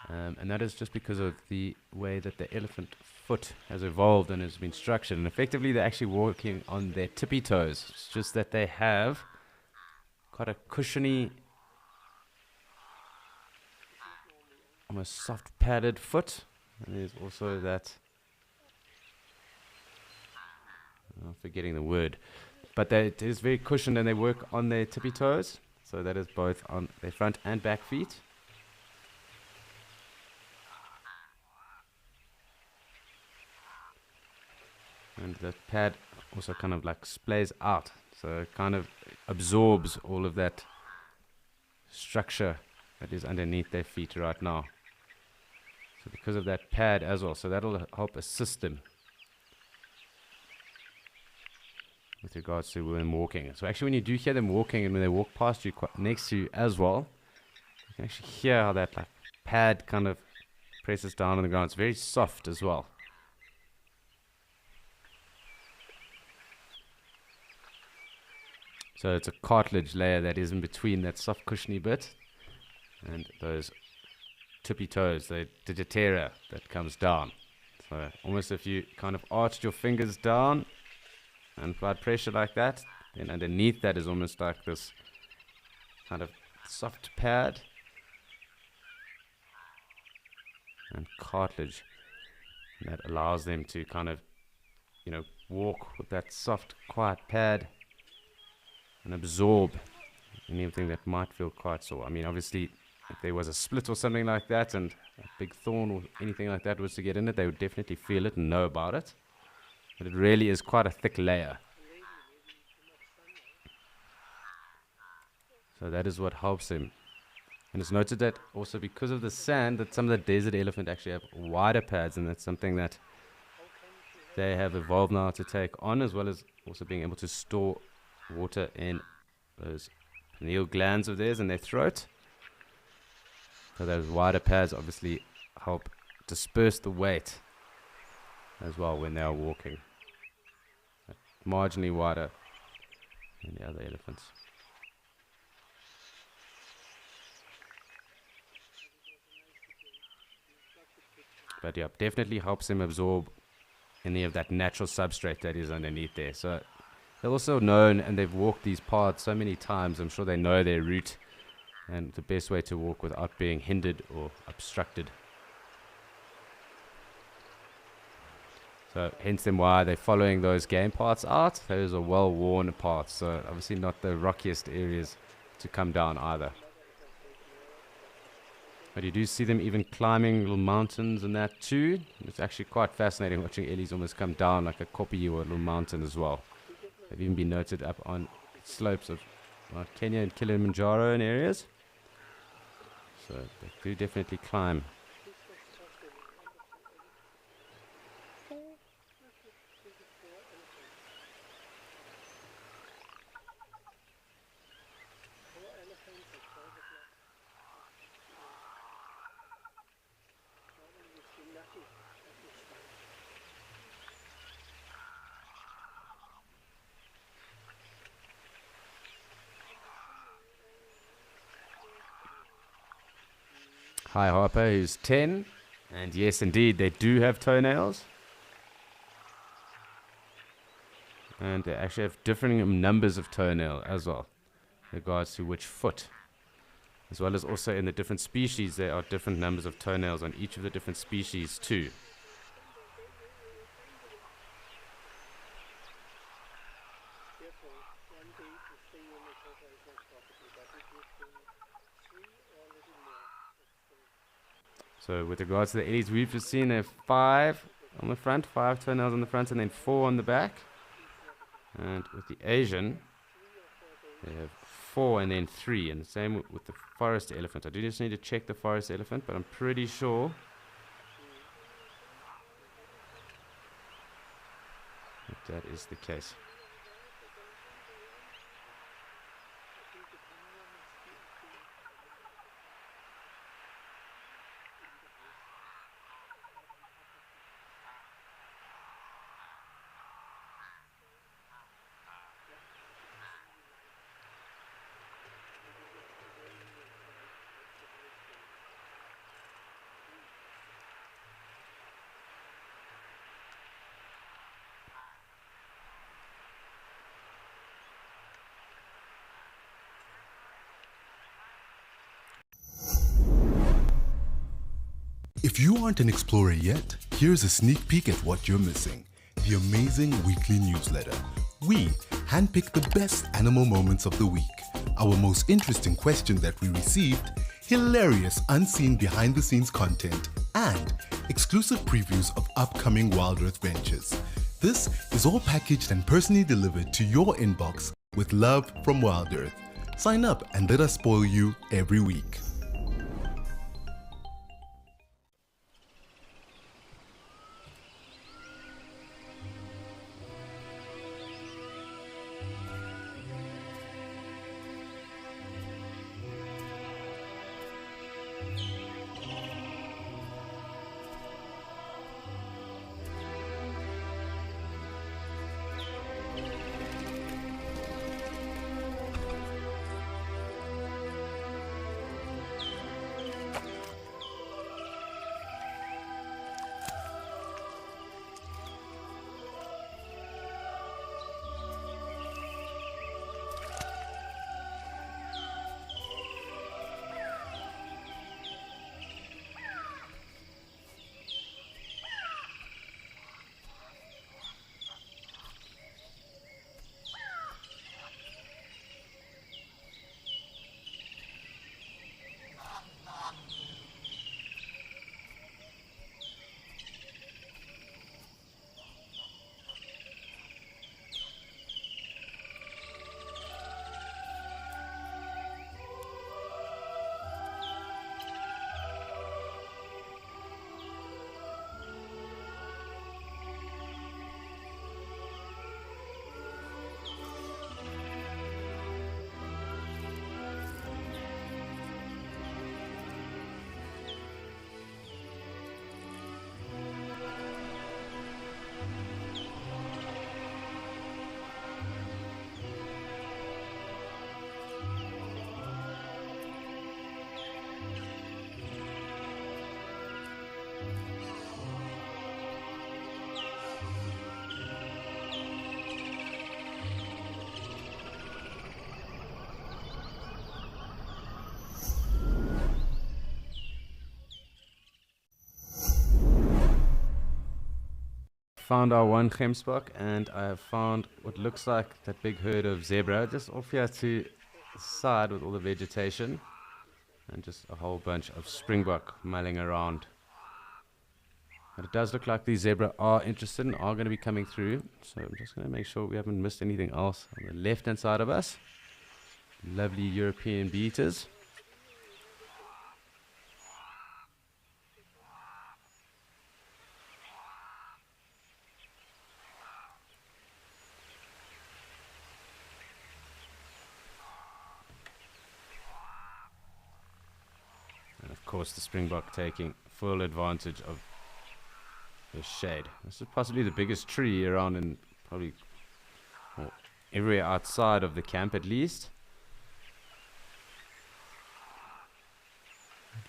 And that is just because of the way that the elephant foot has evolved and has been structured. And effectively they're actually walking on their tippy toes. It's just that they have quite a cushiony, almost soft padded foot. And there's also that, I'm forgetting the word, but it is very cushioned and they work on their tippy toes. So that is both on their front and back feet. And the pad also kind of like splays out. So it kind of absorbs all of that structure that is underneath their feet right now. So because of that pad as well, so that'll help assist them with regards to them walking. So actually when you do hear them walking and when they walk past you, next to you as well, you can actually hear how that like pad kind of presses down on the ground. It's very soft as well. So it's a cartilage layer that is in between that soft cushiony bit and those tippy toes, the digitera that comes down. So almost if you kind of arched your fingers down and applied pressure like that, then underneath that is almost like this kind of soft pad and cartilage that allows them to kind of, you know, walk with that soft, quiet pad and absorb anything that might feel quite sore. I mean, obviously, if there was a split or something like that and a big thorn or anything like that was to get in it, they would definitely feel it and know about it. But it really is quite a thick layer. So that is what helps him. And it's noted that also because of the sand, that some of the desert elephant actually have wider pads, and that's something that they have evolved now to take on, as well as also being able to store water in those pineal glands of theirs in their throat. So those wider pads obviously help disperse the weight as well when they are walking. Marginally wider than the other elephants. But yeah, definitely helps them absorb any of that natural substrate that is underneath there. So they're also known, and they've walked these paths so many times, I'm sure they know their route and the best way to walk without being hindered or obstructed. So hence then why they're following those game paths out. Those are well-worn paths, so obviously not the rockiest areas to come down either. But you do see them even climbing little mountains and that too. It's actually quite fascinating watching Ellie's almost come down like a koppie or a little mountain as well. They've even been noted up on slopes of Kenya and Kilimanjaro in areas. So they do definitely climb. Hi Harper, who's 10. And yes, indeed, they do have toenails. And they actually have differing numbers of toenail as well, in regards to which foot. As well as also in the different species, there are different numbers of toenails on each of the different species too. So with regards to the Eddies, we've just seen there 5 on the front, 5 toenails on the front, and then 4 on the back. And with the Asian, they have 4 and then 3, and the same with the forest elephant. I do just need to check the forest elephant, but I'm pretty sure that is the case. If you aren't an explorer yet, here's a sneak peek at what you're missing. The amazing weekly newsletter. We handpick the best animal moments of the week, our most interesting question that we received, hilarious unseen behind the scenes content, and exclusive previews of upcoming Wild Earth ventures. This is all packaged and personally delivered to your inbox with love from Wild Earth. Sign up and let us spoil you every week. Found our one gemsbok, and I have found what looks like that big herd of zebra just off here to the side with all the vegetation, and just a whole bunch of springbok mulling around. But it does look like these zebra are interested and are going to be coming through, so I'm just going to make sure we haven't missed anything else on the left hand side of us. Lovely European beaters. And of course the springbok taking full advantage of the shade. This is possibly the biggest tree around in probably everywhere outside of the camp at least.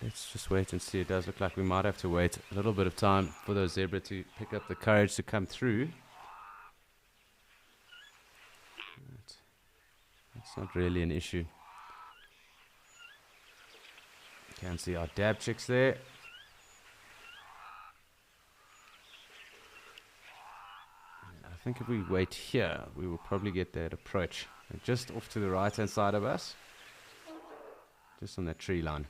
Let's just wait and see. It does look like we might have to wait a little bit of time for those zebra to pick up the courage to come through. That's not really an issue. You can see our dab chicks there. I think if we wait here, we will probably get that approach. And just off to the right hand side of us, just on that tree line.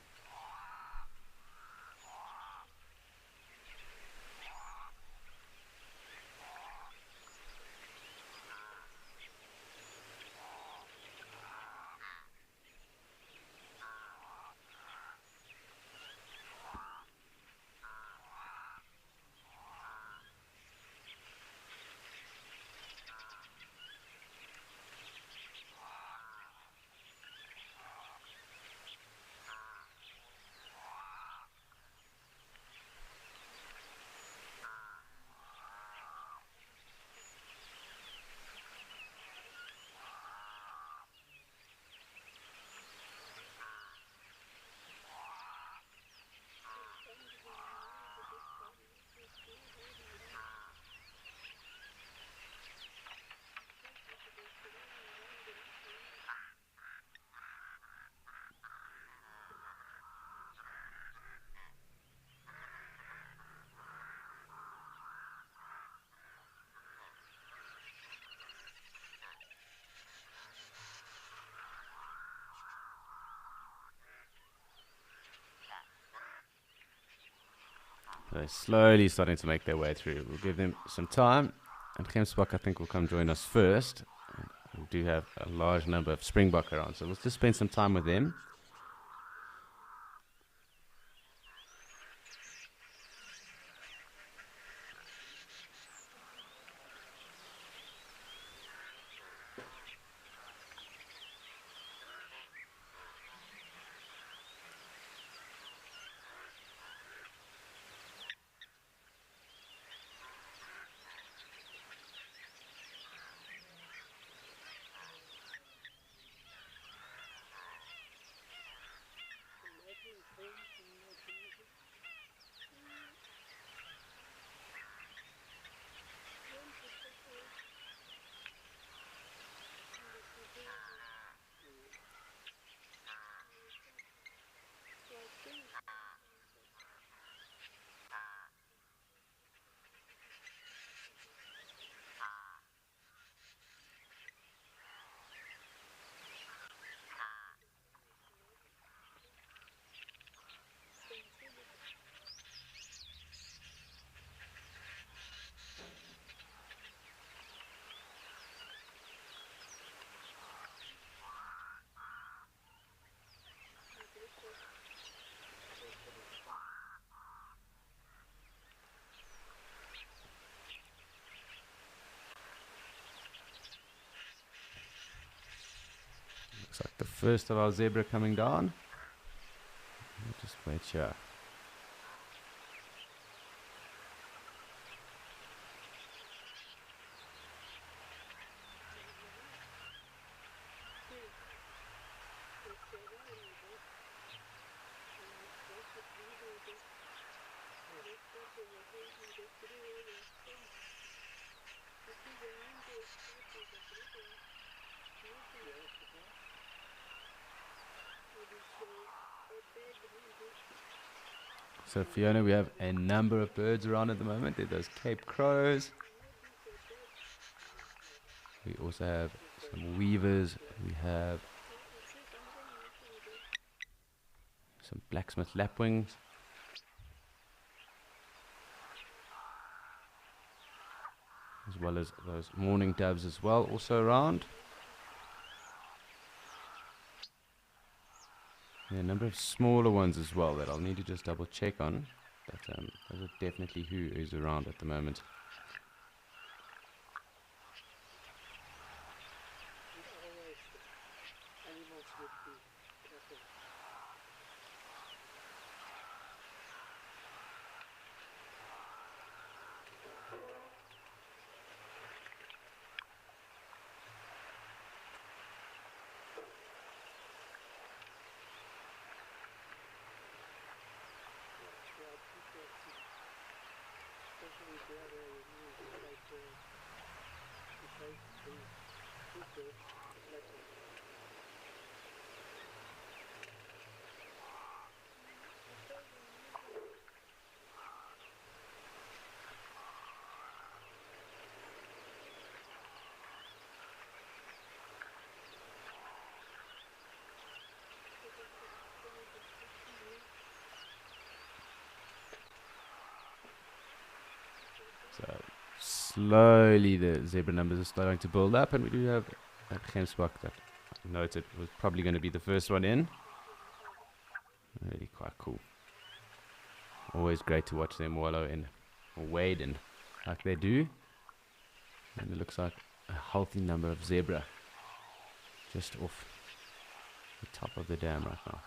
They're slowly starting to make their way through. We'll give them some time. And Gemsbok, I think, will come join us first. We do have a large number of springbok around, so let's just spend some time with them. Looks like the first of our zebra coming down. We'll just wait here. So Fiona, we have a number of birds around at the moment. There are those Cape Crows. We also have some weavers. We have some blacksmith lapwings. As well as those mourning doves as well, also around. Yeah, a number of smaller ones as well that I'll need to just double check on. But those are definitely who is around at the moment. So slowly the zebra numbers are starting to build up, and we do have that Gemsbok that I noted was probably going to be the first one in. Really quite cool. Always great to watch them wallow in, or wade in, like they do. And it looks like a healthy number of zebra just off the top of the dam right now.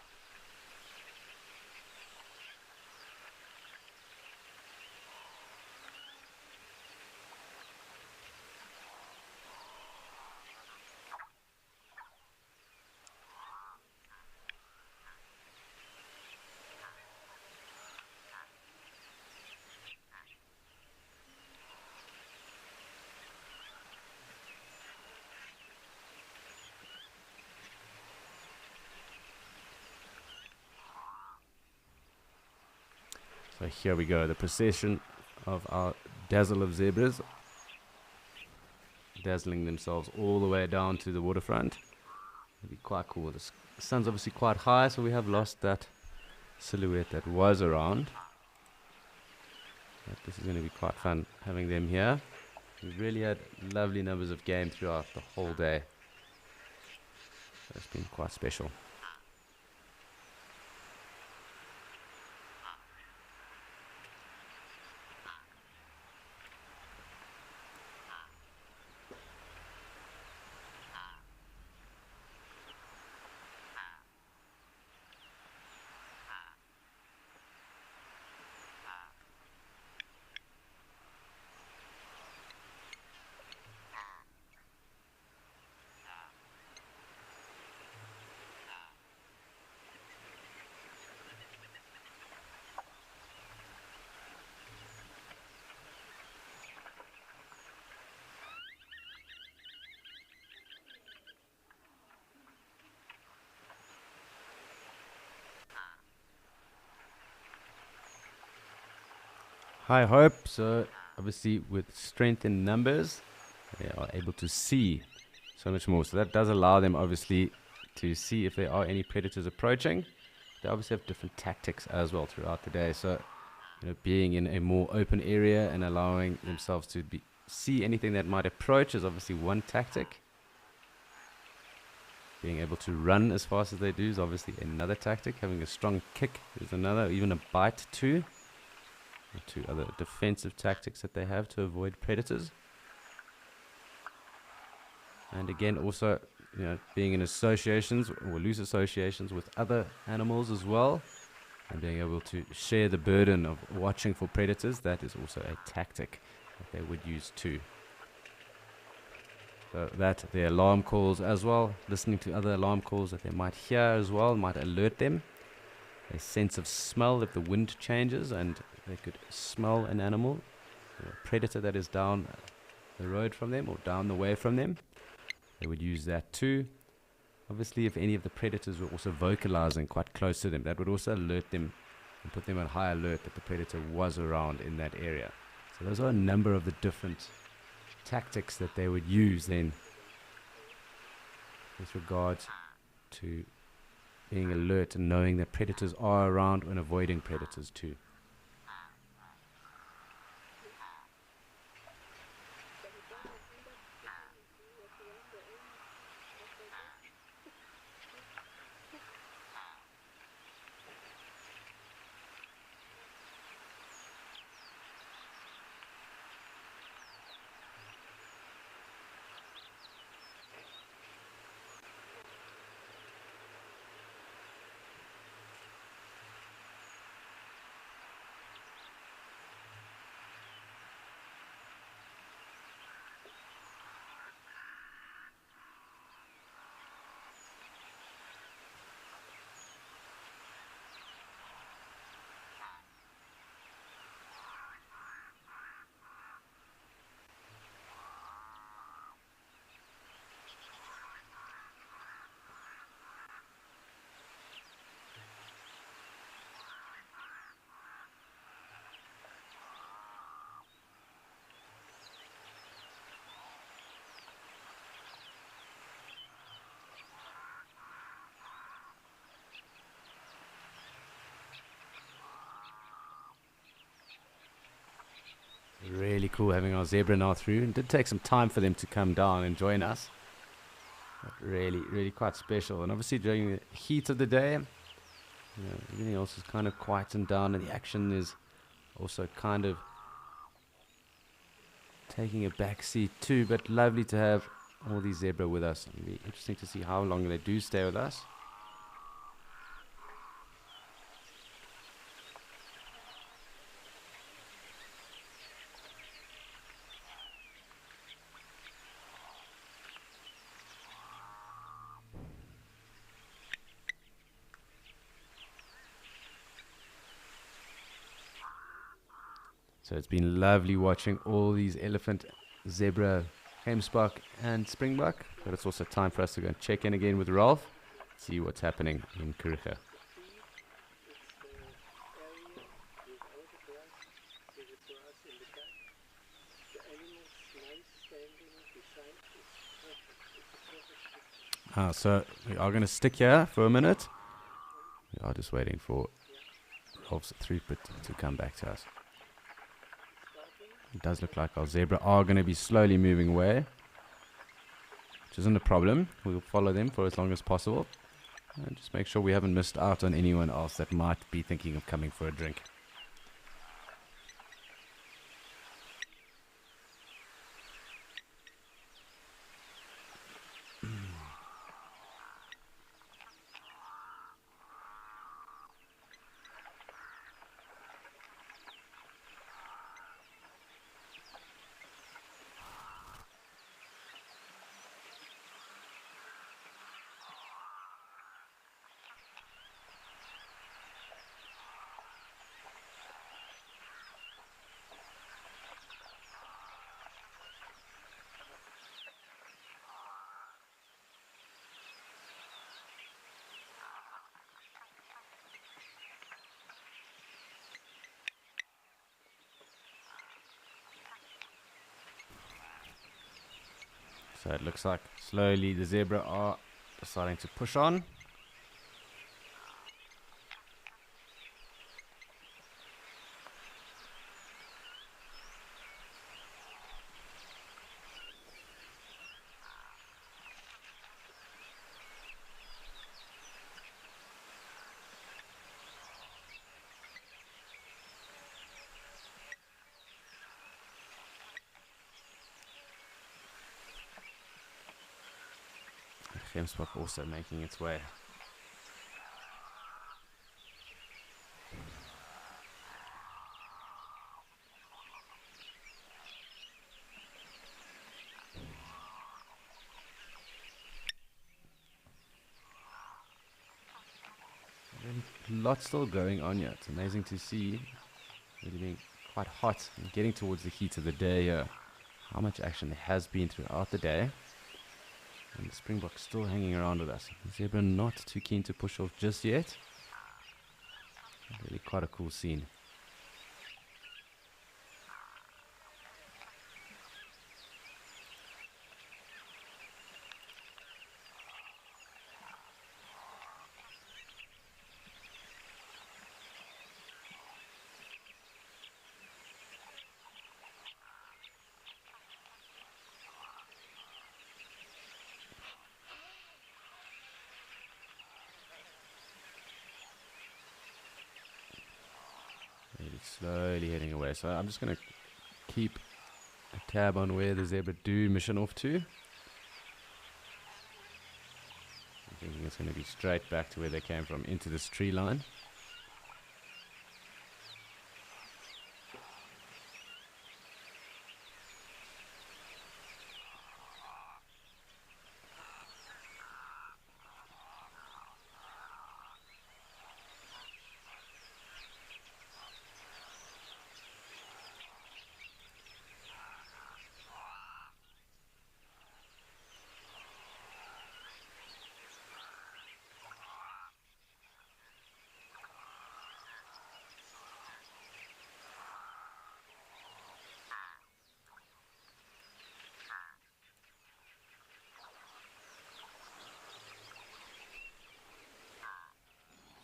So here we go, the procession of our dazzle of zebras, dazzling themselves all the way down to the waterfront. It'll be quite cool. The sun's obviously quite high, so we have lost that silhouette that was around. But this is going to be quite fun having them here. We've really had lovely numbers of game throughout the whole day. So it's been quite special. High hope. So obviously with strength in numbers, they are able to see so much more. So that does allow them obviously to see if there are any predators approaching. They obviously have different tactics as well throughout the day. So, being in a more open area and allowing themselves to see anything that might approach is obviously one tactic. Being able to run as fast as they do is obviously another tactic. Having a strong kick is another, even a bite too. Two other defensive tactics that they have to avoid predators. And again, also, being in associations or loose associations with other animals as well, and being able to share the burden of watching for predators, that is also a tactic that they would use too. So that their alarm calls as well, listening to other alarm calls that they might hear as well, might alert them. A sense of smell if the wind changes and they could smell an animal, a predator that is down the road from them or down the way from them. They would use that too. Obviously, if any of the predators were also vocalizing quite close to them, that would also alert them and put them on high alert that the predator was around in that area. So those are a number of the different tactics that they would use then with regards to being alert and knowing that predators are around and avoiding predators too. Really cool having our zebra now through. It did take some time for them to come down and join us. But really quite special. And obviously during the heat of the day, everything else is kind of quietened down and the action is also kind of taking a back seat too. But lovely to have all these zebra with us. It'll be interesting to see how long they do stay with us. So it's been lovely watching all these elephant, zebra, gemsbok and springbok. But it's also time for us to go and check in again with Ralph, see what's happening in Kariega. So we are going to stick here for a minute. We are just waiting for Ralph's throughput to come back to us. It does look like our zebra are going to be slowly moving away, which isn't a problem. We'll follow them for as long as possible and just make sure we haven't missed out on anyone else that might be thinking of coming for a drink. So it looks like slowly the zebra are deciding to push on. Gemsbok also making its way. Lots still going on here. It's amazing to see, really being quite hot and getting towards the heat of the day here. How much action there has been throughout the day. And the Springbok's still hanging around with us. The zebra not too keen to push off just yet. Really quite a cool scene. Slowly heading away. So I'm just going to keep a tab on where the zebra do mission off to. I'm thinking it's going to be straight back to where they came from, into this tree line.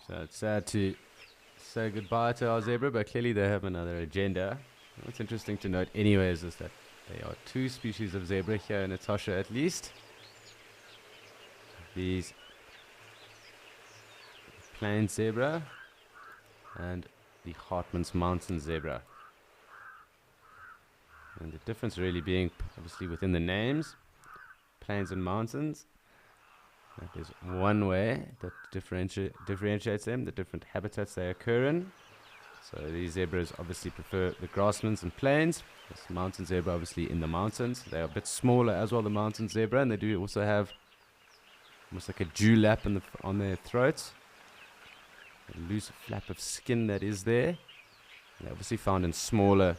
So it's sad to say goodbye to our zebra, but clearly they have another agenda. What's interesting to note anyways is that there are two species of zebra here in Etosha at least. These plain zebra and the Hartmann's mountain zebra. And the difference really being obviously within the names, plains and mountains. That is one way that differentiates them, the different habitats they occur in. So these zebras obviously prefer the grasslands and plains. This mountain zebra obviously in the mountains. They are a bit smaller as well, the mountain zebra, and they do also have almost like a dewlap on their throats. A loose flap of skin that is there. They're obviously found in smaller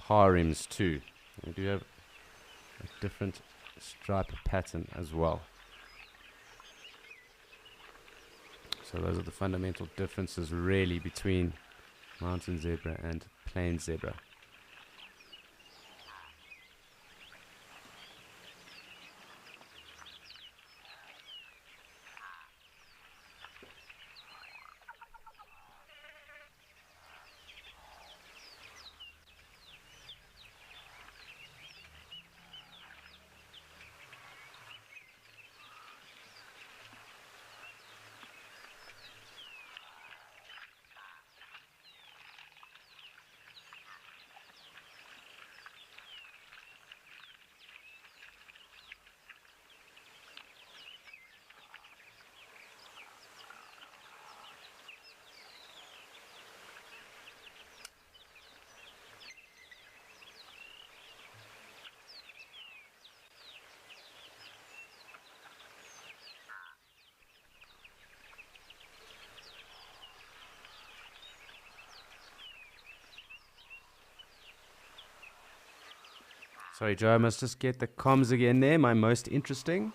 harems too. They do have a different stripe pattern as well. So those are the fundamental differences really between mountain zebra and plain zebra. Sorry, Joe, I must just get the comms again there. My most interesting.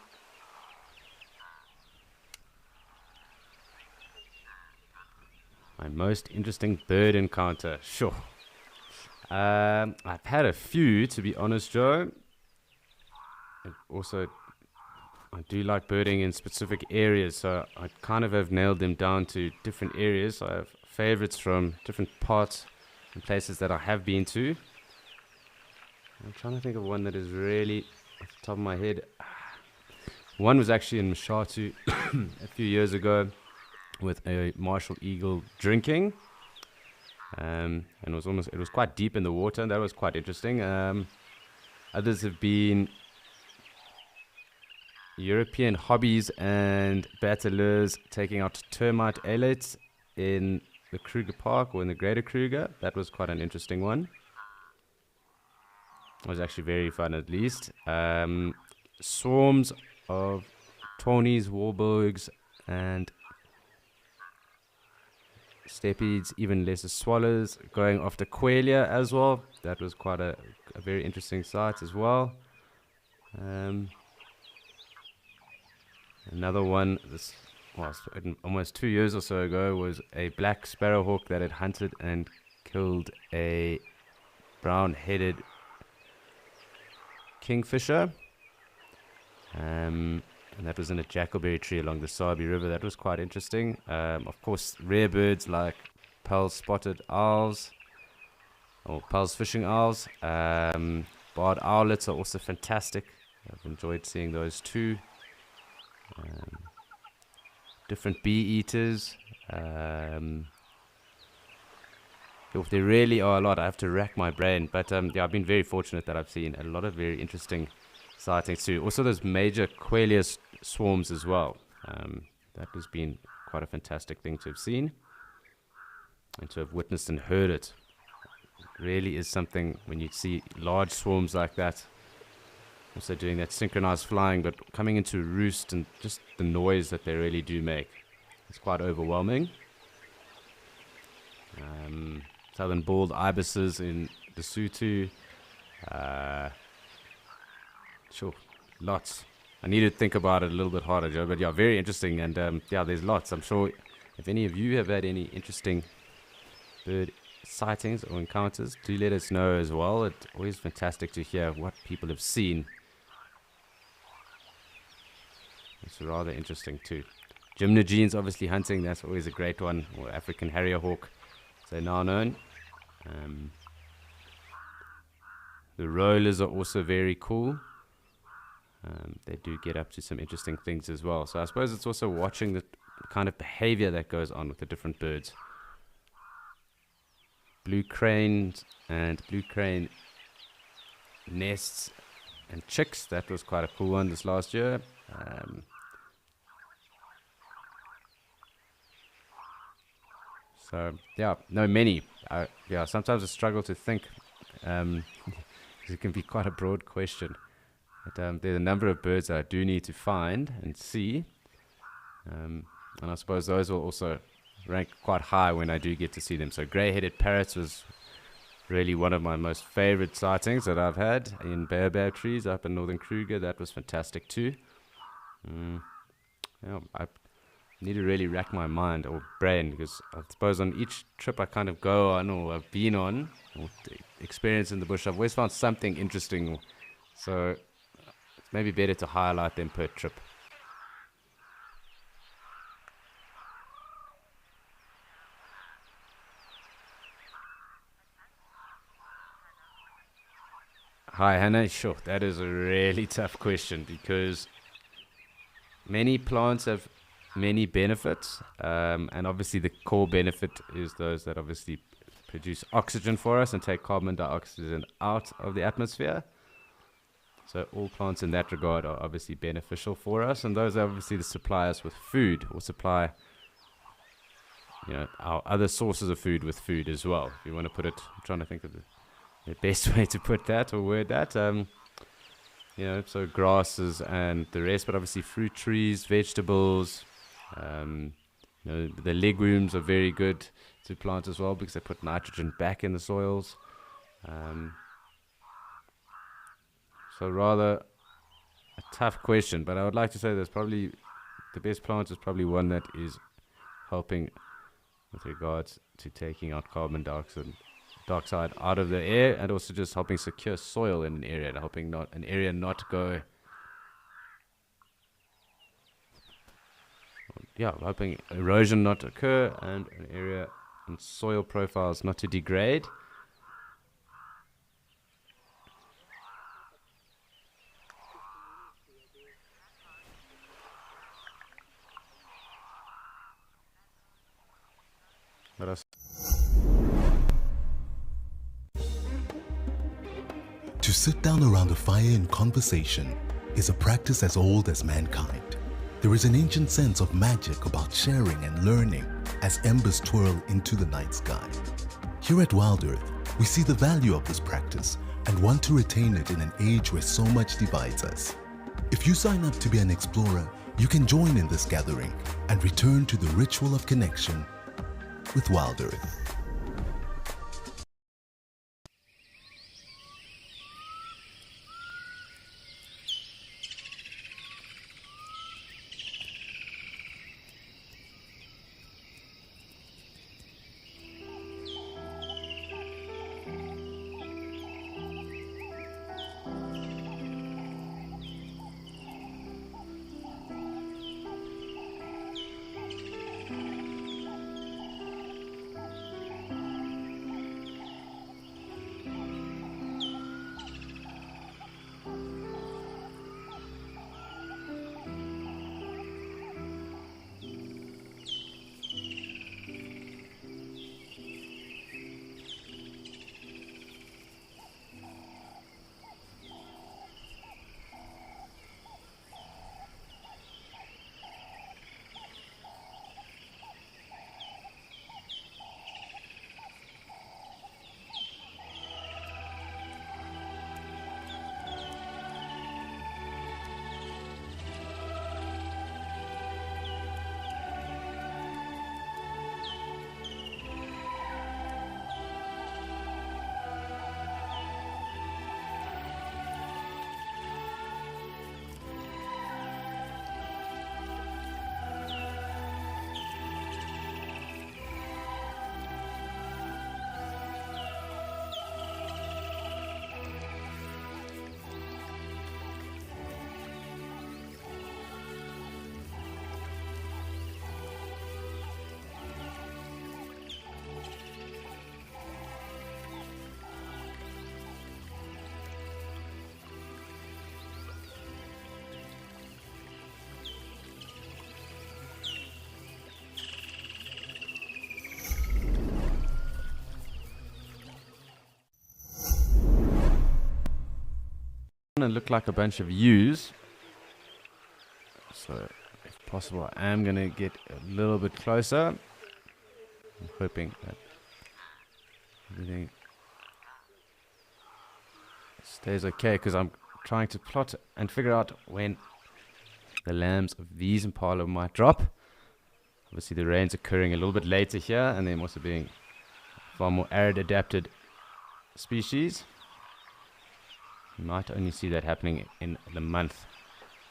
My most interesting bird encounter. Sure. I've had a few, to be honest, Joe. And also, I do like birding in specific areas, so I kind of have nailed them down to different areas. I have favorites from different parts and places that I have been to. I'm trying to think of one that is really off the top of my head. One was actually in Mshatu a few years ago with a Marshall Eagle drinking. And it was quite deep in the water, and that was quite interesting. Others have been European hobbies and battlers taking out termite alates in the Kruger Park or in the Greater Kruger. That was quite an interesting one. It was actually very fun, at least. Swarms of tawnies, warburgs, and steppies, even lesser swallows, going after quelea as well. That was quite a very interesting sight as well. Another one, this was almost 2 years or so ago, was a black sparrowhawk that had hunted and killed a brown-headed kingfisher. And that was in a jackalberry tree along the Sabi River. That was quite interesting. Of course, rare birds like Pell's spotted owls, or Pell's fishing owls. Barred owlets are also fantastic. I've enjoyed seeing those too. Different bee eaters. There really are a lot. I have to rack my brain. But I've been very fortunate that I've seen a lot of very interesting sightings too. Also those major quelea swarms as well. That has been quite a fantastic thing to have seen and to have witnessed and heard it. It really is something when you see large swarms like that. Also doing that synchronized flying, but coming into roost and just the noise that they really do make. It's quite overwhelming. Southern bald ibises in Lesotho. Sure, lots. I need to think about it a little bit harder, Joe, but yeah, very interesting. And there's lots. I'm sure if any of you have had any interesting bird sightings or encounters, do let us know as well. It's always fantastic to hear what people have seen. It's rather interesting too. Gymnogenes, obviously hunting, that's always a great one. Or African harrier hawk, they're now known. The rollers are also very cool. They do get up to some interesting things as well. So I suppose it's also watching the kind of behavior that goes on with the different birds. Blue cranes and blue crane nests and chicks. That was quite a cool one this last year. Many. Sometimes I struggle to think. It can be quite a broad question. But there's a number of birds that I do need to find and see. And I suppose those will also rank quite high when I do get to see them. So grey-headed parrots was really one of my most favorite sightings that I've had in baobab trees up in Northern Kruger. That was fantastic too. I need to really rack my mind or brain, because I suppose on each trip I kind of go on or I've been on or experience in the bush, I've always found something interesting. So it's maybe better to highlight them per trip. Hi, Hannah. Sure, that is a really tough question because many plants have many benefits, and obviously the core benefit is those that obviously produce oxygen for us and take carbon dioxide out of the atmosphere. So all plants in that regard are obviously beneficial for us, and those are obviously the supply us with food or supply our other sources of food with food as well. If you want to put it, I'm trying to think of the best way to put that or word that. So grasses and the rest, but obviously fruit trees, vegetables, the legumes are very good to plant as well because they put nitrogen back in the soils. So rather a tough question, but I would like to say there's probably the best plant is probably one that is helping with regards to taking out carbon dioxide out of the air, and also just helping secure soil in an area, and helping not an area not go. Yeah, hoping erosion not to occur and an area and soil profiles not to degrade. Let us. To sit down around a fire in conversation is a practice as old as mankind. There is an ancient sense of magic about sharing and learning as embers twirl into the night sky. Here at Wild Earth, we see the value of this practice and want to retain it in an age where so much divides us. If you sign up to be an explorer, you can join in this gathering and return to the ritual of connection with Wild Earth. And look like a bunch of U's. So, if possible, I am going to get a little bit closer. I'm hoping that everything stays okay, because I'm trying to plot and figure out when the lambs of these impala might drop. Obviously, the rain's occurring a little bit later here, and them also being far more arid adapted species. You might only see that happening in the month.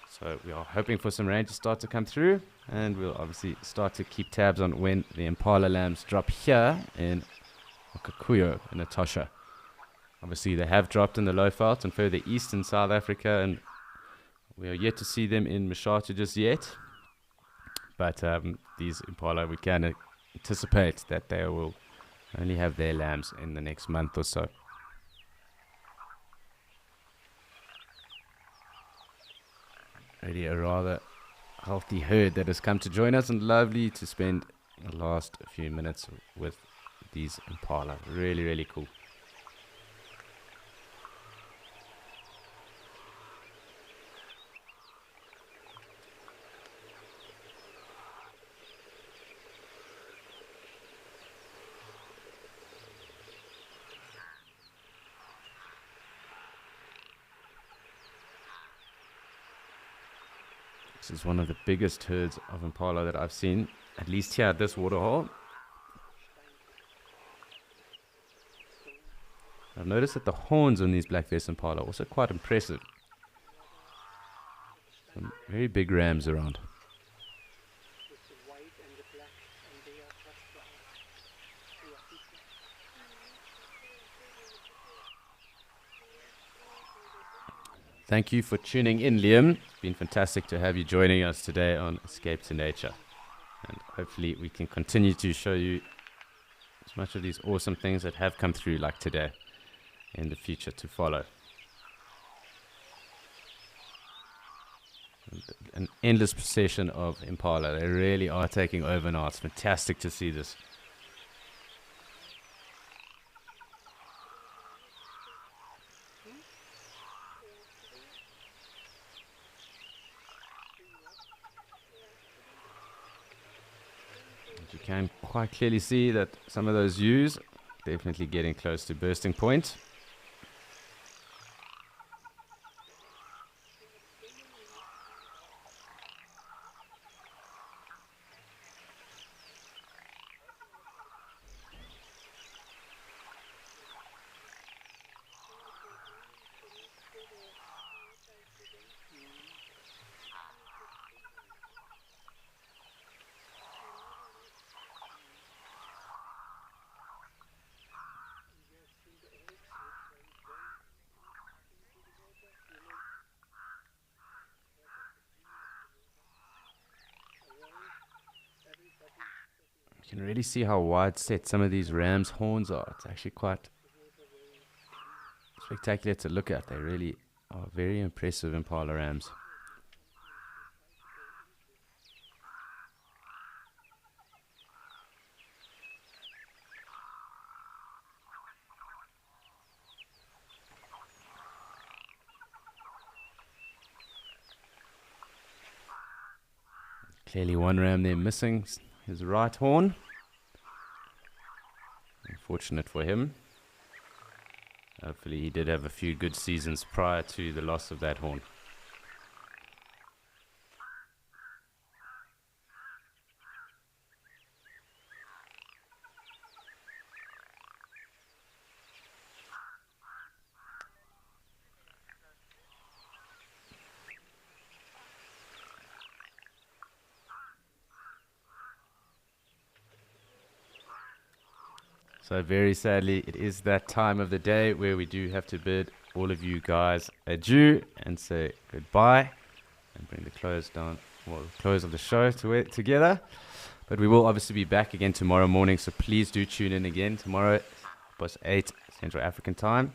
So we are hoping for some rain to start to come through, and we'll obviously start to keep tabs on when the impala lambs drop here in Okakuyo in Etosha. Obviously they have dropped in the Lowveld and further east in South Africa, and we are yet to see them in Mshatu just yet. But these impala, we can anticipate that they will only have their lambs in the next month or so. Already a rather healthy herd that has come to join us, and lovely to spend the last few minutes with these impala. Really, really cool. This is one of the biggest herds of impala that I've seen, at least here at this waterhole. I've noticed that the horns on these black-faced impala are also quite impressive. Some very big rams around. with the white and the black, and they are just like Hiapita. Thank you for tuning in, Liam. It's been fantastic to have you joining us today on Escape to Nature. And hopefully we can continue to show you as much of these awesome things that have come through like today in the future to follow. And an endless procession of impala. They really are taking over now. It's fantastic to see this. You can quite clearly see that some of those ewes definitely getting close to bursting point. You can really see how wide set some of these rams' horns are. It's actually quite spectacular to look at. They really are very impressive impala rams. Clearly one ram there missing his right horn. Unfortunate for him. Hopefully he did have a few good seasons prior to the loss of that horn. So very sadly, it is that time of the day where we do have to bid all of you guys adieu and say goodbye and bring the close down, well, the close of the show together. But we will obviously be back again tomorrow morning, so please do tune in again tomorrow, past 8 Central African time.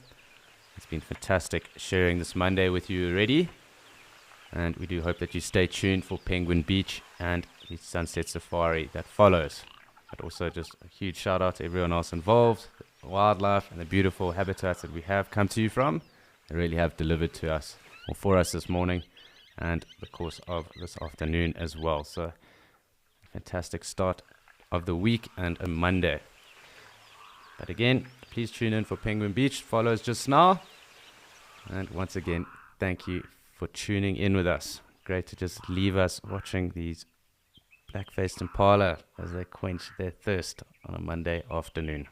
It's been fantastic sharing this Monday with you already, and we do hope that you stay tuned for Penguin Beach and the Sunset Safari that follows. But also just a huge shout out to everyone else involved, the wildlife and the beautiful habitats that we have come to you from. They really have delivered to us, or for us this morning, and the course of this afternoon as well. So fantastic start of the week and a Monday. But again, please tune in for Penguin Beach. Follows just now. And once again, thank you for tuning in with us. Great to just leave us watching these black-faced impala as they quench their thirst on a Monday afternoon.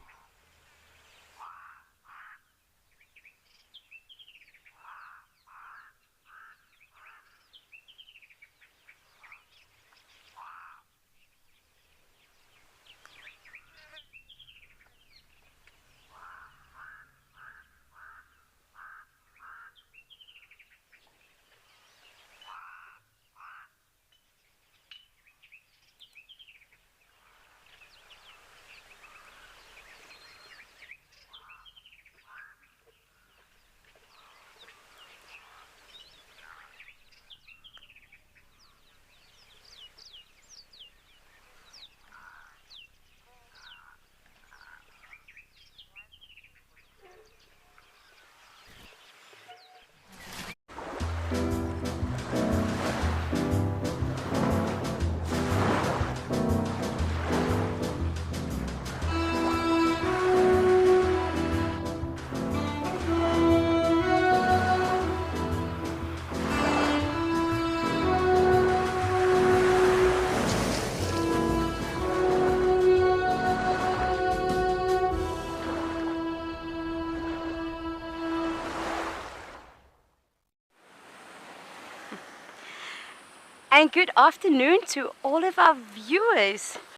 and good afternoon to all of our viewers.